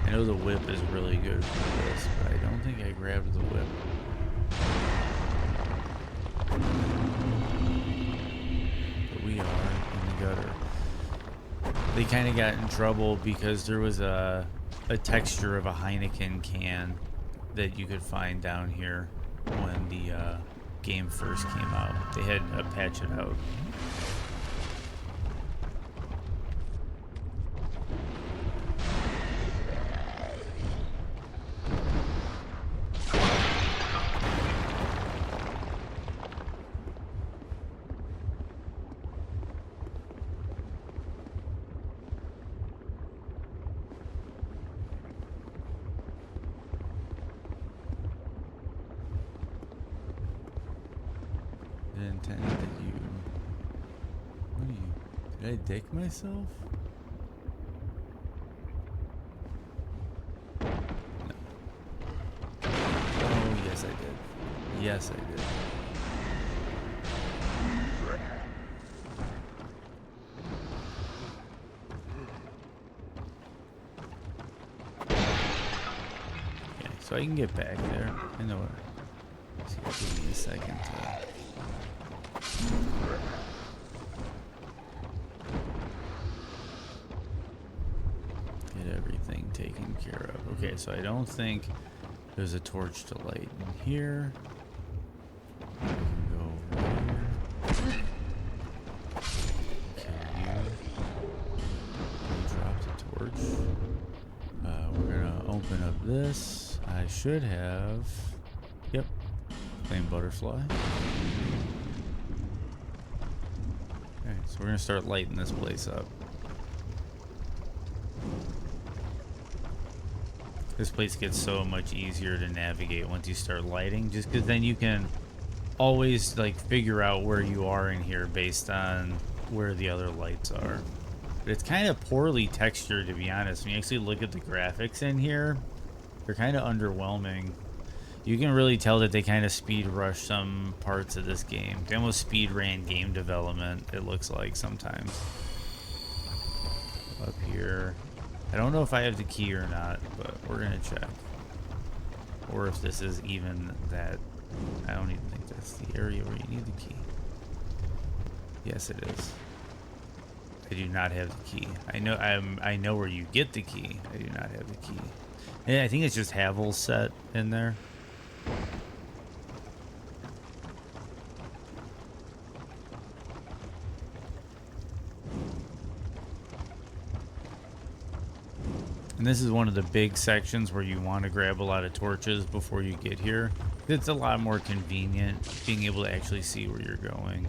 I know the whip is really good for this, but I don't think I grabbed the whip. But we are in the gutter. They kind of got in trouble because there was a texture of a Heineken can that you could find down here when the game first came out. They had to patch it out. Intended that you... What are you... Did I dick myself? No. Oh, yes I did. Yes I did. Okay, so I can get back there. I know what... Give me a second to... Get everything taken care of. Okay, so I don't think there's a torch to light in here. I can go over here. Okay, you drop the torch. We're gonna open up this. I I should have. Yep. Flame butterfly. Okay, so we're gonna start lighting this place up. This place gets so much easier to navigate once you start lighting, just because then you can always like figure out where you are in here based on where the other lights are. But it's kind of poorly textured, to be honest. When you actually look at the graphics in here, they're kind of underwhelming. You can really tell that they kind of speed rush some parts of this game. They almost speed ran game development, it looks like sometimes. Up here. I don't know if I have the key or not, but we're gonna check. Or if this is even that. I don't even think that's the area where you need the key. Yes, it is. I do not have the key. I know where you get the key. I do not have the key. And I think it's just Havel's set in there. And this is one of the big sections where you want to grab a lot of torches before you get here. It's a lot more convenient being able to actually see where you're going.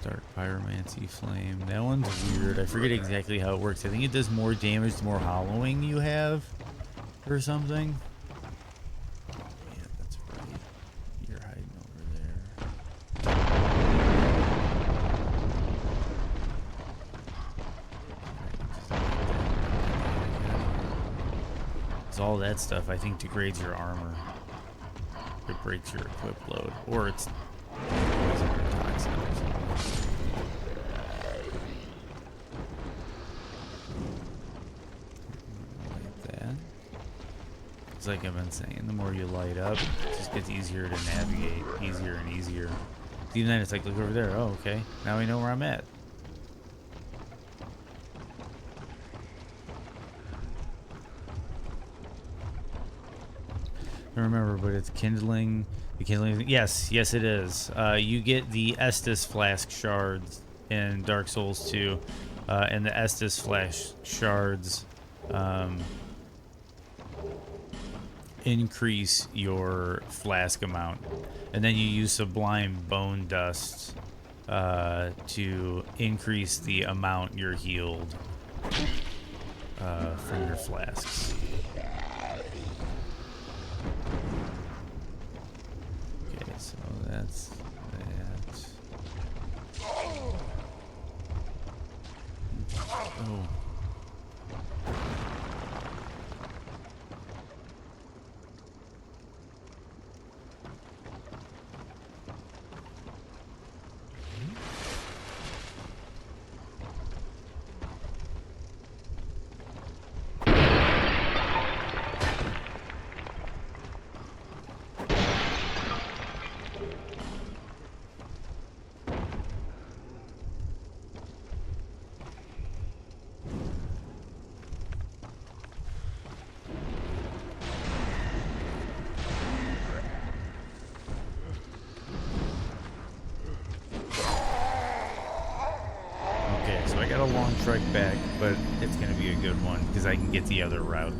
Dark Pyromancy Flame. That one's weird. I forget exactly how it works. I think it does more damage the more hollowing you have or something. Yeah, that's right. You're hiding over there. Because all that stuff, I think, degrades your armor. It breaks your equip load. Or it's poison or toxin or something. Like I've been saying, the more you light up, it just gets easier to navigate, easier and easier. Even then, it's like, look over there. Oh, okay. Now we know where I'm at. I don't remember, but it's kindling. The kindling. Yes, yes, it is. You get the Estus flask shards in Dark Souls 2, and the Estus flask shards. Increase your flask amount, and then you use Sublime Bone Dust to increase the amount you're healed from your flasks. Okay, so that's that. Oh. Trek back, but it's gonna be a good one because I can get the other route.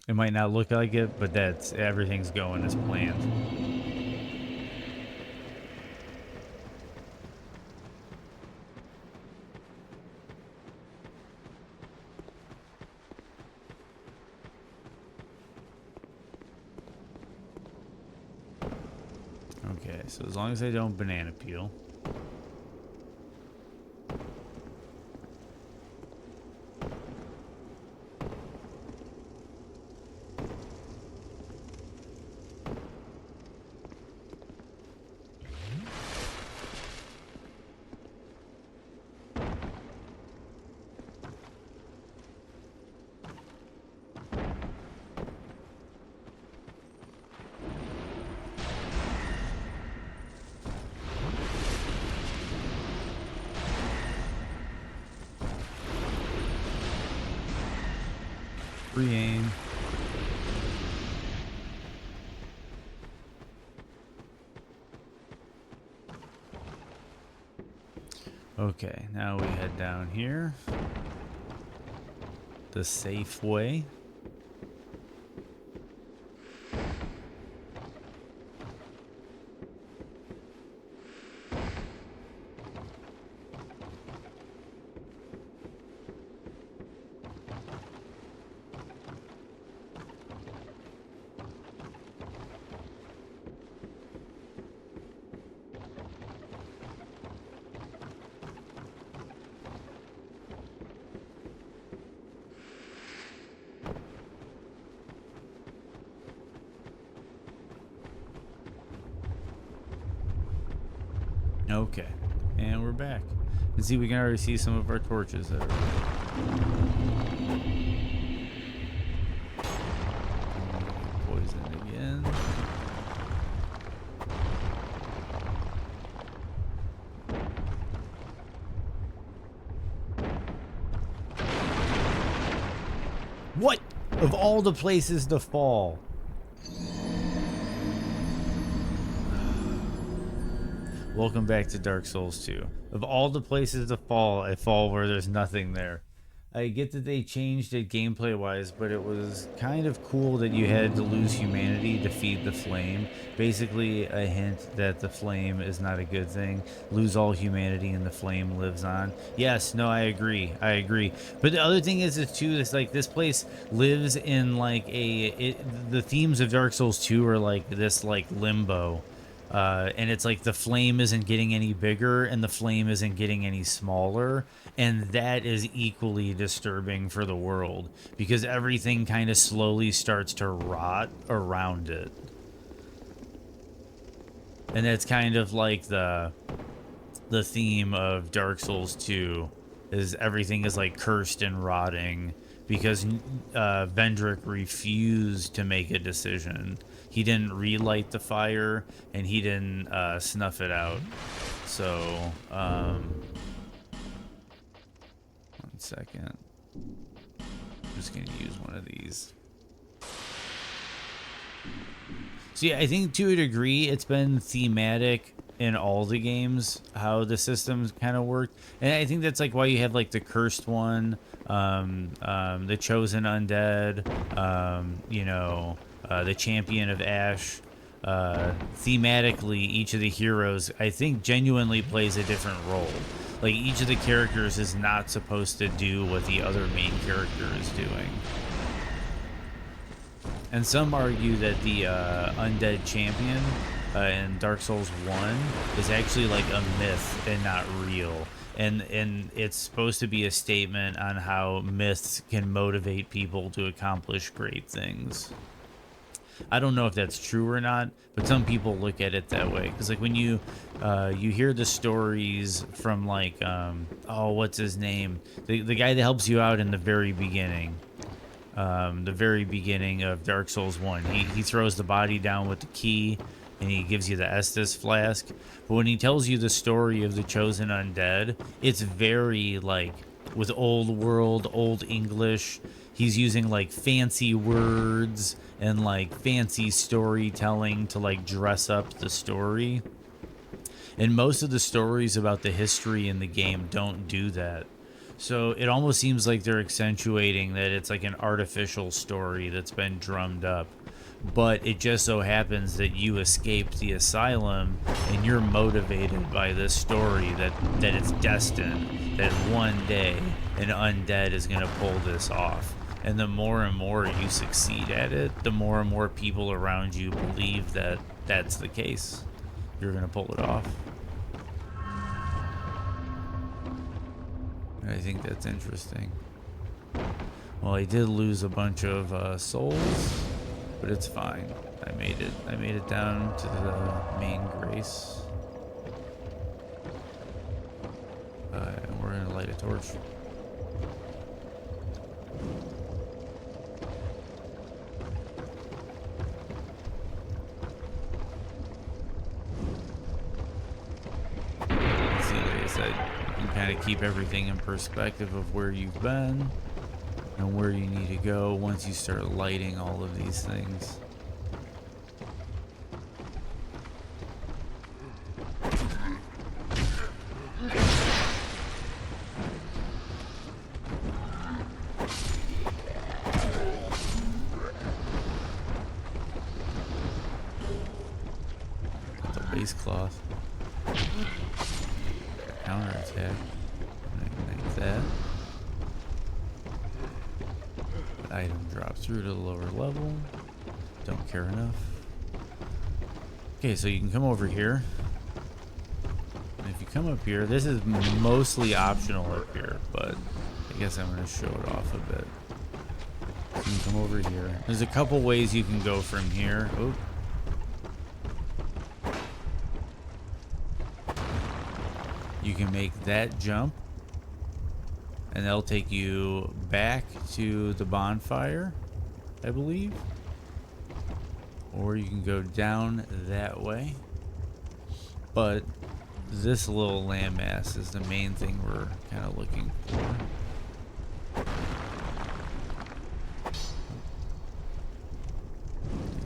It might not look like it, but that's everything's going as planned. Okay, so as long as I don't banana peel. Free aim. Okay, now we head down here. The safe way. Okay, and we're back. And see, we can already see some of our torches there. Poison again. What? Of all the places to fall. Welcome back to Dark Souls 2. Of all the places to fall, I fall where there's nothing there. I get that they changed it gameplay-wise, but it was kind of cool that you had to lose humanity to feed the flame. Basically, a hint that the flame is not a good thing. Lose all humanity and the flame lives on. Yes, no, I agree. I agree. But the other thing is too, it's like this place lives in like the themes of Dark Souls 2 are like this like limbo. And it's like the flame isn't getting any bigger and the flame isn't getting any smaller, and that is equally disturbing for the world because everything kind of slowly starts to rot around it. And that's kind of like the theme of Dark Souls 2 is everything is like cursed and rotting because Vendrick refused to make a decision. He didn't relight the fire, and he didn't snuff it out. So, 1 second. I'm just going to use one of these. So yeah, I think to a degree it's been thematic in all the games, how the systems kind of work. And I think that's like why you have like the cursed one, the chosen undead, you know, the champion of Ash. Thematically, each of the heroes, I think, genuinely plays a different role. Like, each of the characters is not supposed to do what the other main character is doing. And some argue that the undead champion in Dark Souls 1 is actually like a myth and not real. And it's supposed to be a statement on how myths can motivate people to accomplish great things. I don't know if that's true or not, but some people look at it that way. Because like when you hear the stories from like, oh, what's his name? The guy that helps you out in the very beginning. The very beginning of Dark Souls 1. He throws the body down with the key, and he gives you the Estus flask. But when he tells you the story of the chosen undead, it's very like with old world, old English. He's using like fancy words and like fancy storytelling to like dress up the story. And most of the stories about the history in the game don't do that. So it almost seems like they're accentuating that it's like an artificial story that's been drummed up. But it just so happens that you escaped the asylum and you're motivated by this story that it's destined that one day an undead is going to pull this off. And the more and more you succeed at it, the more and more people around you believe that that's the case. You're going to pull it off. I think that's interesting. Well, I did lose a bunch of souls, but it's fine. I made it down to the main grace. And we're gonna light a torch. See, like I said, you can kind of keep everything in perspective of where you've been. and where you need to go once you start lighting all of these things. Base cloth. Counter attack. Like that. Item drops through to the lower level. Don't care enough. Okay, so you can come over here. And if you come up here, this is mostly optional up here, but I guess I'm going to show it off a bit. So you can come over here. There's a couple ways you can go from here. Oh. You can make that jump, and that'll take you back to the bonfire, I believe. Or you can go down that way. But this little landmass is the main thing we're kind of looking for.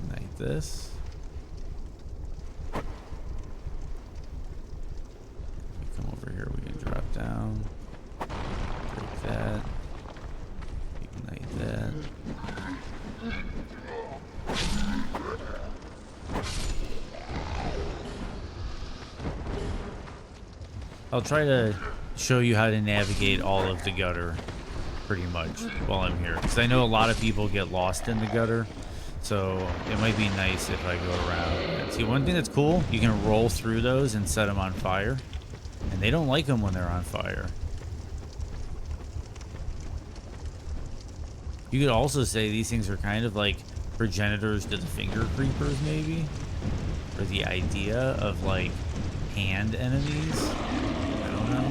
Ignite this. Here we can drop down, break that, ignite that. I'll try to show you how to navigate all of the gutter pretty much while I'm here, because I know a lot of people get lost in the gutter, so it might be nice if I go around. See, one thing that's cool, you can roll through those and set them on fire. And they don't like them when they're on fire. You could also say these things are kind of like progenitors to the finger creepers, maybe? Or the idea of like hand enemies? I don't know.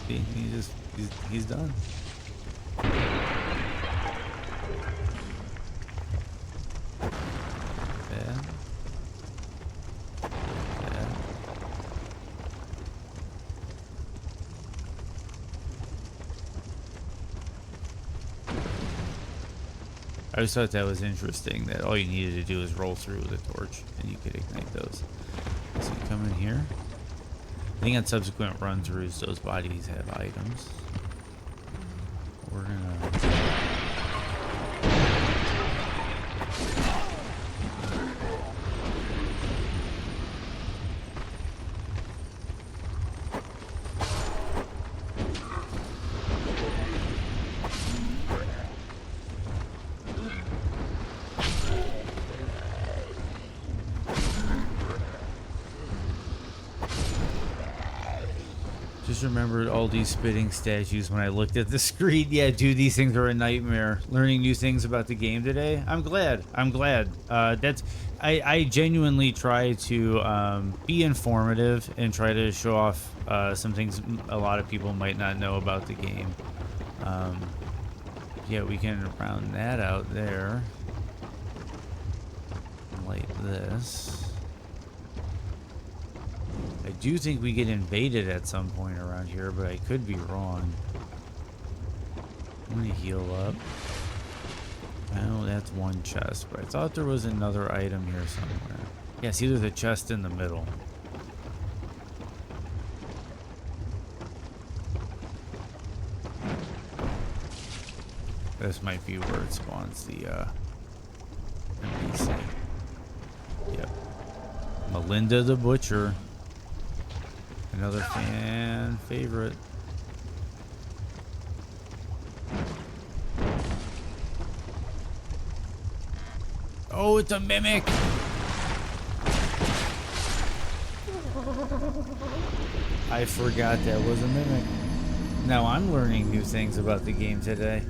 See, he's done. I always thought that was interesting, that all you needed to do is roll through with a torch and you could ignite those. So you come in here. I think on subsequent run-throughs, those bodies have items. We're gonna... Just remembered all these spitting statues when I looked at the screen. Yeah, dude, these things are a nightmare. Learning new things about the game today. I'm glad. I genuinely try to be informative and try to show off some things a lot of people might not know about the game. Yeah, we can round that out there. Light this. I do think we get invaded at some point around here, but I could be wrong. I'm gonna heal up. Oh, that's one chest, but I thought there was another item here somewhere. Yeah, see, there's a chest in the middle. This might be where it spawns the NPC. Yep. Melinda the Butcher. Another fan favorite. Oh, it's a mimic! I forgot that was a mimic. Now I'm learning new things about the game today.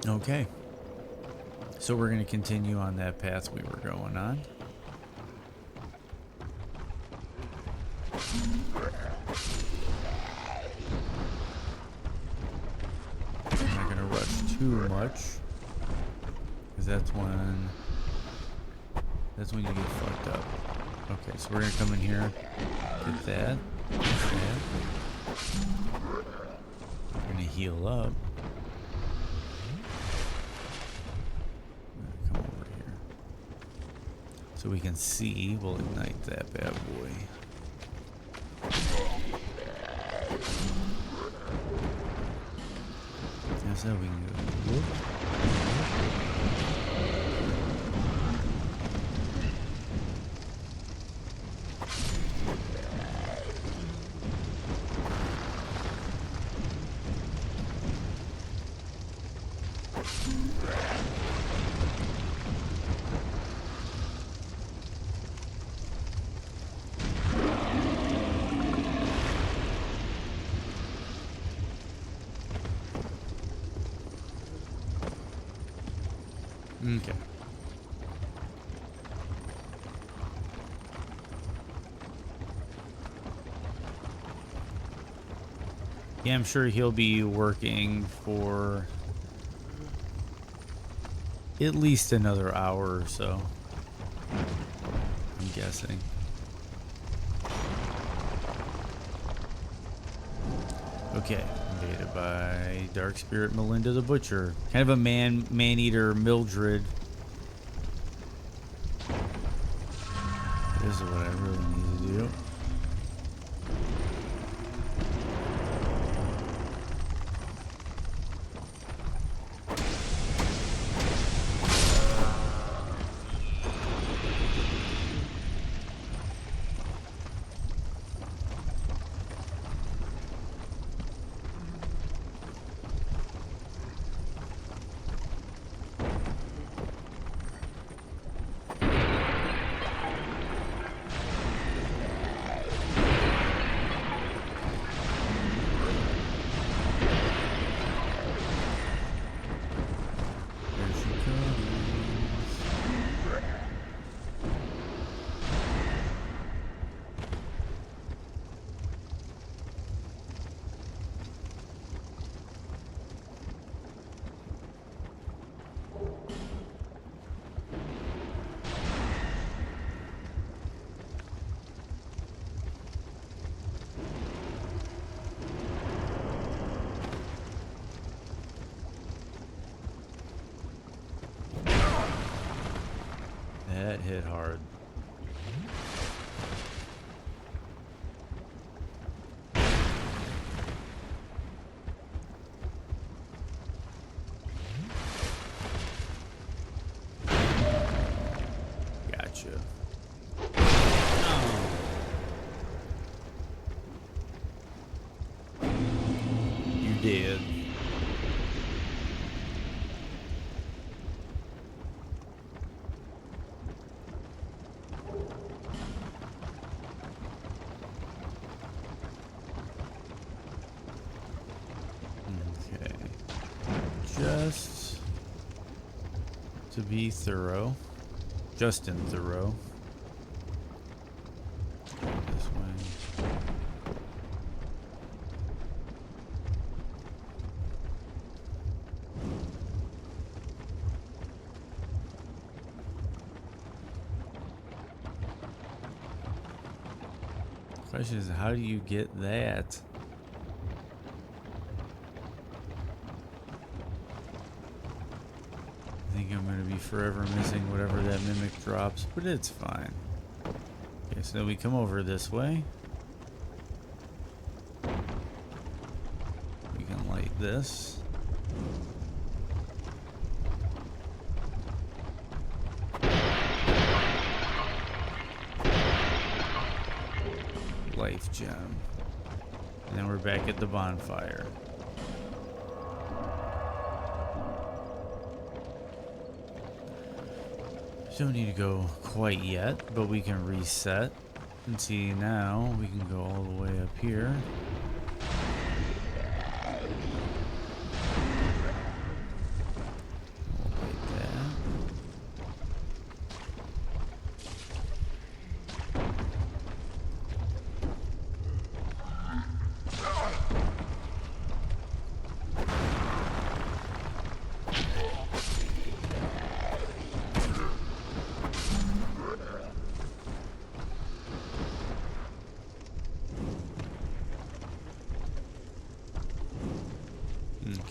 Okay, so we're going to continue on that path we were going on. I'm not going to rush too much. Because that's when you get fucked up. Okay, so we're gonna come in here, get that, get that. We're gonna heal up. Come over here. So we can see, we'll ignite that bad boy. That's how we can go. Whoop. Okay. Yeah, I'm sure he'll be working for at least another hour or so. I'm guessing. Okay, invaded by Dark Spirit Melinda the Butcher. Kind of a man-eater Mildred. This is what I really need to do. That hit hard. Gotcha. You did. Just to be thorough, Justin Thoreau. This way. Question is, how do you get that? I think I'm going to be forever missing whatever that mimic drops, but it's fine. Okay, so we come over this way. We can light this. Life gem. And then we're back at the bonfire. Don't need to go quite yet, but we can reset. And see, now we can go all the way up here. Like that.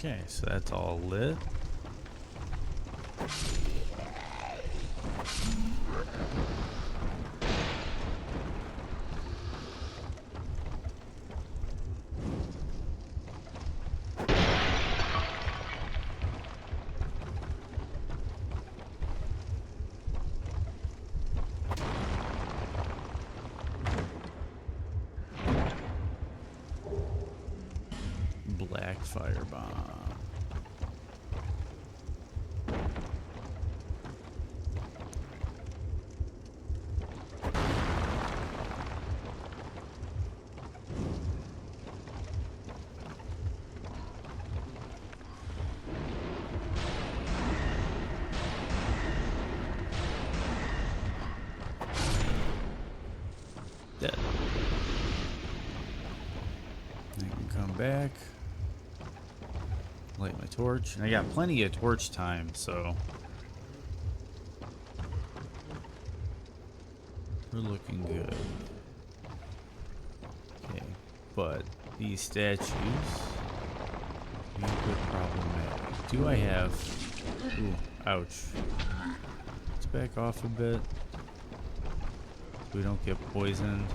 Okay, so that's all lit. Black firebomb. Dead. I can come back. Light my torch. And I got plenty of torch time, so we're looking good. Okay, but these statues be a bit problematic. Do I have... Ooh, ouch. Let's back off a bit so we don't get poisoned.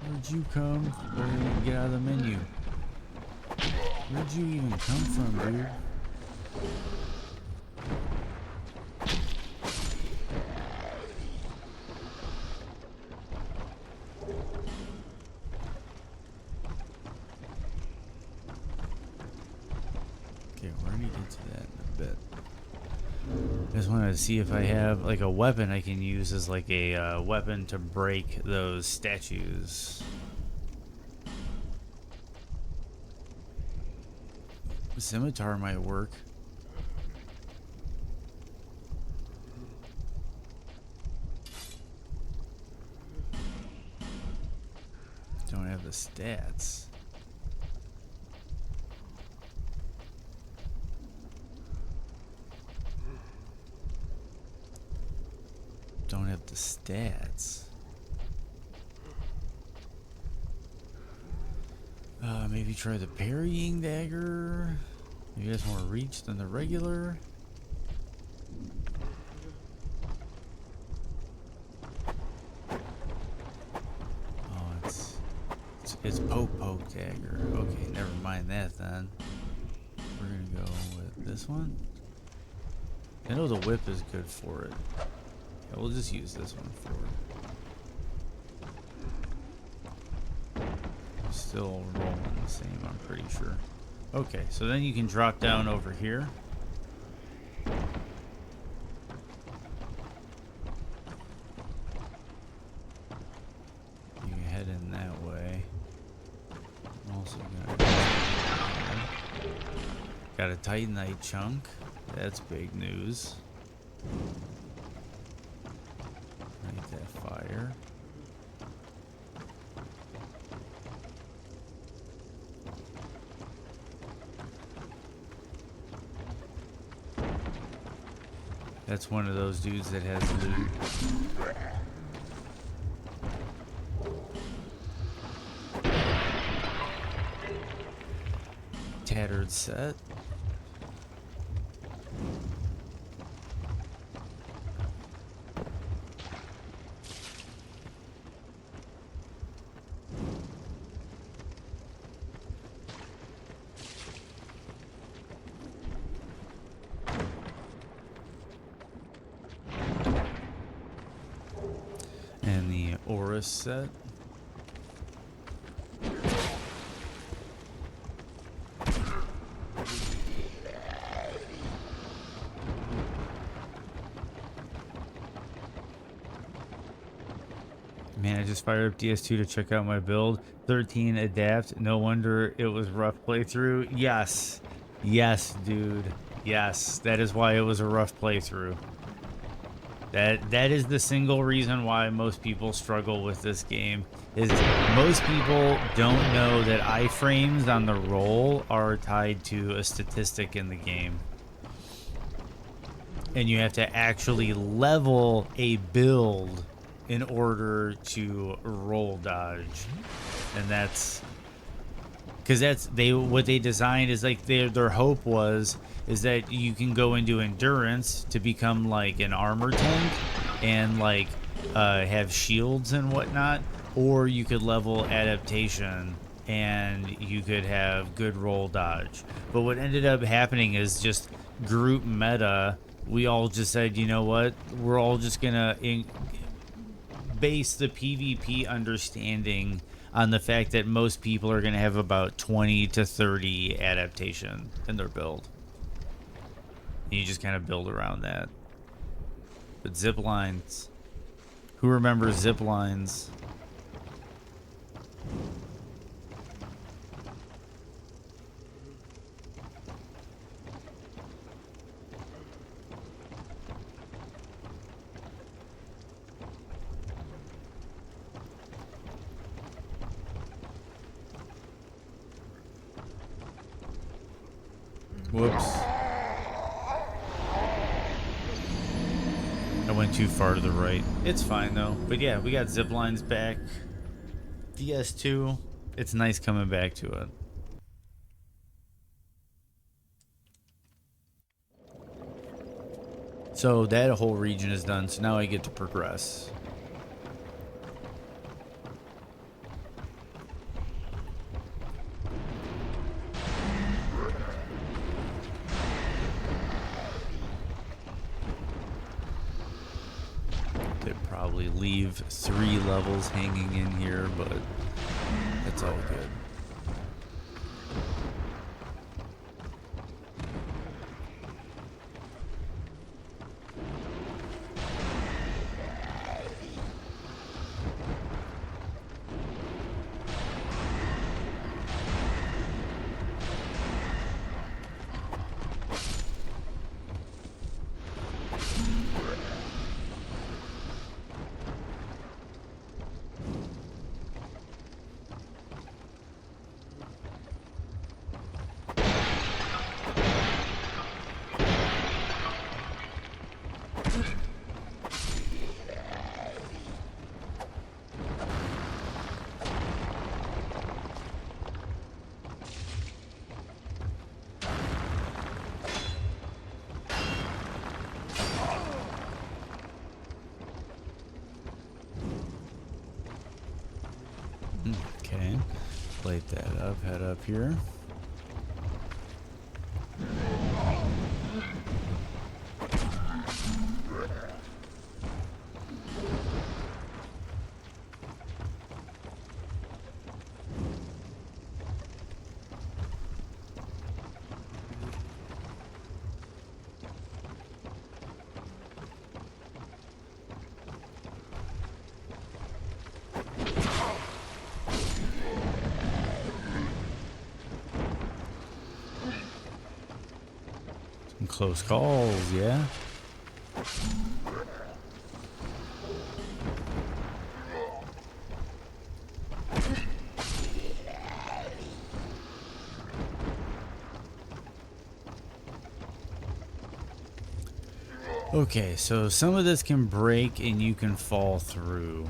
Where'd you come? Where did you get out of the menu? Where'd you even come from, dude? Okay, we're gonna get to that in a bit. Just wanted to see if I have like a weapon I can use as like a weapon to break those statues. A scimitar might work. Don't have the stats. Don't have the stats. Maybe try the parrying dagger. Maybe that's more reach than the regular. Oh, it's poke dagger. Okay, never mind that then. We're gonna go with this one. I know the whip is good for it. Yeah, we'll just use this one for it. Still rolling the same, I'm pretty sure. Okay, so then you can drop down over here. You can head in that way. I'm also got a Titanite chunk. That's big news. Light that fire. That's one of those dudes that has loot. Tattered set. And the Aura set. Man, I just fired up DS2 to check out my build. 13 adapt. No wonder it was rough playthrough. Yes. Yes, dude. Yes. That is why it was a rough playthrough. That is the single reason why most people struggle with this game. Is most people don't know that iframes on the roll are tied to a statistic in the game. And you have to actually level a build in order to roll dodge. And that's because what they designed is like their hope is that you can go into endurance to become like an armor tank and like have shields and whatnot, or you could level adaptation and you could have good roll dodge. But what ended up happening is just group meta. We all just said, you know what, we're all just gonna base the PvP understanding on the fact that most people are going to have about 20 to 30 adaptation in their build. And you just kind of build around that. But zip lines. Who remembers zip lines? Whoops. I went too far to the right. It's fine though. But yeah, we got zip lines back. DS2. It's nice coming back to it. So that whole region is done. So now I get to progress. Leave 3 levels hanging in here, but that's all good. Okay, plate that up, head up here. Close calls, yeah. Okay, so some of this can break and you can fall through.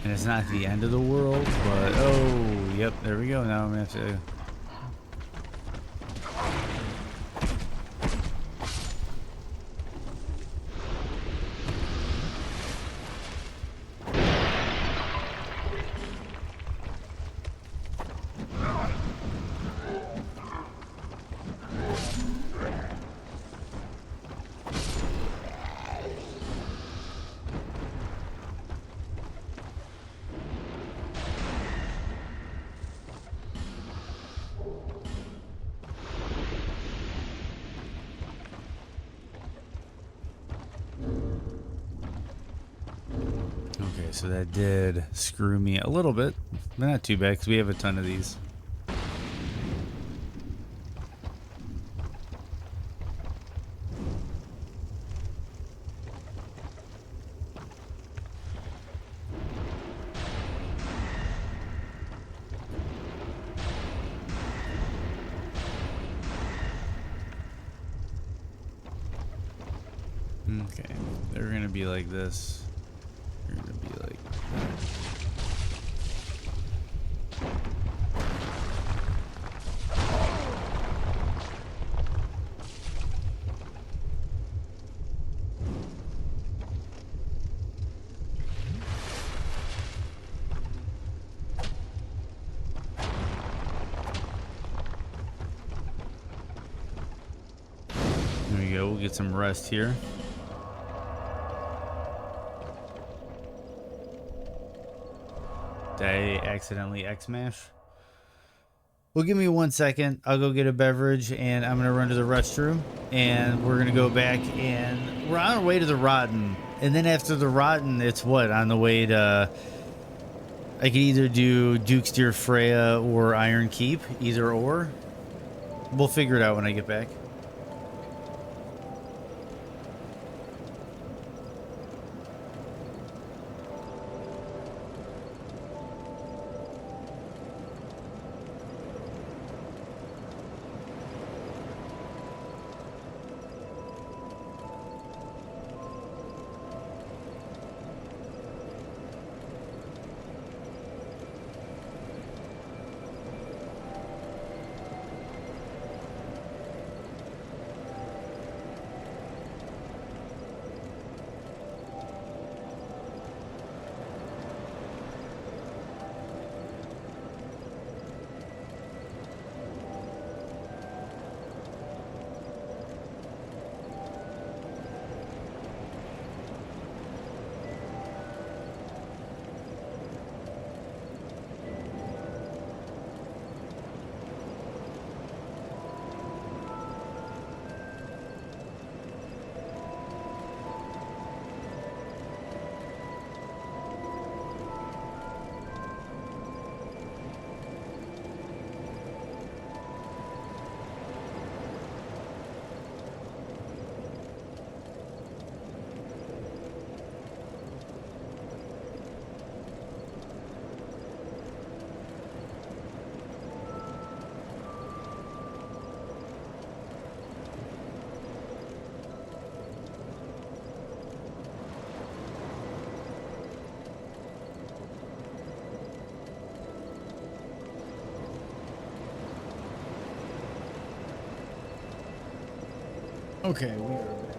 And it's not the end of the world, but oh, yep, there we go. Now I'm gonna have to. Okay, so that did screw me a little bit, but not too bad because we have a ton of these. Okay, they're gonna be like this. They're gonna be like that. There we go. We'll get some rest here. Did I accidentally X-mash? Well, give me 1 second. I'll go get a beverage, and I'm going to run to the restroom, and we're going to go back, and we're on our way to the Rotten. And then after the Rotten, it's what? On the way to... I could either do Duke's Dear Freya or Iron Keep, either or. We'll figure it out when I get back. Okay, we are back.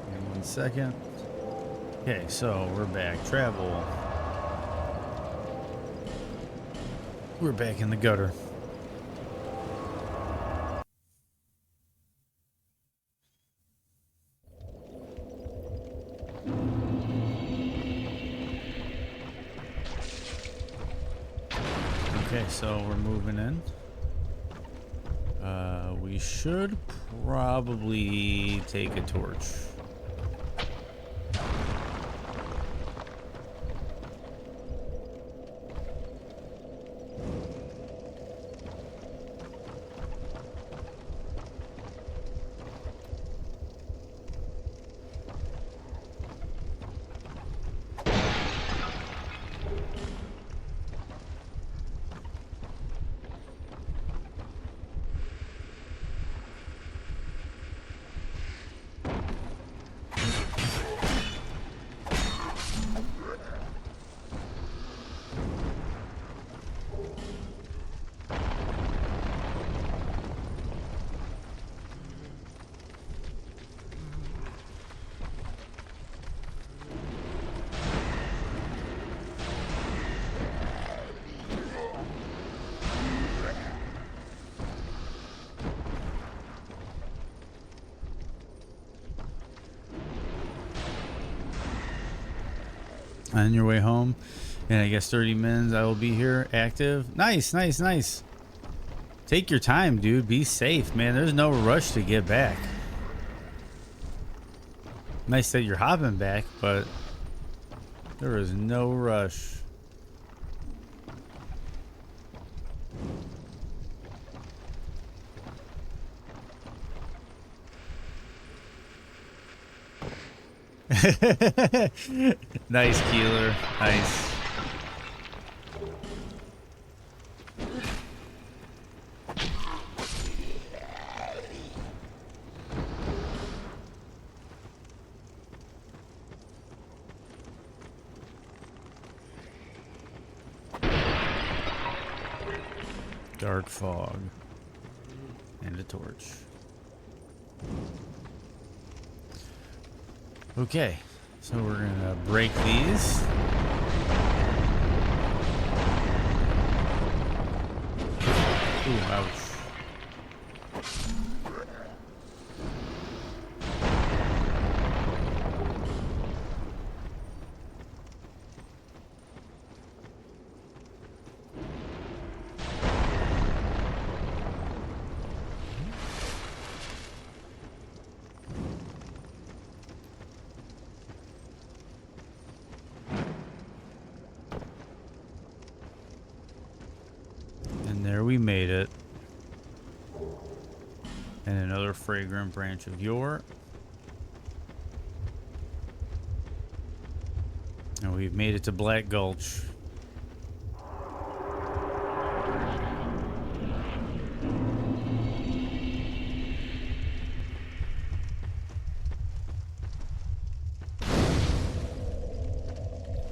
In 1 second. Okay, so we're back. Travel. We're back in the gutter. Okay, so we're moving in. We should probably take a torch. On your way home, and I guess 30 minutes I will be here active. Nice, nice, nice. Take your time, dude. Be safe, man. There's no rush to get back. Nice that you're hopping back, but there is no rush. Nice, Keeler. Nice. Dark fog. And a torch. Okay, so we're gonna break these. Ooh, ouch. And there we made it. And another fragrant branch of yore. And we've made it to Black Gulch.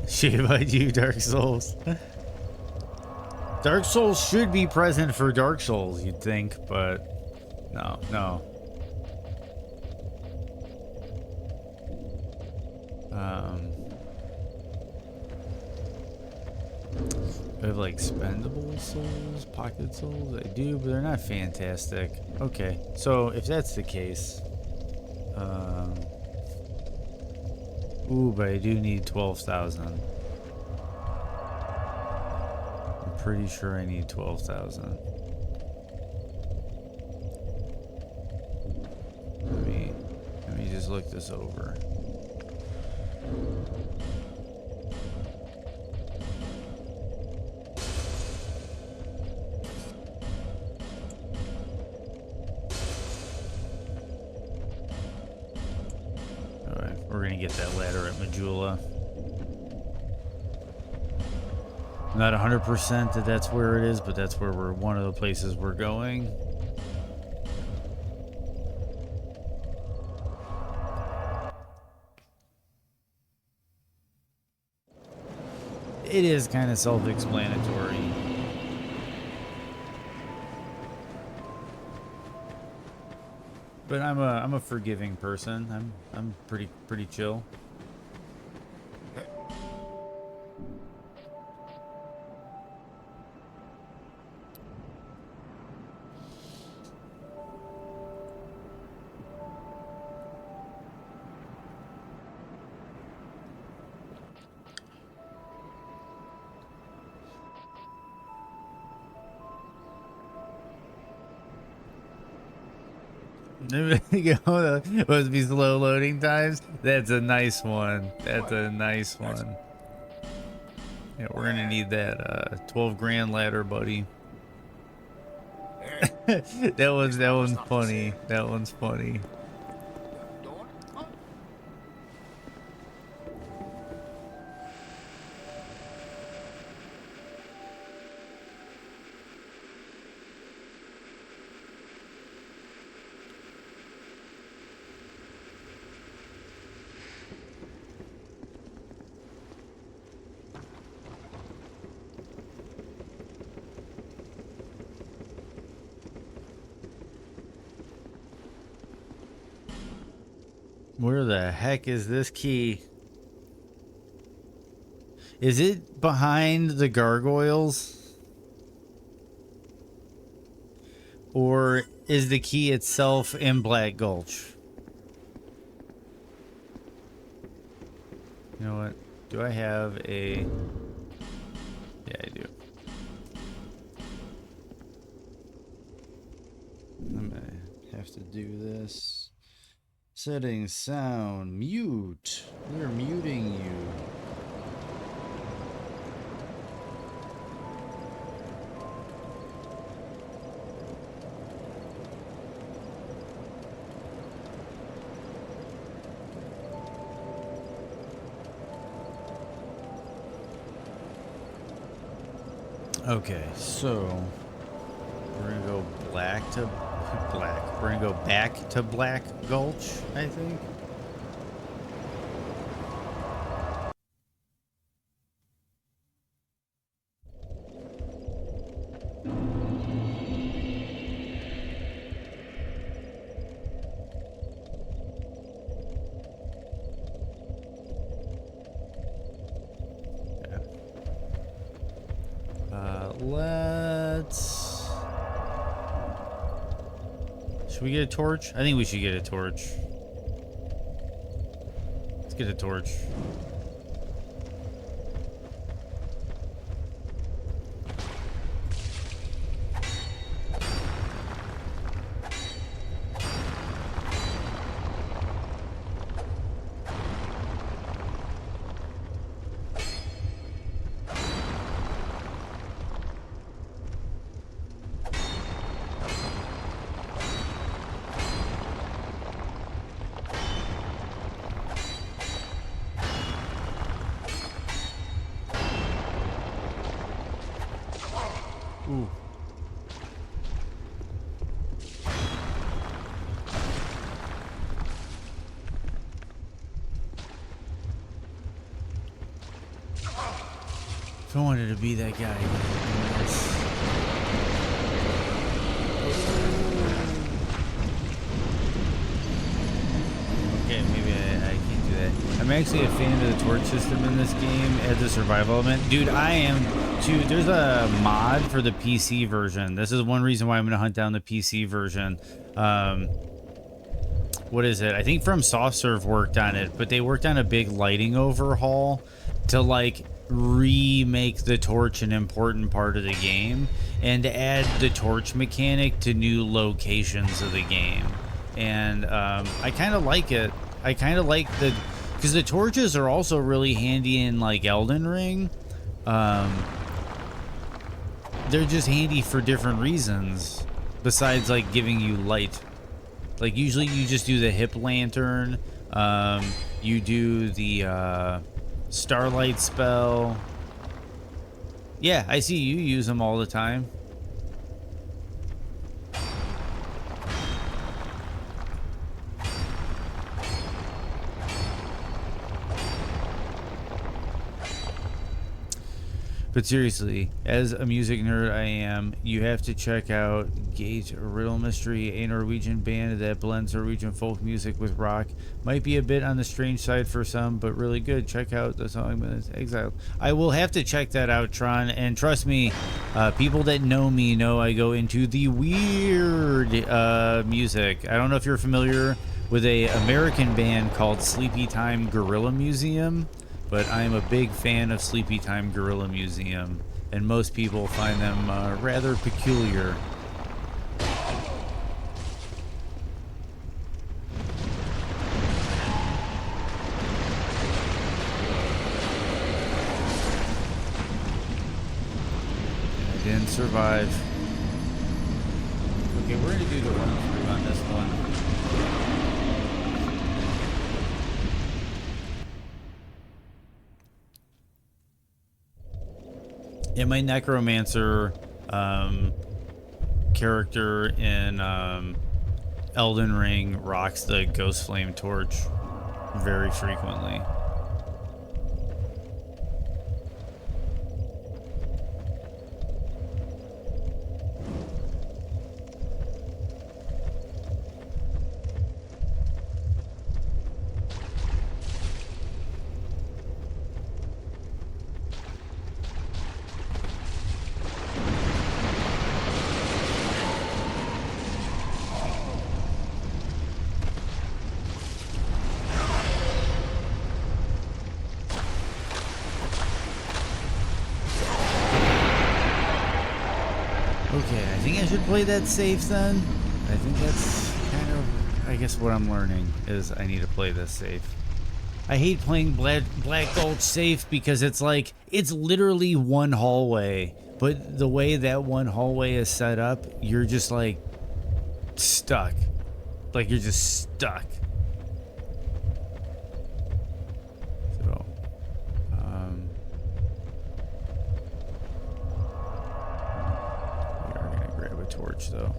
Shit about you, Dark Souls. Dark Souls should be present for Dark Souls, you'd think, but no, no. I have like spendable souls, pocket souls. I do, but they're not fantastic. Okay, so if that's the case, ooh, but I do need 12,000. I'm pretty sure I need 12,000. Let me just look this over. We're gonna get that ladder at Majula. Not 100% that that's where it is, but that's where we're one of the places we're going. It is kind of self-explanatory. But I'm a forgiving person. I'm pretty chill. Supposed to be slow loading times. That's a nice one. That's a nice one. Yeah, we're gonna need that 12 grand ladder, buddy. that one's funny. That one's funny. Where the heck is this key? Is it behind the gargoyles? Or is the key itself in Black Gulch? You know what? Do I have a... Yeah, I do. I'm gonna have to do this. Settings, sound, mute. We're muting you. Okay, so we're gonna go black to black. We're gonna go back to Black Gulch, I think. let's... Should we get a torch? I think we should get a torch. Let's get a torch. Ooh. If I wanted to be that guy. Okay, maybe I can't do that. I'm actually a fan of the torch system in this game as a survival element. Dude, I am too. There's a mod for the PC version. This is one reason why I'm going to hunt down the PC version. What is it? I think From Soft Serve worked on it, but they worked on a big lighting overhaul to like remake the torch an important part of the game and to add the torch mechanic to new locations of the game. And I kind of like it. I kind of like because the torches are also really handy in like Elden Ring. They're just handy for different reasons besides like giving you light. Like usually you just do the hip lantern, you do the starlight spell. Yeah, I see you use them all the time. But seriously, as a music nerd I am, you have to check out Gate Riddle Mystery, a Norwegian band that blends Norwegian folk music with rock. Might be a bit on the strange side for some, but really good. Check out the song Exile. I will have to check that out, Tron, and trust me, people that know me know I go into the weird music. I don't know if you're familiar with a American band called Sleepy Time Gorilla Museum, but I'm a big fan of Sleepy Time Gorilla Museum, and most people find them rather peculiar. I didn't survive. Okay, we're gonna do the run through on this one. Yeah, my necromancer character in Elden Ring rocks the Ghost Flame Torch very frequently. Okay, I think I should play that safe then. I think that's kind of, I guess what I'm learning is I need to play this safe. I hate playing Black Gulch safe because it's like, it's literally one hallway, but the way that one hallway is set up, you're just like stuck. Like you're just stuck. So, we are gonna grab a torch though.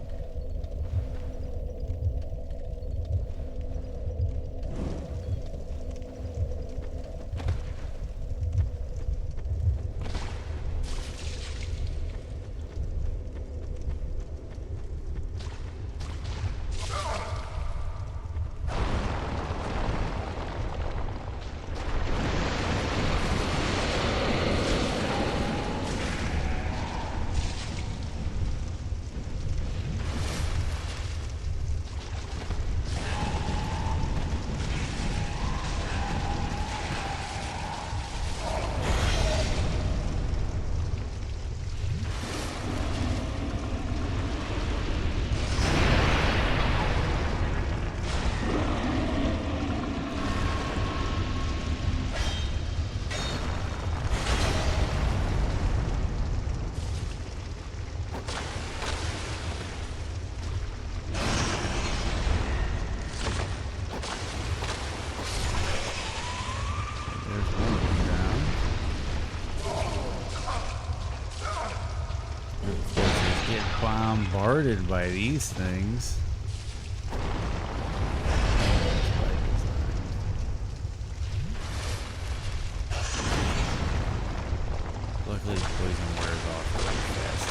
Get bombarded by these things. Luckily, the poison wears off really fast.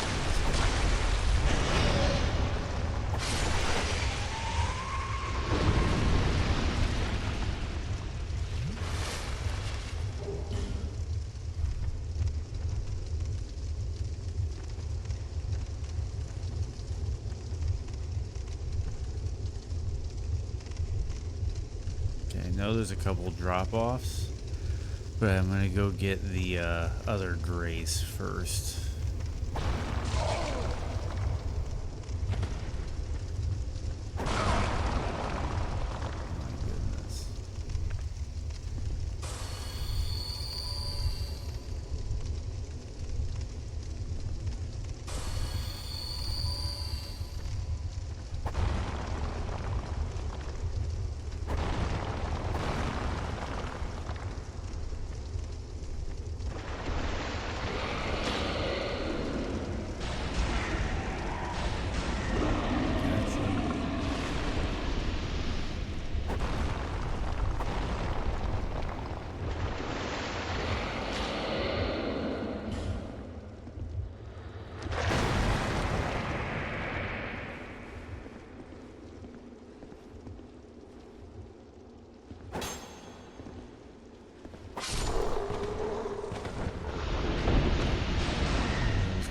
Okay, I know there's a couple drop-offs, but I'm gonna go get the other grace first.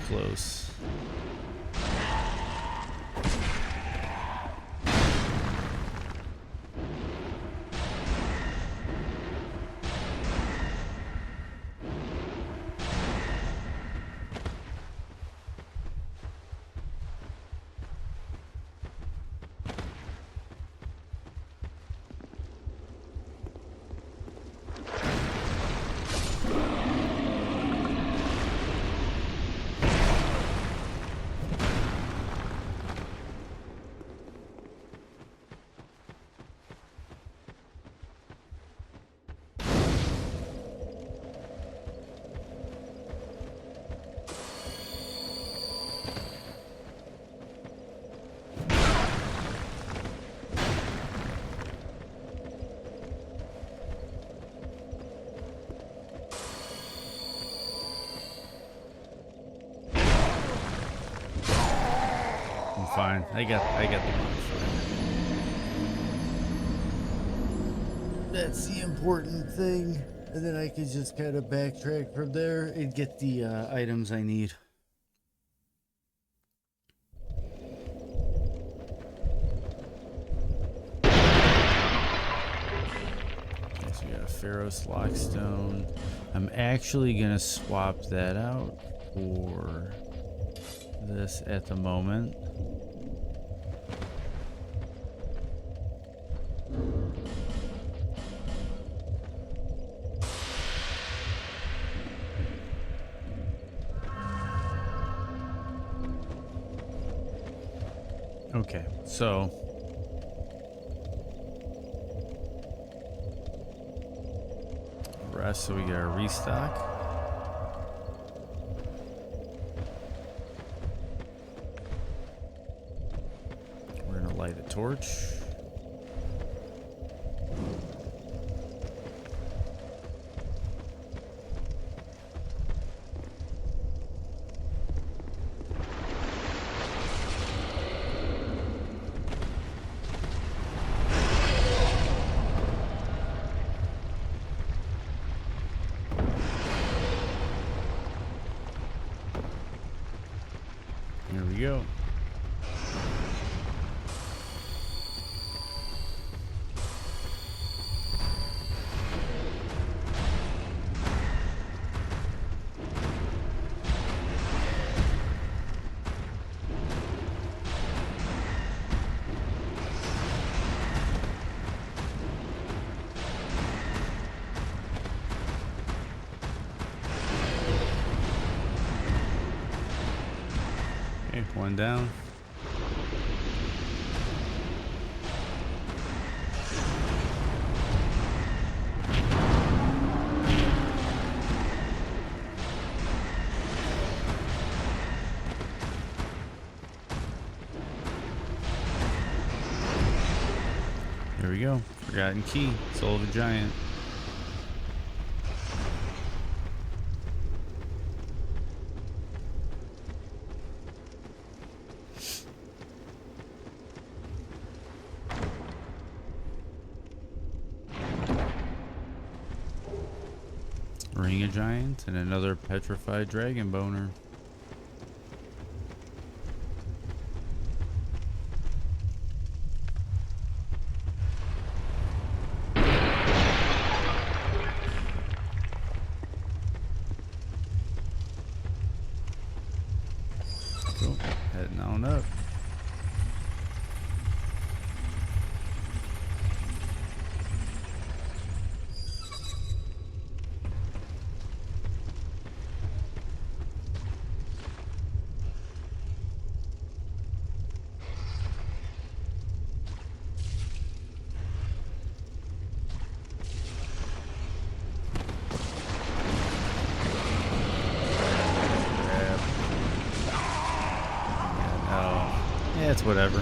Close. Fine. I got the monster. That's the important thing. And then I can just kind of backtrack from there and get the items I need. Okay, so we got a Pharaoh's Lockstone. I'm actually gonna swap that out for this at the moment. Okay, so rest, so we got a restock. We're gonna light a torch. Here we go. Okay, one down. go. Forgotten key. Soul of a giant. Ring a giant and another petrified dragon boner. Cool. Heading on up. It's whatever.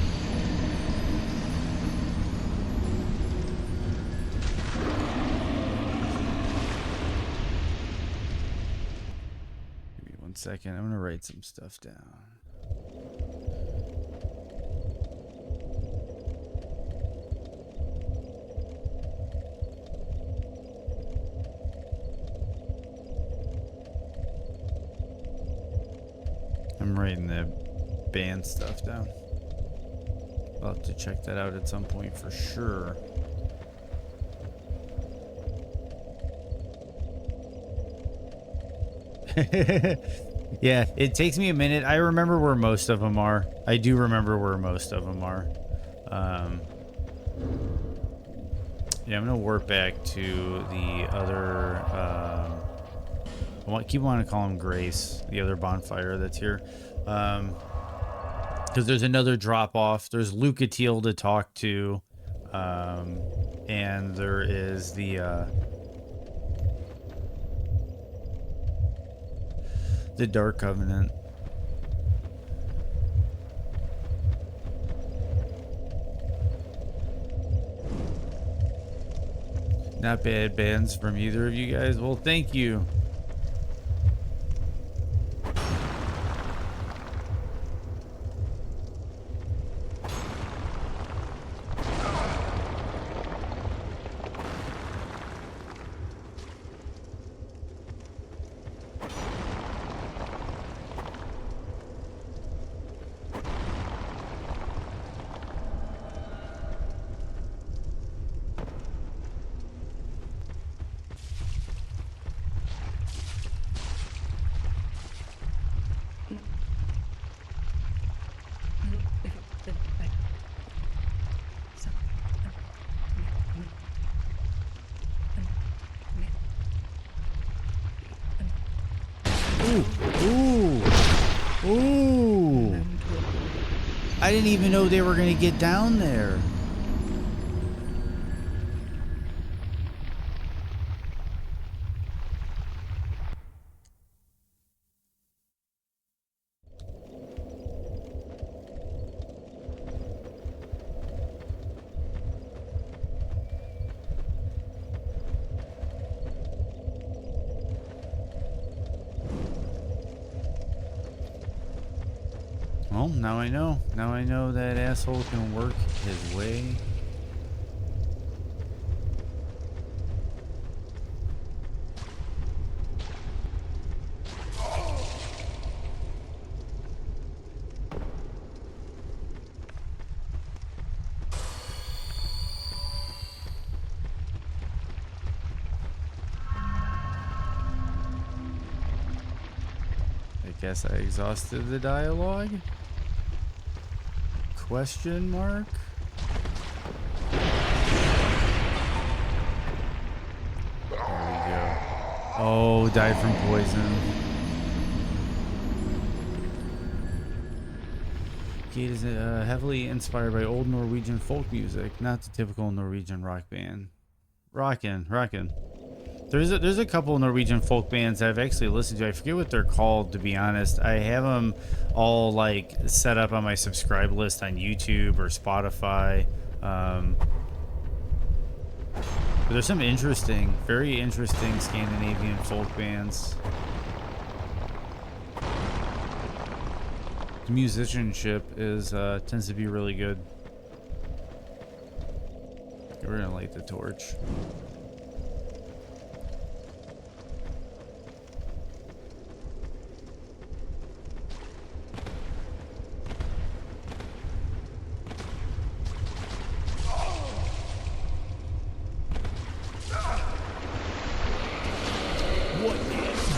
Give me 1 second. I'm gonna write some stuff down. I'm writing the band stuff down. I'll have to check that out at some point for sure. Yeah, it takes me a minute. I remember where most of them are. I do remember where most of them are. Yeah, I'm gonna warp back to the other. I keep wanting to call him Grace, the other bonfire that's here. Because there's another drop off. There's Lucatiel to talk to, and there is the Dark Covenant. Not bad bands from either of you guys. Well, thank you. Ooh. I didn't even know they were going to get down there. Well, now I know. Now I know that asshole can work his way. I guess I exhausted the dialogue? Question mark? There we go. Oh, died from poison. Gate is heavily inspired by old Norwegian folk music, not the typical Norwegian rock band. Rockin'. There's a couple of Norwegian folk bands I've actually listened to. I forget what they're called, to be honest. I have them all like set up on my subscribe list on YouTube or Spotify. But there's some interesting, very interesting Scandinavian folk bands. The musicianship is tends to be really good. We're gonna light the torch.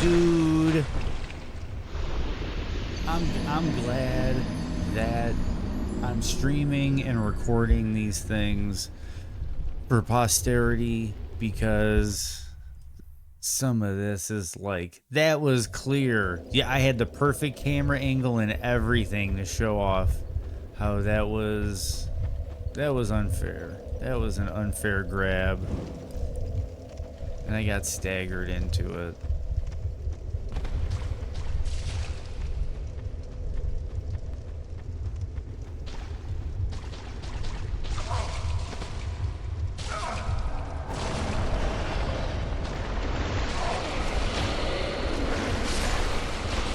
Dude, I'm glad that I'm streaming and recording these things for posterity, because some of this is like, that was clear. Yeah, I had the perfect camera angle and everything to show off how that was unfair. That was an unfair grab. And I got staggered into it.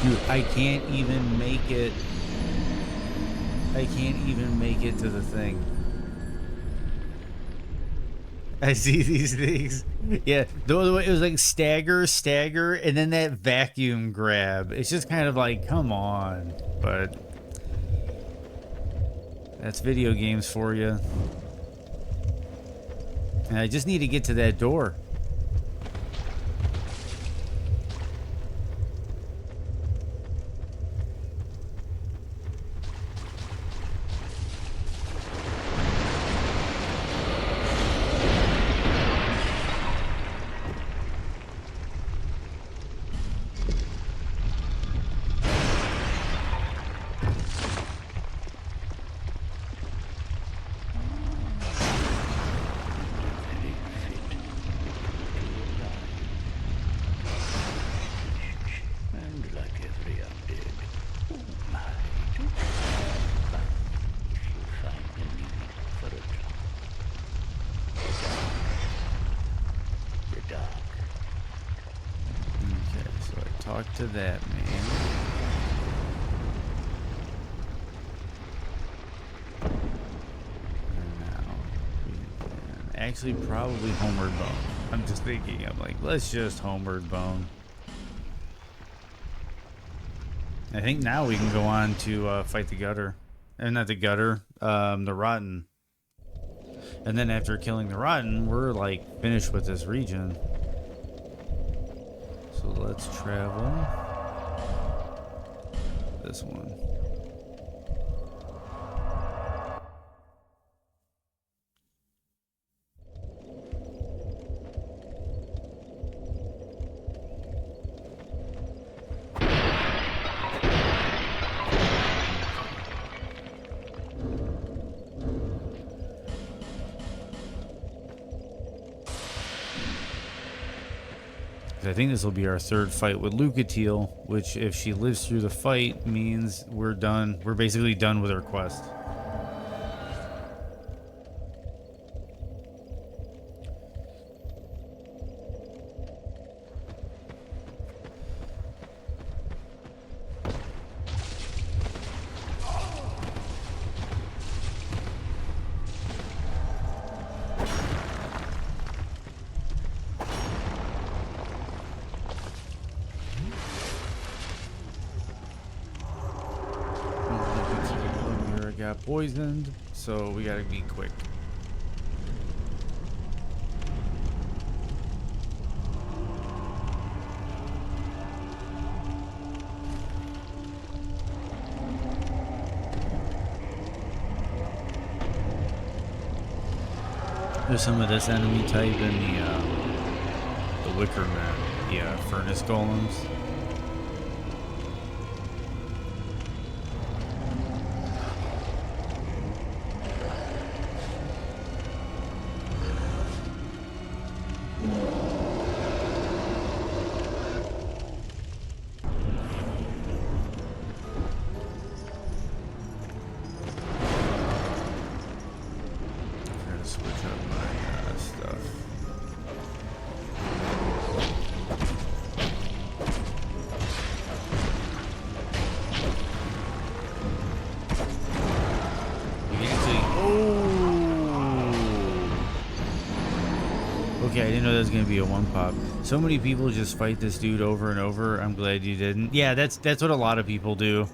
Dude, I can't even make it. I can't even make it to the thing. I see these things. Yeah, it was like stagger, and then that vacuum grab. It's just kind of like, come on. But that's video games for you. And I just need to get to that door. Talk to that man. And now we can actually probably homeward bone. I'm just thinking, I'm like, let's just homeward bone. I think now we can go on to fight the gutter. Not the gutter, the rotten. And then after killing the rotten, we're like finished with this region. So let's travel this one. I think this will be our third fight with Lucatiel, which, if she lives through the fight, means we're done. We're basically done with our quest. Got poisoned, so we gotta be quick. There's some of this enemy type in the Wicker Men, the furnace golems. Switch up my stuff. Okay, I didn't know that was gonna be a one pop. So many people just fight this dude over and over. I'm glad you didn't. Yeah, that's what a lot of people do.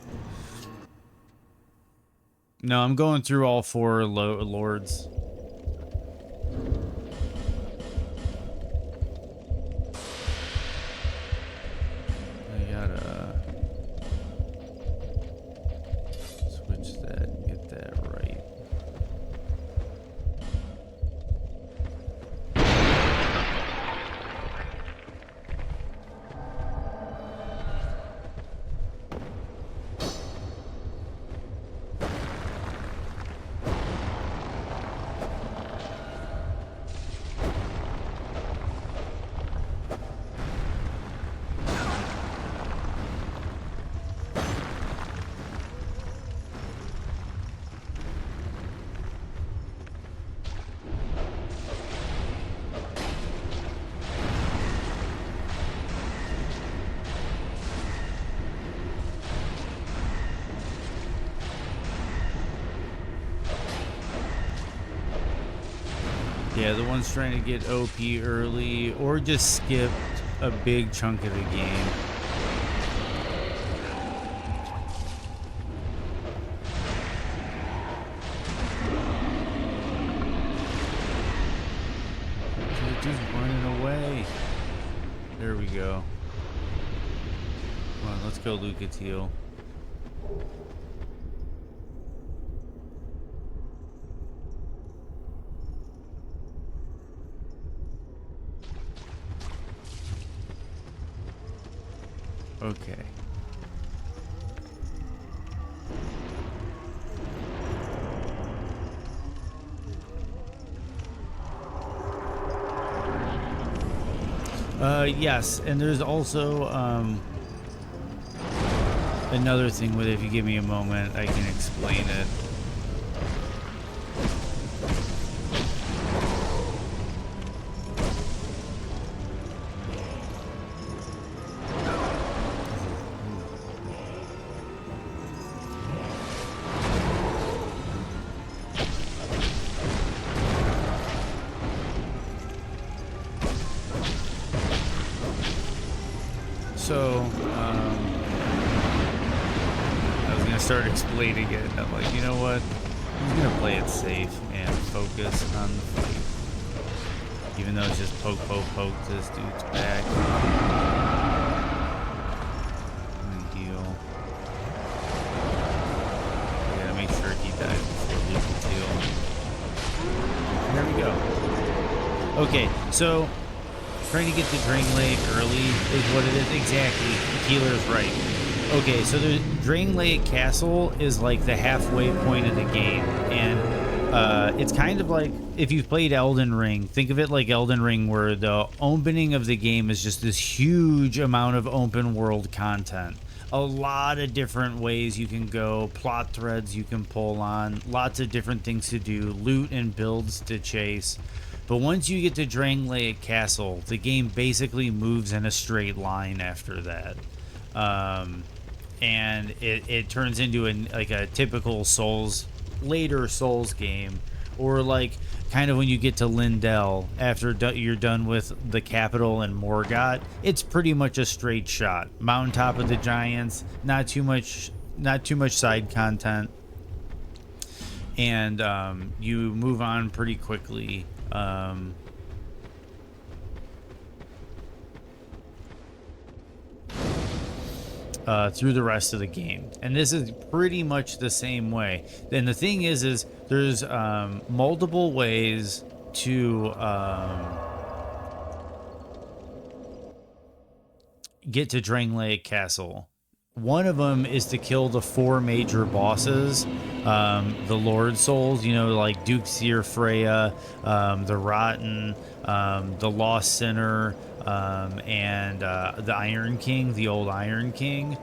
No, I'm going through all 4 lords. I gotta switch that and get that right. Yeah, the ones trying to get OP early or just skipped a big chunk of the game. Dude, just running away. There we go. Come on, let's go Lucatiel. Okay. Yes, and there's also another thing with it. If you give me a moment, I can explain it. So, I was gonna start explaining it. I'm like, you know what? I'm gonna play it safe and focus on the fight. Even though it's just poke, poke, poke to this dude's back. And heal. I gotta make sure he dies before he can heal. There we go. Okay, so trying to get the Drain Lake early is what it is. Exactly. Keeler's right. Okay, so the Drain Lake Castle is like the halfway point of the game. And it's kind of like if you've played Elden Ring, think of it like Elden Ring, where the opening of the game is just this huge amount of open world content. A lot of different ways you can go, plot threads you can pull on, lots of different things to do, loot and builds to chase. But once you get to Drain Lake Castle, the game basically moves in a straight line after that. And it turns into like a typical later Souls game. Or like kind of when you get to Lindell, after you're done with the capital and Morgott, it's pretty much a straight shot. Mountaintop of the Giants, not too much side content. And you move on pretty quickly. Through the rest of the game, and this is pretty much the same way. Then the thing is there's multiple ways to get to Drain Lake Castle. One of them is to kill the 4 major bosses, the Lord Souls, you know, like Duke Seer Freya, the Rotten, the Lost Sinner, and the Iron King, the old Iron King.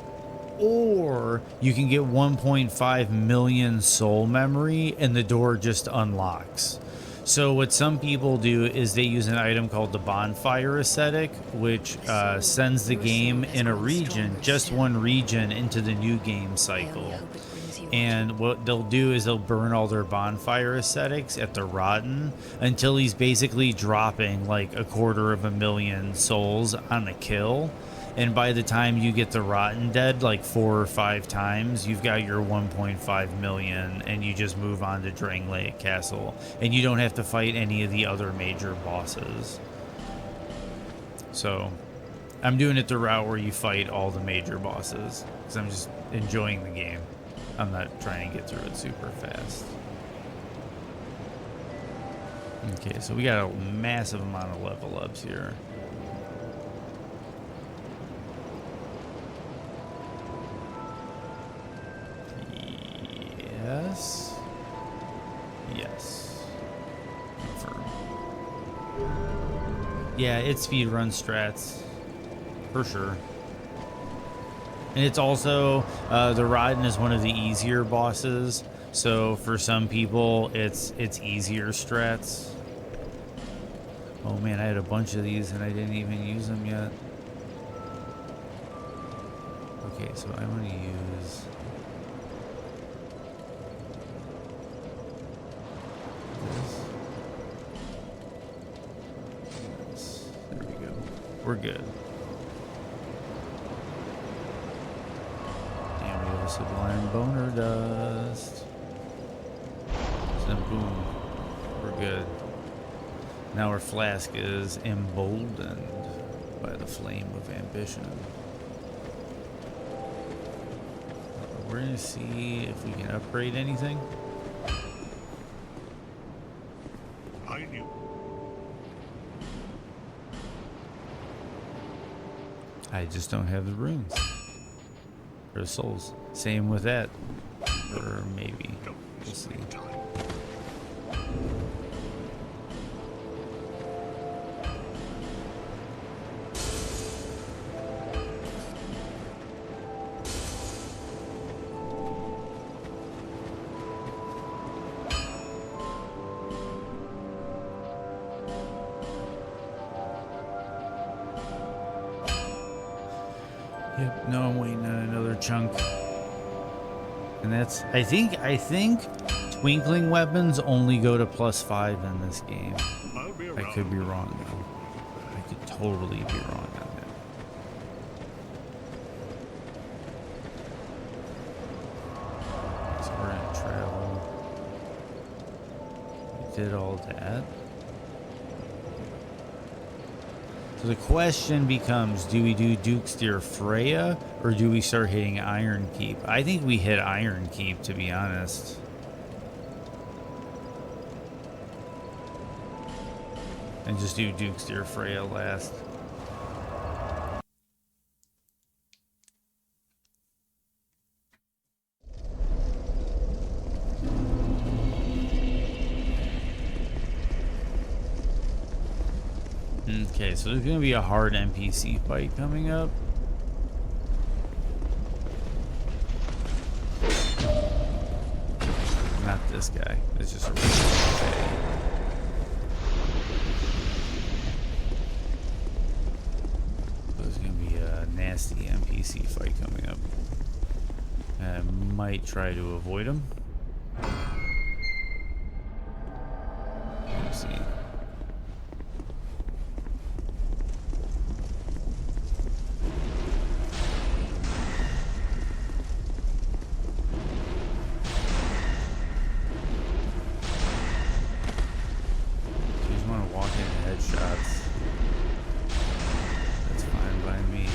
Or you can get 1.5 million soul memory and the door just unlocks. So what some people do is they use an item called the Bonfire Ascetic, which sends the game in a region, just one region, into the new game cycle. And what they'll do is they'll burn all their bonfire ascetics at the Rotten until he's basically dropping like 250,000 souls on a kill. And by the time you get the Rotten dead like 4 or 5 times, you've got your 1.5 million and you just move on to Drangleic Castle. And you don't have to fight any of the other major bosses. So I'm doing it the route where you fight all the major bosses because I'm just enjoying the game. I'm not trying to get through it super fast. Okay, so we got a massive amount of level ups here. Yes. Yes. Confirm. Yeah, it's speedrun strats. For sure. And it's also, the Rotten is one of the easier bosses. So for some people, it's easier strats. Oh man, I had a bunch of these and I didn't even use them yet. Okay, so I want to use this. There we go. We're good. And we have a sublime boner dust. Then boom. We're good. Now our flask is emboldened by the flame of ambition. We're gonna see if we can upgrade anything. I knew. I just don't have the runes or the souls. Same with that, or maybe we'll see. Yep, no, I'm waiting on another chunk. And that's, I think twinkling weapons only go to +5 in this game. I could be wrong though. I could totally be wrong on that. So we're gonna travel. We did all that. So the question becomes, do we do Duke's Dear Freya, or do we start hitting Iron Keep? I think we hit Iron Keep, to be honest. And just do Duke's Dear Freya last. Okay, so there's going to be a hard NPC fight coming up. Not this guy. It's just a regular guy. There's going to be a nasty NPC fight coming up. I might try to avoid him. Let's see. Headshots. That's fine by me.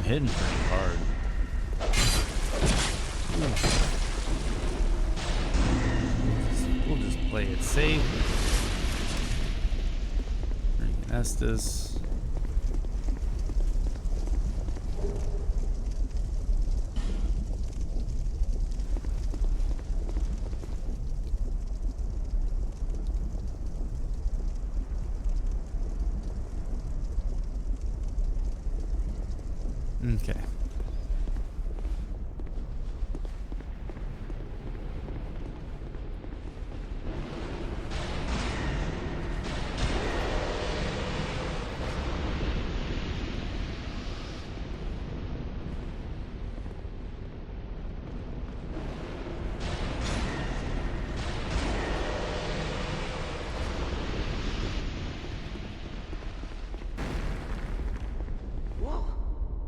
Hitting pretty hard. We'll just play it safe. Estes. Okay. What?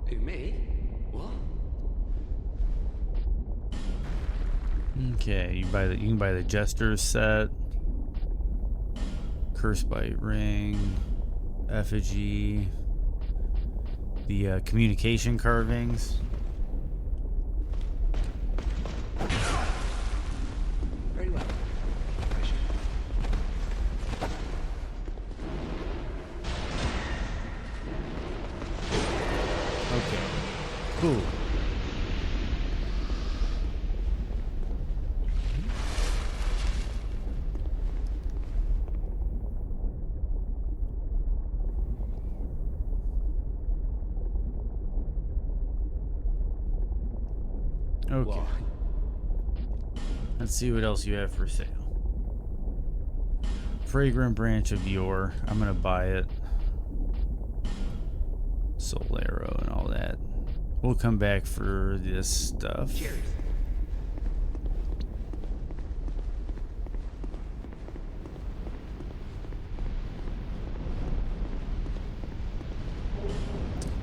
Who, me? What? Okay, you can buy the Jester's set, Curse Bite Ring, Effigy, the communication carvings. Very well. Okay, cool. Okay. Why? Let's see what else you have for sale. Fragrant Branch of Yore. I'm gonna buy it. Soul Arrow and all that. We'll come back for this stuff. Cheers.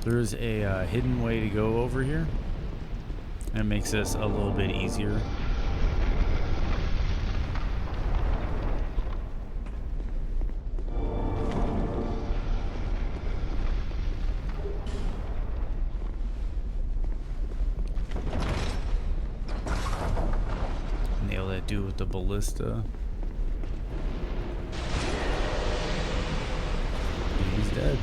There's a hidden way to go over here. That makes this a little bit easier. Nail that dude with the ballista. He's dead.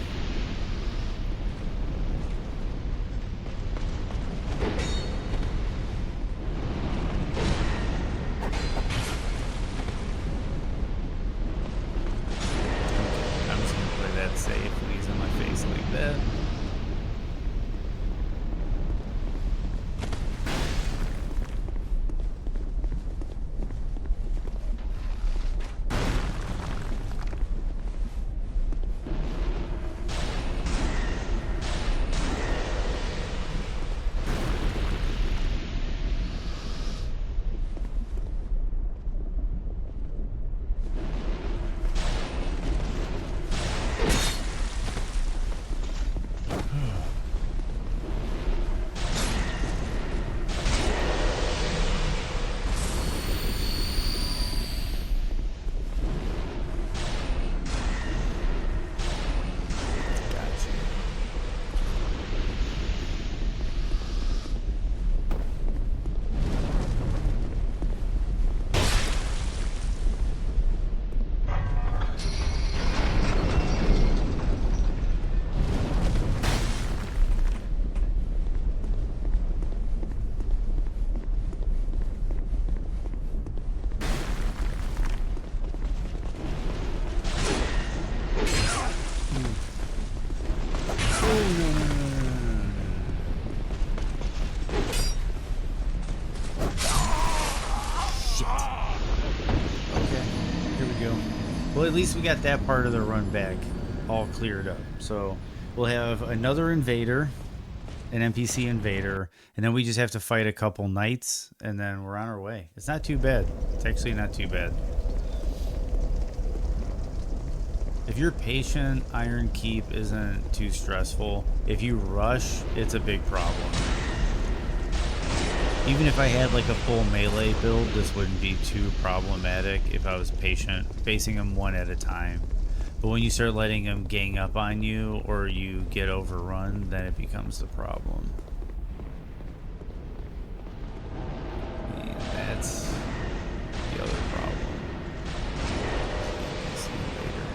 I'm just gonna play that safe when he's in my face like that. Well, at least we got that part of the run back all cleared up. So we'll have another invader, an NPC invader, and then we just have to fight a couple knights, and then we're on our way. It's not too bad. It's actually not too bad. If you're patient, Iron Keep isn't too stressful. If you rush, it's a big problem. Even if I had like a full melee build, this wouldn't be too problematic if I was patient, facing them one at a time. But when you start letting them gang up on you or you get overrun, then it becomes the problem. And that's the other problem. See you later.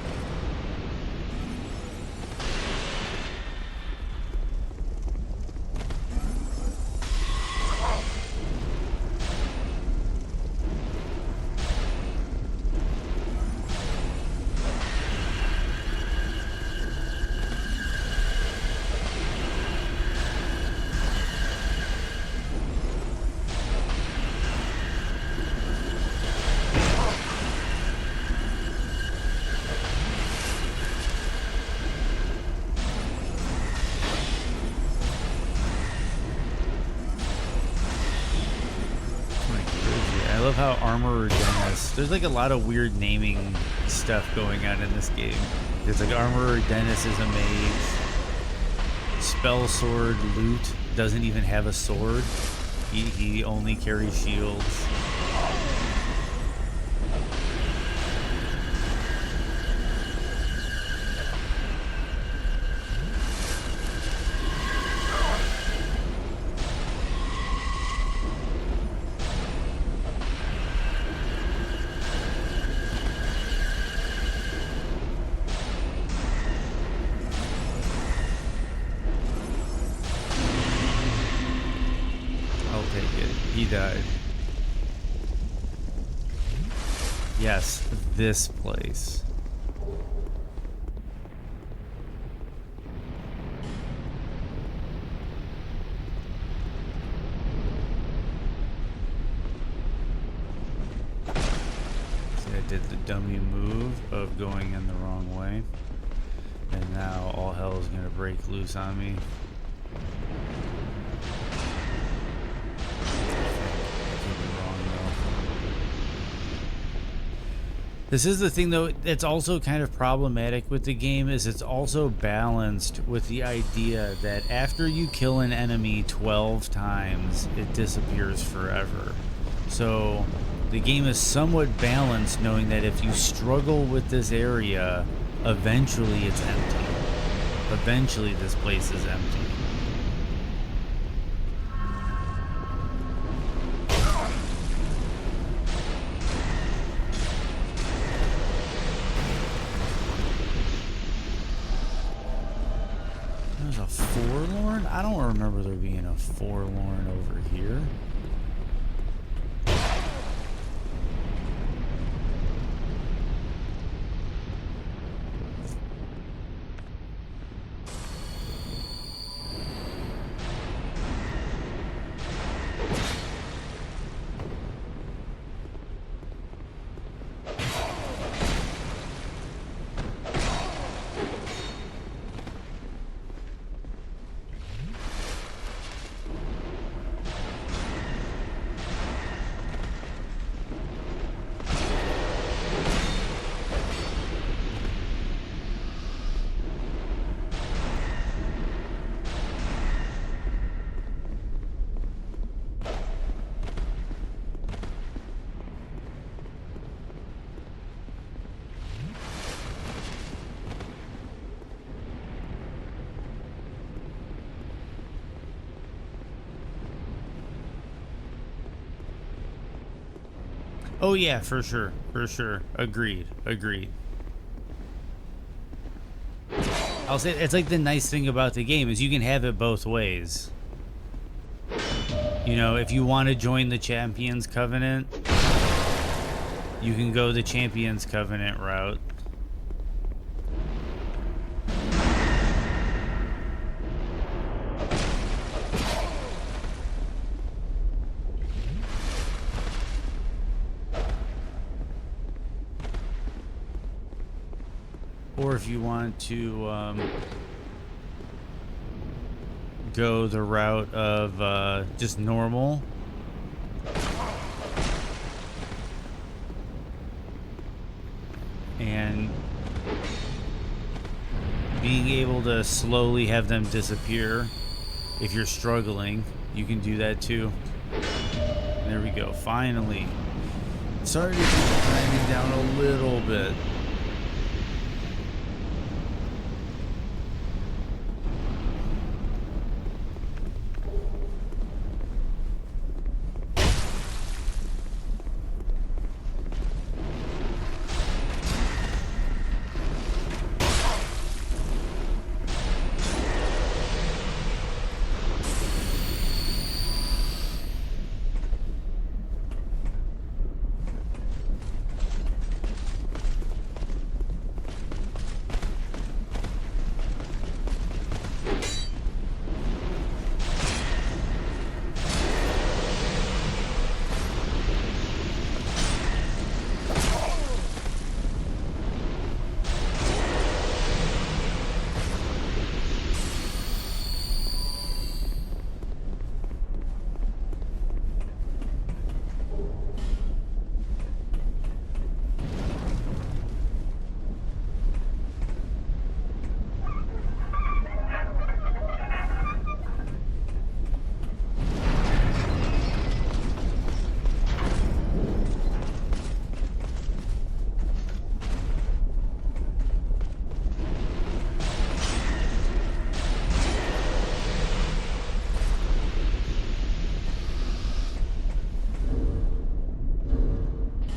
how Armorer Dennis, there's like a lot of weird naming stuff going on in this game. It's like Armorer Dennis is a mage. Spell Sword Loot doesn't even have a sword. He only carries shields. Yes, this place. See, I did the dummy move of going in the wrong way. And now all hell is going to break loose on me. This is the thing, though, that's also kind of problematic with the game, is it's also balanced with the idea that after you kill an enemy 12 times, it disappears forever. So the game is somewhat balanced, knowing that if you struggle with this area, eventually it's empty. Eventually this place is empty. Forlorn? I don't remember there being a Forlorn over here. Oh yeah, for sure, for sure. Agreed, agreed. I'll say it's like the nice thing about the game is you can have it both ways. You know, if you want to join the Champions Covenant, you can go the Champions Covenant route. Or if you want to go the route of just normal. And being able to slowly have them disappear. If you're struggling, you can do that too. There we go, finally. Sorry to keep the timing down a little bit.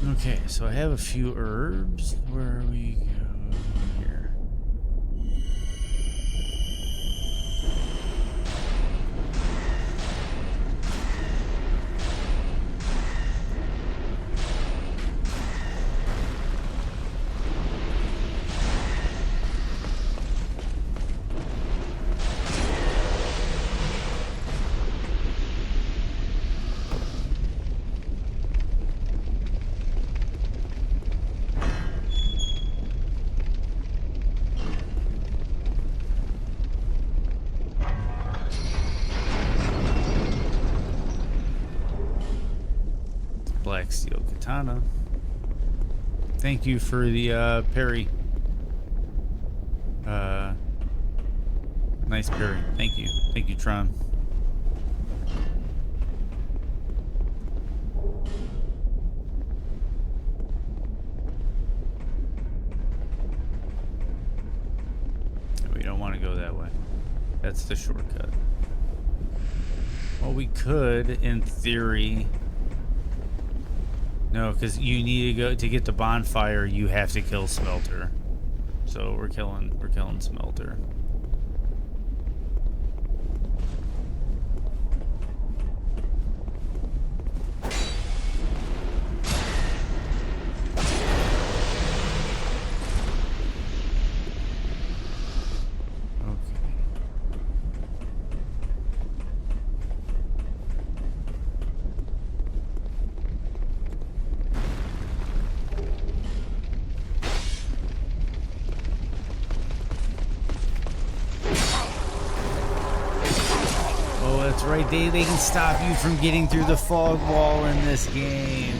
Okay, so I have a few herbs. Where are we go here? Black steel katana. Thank you for the parry. Nice parry. Thank you. Thank you, Tron. We don't want to go that way. That's the shortcut. Well, we could, in theory. No, because you need to go to get the bonfire. You have to kill Smelter. So we're killing Smelter. Right, they can stop you from getting through the fog wall in this game.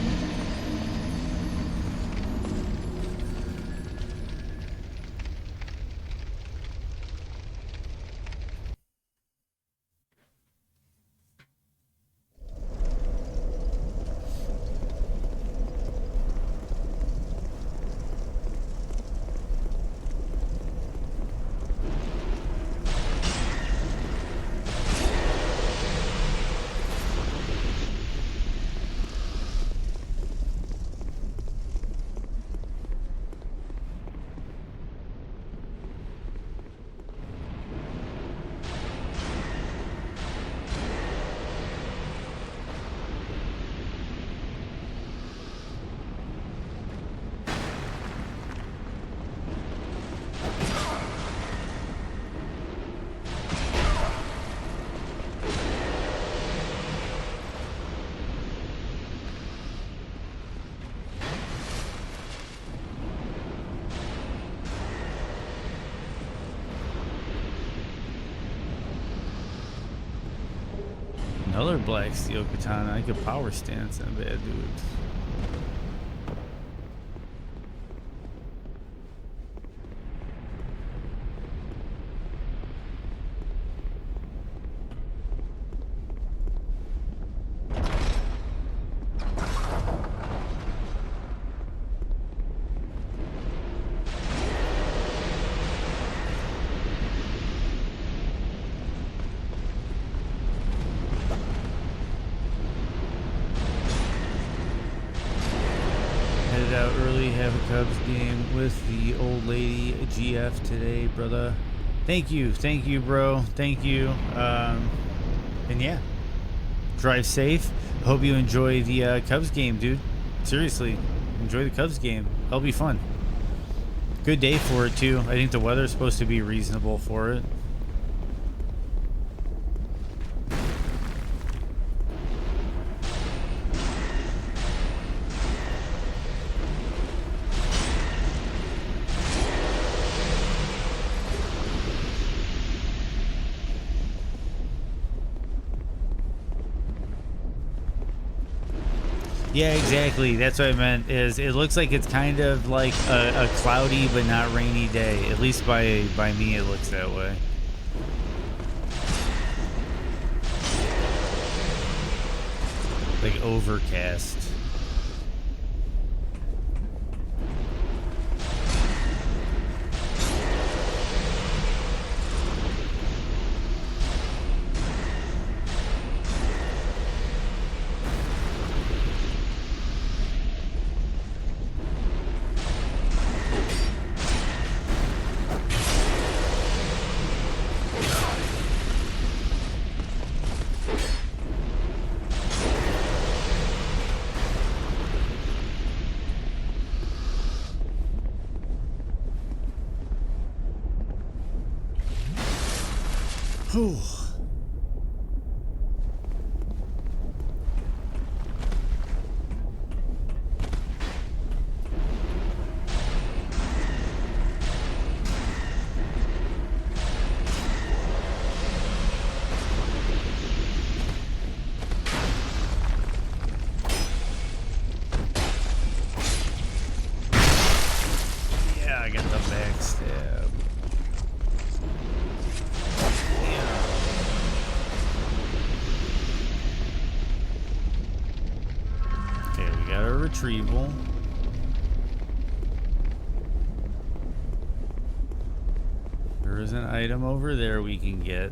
Another black steel katana. I could power stance them bad dudes. Out early, have a Cubs game with the old lady GF today, brother. Thank you, bro. Thank you. And yeah, drive safe. Hope you enjoy the Cubs game, dude. Seriously, enjoy the Cubs game. That'll be fun. Good day for it too. I think the weather's supposed to be reasonable for it. Yeah, exactly. That's what I meant. Is it looks like it's kind of like a cloudy but not rainy day. At least by me, it looks that way. Like overcast. Whew. Yeah, I got the backstab. Okay, we got our retrieval. There is an item over there we can get.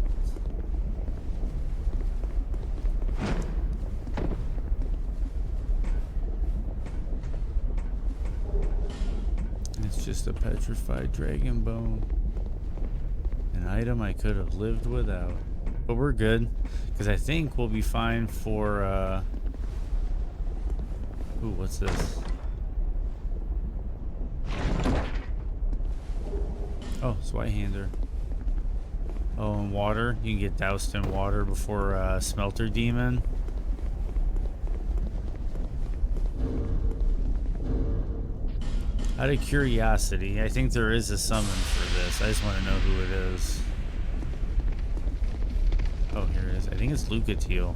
It's just a petrified dragon bone. An item I could have lived without. But we're good, because I think we'll be fine for, ooh, what's this? Oh, Swihander. Oh, and water. You can get doused in water before Smelter Demon. Out of curiosity, I think there is a summon for this. I just want to know who it is. Oh, here it is. I think it's Lucatiel.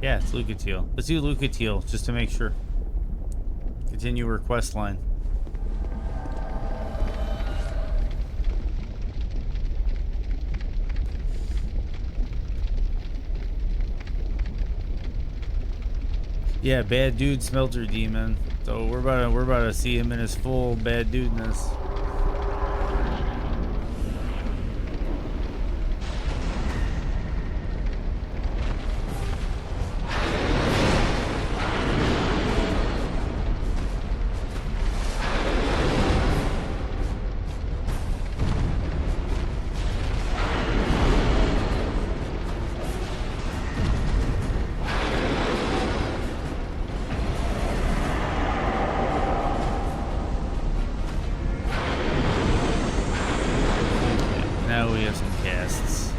Yeah, it's Lucatiel. Let's do Lucatiel, just to make sure. Continue our quest line. Yeah, bad dude Smelter Demon. So we're about to see him in his full bad dudeness. Now we have some casts.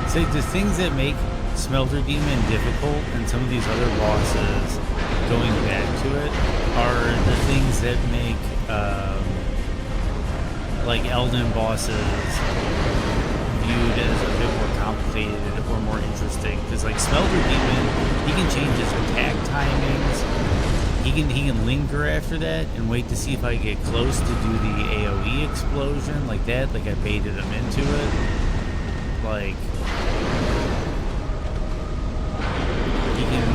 It's like the things that make Smelter Demon difficult and some of these other bosses going back to it are the things that make like Elden bosses viewed as a bit more complicated or more interesting. Because like Smelter Demon, he can change his attack timings. He can linger after that and wait to see if I get close to do the AoE explosion like that. Like I baited him into it. Like he can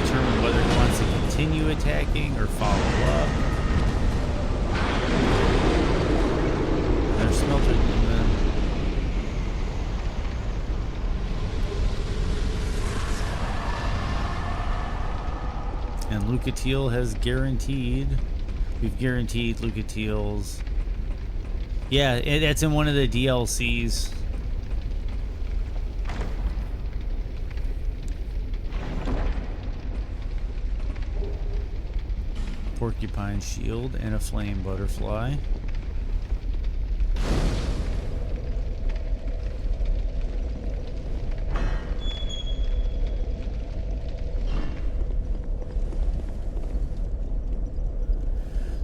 determine whether he wants to continue attacking or follow up. There's Smelter Demon. And Lucatiel has guaranteed. We've guaranteed Lucatiel's. Yeah, that's in one of the DLCs. Porcupine shield and a flame butterfly.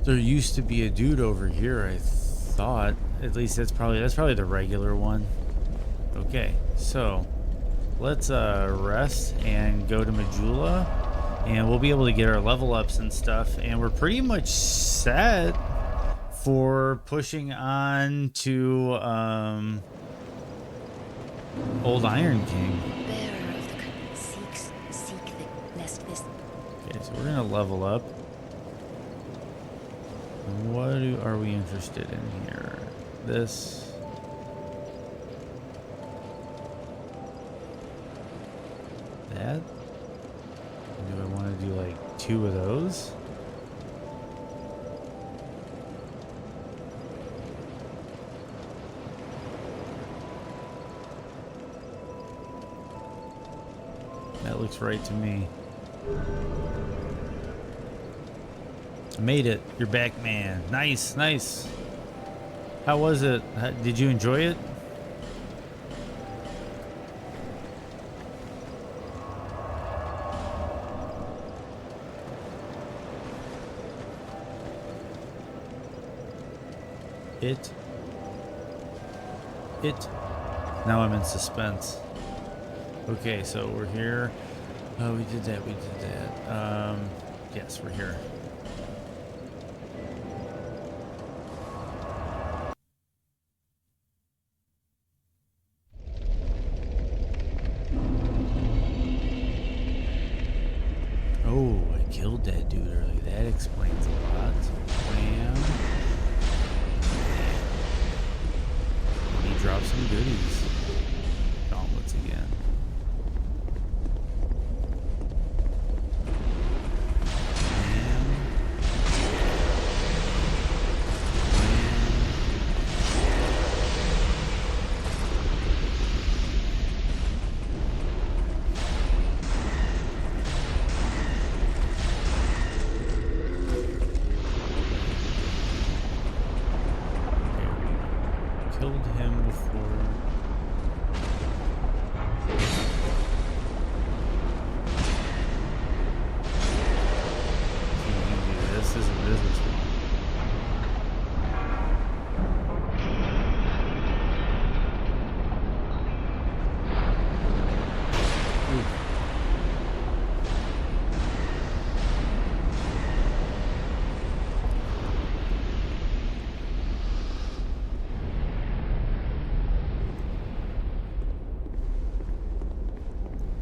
There used to be a dude over here, I thought. At least that's probably the regular one. Okay, so let's rest and go to Majula, and we'll be able to get our level ups and stuff, and we're pretty much set for pushing on to Old Iron King. Bearer of the so we're gonna level up. And what are we interested in here? This. That. Do I want to do like 2 of those? That looks right to me. I made it. You're back, man. Nice, nice. How was it? Did you enjoy it? It. Now I'm in suspense. Okay, so we're here. Oh, we did that. We did that. Yes, we're here. Oh, I killed that dude early. That explains a lot. Wham. He dropped some goodies. Gauntlets again. Killed him before. This is a business one.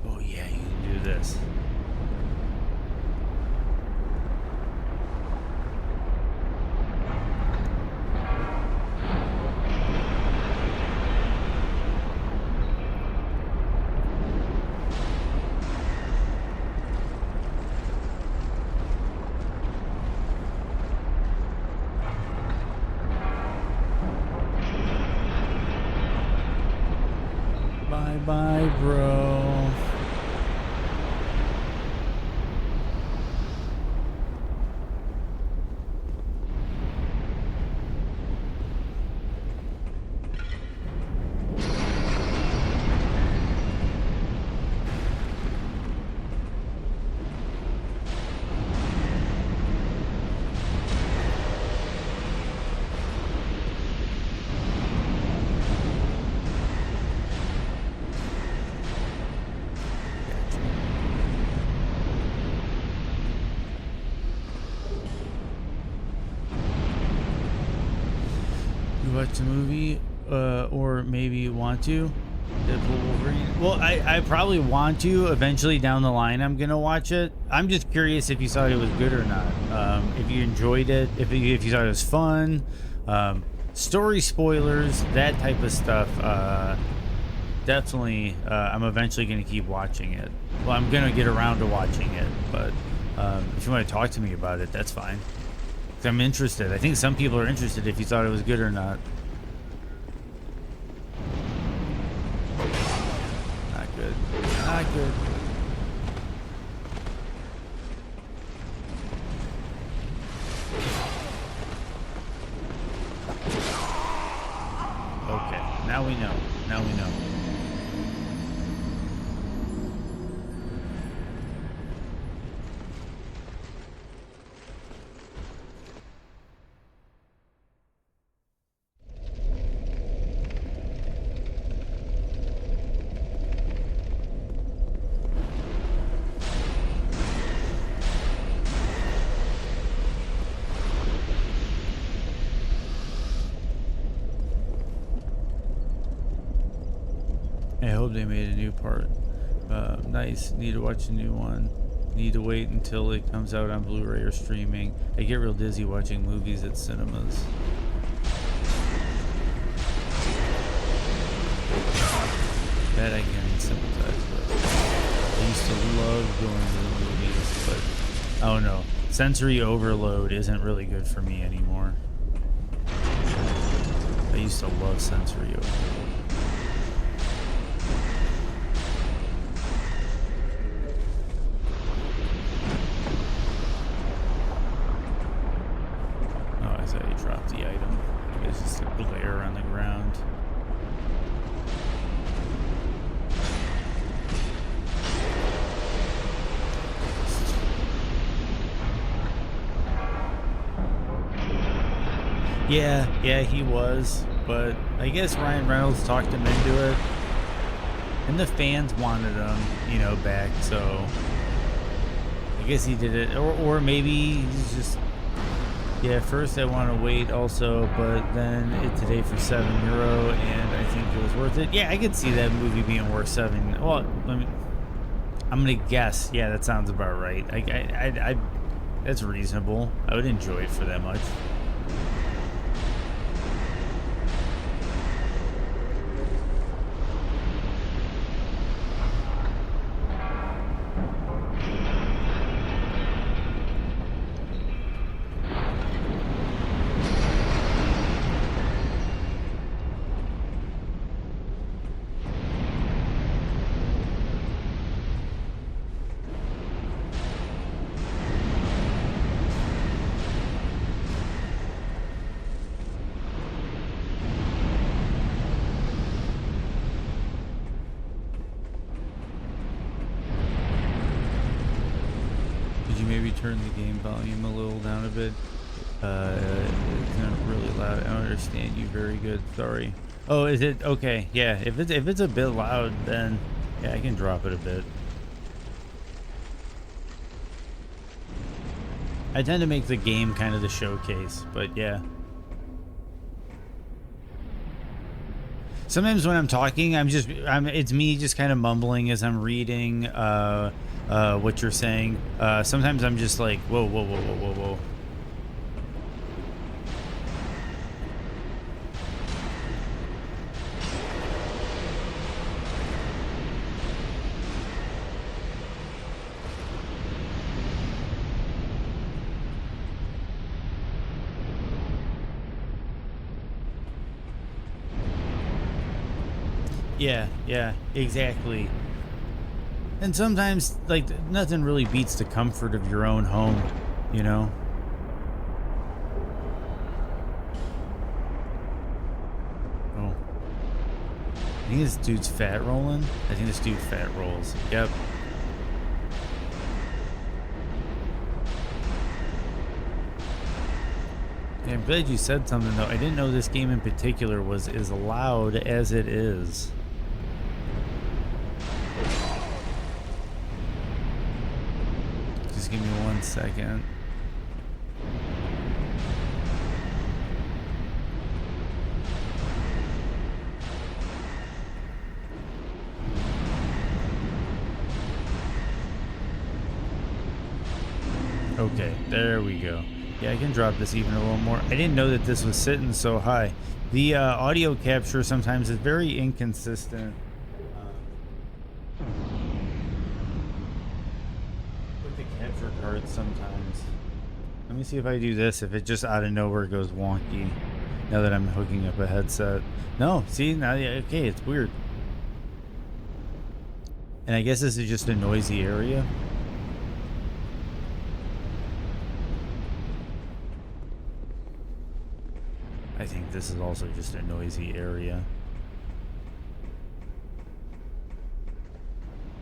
Oh yeah, you can do this. Bye bye, bro. You watch the movie, or maybe want to? Deadpool Wolverine. Well, I probably want to eventually down the line. I'm gonna watch it. I'm just curious if you thought it was good or not. If you enjoyed it, if you thought it was fun. Story spoilers, that type of stuff. Definitely, I'm eventually gonna keep watching it. Well, I'm gonna get around to watching it, but if you want to talk to me about it, that's fine. 'Cause I'm interested. I think some people are interested if you thought it was good or not. Not good. Not good. Okay, now we know. Now we know. I hope they made a new part. Nice. Need to watch a new one. Need to wait until it comes out on Blu-ray or streaming. I get real dizzy watching movies at cinemas. That I can sympathize with. I used to love going to the movies, but oh no, sensory overload isn't really good for me anymore. I used to love sensory overload. Oh, I thought you dropped the item. It's just a glare on the ground. Yeah, he was, but I guess Ryan Reynolds talked him into it, and the fans wanted him, you know, back, so I guess he did it, or maybe he's just, yeah, first I want to wait also, but then it today for €7, and I think it was worth it. Yeah, I could see that movie being worth $7. Well, I'm gonna guess, yeah, that sounds about right. I that's reasonable. I would enjoy it for that much. Turn the game volume a little down a bit. It's not really loud. I don't understand you very good. Sorry. Oh, is it okay? Yeah, if it's a bit loud, then yeah, I can drop it a bit. I tend to make the game kind of the showcase, but yeah. Sometimes when I'm talking, it's me just kind of mumbling as I'm reading what you're saying. Sometimes I'm just like, whoa, whoa, whoa, whoa, whoa, whoa. Yeah, exactly. And sometimes, like, nothing really beats the comfort of your own home, you know? Oh. I think this dude's fat rolling. I think this dude fat rolls. Yep. Yeah, I'm glad you said something, though. I didn't know this game in particular was as loud as it is. Just give me 1 second. Okay, there we go. Yeah, I can drop this even a little more. I didn't know that this was sitting so high. The audio capture sometimes is very inconsistent. With the capture cards sometimes. Let me see if I do this, if it just out of nowhere goes wonky. Now that I'm hooking up a headset. No, see, now, yeah, okay, it's weird. And I guess this is just a noisy area. I think this is also just a noisy area.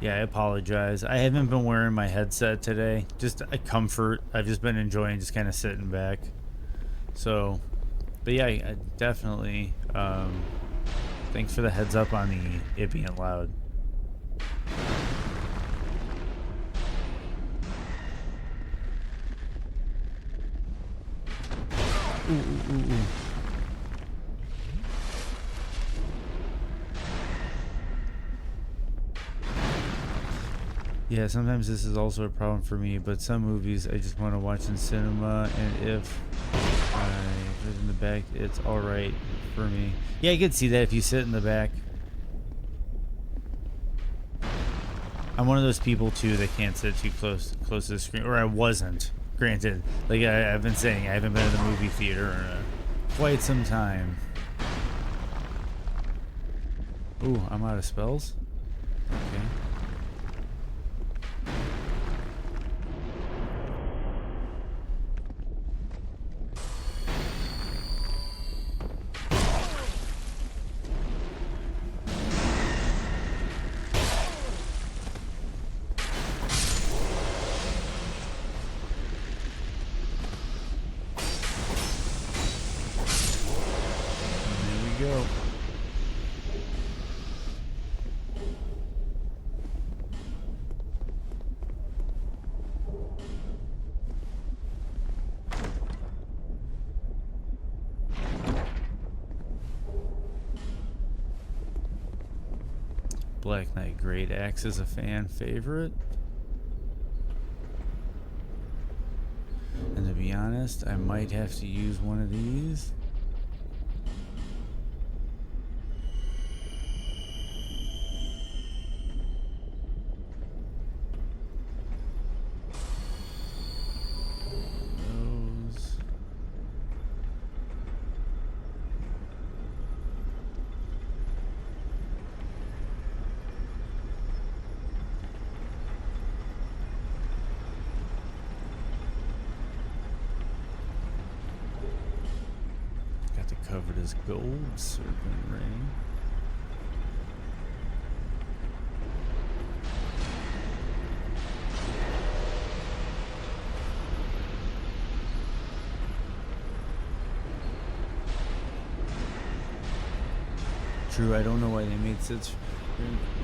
Yeah, I apologize. I haven't been wearing my headset today. Just a comfort. I've just been enjoying just kind of sitting back. So, but yeah, I definitely, thanks for the heads up on it being loud. Ooh. Yeah, sometimes this is also a problem for me, but some movies I just want to watch in cinema, and if I sit in the back, it's alright for me. Yeah, you could see that if you sit in the back. I'm one of those people too that can't sit too close to the screen, or I wasn't. Granted, like I've been saying, I haven't been to the movie theater in quite some time. Ooh, I'm out of spells. Okay. Go. Black Knight Great Axe is a fan favorite. And to be honest, I might have to use one of these. Covered as gold, serpent ring. True, I don't know why they made sits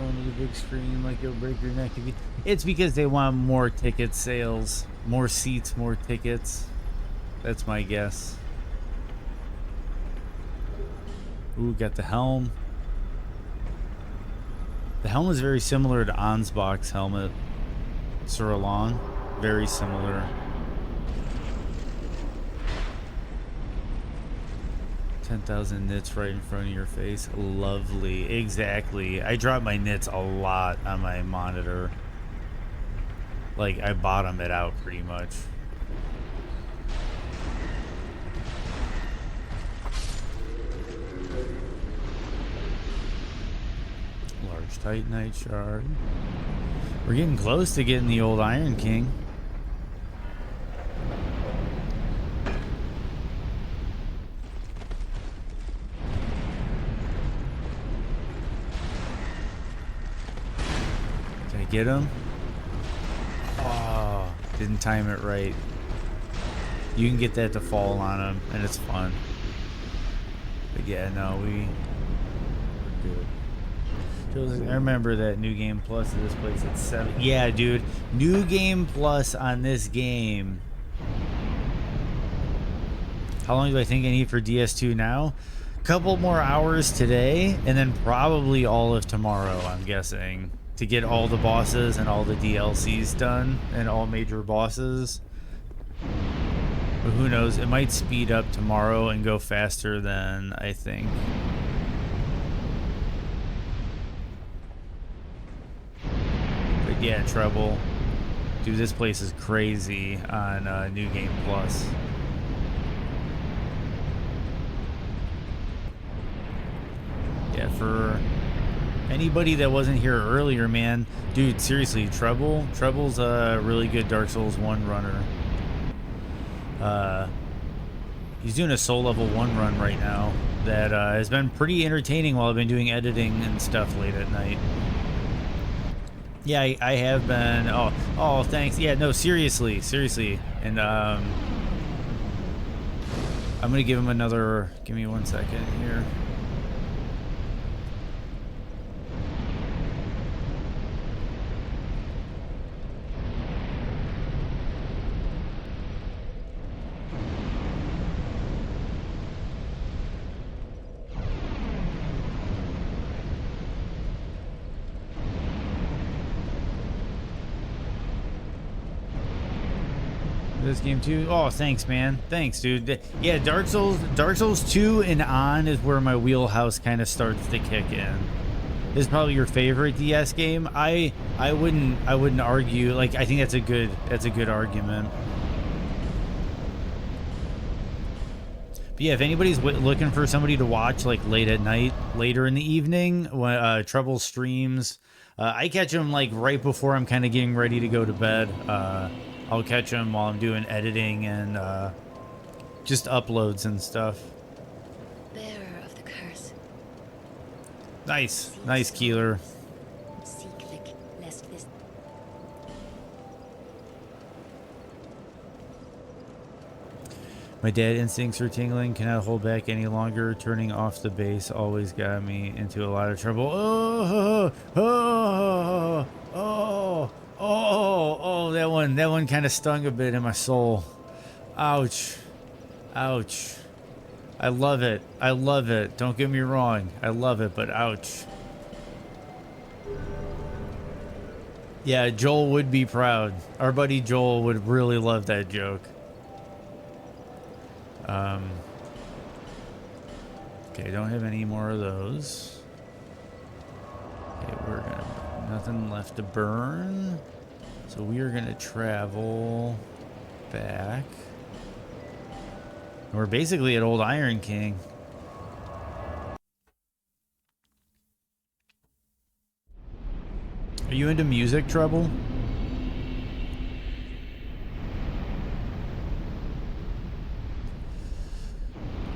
on the big screen like it'll break your neck. If you, it's because they want more ticket sales, more seats, more tickets. That's my guess. Ooh, got the helm. The helm is very similar to Ansbach's helmet. Suralong. Very similar. 10,000 nits right in front of your face. Lovely. Exactly. I drop my nits a lot on my monitor. Like, I bottom it out pretty much. Titanite shard. We're getting close to getting the old Iron King. Did I get him? Oh, didn't time it right. You can get that to fall on him, and it's fun. But yeah, no, we're good. I remember that New Game Plus of this place at 7. Yeah, dude. New Game Plus on this game. How long do I think I need for DS2 now? Couple more hours today, and then probably all of tomorrow, I'm guessing. To get all the bosses and all the DLCs done, and all major bosses. But who knows? It might speed up tomorrow and go faster than I think. Yeah, Treble. Dude, this place is crazy on New Game Plus. Yeah, for anybody that wasn't here earlier, man, dude, seriously, Treble's a really good Dark Souls 1 runner. He's doing a Soul Level 1 run right now that has been pretty entertaining while I've been doing editing and stuff late at night. Yeah, I have been. Oh, thanks. Yeah, no, seriously. And I'm gonna give him another. Give me 1 second here. this game too. Oh, thanks, man. Thanks, dude. Yeah, Dark Souls 2 and on is where my wheelhouse kind of starts to kick in. This is probably your favorite DS game. I wouldn't argue. Like, I think that's a good argument. But yeah, if anybody's looking for somebody to watch like late at night, later in the evening, when Trouble streams, I catch them like right before I'm kind of getting ready to go to bed. I'll catch them while I'm doing editing and just uploads and stuff. Bearer of the curse. Nice, Keeler. Seek the lest this. My dad instincts are tingling. Cannot hold back any longer. Turning off the bass always got me into a lot of trouble. Oh, that one kind of stung a bit in my soul. Ouch. I love it. Don't get me wrong. I love it, but ouch. Yeah, Joel would be proud. Our buddy Joel would really love that joke. Okay, don't have any more of those. Okay, nothing left to burn. So we are gonna travel back. We're basically at Old Iron King. Are you into music, Trouble?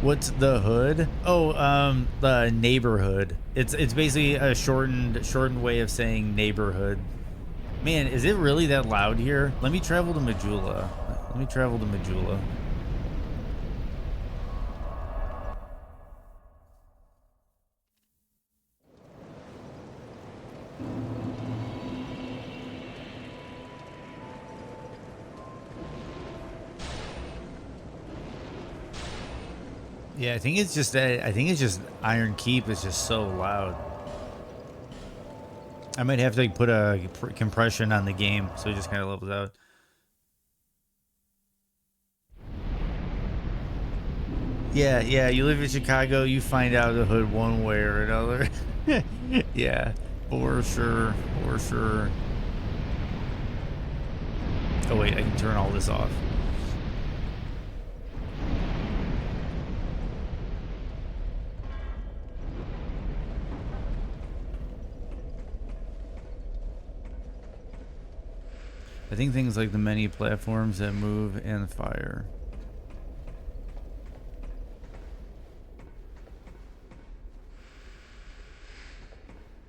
What's the hood? Oh, the neighborhood. It's basically a shortened way of saying neighborhood. Man, is it really that loud here? Let me travel to Majula. Yeah, I think it's just Iron Keep is just so loud. I might have to like, put a compression on the game so it just kind of levels out. Yeah, you live in Chicago, you find out the hood one way or another. Yeah, for sure. Oh wait, I can turn all this off. I think things like the many platforms that move and fire.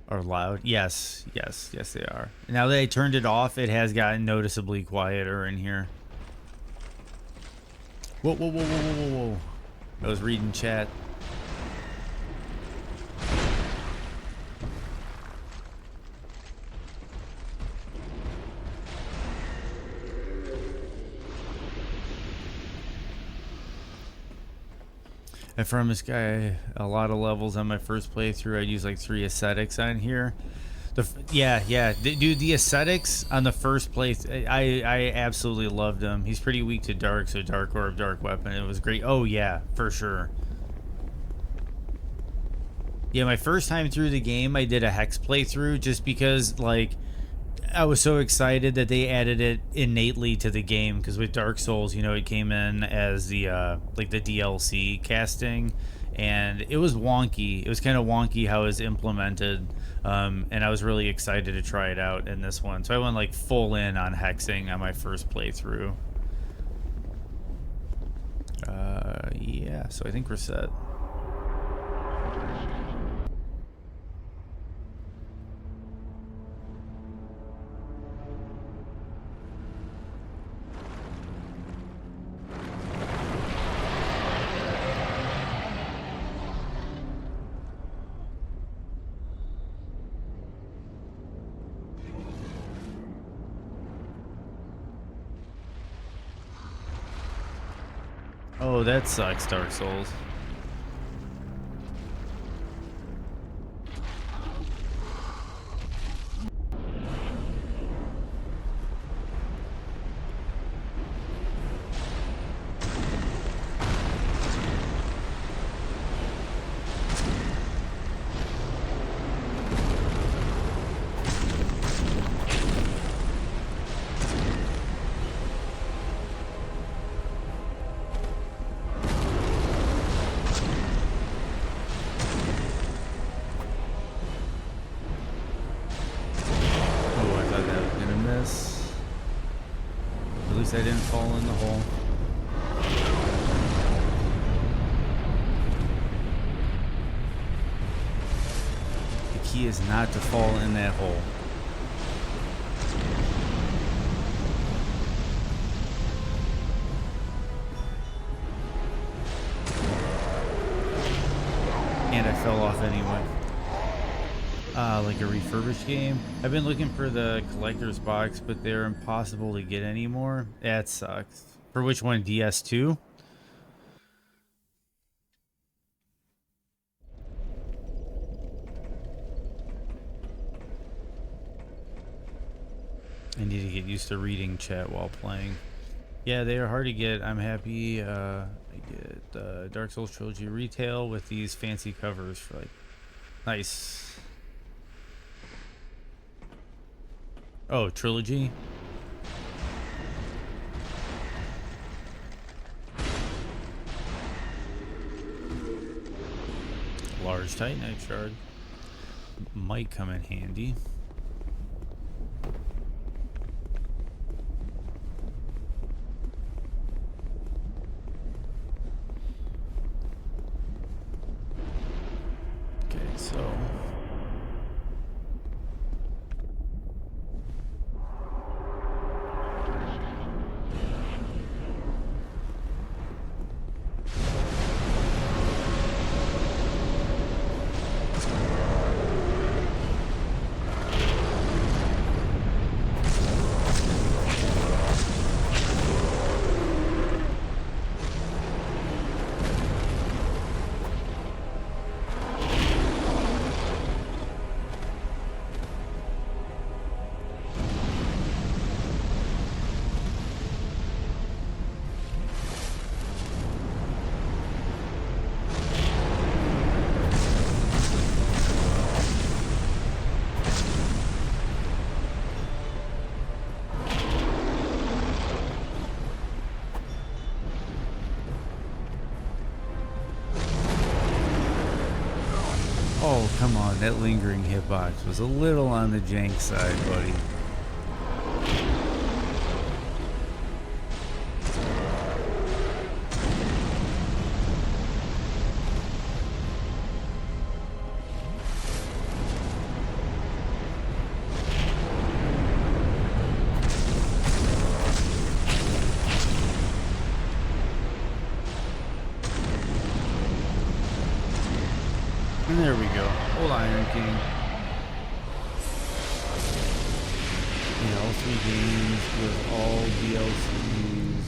Are loud. Yes, they are. Now that I turned it off, it has gotten noticeably quieter in here. Whoa. I was reading chat. I farmed this guy a lot of levels on my first playthrough. I used like 3 ascetics on here. Dude, the ascetics on the first place, I absolutely loved him. He's pretty weak to dark, so dark orb, dark weapon. It was great. Oh yeah, for sure. Yeah, my first time through the game, I did a hex playthrough just because like I was so excited that they added it innately to the game, because with Dark Souls, you know, it came in as the like the DLC casting, and it was wonky. It was kind of wonky how it was implemented, and I was really excited to try it out in this one. So I went like full in on hexing on my first playthrough. Yeah, so I think we're set. Oh, that sucks, Dark Souls. least I didn't fall in the hole. The key is not to fall in that hole. And I fell off anyway. Like a refurbished game. I've been looking for the collector's box, but they're impossible to get anymore. That sucks. For which one? DS2? I need to get used to reading chat while playing. Yeah, they are hard to get. I'm happy I get Dark Souls Trilogy retail with these fancy covers for like nice. Oh, Trilogy? Large Titanite shard. Might come in handy. Okay, so... Oh, come on. That lingering hitbox was a little on the jank side, buddy. And there we go. Old Iron King. Yeah, all 3 games with all DLCs.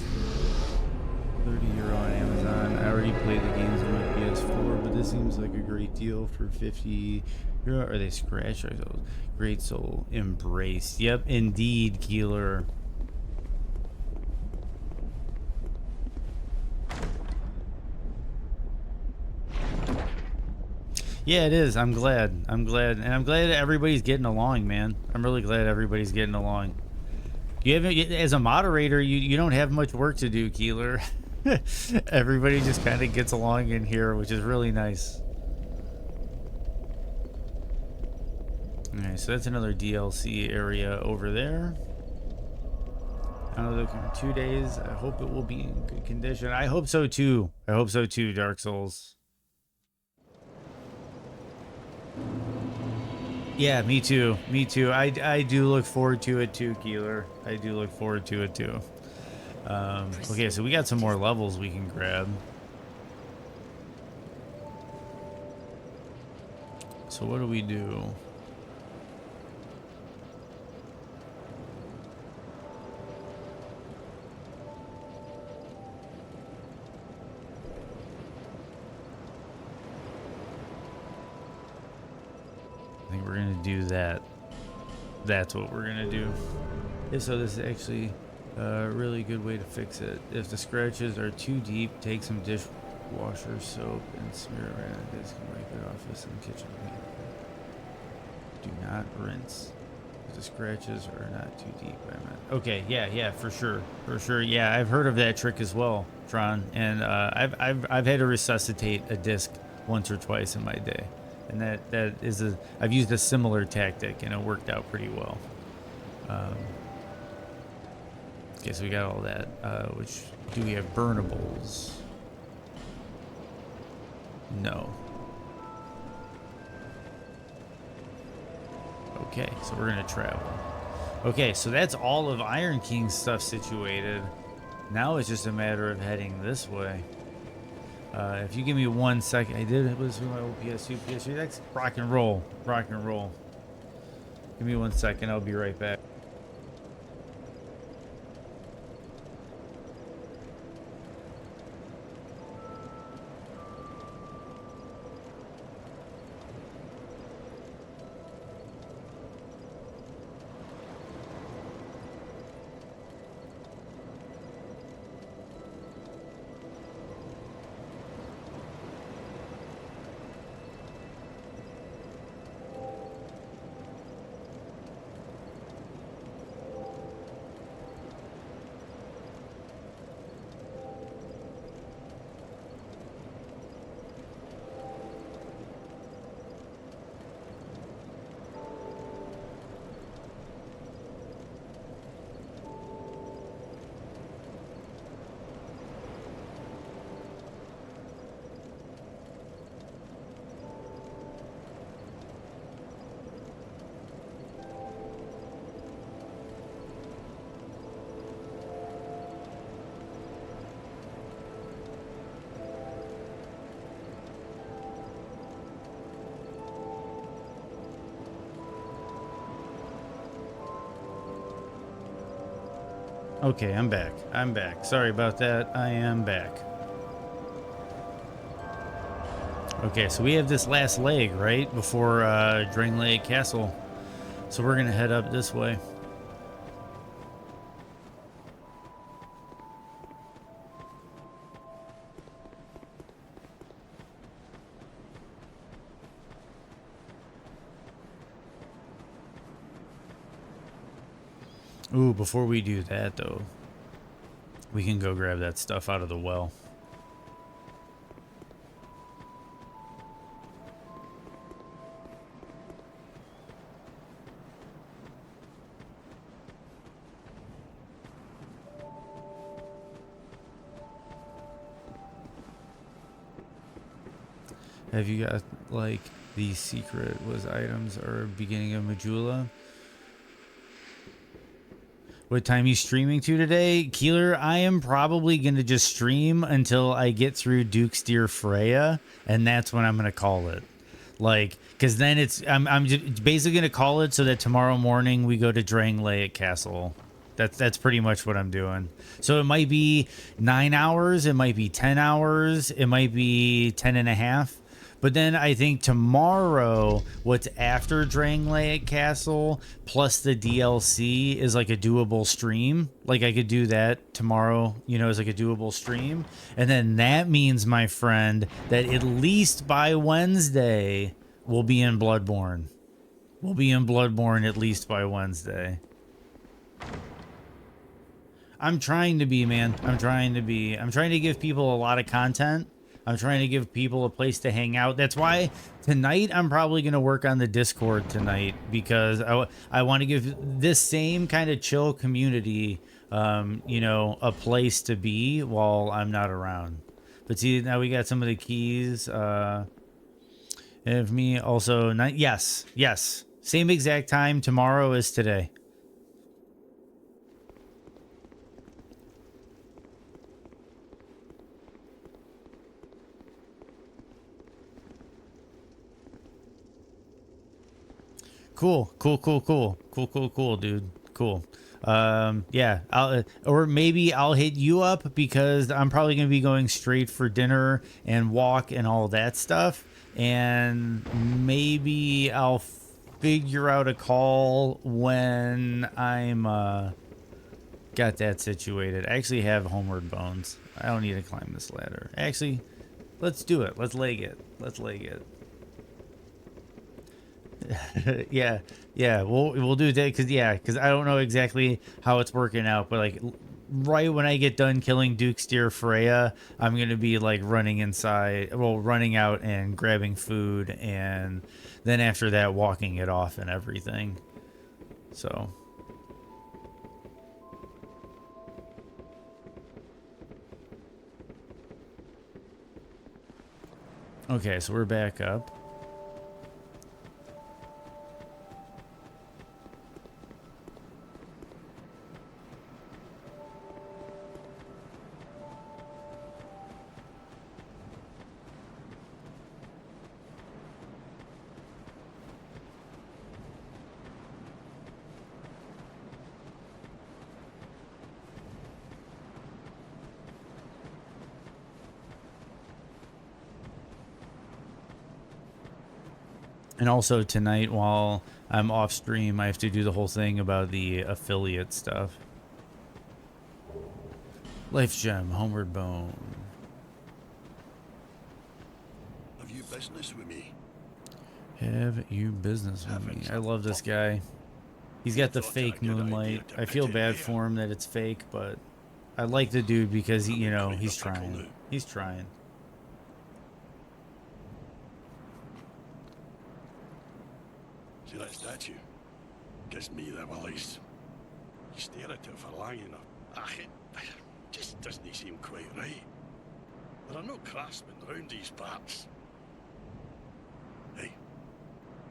€30 on Amazon. I already played the games on my PS4, but this seems like a great deal for €50. Are they scratch those? Great Soul Embrace. Yep, indeed, Keeler. Yeah, it is. I'm glad. And I'm glad everybody's getting along, man. I'm really glad everybody's getting along. You haven't, as a moderator, you don't have much work to do, Keeler. Everybody just kind of gets along in here, which is really nice. Okay, so that's another DLC area over there. Another 2 days. I hope it will be in good condition. I hope so too. I hope so too, Dark Souls. Yeah, me too. Me too. I do look forward to it too, Keeler. I do look forward to it too. Okay, so we got some more levels we can grab. So what do we do? I think we're gonna do that. That's what we're gonna do. Yeah, so this is actually a really good way to fix it. If the scratches are too deep, take some dishwasher soap and smear it around the desk and wipe it off with some kitchen paper. Do not rinse. If the scratches are not too deep, I meant. Okay, yeah, for sure. Yeah, I've heard of that trick as well, Tron, and I've had to resuscitate a disc once or twice in my day. And that is I've used a similar tactic and it worked out pretty well. Okay, so we got all that. Which, do we have burnables? No. Okay, so we're gonna travel. Okay, so that's all of Iron King's stuff situated. Now it's just a matter of heading this way. If you give me 1 second, I did. It was my OPS, UPS. That's rock and roll. Rock and roll. Give me 1 second. I'll be right back. Okay, I'm back. I'm back. Sorry about that. I am back. Okay, so we have this last leg, right? Before Drangleic Castle. So we're going to head up this way. Ooh, before we do that, though, we can go grab that stuff out of the well. Have you got, like, the secret was items or beginning of Majula? What time you streaming to today? Keeler, I am probably going to just stream until I get through Duke's Deer Freya, and that's when I'm going to call it. Like, because then I'm just basically going to call it so that tomorrow morning we go to Drangleic Castle. That's pretty much what I'm doing. So it might be 9 hours, it might be 10 hours, it might be 10 and a half. But then I think tomorrow, what's after Drangleic Castle plus the DLC is like a doable stream. Like I could do that tomorrow, you know, as like a doable stream. And then that means, my friend, that at least by Wednesday, we'll be in Bloodborne. We'll be in Bloodborne at least by Wednesday. I'm trying to be, man. I'm trying to be. I'm trying to give people a lot of content. I'm trying to give people a place to hang out. That's why tonight I'm probably going to work on the Discord tonight, because I want to give this same kind of chill community, you know, a place to be while I'm not around. But see, now we got some of the keys. And of me also, yes. Same exact time tomorrow as today. Cool, dude. Cool. Yeah, or maybe I'll hit you up, because I'm probably going to be going straight for dinner and walk and all that stuff. And maybe I'll figure out a call when I'm, got that situated. I actually have homeward bones. I don't need to climb this ladder. Actually, let's do it. Let's leg it. yeah, we'll do that, because I don't know exactly how it's working out, but like right when I get done killing Duke's Deer Freya, I'm gonna be like running out and grabbing food, and then after that walking it off and everything. So Okay, so we're back up. And also tonight, while I'm off stream, I have to do the whole thing about the affiliate stuff. Life Gem, Homeward Bone. Have you business with me? Have you business with me? I love this guy. He's got the fake moonlight. I feel bad for him that it's fake, but I like the dude because he, you know, he's trying. He's trying. See that statue? Gives me the willies. You stare at it for long enough. It just doesn't seem quite right. There are no craftsmen round these parts. Hey,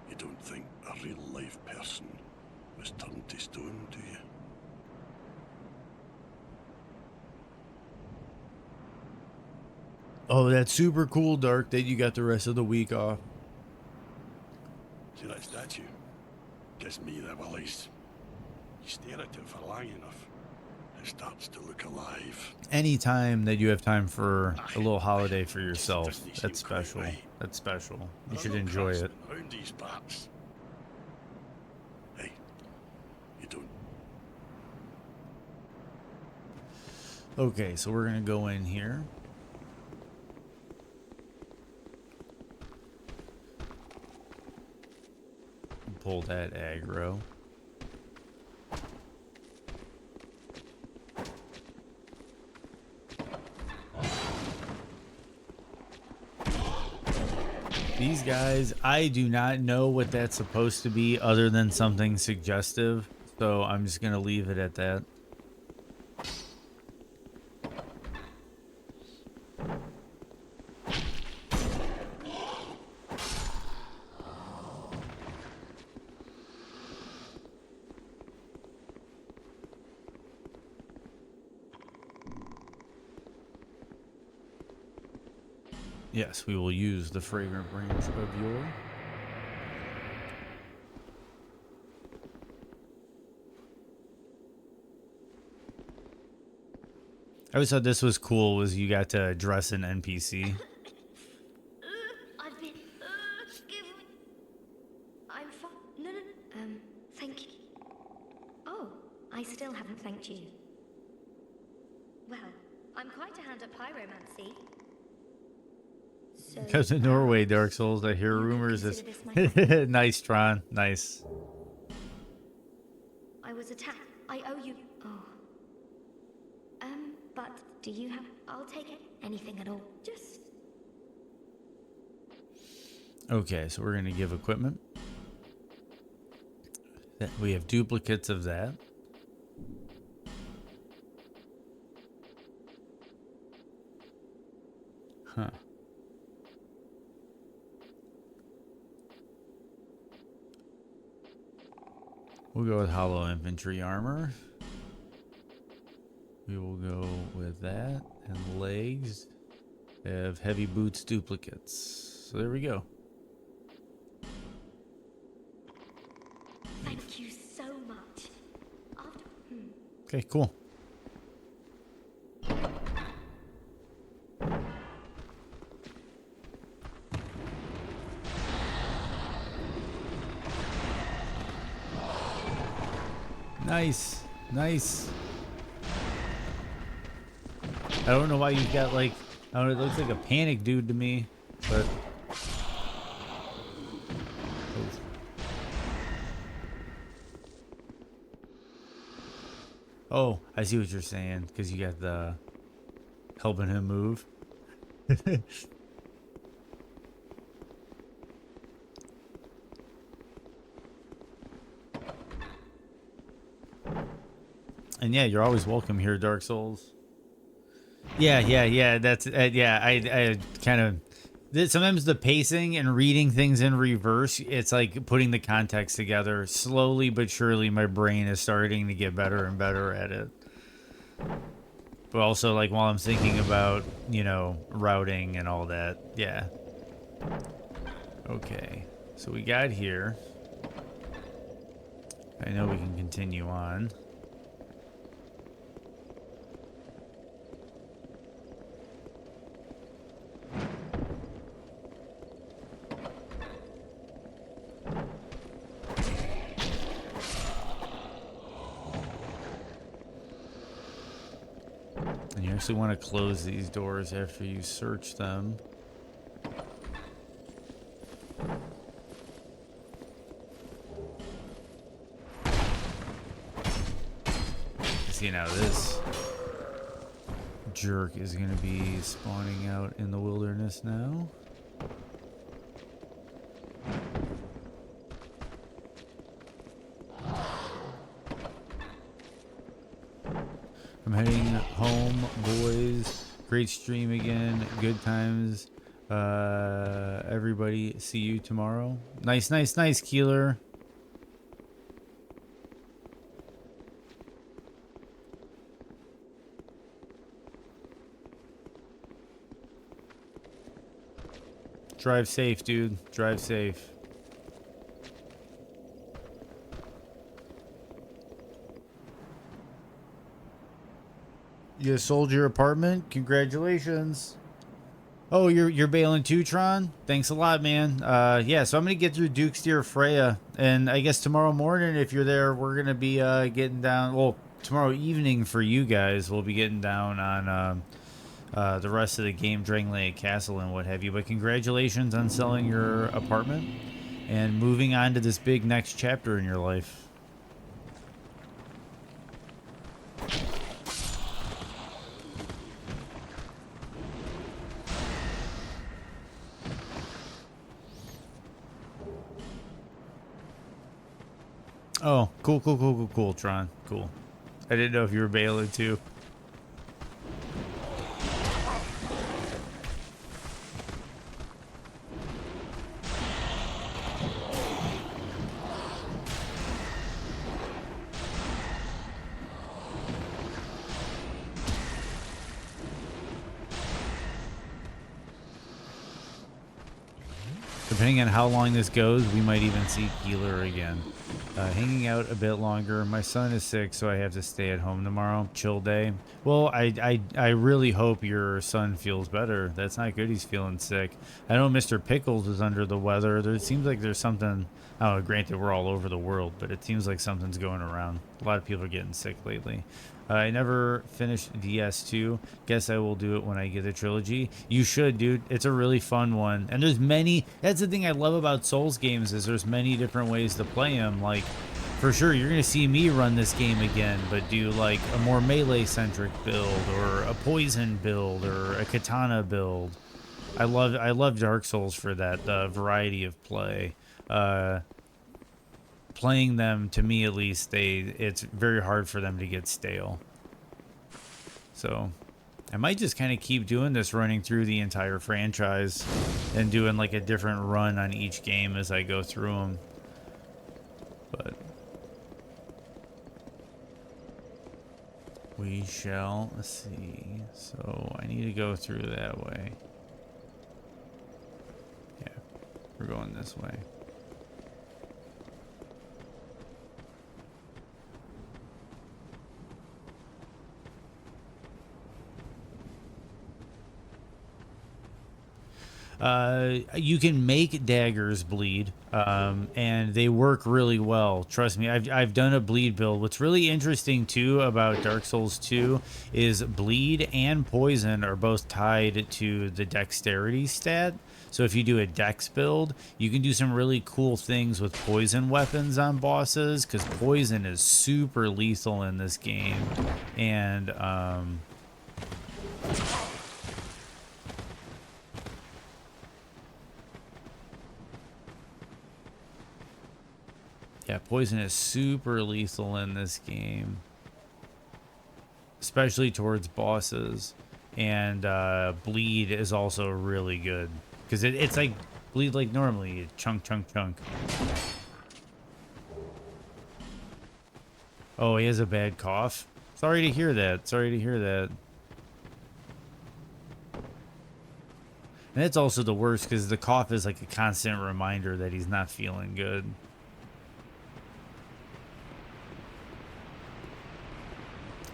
you don't think a real life person was turned to stone, do you? Oh, that's super cool, Dark, that you got the rest of the week off. See that statue? Gives me the willies. You stare at it for long enough, it starts to look alive. Anytime that you have time for a little holiday for yourself, that's special. That's special. You should enjoy it. Round these parts. Hey, you don't. Okay, so we're gonna go in here. Pull that aggro. These guys, I do not know what that's supposed to be other than something suggestive, so I'm just gonna leave it at that. Yes, we will use the fragrant branch of yore. I always thought this was cool, was you got to dress an NPC. I've been given. I'm fine. No. Thank you. Oh, I still haven't thanked you. Well, I'm quite a hand at pyromancy. So, Because in Norway, Dark Souls, I hear rumors is nice, Tron. Nice. I was attacked. I owe you. Oh. But do you have? I'll take it. Anything at all. Just. Okay, so we're gonna give equipment. That we have duplicates of that. Huh. We'll go with hollow infantry armor. We will go with that. And legs have heavy boots duplicates. So there we go. Thank you so much. Okay, cool. Nice. Nice. I don't know why you got like, I don't know, it looks like a panic dude to me, but. Oh, I see what you're saying, because you got the helping him move. And yeah, you're always welcome here, Dark Souls. Yeah. That's yeah. I kind of Sometimes the pacing and reading things in reverse, it's like putting the context together. Slowly but surely, my brain is starting to get better and better at it. But also, like, while I'm thinking about, you know, routing and all that. Yeah. Okay. So we got here. I know we can continue on. And you actually want to close these doors after you search them. See, now this jerk is going to be spawning out in the wilderness now. I'm heading home, boys. Great stream again. Good times. Everybody, see you tomorrow. Nice, nice, nice, Keeler. Drive safe, dude. Drive safe. You sold your apartment? Congratulations. Oh, you're bailing too, Tron? Thanks a lot, man. Yeah, so I'm gonna get through Duke's Deer Freya, and I guess tomorrow morning, if you're there, we're gonna be getting down. Well, tomorrow evening for you guys, we'll be getting down on the rest of the game, Drangleic Castle and what have you. But congratulations on selling your apartment and moving on to this big next chapter in your life. Oh, cool, Tron. Cool. I didn't know if you were bailing too. Depending on how long this goes, we might even see Keeler again. Hanging out a bit longer. My son is sick, so I have to stay at home tomorrow. Chill day. Well, I really hope your son feels better. That's not good he's feeling sick. I know Mr. Pickles is under the weather. It seems like there's something... Oh, granted, we're all over the world, but it seems like something's going around. A lot of people are getting sick lately. I never finished DS2. Guess I will do it when I get a trilogy. You should, dude. It's a really fun one. And there's many... That's the thing I love about Souls games is there's many different ways to play them. Like, for sure, you're going to see me run this game again, but do, like, a more melee-centric build or a poison build or a katana build. I love Dark Souls for that variety of play. Playing them, to me at least, it's very hard for them to get stale. So I might just kind of keep doing this, running through the entire franchise and doing like a different run on each game as I go through them. But we shall see. So I need to go through that way. Yeah, we're going this way. You can make daggers bleed, and they work really well. Trust me, I've done a bleed build. What's really interesting too about Dark Souls 2 is bleed and poison are both tied to the dexterity stat. So if you do a dex build, you can do some really cool things with poison weapons on bosses, because poison is super lethal in this game. And yeah, poison is super lethal in this game, especially towards bosses, and bleed is also really good. because it's like bleed like normally, chunk, chunk, chunk. Oh, he has a bad cough. Sorry to hear that. Sorry to hear that. And it's also the worst because the cough is like a constant reminder that he's not feeling good.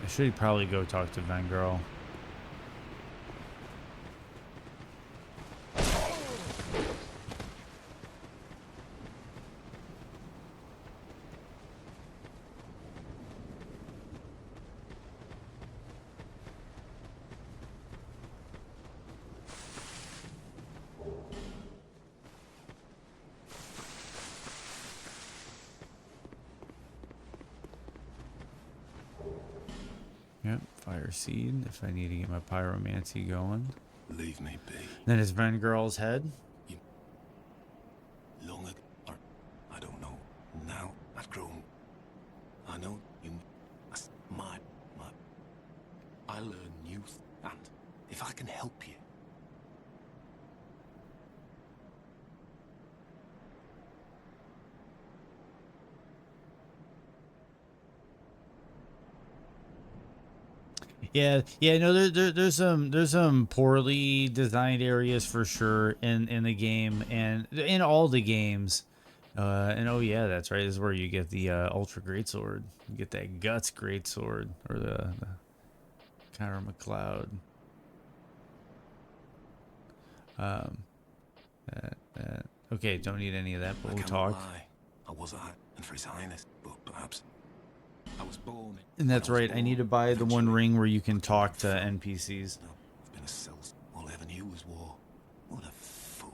I should probably go talk to Vengirl. Yep, fire seed if I need to get my pyromancy going. Leave me be. Then it's Vengirl's head. Long ago, or I don't know. Now I've grown. I know you. My. I learn new, and if I can help you. Yeah, no, there's some poorly designed areas for sure in the game and in all the games. And oh yeah, that's right. This is where you get the Ultra Greatsword. You get that Guts Greatsword or the Kyra McLeod. Okay, don't need any of that, but we'll talk. Lie. I was a and for His Highness, but perhaps I was born. And that's right. I need to buy the one ring where you can talk to NPCs. No, I've been a self. All I ever knew was war. What a fool.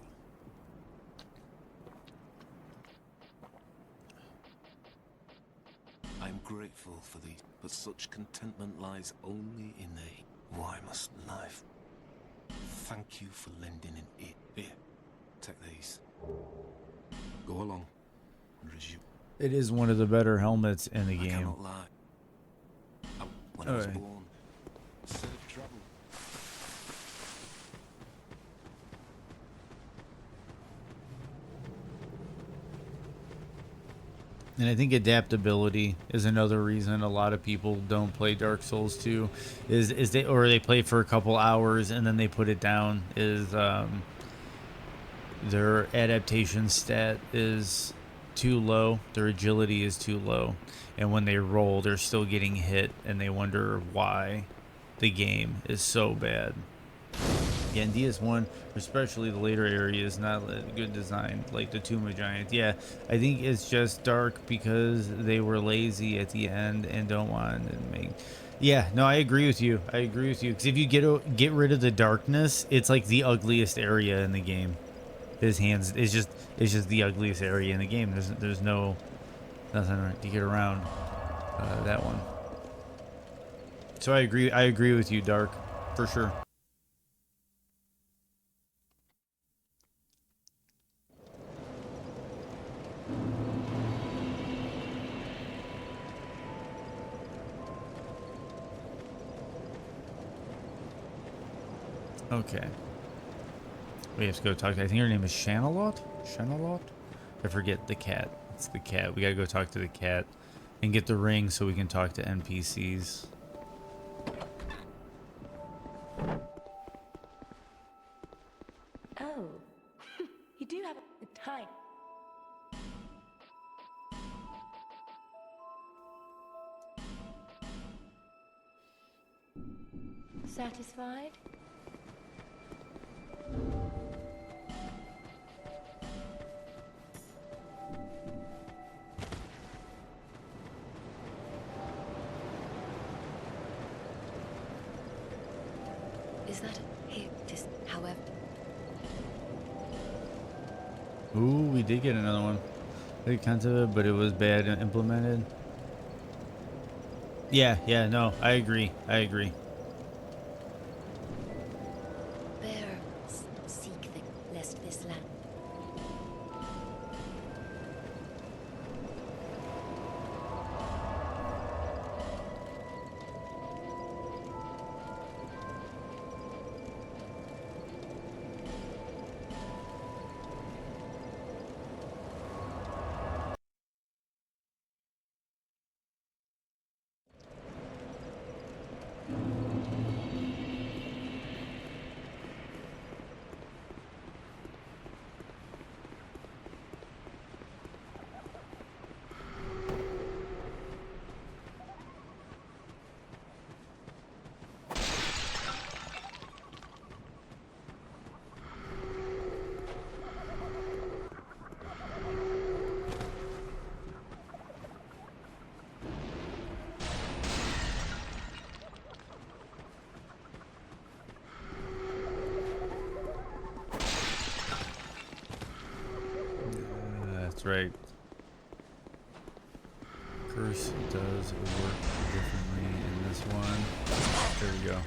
I'm grateful for these, but such contentment lies only in thee. Why must life? Thank you for lending an ear. Here, take these. Go along and resume. It is one of the better helmets in the I game. cannot lie. When I was born, safe travel. And I think adaptability is another reason a lot of people don't play Dark Souls 2 is they play for a couple hours and then they put it down is their adaptation stat is too low, their agility is too low, and when they roll they're still getting hit and they wonder why the game is so bad. Yeah, in DS1, especially the later areas, not good design, like the Tomb of Giants. Yeah, I think it's just dark because they were lazy at the end and don't want to make... Yeah, no, I agree with you. I agree with you. Because if you get rid of the darkness, it's like the ugliest area in the game. His hands is just the ugliest area in the game. There's nothing to get around that one. So I agree with you, Dark, for sure. Okay. We have to go talk to, I think her name is Shanalot? Shanalot? I forget the cat. It's the cat. We gotta go talk to the cat and get the ring so we can talk to NPCs. Oh, you do have a time. Satisfied? Is that here? Just however. Ooh, we did get another one. Very kind of, but it was bad implemented. Yeah, no, I agree. Bear, seek the lest this land. that's right. Curse does work differently in this one. There we go.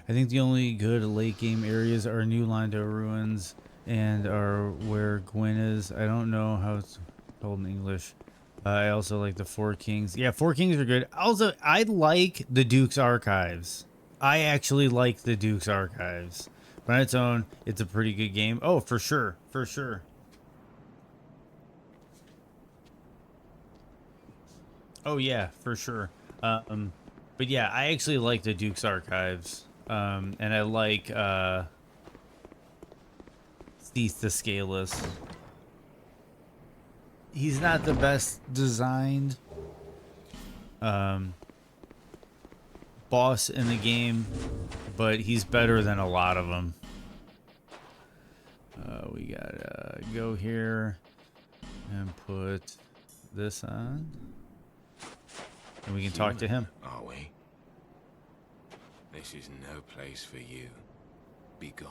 I think the only good late game areas are New Londo Ruins and are where Gwyn is. I don't know how it's told in English. I also like the Four Kings. Yeah, Four Kings are good. Also, I like the Duke's Archives. I actually like the Duke's Archives. But on its own, it's a pretty good game. Oh, for sure. For sure. Oh, yeah, for sure. But yeah, I actually like the Duke's Archives. And I like Thief the Scaleless. He's not the best designed boss in the game, but he's better than a lot of them. We gotta go here and put this on, and we can talk to him. Are we? This is no place for you. Be gone.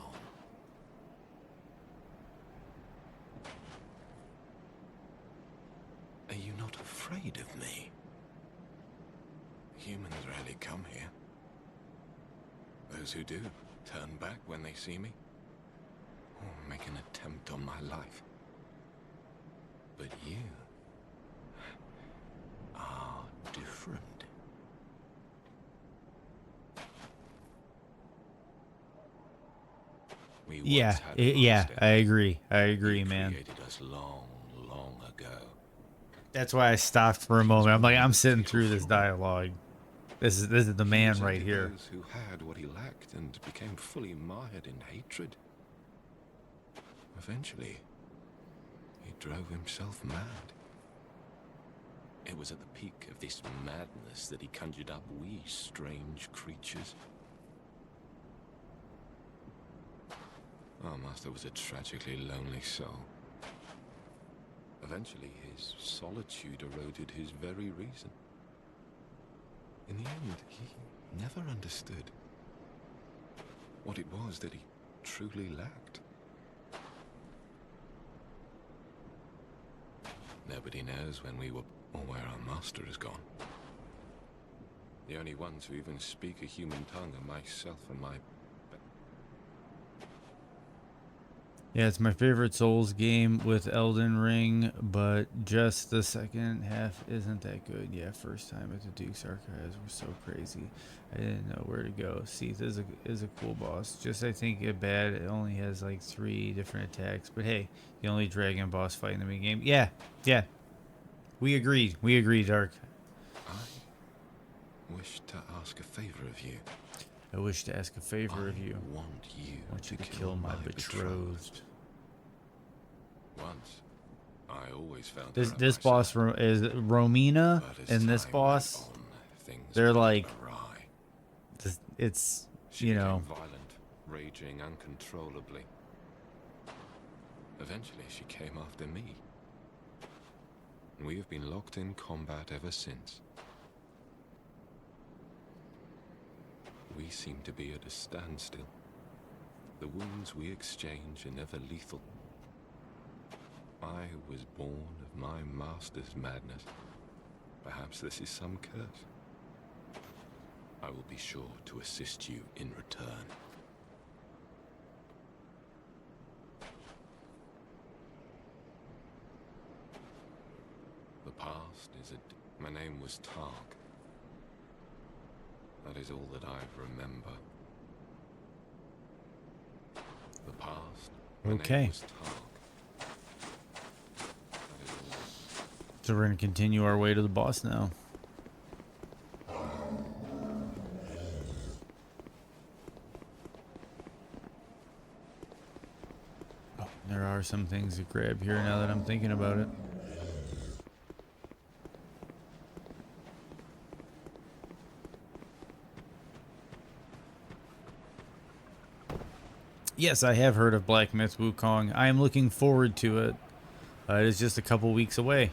Are you not afraid of me? Humans rarely come here. Those who do turn back when they see me, or make an attempt on my life. But you are different. Yeah, yeah, I agree. I agree, man. Created us long, long ago. That's why I stopped for a moment. I'm like, I'm sitting through this dialogue. This is the man right here. Those who had what he lacked and became fully mired in hatred. Eventually, he drove himself mad. It was at the peak of this madness that he conjured up we strange creatures. Our master was a tragically lonely soul. Eventually, his solitude eroded his very reason. In the end, he never understood what it was that he truly lacked. Nobody knows when we were or where our master has gone. The only ones who even speak a human tongue are myself and my... Yeah, it's my favorite Souls game with Elden Ring, but just the second half isn't that good. Yeah, first time at the Duke's Archives was so crazy. I didn't know where to go. Seath is a cool boss. Just I think it bad. It only has like 3 different attacks. But hey, the only dragon boss fight in the main game. Yeah, yeah. We agreed. We agreed, Dark. I wish to ask a favor of you. I wish to ask a favor of you. I want you to kill my betrothed. Once, I always found this boss is Romina, and this boss, they're like, it's, you know. Violent, raging uncontrollably. Eventually, she came after me. And we have been locked in combat ever since. We seem to be at a standstill. The wounds we exchange are never lethal. I was born of my master's madness. Perhaps this is some curse. I will be sure to assist you in return. The past is my name was Tark. That is all that I remember. The past Okay. So we're going to continue our way to the boss now. Oh, there are some things to grab here now that I'm thinking about it. Yes, I have heard of Black Myth Wukong. I am looking forward to it. It is just a couple weeks away.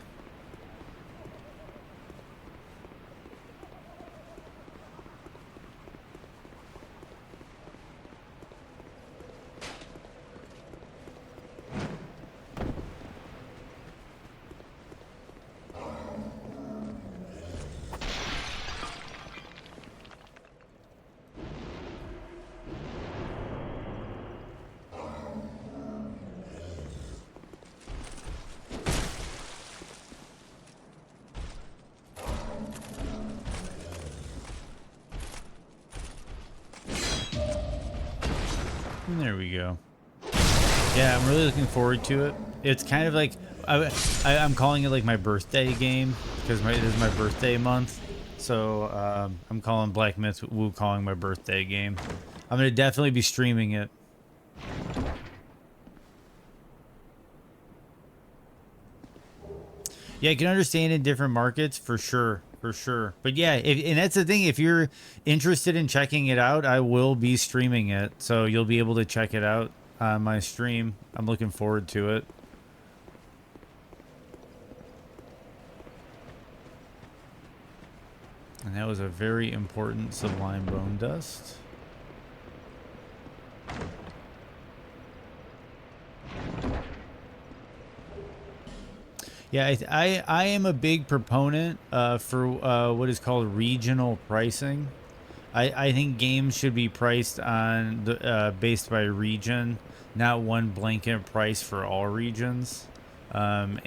And there we go. Yeah, I'm really looking forward to it. It's kind of like I'm calling it like my birthday game because it is my birthday month. So I'm calling Black Myth Wukong my birthday game. I'm gonna definitely be streaming it. Yeah, I can understand in different markets for sure, for sure. But yeah, and that's the thing. If you're interested in checking it out, I will be streaming it, so you'll be able to check it out on my stream. I'm looking forward to it. And that was a very important sublime bone dust. Yeah, I am a big proponent for what is called regional pricing. I think games should be priced on the based by region, not one blanket price for all regions. Some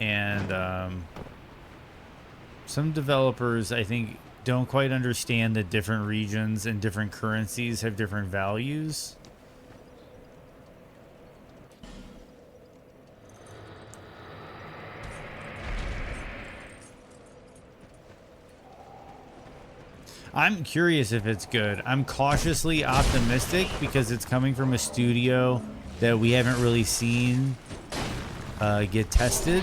developers, I think, don't quite understand that different regions and different currencies have different values. I'm curious if it's good. I'm cautiously optimistic because it's coming from a studio that we haven't really seen get tested.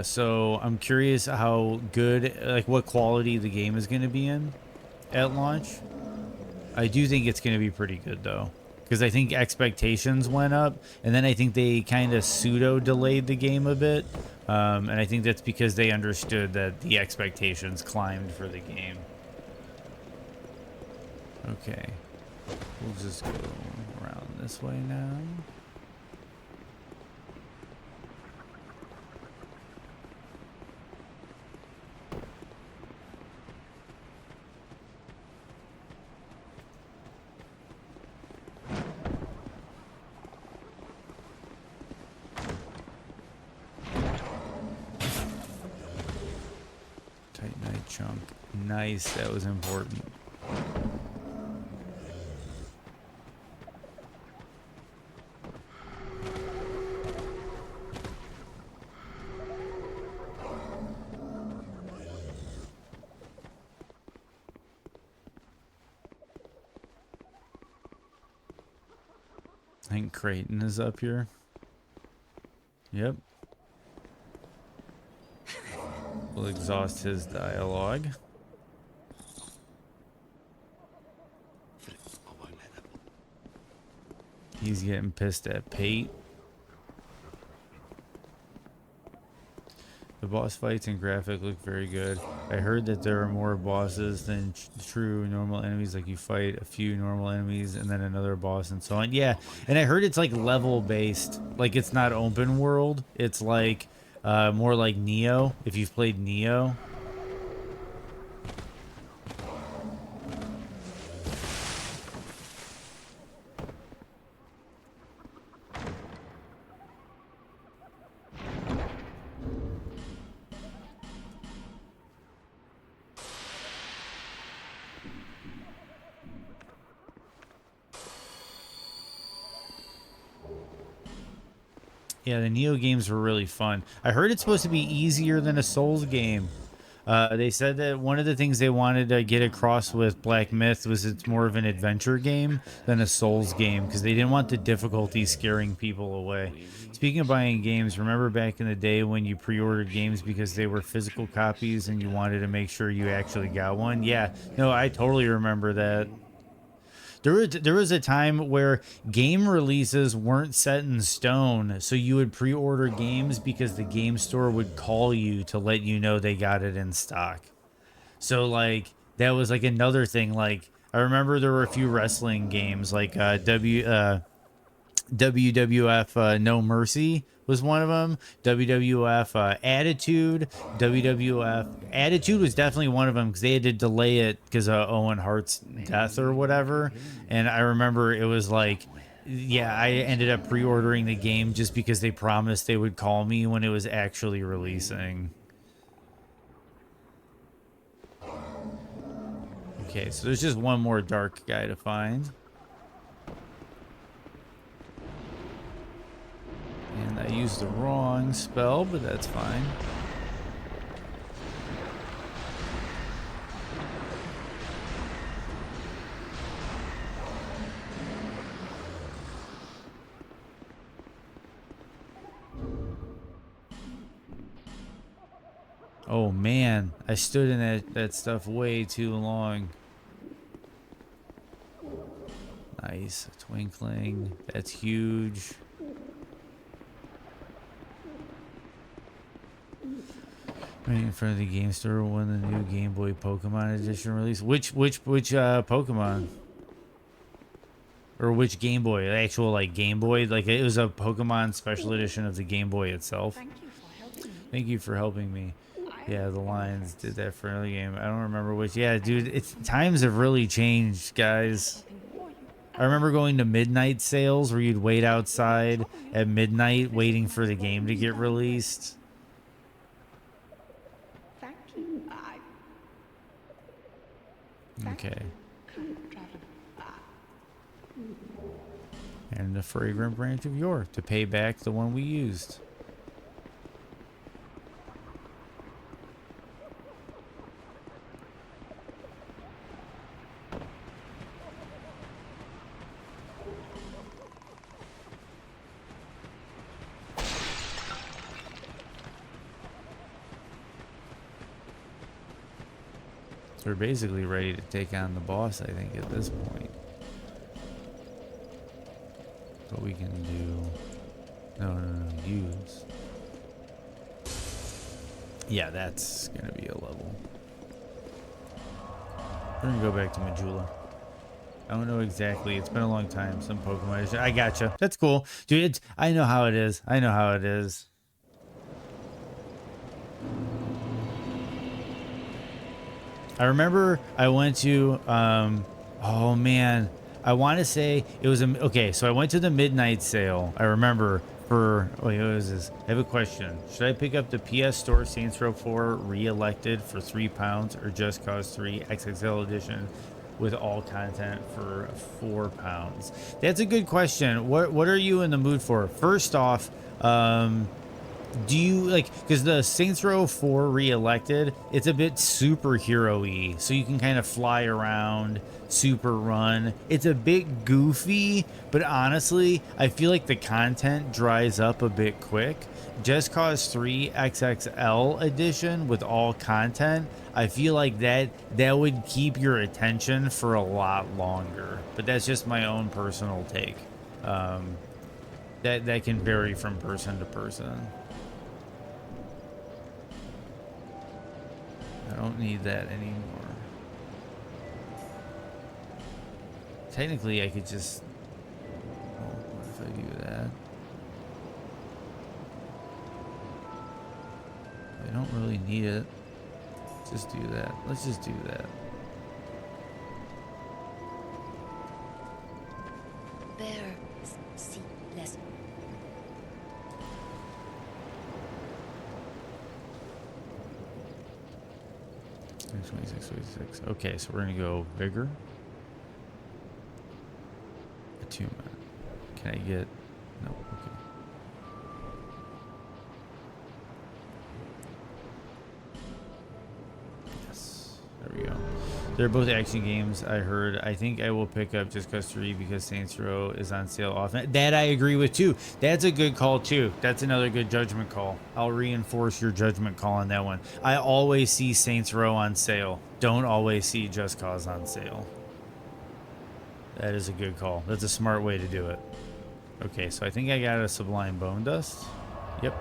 So I'm curious how good, like what quality the game is going to be in at launch. I do think it's going to be pretty good though, because I think expectations went up, and then I think they kind of pseudo delayed the game a bit. And I think that's because they understood that the expectations climbed for the game. Okay. We'll just go around this way now. Titanite chunk. Nice, that was important. I think Creighton is up here. Yep. We'll exhaust his dialogue. He's getting pissed at Pate. The boss fights and graphic look very good. I heard that there are more bosses than true normal enemies, like you fight a few normal enemies and then another boss and so on. Yeah, and I heard it's like level based. Like it's not open world. It's like more like Neo, if you've played Neo. Yeah, the Neo games were really fun. I heard it's supposed to be easier than a Souls game. They said that one of the things they wanted to get across with Black Myth was it's more of an adventure game than a Souls game because they didn't want the difficulty scaring people away. Speaking of buying games, remember back in the day when you pre-ordered games because they were physical copies and you wanted to make sure you actually got one? Yeah, no, I totally remember that. There was a time where game releases weren't set in stone, so you would pre-order games because the game store would call you to let you know they got it in stock. So like that was like another thing. Like I remember there were a few wrestling games like WWF No Mercy was one of them. WWF Attitude. WWF Attitude was definitely one of them because they had to delay it because of Owen Hart's death or whatever. And I remember it was like, yeah, I ended up pre-ordering the game just because they promised they would call me when it was actually releasing. Okay, so there's just one more dark guy to find. And I used the wrong spell, but that's fine. Oh man, I stood in that stuff way too long. Nice, twinkling. That's huge. Right in front of the game store when the new Game Boy Pokemon edition released. Which Pokemon? Or which Game Boy? The actual like Game Boy? Like it was a Pokemon special edition of the Game Boy itself. Thank you for helping me. Yeah, the Lions did that for another game. I don't remember which. Yeah, dude, times have really changed, guys. I remember going to midnight sales where you'd wait outside at midnight waiting for the game to get released. Okay. And the fragrant branch of yore to pay back the one we used. So we're basically ready to take on the boss, I think, at this point. What we can do... No, use. Yeah, that's gonna be a level. We're gonna go back to Majula. I don't know exactly. It's been a long time. Some Pokemon. I gotcha. That's cool. Dude, I know how it is. I know how it is. I remember I went to, oh man, I want to say it was, okay, so I went to the midnight sale. I remember wait, what is this? I have a question. Should I pick up the PS Store Saints Row 4 re-elected for £3 or Just Cause 3 XXL edition with all content for £4? That's a good question. What are you in the mood for? First off, do you like, because the Saints Row 4 re-elected, it's a bit superhero-y, so you can kind of fly around, super run. It's a bit goofy, but honestly, I feel like the content dries up a bit quick. Just Cause 3 XXL edition with all content, I feel like that would keep your attention for a lot longer. But that's just my own personal take. That can vary from person to person. I don't need that anymore. Technically, I could just... Oh, what if I do that? I don't really need it. Just do that. Let's just do that. Bear, see less. 26. Okay, so we're gonna go vigor. Attunement. Can I get... No, okay. They're both action games, I heard. I think I will pick up Just Cause 3 because Saints Row is on sale often. That I agree with too. That's a good call too. That's another good judgment call. I'll reinforce your judgment call on that one. I always see Saints Row on sale. Don't always see Just Cause on sale. That is a good call. That's a smart way to do it. Okay, so I think I got a Sublime Bone Dust. Yep.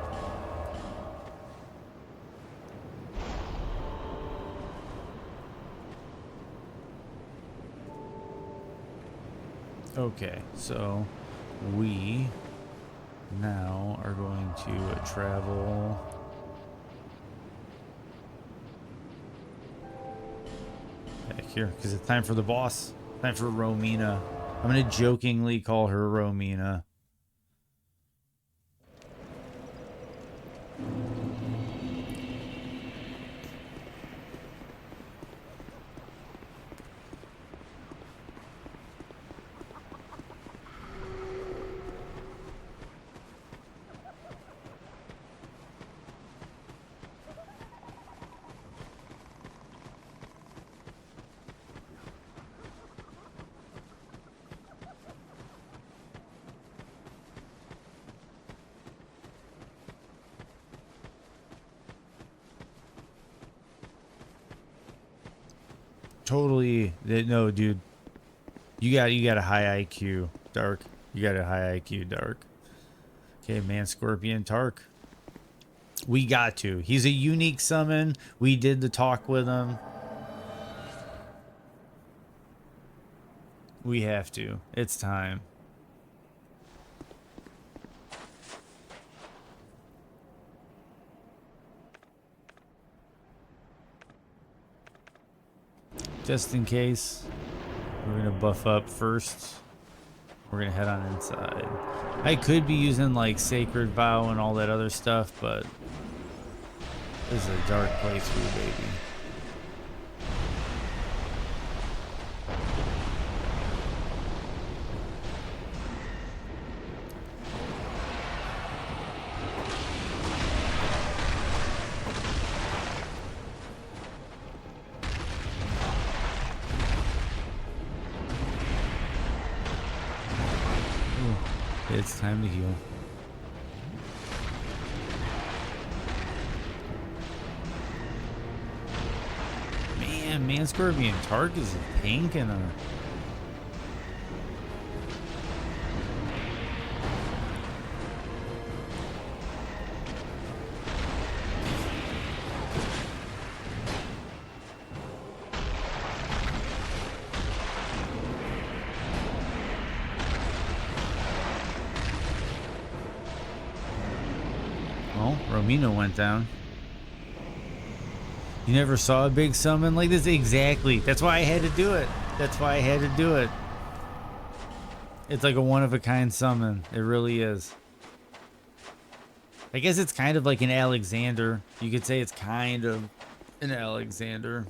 Okay, so we now are going to travel back here because it's time for the boss. Time for Romina. I'm going to jokingly call her Romina. Totally. No, dude. You got a high IQ, Dark. You got a high IQ, Dark. Okay, Man Scorpion Tark. We got to. He's a unique summon. We did the talk with him. We have to. It's time. Just in case, we're gonna buff up first. We're gonna head on inside. I could be using like Sacred Vow and all that other stuff, but this is a dark playthrough, baby. It's time to heal. Man Scorpion Tark is a tank and a... Well, Romina went down. You never saw a big summon like this? Exactly. That's why I had to do it. That's why I had to do it. It's like a one-of-a-kind summon. It really is. I guess it's kind of like an Alexander. You could say it's kind of an Alexander.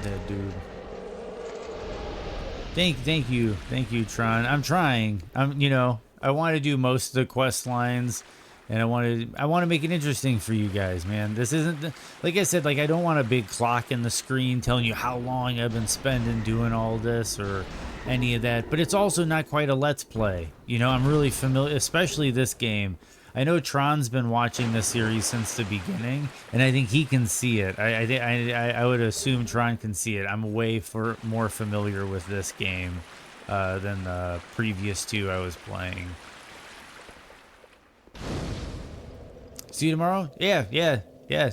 That dude. Thank you, Tron. I'm trying. I want to do most of the quest lines, and I want to make it interesting for you guys, man. This isn't like I said. Like I don't want a big clock in the screen telling you how long I've been spending doing all this or any of that. But it's also not quite a let's play. I'm really familiar, especially this game. I know Tron's been watching this series since the beginning, and I think he can see it. I would assume Tron can see it. I'm way more familiar with this game than the previous two I was playing. See you tomorrow? Yeah.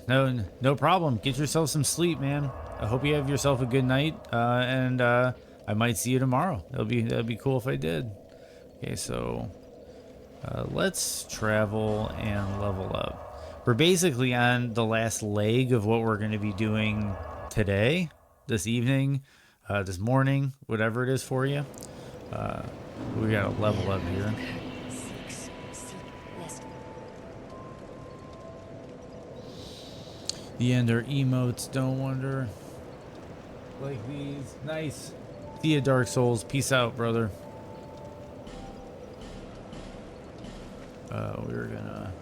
No problem. Get yourself some sleep, man. I hope you have yourself a good night, and I might see you tomorrow. That'd be cool if I did. Okay, so. Let's travel and level up. We're basically on the last leg of what we're going to be doing today, this evening, this morning, whatever it is for you. We got to level up here. The ender emotes, don't wonder. Like these. Nice. See ya, Dark Souls. Peace out, brother. We're gonna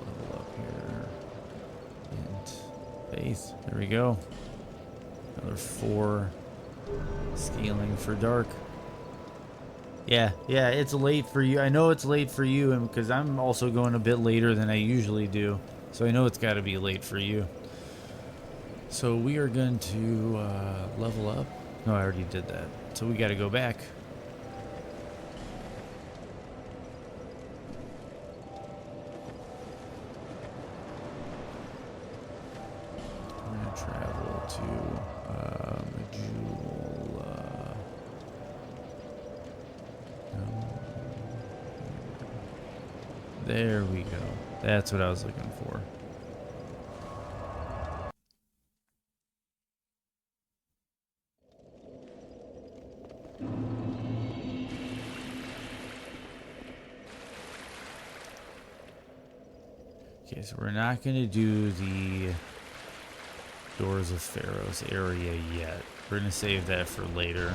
level up here. And faith. There we go. Another 4 scaling for dark. Yeah, it's late for you. I know it's late for you, and because I'm also going a bit later than I usually do. So I know it's got to be late for you. So we are going to level up. No, I already did that. So we got to go back. We're going to travel to Majula. There we go. That's what I was looking for. Okay, so we're not going to do the Doors of Pharaoh's area yet. We're going to save that for later.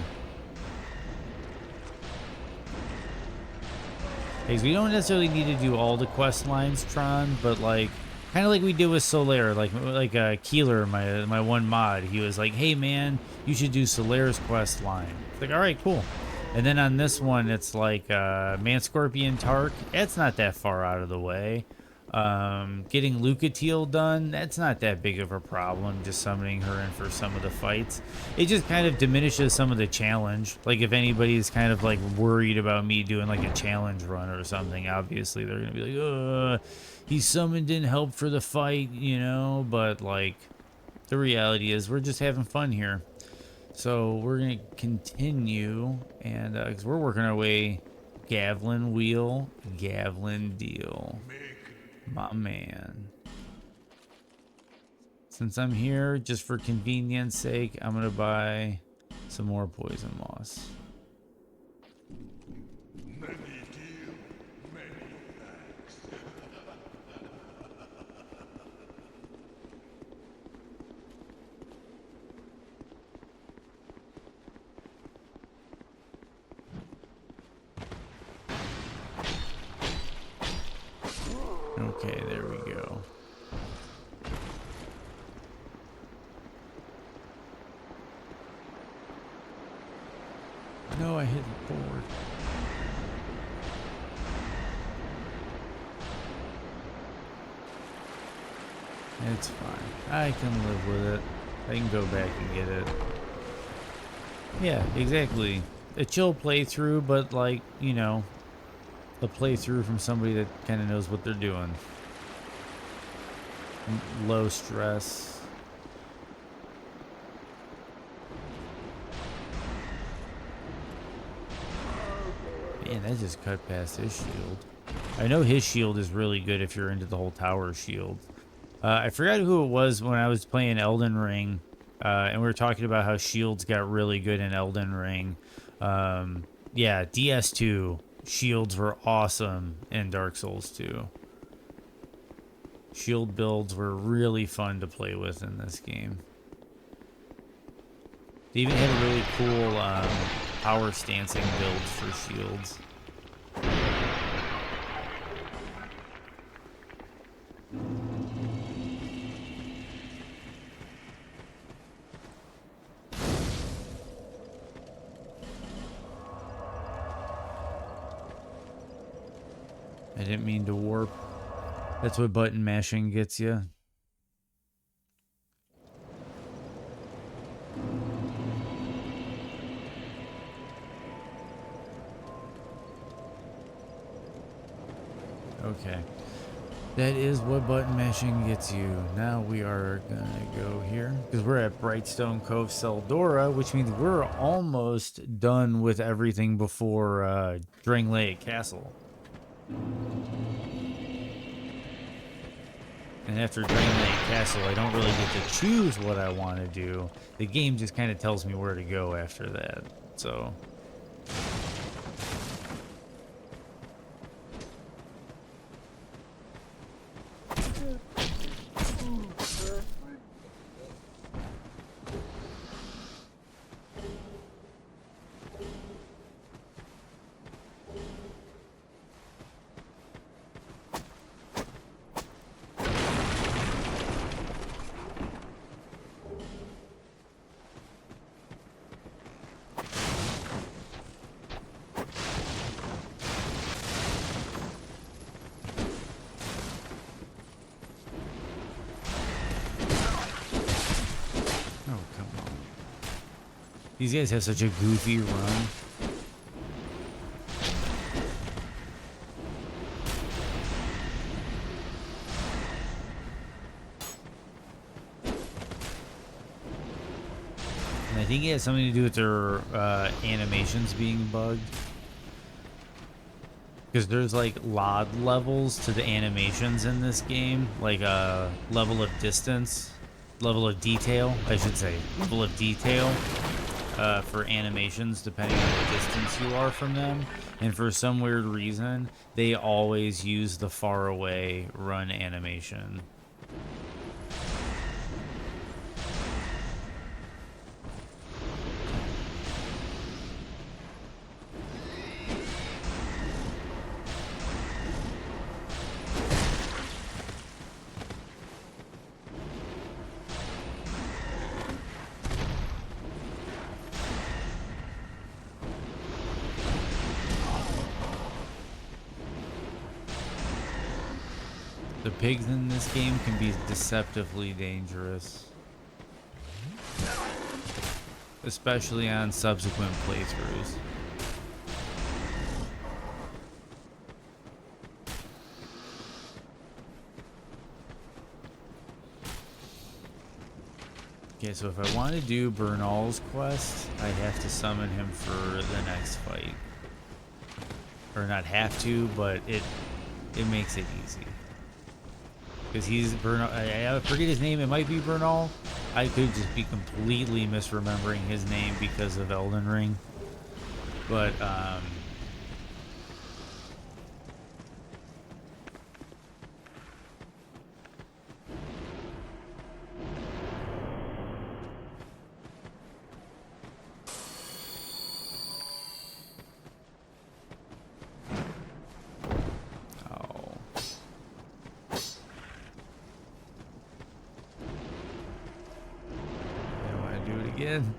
Because we don't necessarily need to do all the quest lines, Tron, but like, kind of like we did with Solaire, like Keeler, my one mod, he was like, hey man, you should do Solaire's quest line. It's like, all right, cool. And then on this one, it's like Man Scorpion Tark. It's not that far out of the way. Getting Lucatiel done, that's not that big of a problem, just summoning her in for some of the fights. It just kind of diminishes some of the challenge. Like if anybody's kind of like worried about me doing like a challenge run or something, obviously they're gonna be like, he summoned in help for the fight, you know, but like the reality is we're just having fun here. So we're gonna continue, and because we're working our way, Gavlin wheel, Gavlin deal. My man. Since I'm here, just for convenience sake, I'm gonna buy some more poison moss. Okay, there we go. No, I hit the board. It's fine. I can live with it. I can go back and get it. Yeah, exactly. A chill playthrough, but like, you know, a playthrough from somebody that kind of knows what they're doing. Low stress. Man, that just cut past his shield. I know his shield is really good if you're into the whole tower shield. I forgot who it was when I was playing Elden Ring, and we were talking about how shields got really good in Elden Ring. Yeah, DS2 shields were awesome in Dark Souls 2. Shield builds were really fun to play with in this game. They even had a really cool power stancing build for shields. I didn't mean to warp. That's what button mashing gets you. Okay. That is what button mashing gets you. Now we are gonna go here because we're at Brightstone Cove Seldora, which means we're almost done with everything before Drangleic Castle. And after draining that castle, I don't really get to choose what I want to do. The game just kind of tells me where to go after that. So... These guys have such a goofy run. And I think it has something to do with their animations being bugged. Because there's like LOD levels to the animations in this game. Like a level of distance, level of detail, I should say. Level of detail. For animations, depending on the distance you are from them. And for some weird reason, they always use the far away run animation. The pigs in this game can be deceptively dangerous. Especially on subsequent playthroughs. Okay, so if I want to do Bernal's quest, I have to summon him for the next fight. Or not have to, but it makes it easy. Because he's Bernal. I forget his name. It might be Bernal. I could just be completely misremembering his name because of Elden Ring. But again.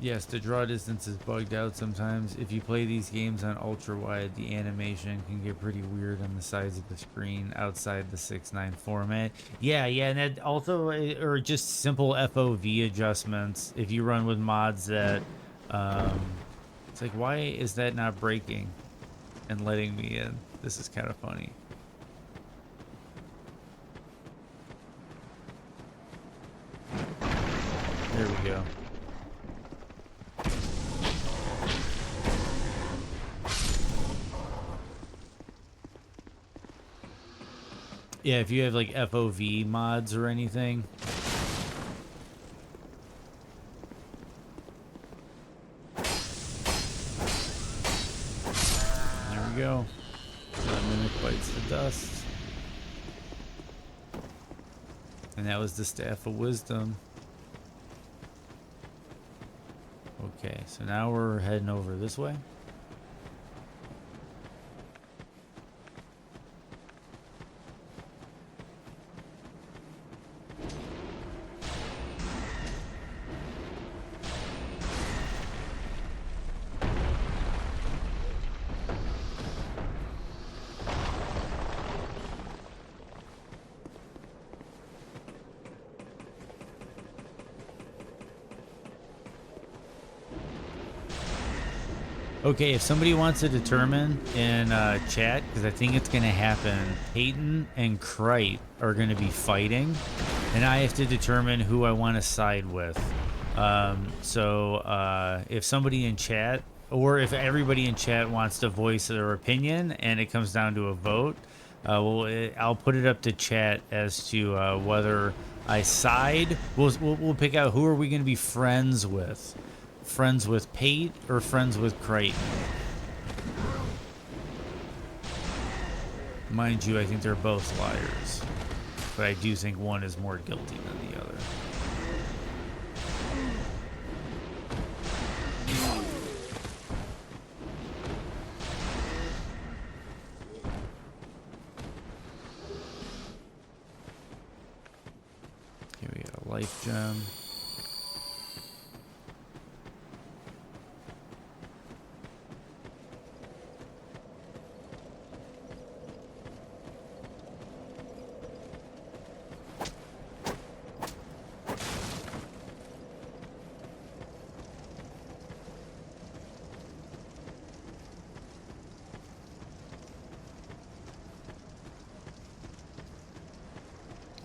Yes, the draw distance is bugged out sometimes. If you play these games on ultra wide, the animation can get pretty weird on the sides of the screen outside the 6:9 format. Yeah, and that also, or just simple FOV adjustments. If you run with mods that, it's like, why is that not breaking and letting me in? This is kind of funny. There we go. Yeah, if you have like FOV mods or anything. There we go. That mimic bites the dust. And that was the Staff of Wisdom. Okay, so now we're heading over this way. Okay, if somebody wants to determine in chat, because I think it's going to happen, Peyton and Krite are going to be fighting, and I have to determine who I want to side with. So if somebody in chat or if everybody in chat wants to voice their opinion and it comes down to a vote, I'll put it up to chat as to whether I side. We'll pick out who are we going to be friends with. Friends with Pate or friends with Crichton? Mind you, I think they're both liars. But I do think one is more guilty than the other. Here we got a life gem.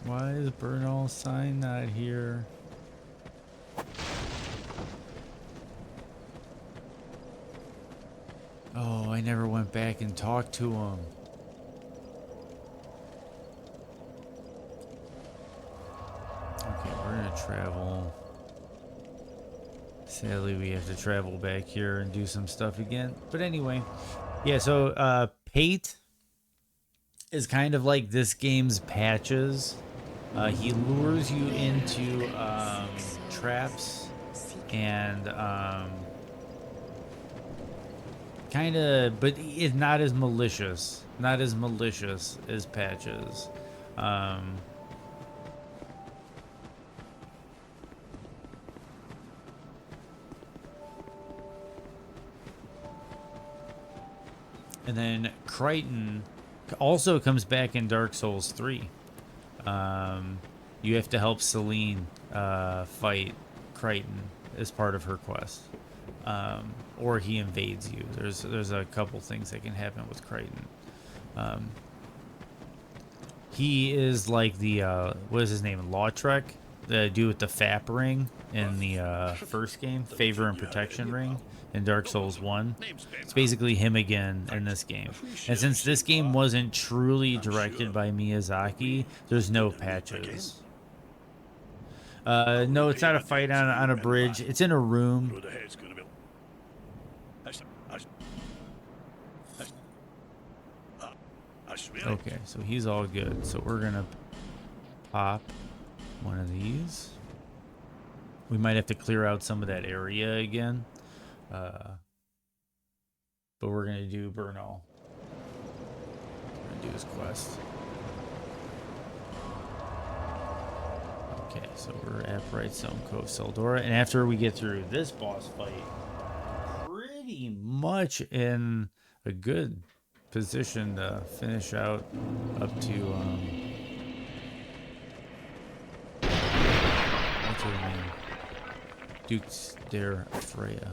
Why is Bernal sign not here? Oh, I never went back and talked to him. Okay, we're gonna travel. Sadly, we have to travel back here and do some stuff again. But anyway, yeah, so Pate is kind of like this game's Patches. He lures you into traps and kind of, but it's not as malicious. Not as malicious as Patches. And then Crichton also comes back in Dark Souls 3. You have to help Celine fight Crichton as part of her quest. Or he invades you. There's a couple things that can happen with Crichton. He is like the, what is his name? Lautrec? The dude with the FAP ring in the first game. Favor and Protection ring in Dark Souls 1. It's basically him again in this game. And since this game wasn't truly directed by Miyazaki, there's no patches. No, it's not a fight on a bridge. It's in a room. Okay, so he's all good. So we're gonna pop one of these. We might have to clear out some of that area again. But we're gonna do Bernal. We're gonna do his quest. Okay, so we're at Brightstone Cove, Seldora, and after we get through this boss fight, pretty much in a good position to finish out up to what's her name? Duke's Dare Freya.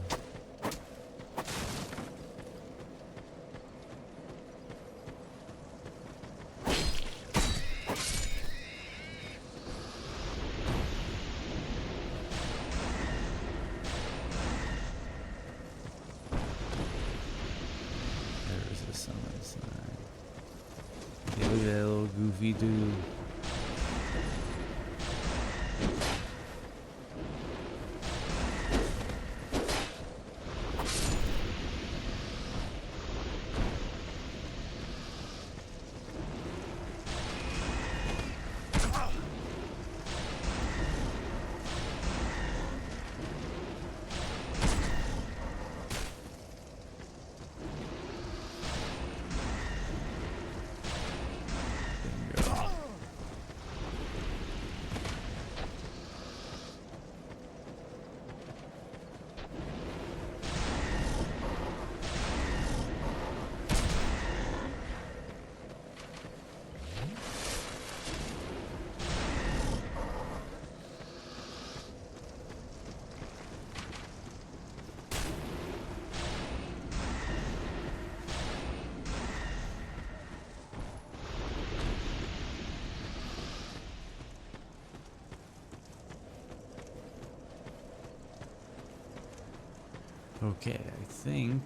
Goofy dude. Okay, I think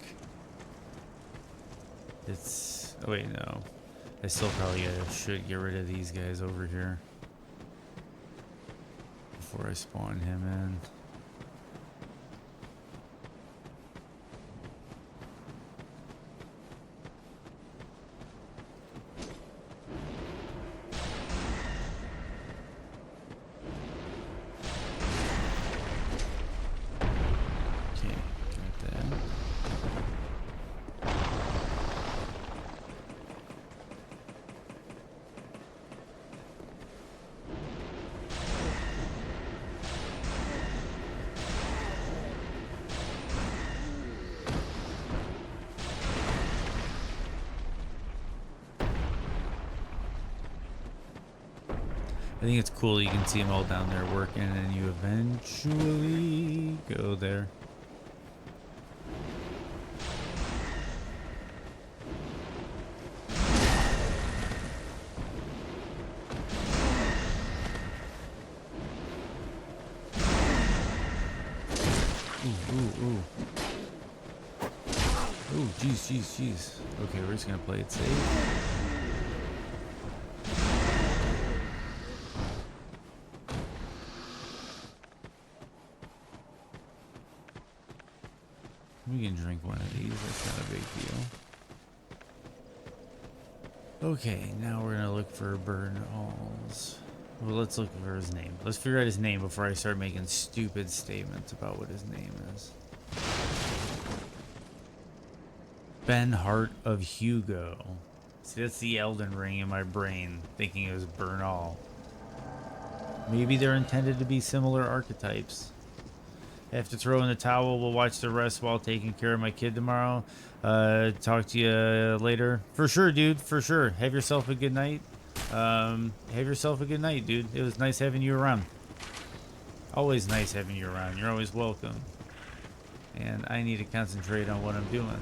it's... Oh wait, no. I still probably should get rid of these guys over here before I spawn him in. I think it's cool you can see them all down there working and you eventually go there. Ooh. Ooh, jeez. Okay, we're just gonna play it safe. We can drink one of these, that's not a big deal. Okay, now we're gonna look for Bernal's. Well, let's look for his name. Let's figure out his name before I start making stupid statements about what his name is. Ben Hart of Hugo. See, that's the Elden Ring in my brain, thinking it was Bernal. Maybe they're intended to be similar archetypes. Have to throw in the towel. We'll watch the rest while taking care of my kid tomorrow. Talk to you later. For sure, dude. For sure. Have yourself a good night. Have yourself a good night, dude. It was nice having you around. Always nice having you around. You're always welcome. And I need to concentrate on what I'm doing.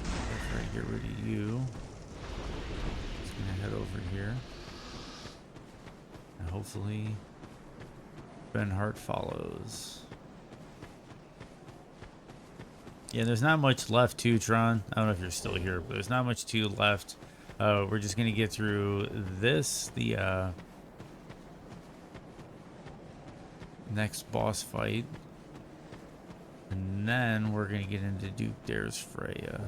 After I get rid of you, just gonna head over here. And hopefully Ben Hart follows. Yeah, there's not much left too, Tron. I don't know if you're still here, but there's not much too left. We're just gonna get through this, the next boss fight, and then we're gonna get into Duke Dares Freya.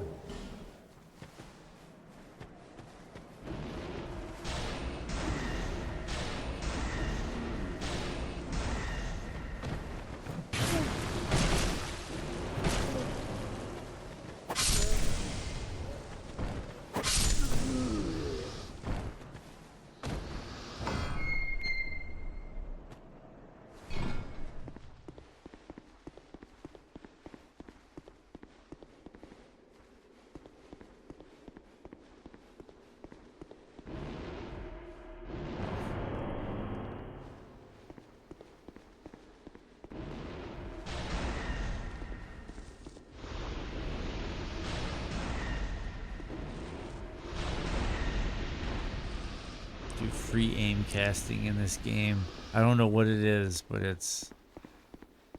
Do free aim casting in this game. I don't know what it is, but it's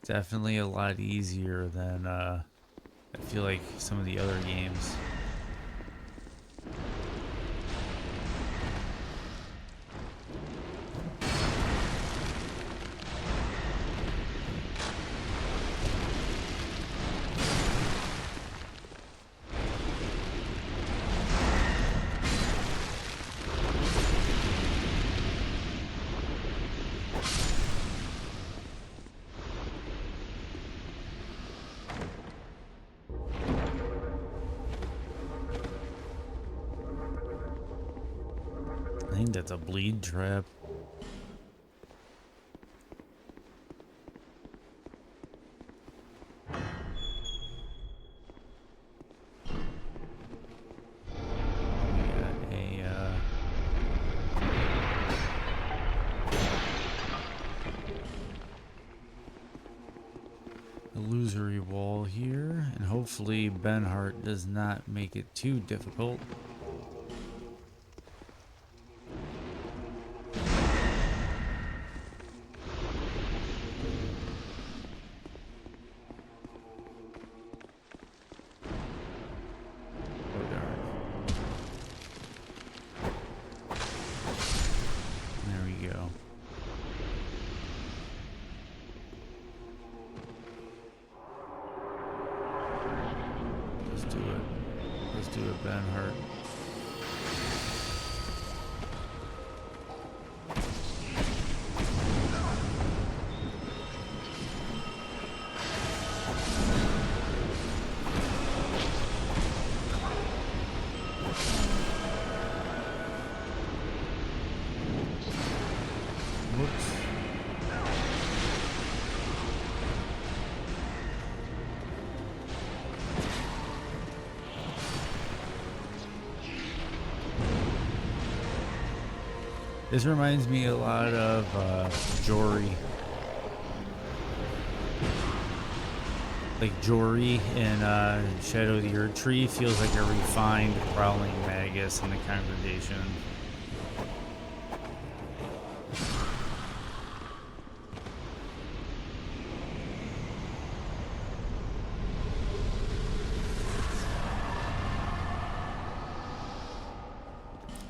definitely a lot easier than I feel like some of the other games. I think that's a bleed trap. Illusory wall here, and hopefully Ben Hart does not make it too difficult. do a Ben Hart. This reminds me a lot of Jory. Like Jory in Shadow of the Erd Tree feels like a refined prowling magus in the congregation.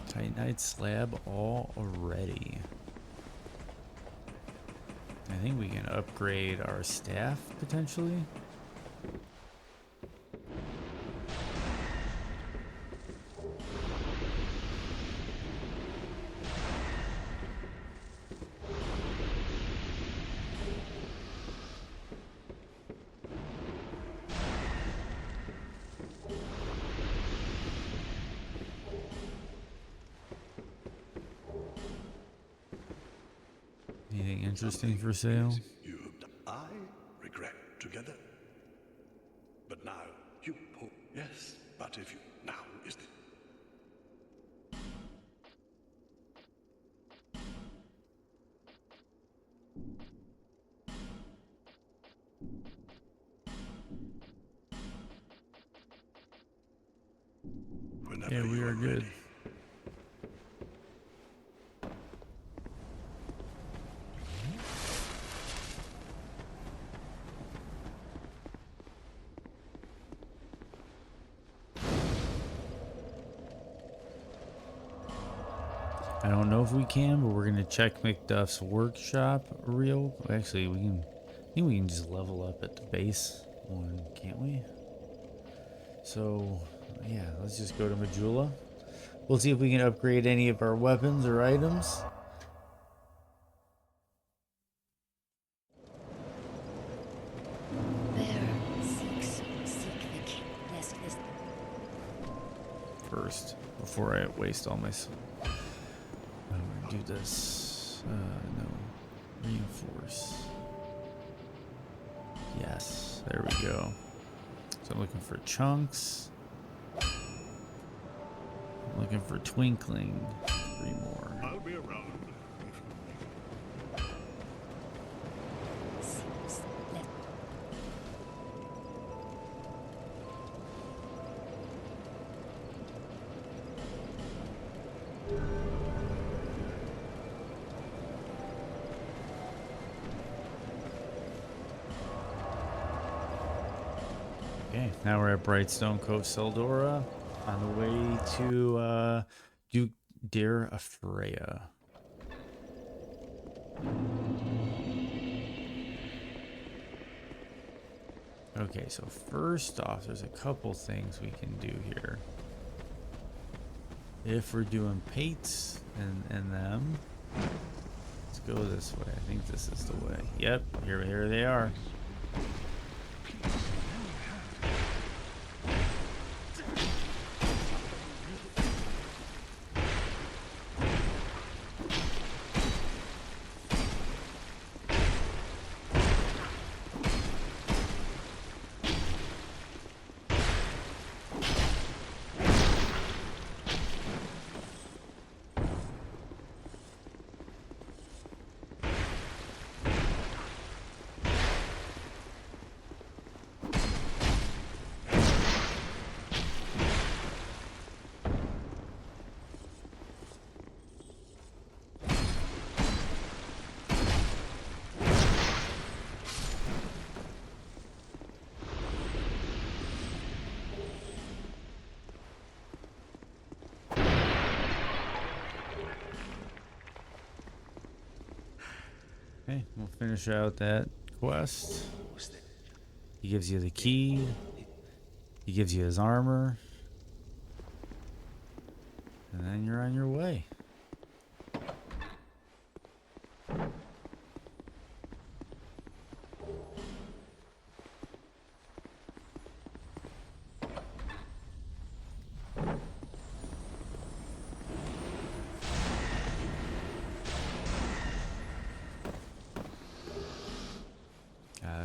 Titanite slab already. I think we can upgrade our staff potentially. Anything interesting for sale? You I regret together. But now you hope. Yes, but if you now is the whenever Yeah, we you are good. ready. I don't know if we can, but we're gonna check McDuff's workshop real. Actually, we can. I think we can just level up at the base one, can't we? So, yeah, let's just go to Majula. We'll see if we can upgrade any of our weapons or items. First, before I waste all my. I'm gonna do this. No, reinforce. Yes, there we go. So I'm looking for chunks. I'm looking for twinkling. 3 more. I'll be around. Okay, now we're at Brightstone Cove, Seldora, on the way to Duke Deir Afreya. Okay, so first off, there's a couple things we can do here. If we're doing pates and them, let's go this way. I think this is the way. Yep, here they are. Okay, we'll finish out that quest. He gives you the key. He gives you his armor. And then you're on your way.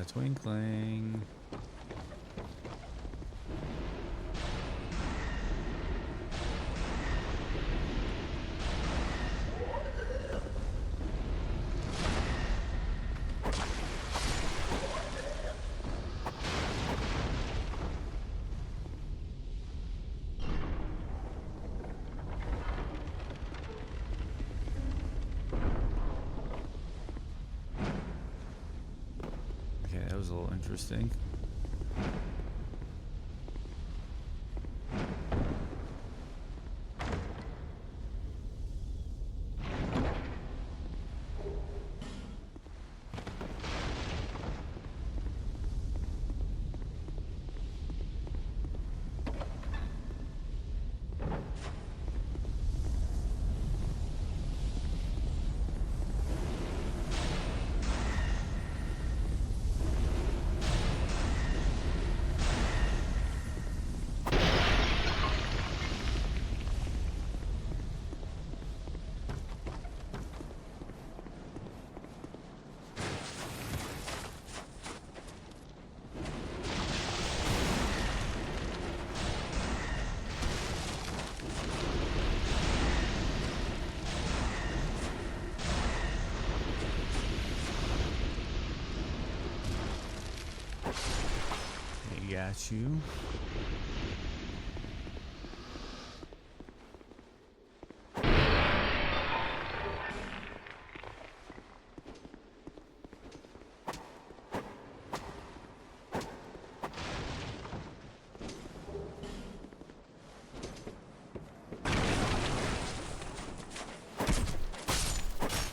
Twinkling. Okay, that was a little interesting. Got you.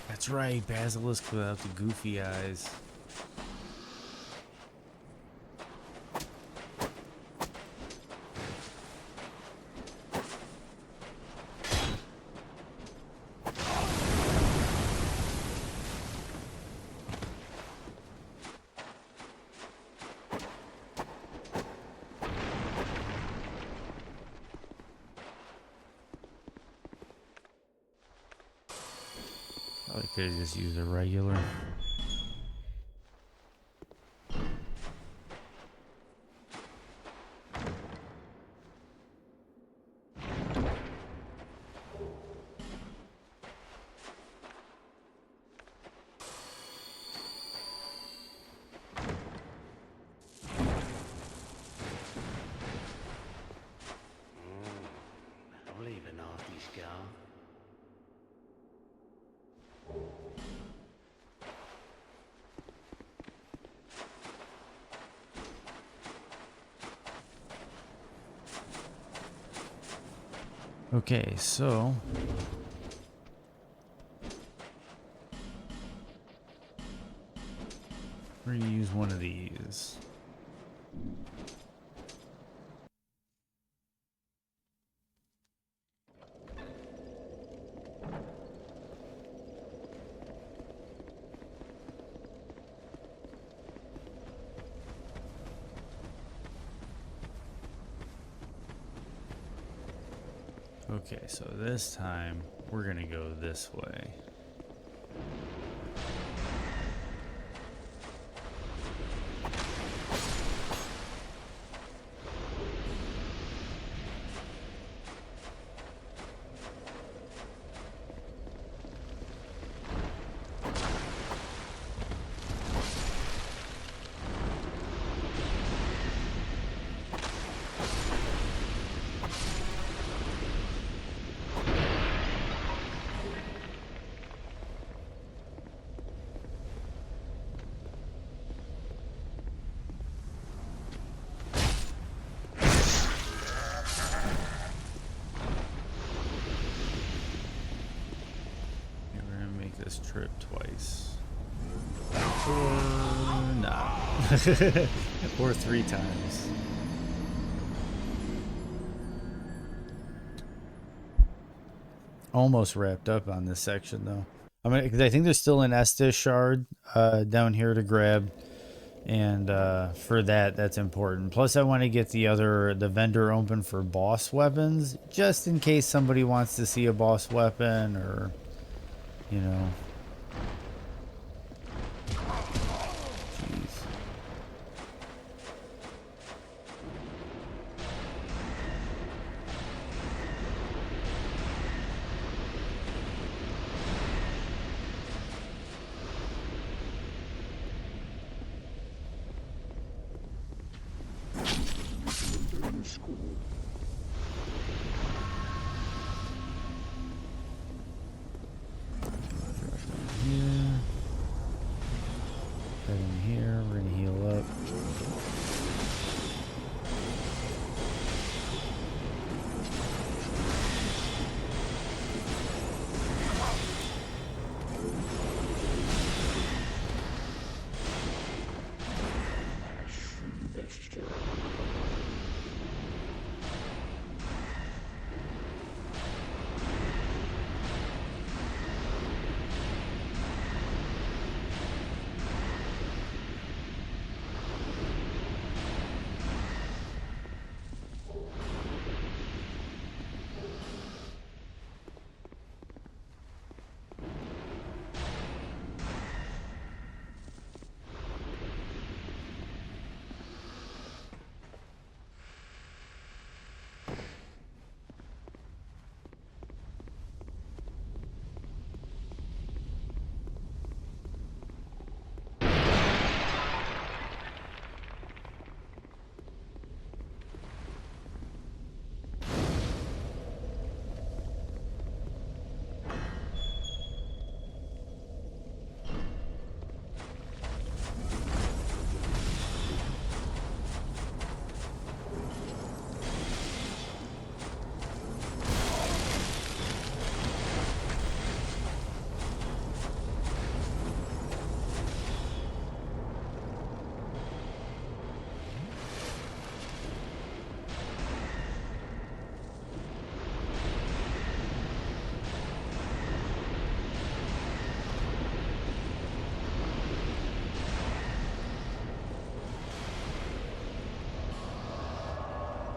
That's right, Basilisk without the goofy eyes. I could just use a regular. I'll leave a nasty scar. Okay, so we're gonna use one of these. Okay, so this time we're gonna go this way. This trip twice. Or not. Or 3 times. almost wrapped up on this section though. Because I think there's still an Estus shard down here to grab, and for that's important. Plus, I want to get the vendor open for boss weapons, just in case somebody wants to see a boss weapon, or you know. Jeez. Here, we're gonna heal up.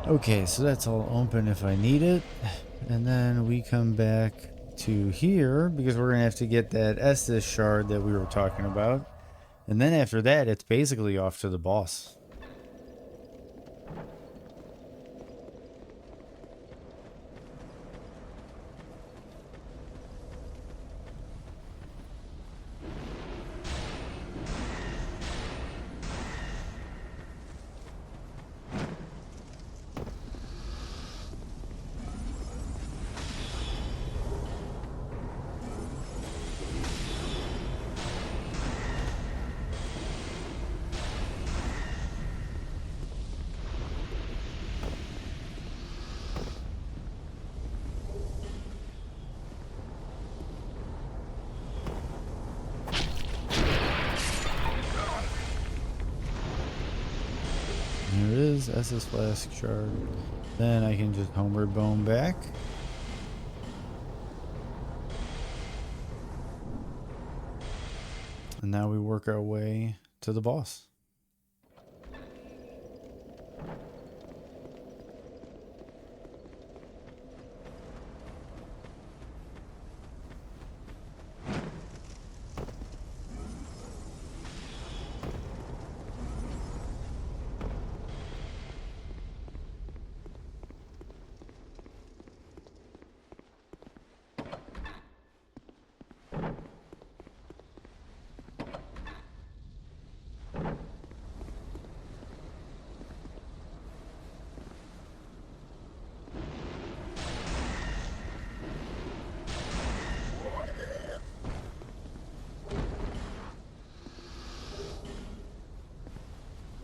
Okay, so that's all open if I need it. And then we come back to here because we're going to have to get that Estus shard that we were talking about. And then after that, it's basically off to the boss. Here it is, Estus Flask shard. Then I can just homeward bone back. And now we work our way to the boss.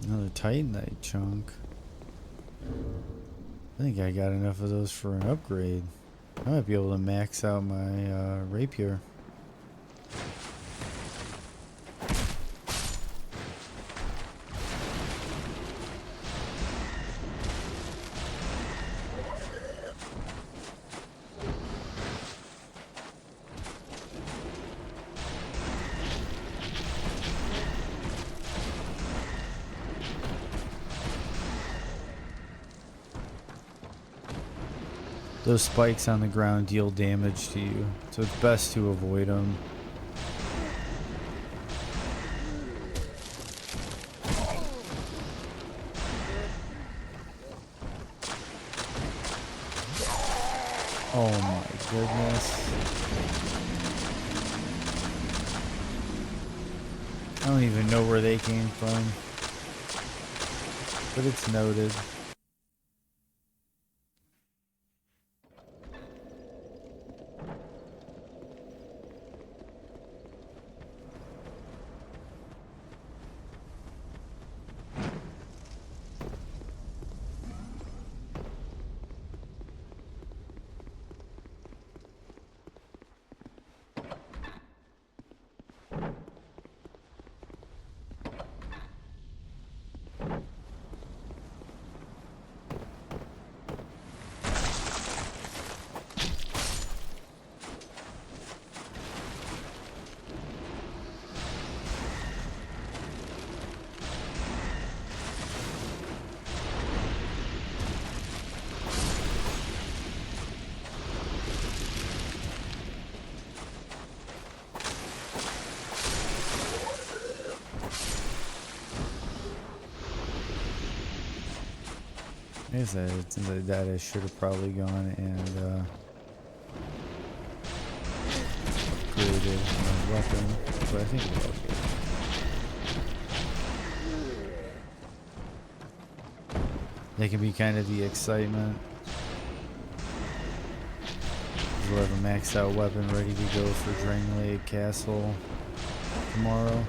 Another Titanite chunk. I think I got enough of those for an upgrade. I might be able to max out my rapier. Those spikes on the ground deal damage to you, so it's best to avoid them. Oh my goodness. I don't even know where they came from, but it's noted. I guess since I died, I should have probably gone and upgraded my weapon, but I think it's okay. That can be kind of the excitement. We'll have a maxed out weapon ready to go for Drangleic Castle tomorrow.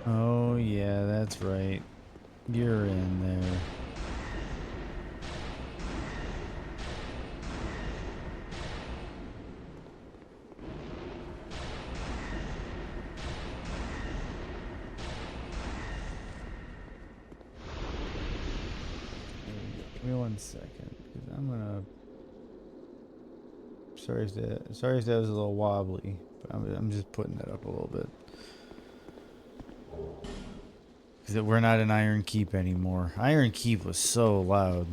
Oh yeah, that's right. You're in there. Give me 1 second, because I'm gonna. Sorry if that was a little wobbly, but I'm just putting that up a little bit. Because we're not in Iron Keep anymore. Iron Keep was so loud.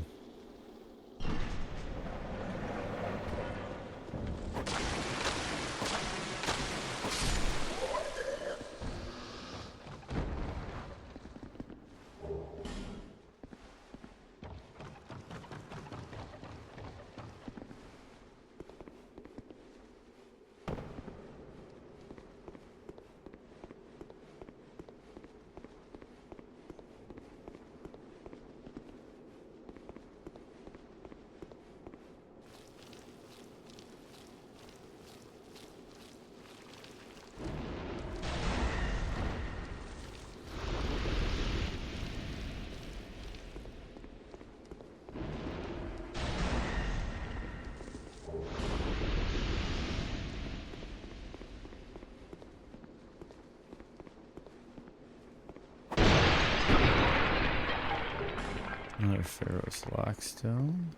Another Pharaoh's Lockstone.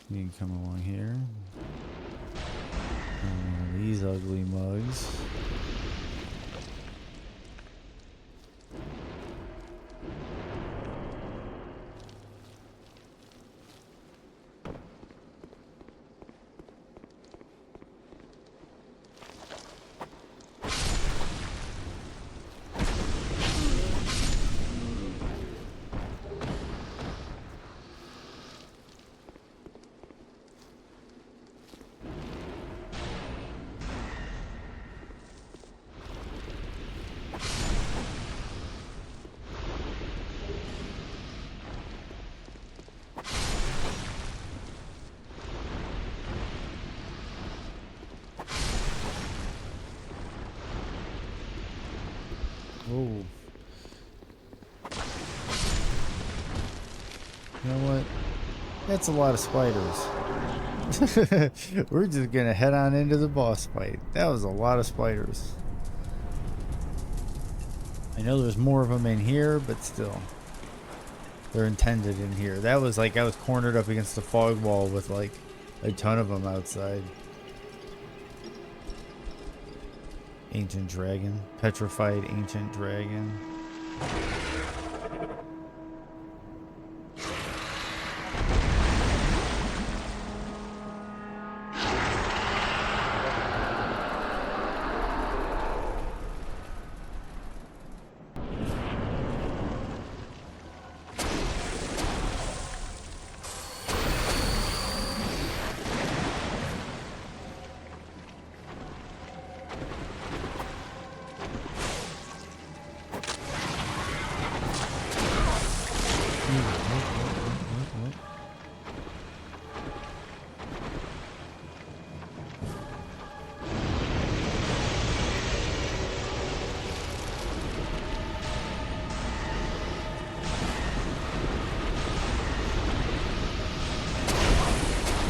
You can come along here. These ugly mugs. You know what? That's a lot of spiders. We're just gonna head on into the boss fight. That was a lot of spiders. I know there's more of them in here, but still. They're intended in here. That was like I was cornered up against the fog wall with like a ton of them outside. Ancient dragon. Petrified ancient dragon.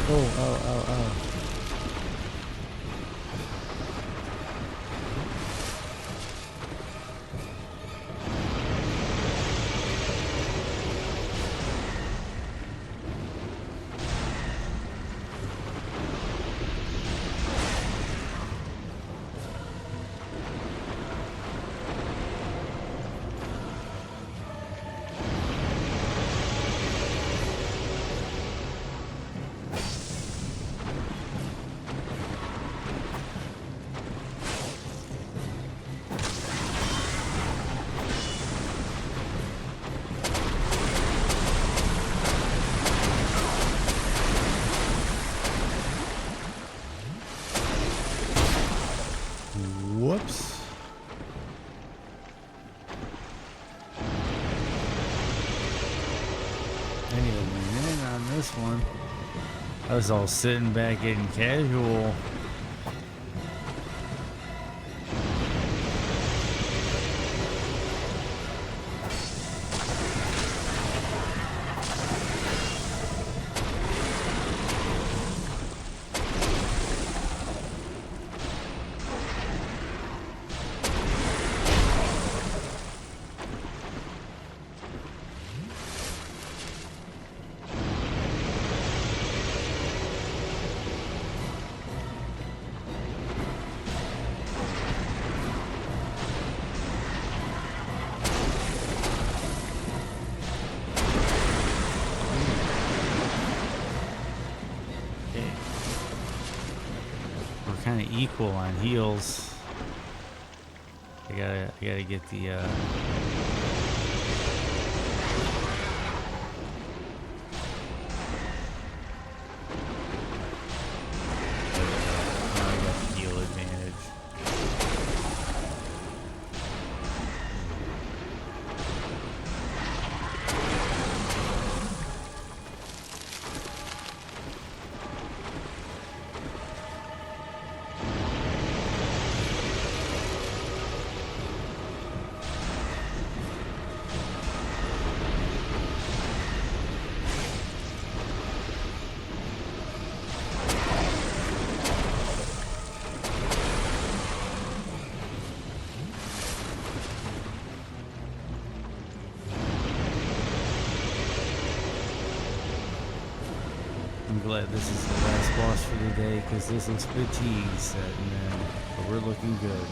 Oh. Whoops. I need to lean in on this one. I was all sitting back getting casual. Kind of equal on heals. I gotta get the heal advantage. I'm glad this is the last boss for the day because this is fatigue setting in, but we're looking good.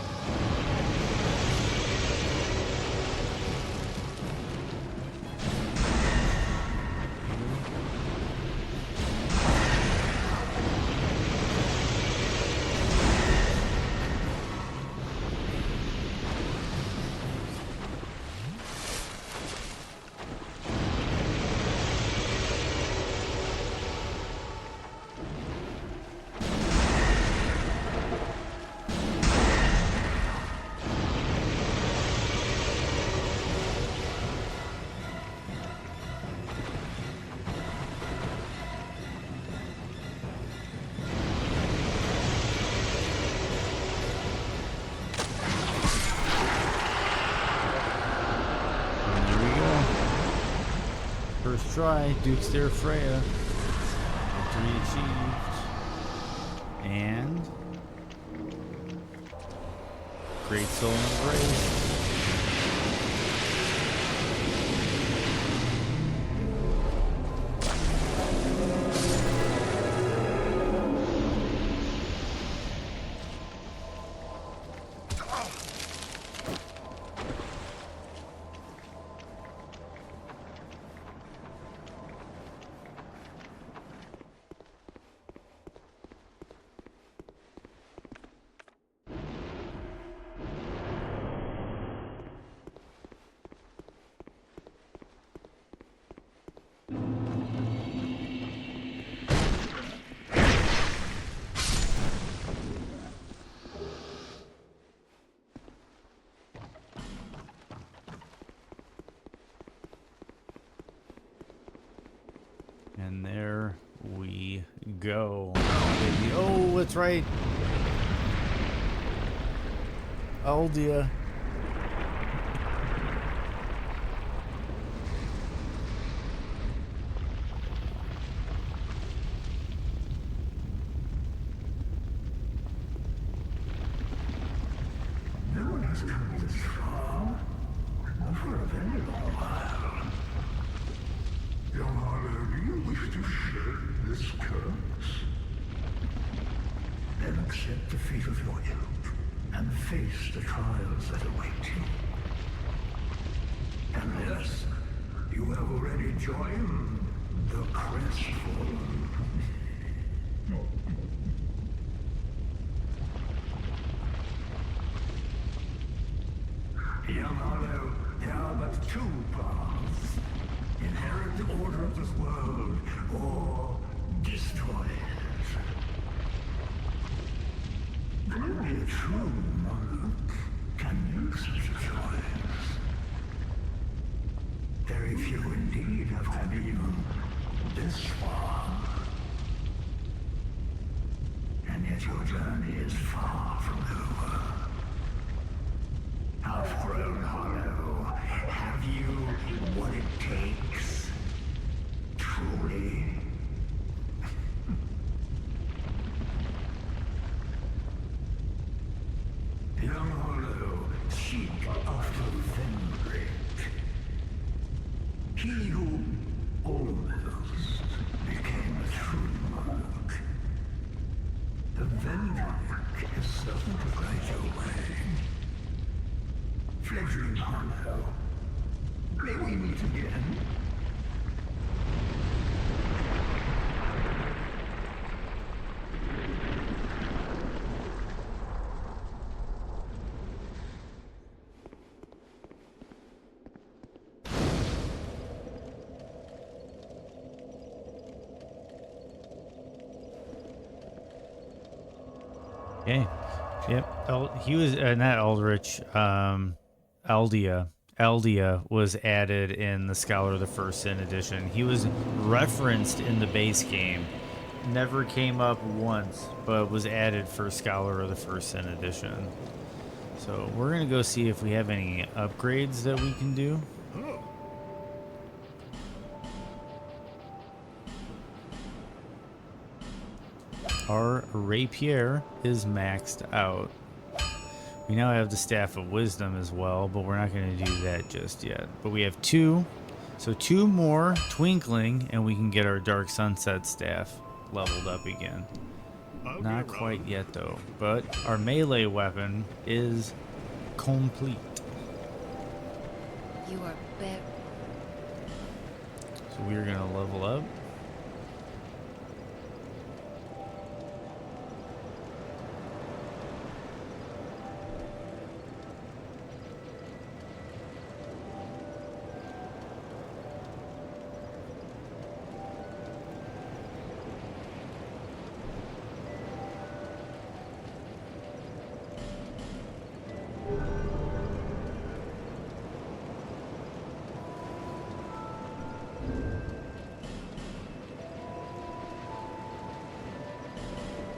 First try, Duke's there, Freya. Victory achieved. And Great Soul Embrace. And there we go. Oh, that's right. Aldia. No one has come this far, not for a very long while. Young Harlow, do you wish to shed this curse? Then accept the fate of your ilk and face the trials that await you. Unless you have already joined the Crestfallen. Young Harlow, there are but two paths. Inherit the order of this world, or destroy it. Only a true monarch can make such a choice. Very few indeed have come even this far. And yet your journey is far from over. Half-grown Hollow, have you what it takes? Truly? Young Hollow, seek after Vendrick. He who almost became a true monarch. The Vendrick is certain to guide your way. Fledgling Hollow, may we meet again? Okay. Yep. He was not Eldritch. Aldia. Aldia was added in the Scholar of the First Sin edition. He was referenced in the base game. Never came up once, but was added for Scholar of the First Sin edition. So we're going to go see if we have any upgrades that we can do. Our rapier is maxed out. We now have the Staff of Wisdom as well, but we're not going to do that just yet. But we have two. So two more Twinkling, and we can get our Dark Sunset Staff leveled up again. Not quite yet, though. But our melee weapon is complete. You are better. So we're going to level up.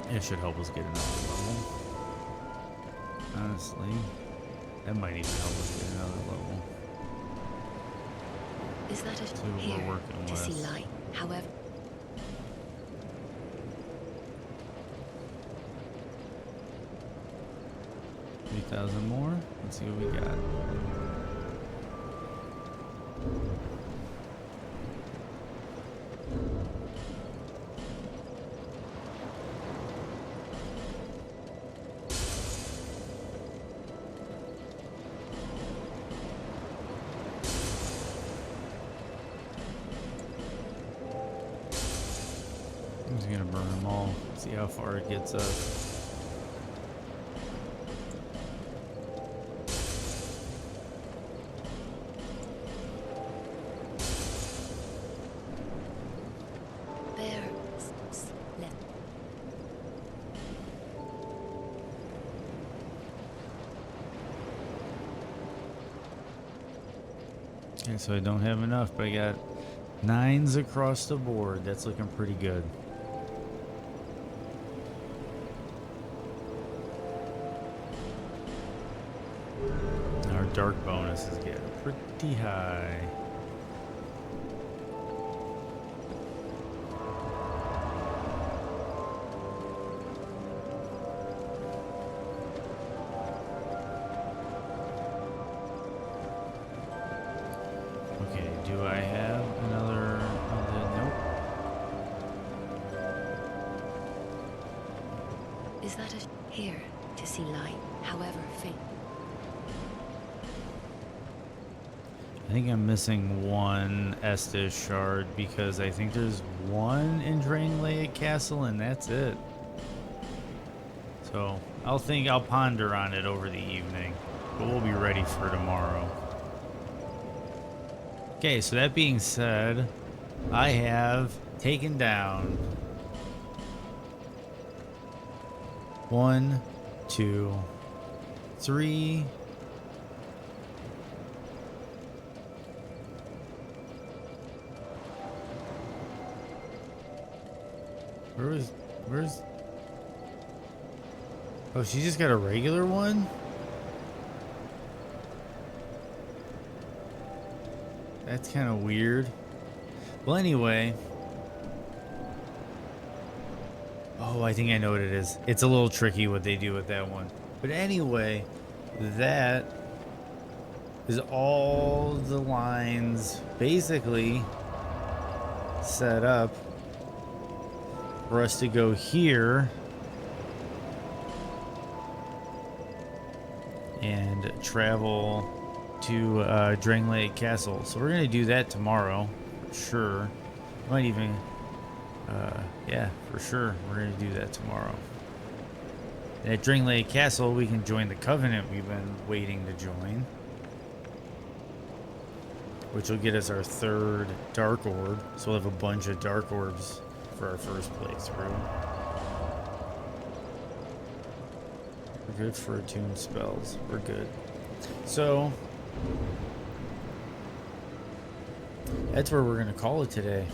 It should help us get another level. Honestly, that might even help us get another level. Is that a See what here we're working to see with. light? However, 3,000 more. Let's see what we got. I'm just gonna burn them all. See how far it gets us. there. Let Okay, so I don't have enough, but I got 9s across the board. That's looking pretty good. Our dark bonus is getting pretty high. Okay, do I have another? Nope. is that a here to see light? However, faint. I think I'm missing one Estes shard because I think there's one in Drainlake Castle and that's it. So I'll ponder on it over the evening, but we'll be ready for tomorrow. Okay, so that being said, I have taken down 1, 2, 3. Where's oh, she just got a regular one? That's kind of weird. Well, anyway. Oh, I think I know what it is. It's a little tricky what they do with that one. But anyway, that is all the lines basically set up for us to go here and travel to Drainlake Castle. So we're gonna do that tomorrow, for sure. Might even, yeah, for sure, we're gonna do that tomorrow. And at Drainlake Castle, we can join the Covenant we've been waiting to join, which will get us our 3rd Dark Orb. So we'll have a bunch of Dark Orbs for our first playthrough. We're good for attuned spells. We're good. So that's where we're gonna call it today.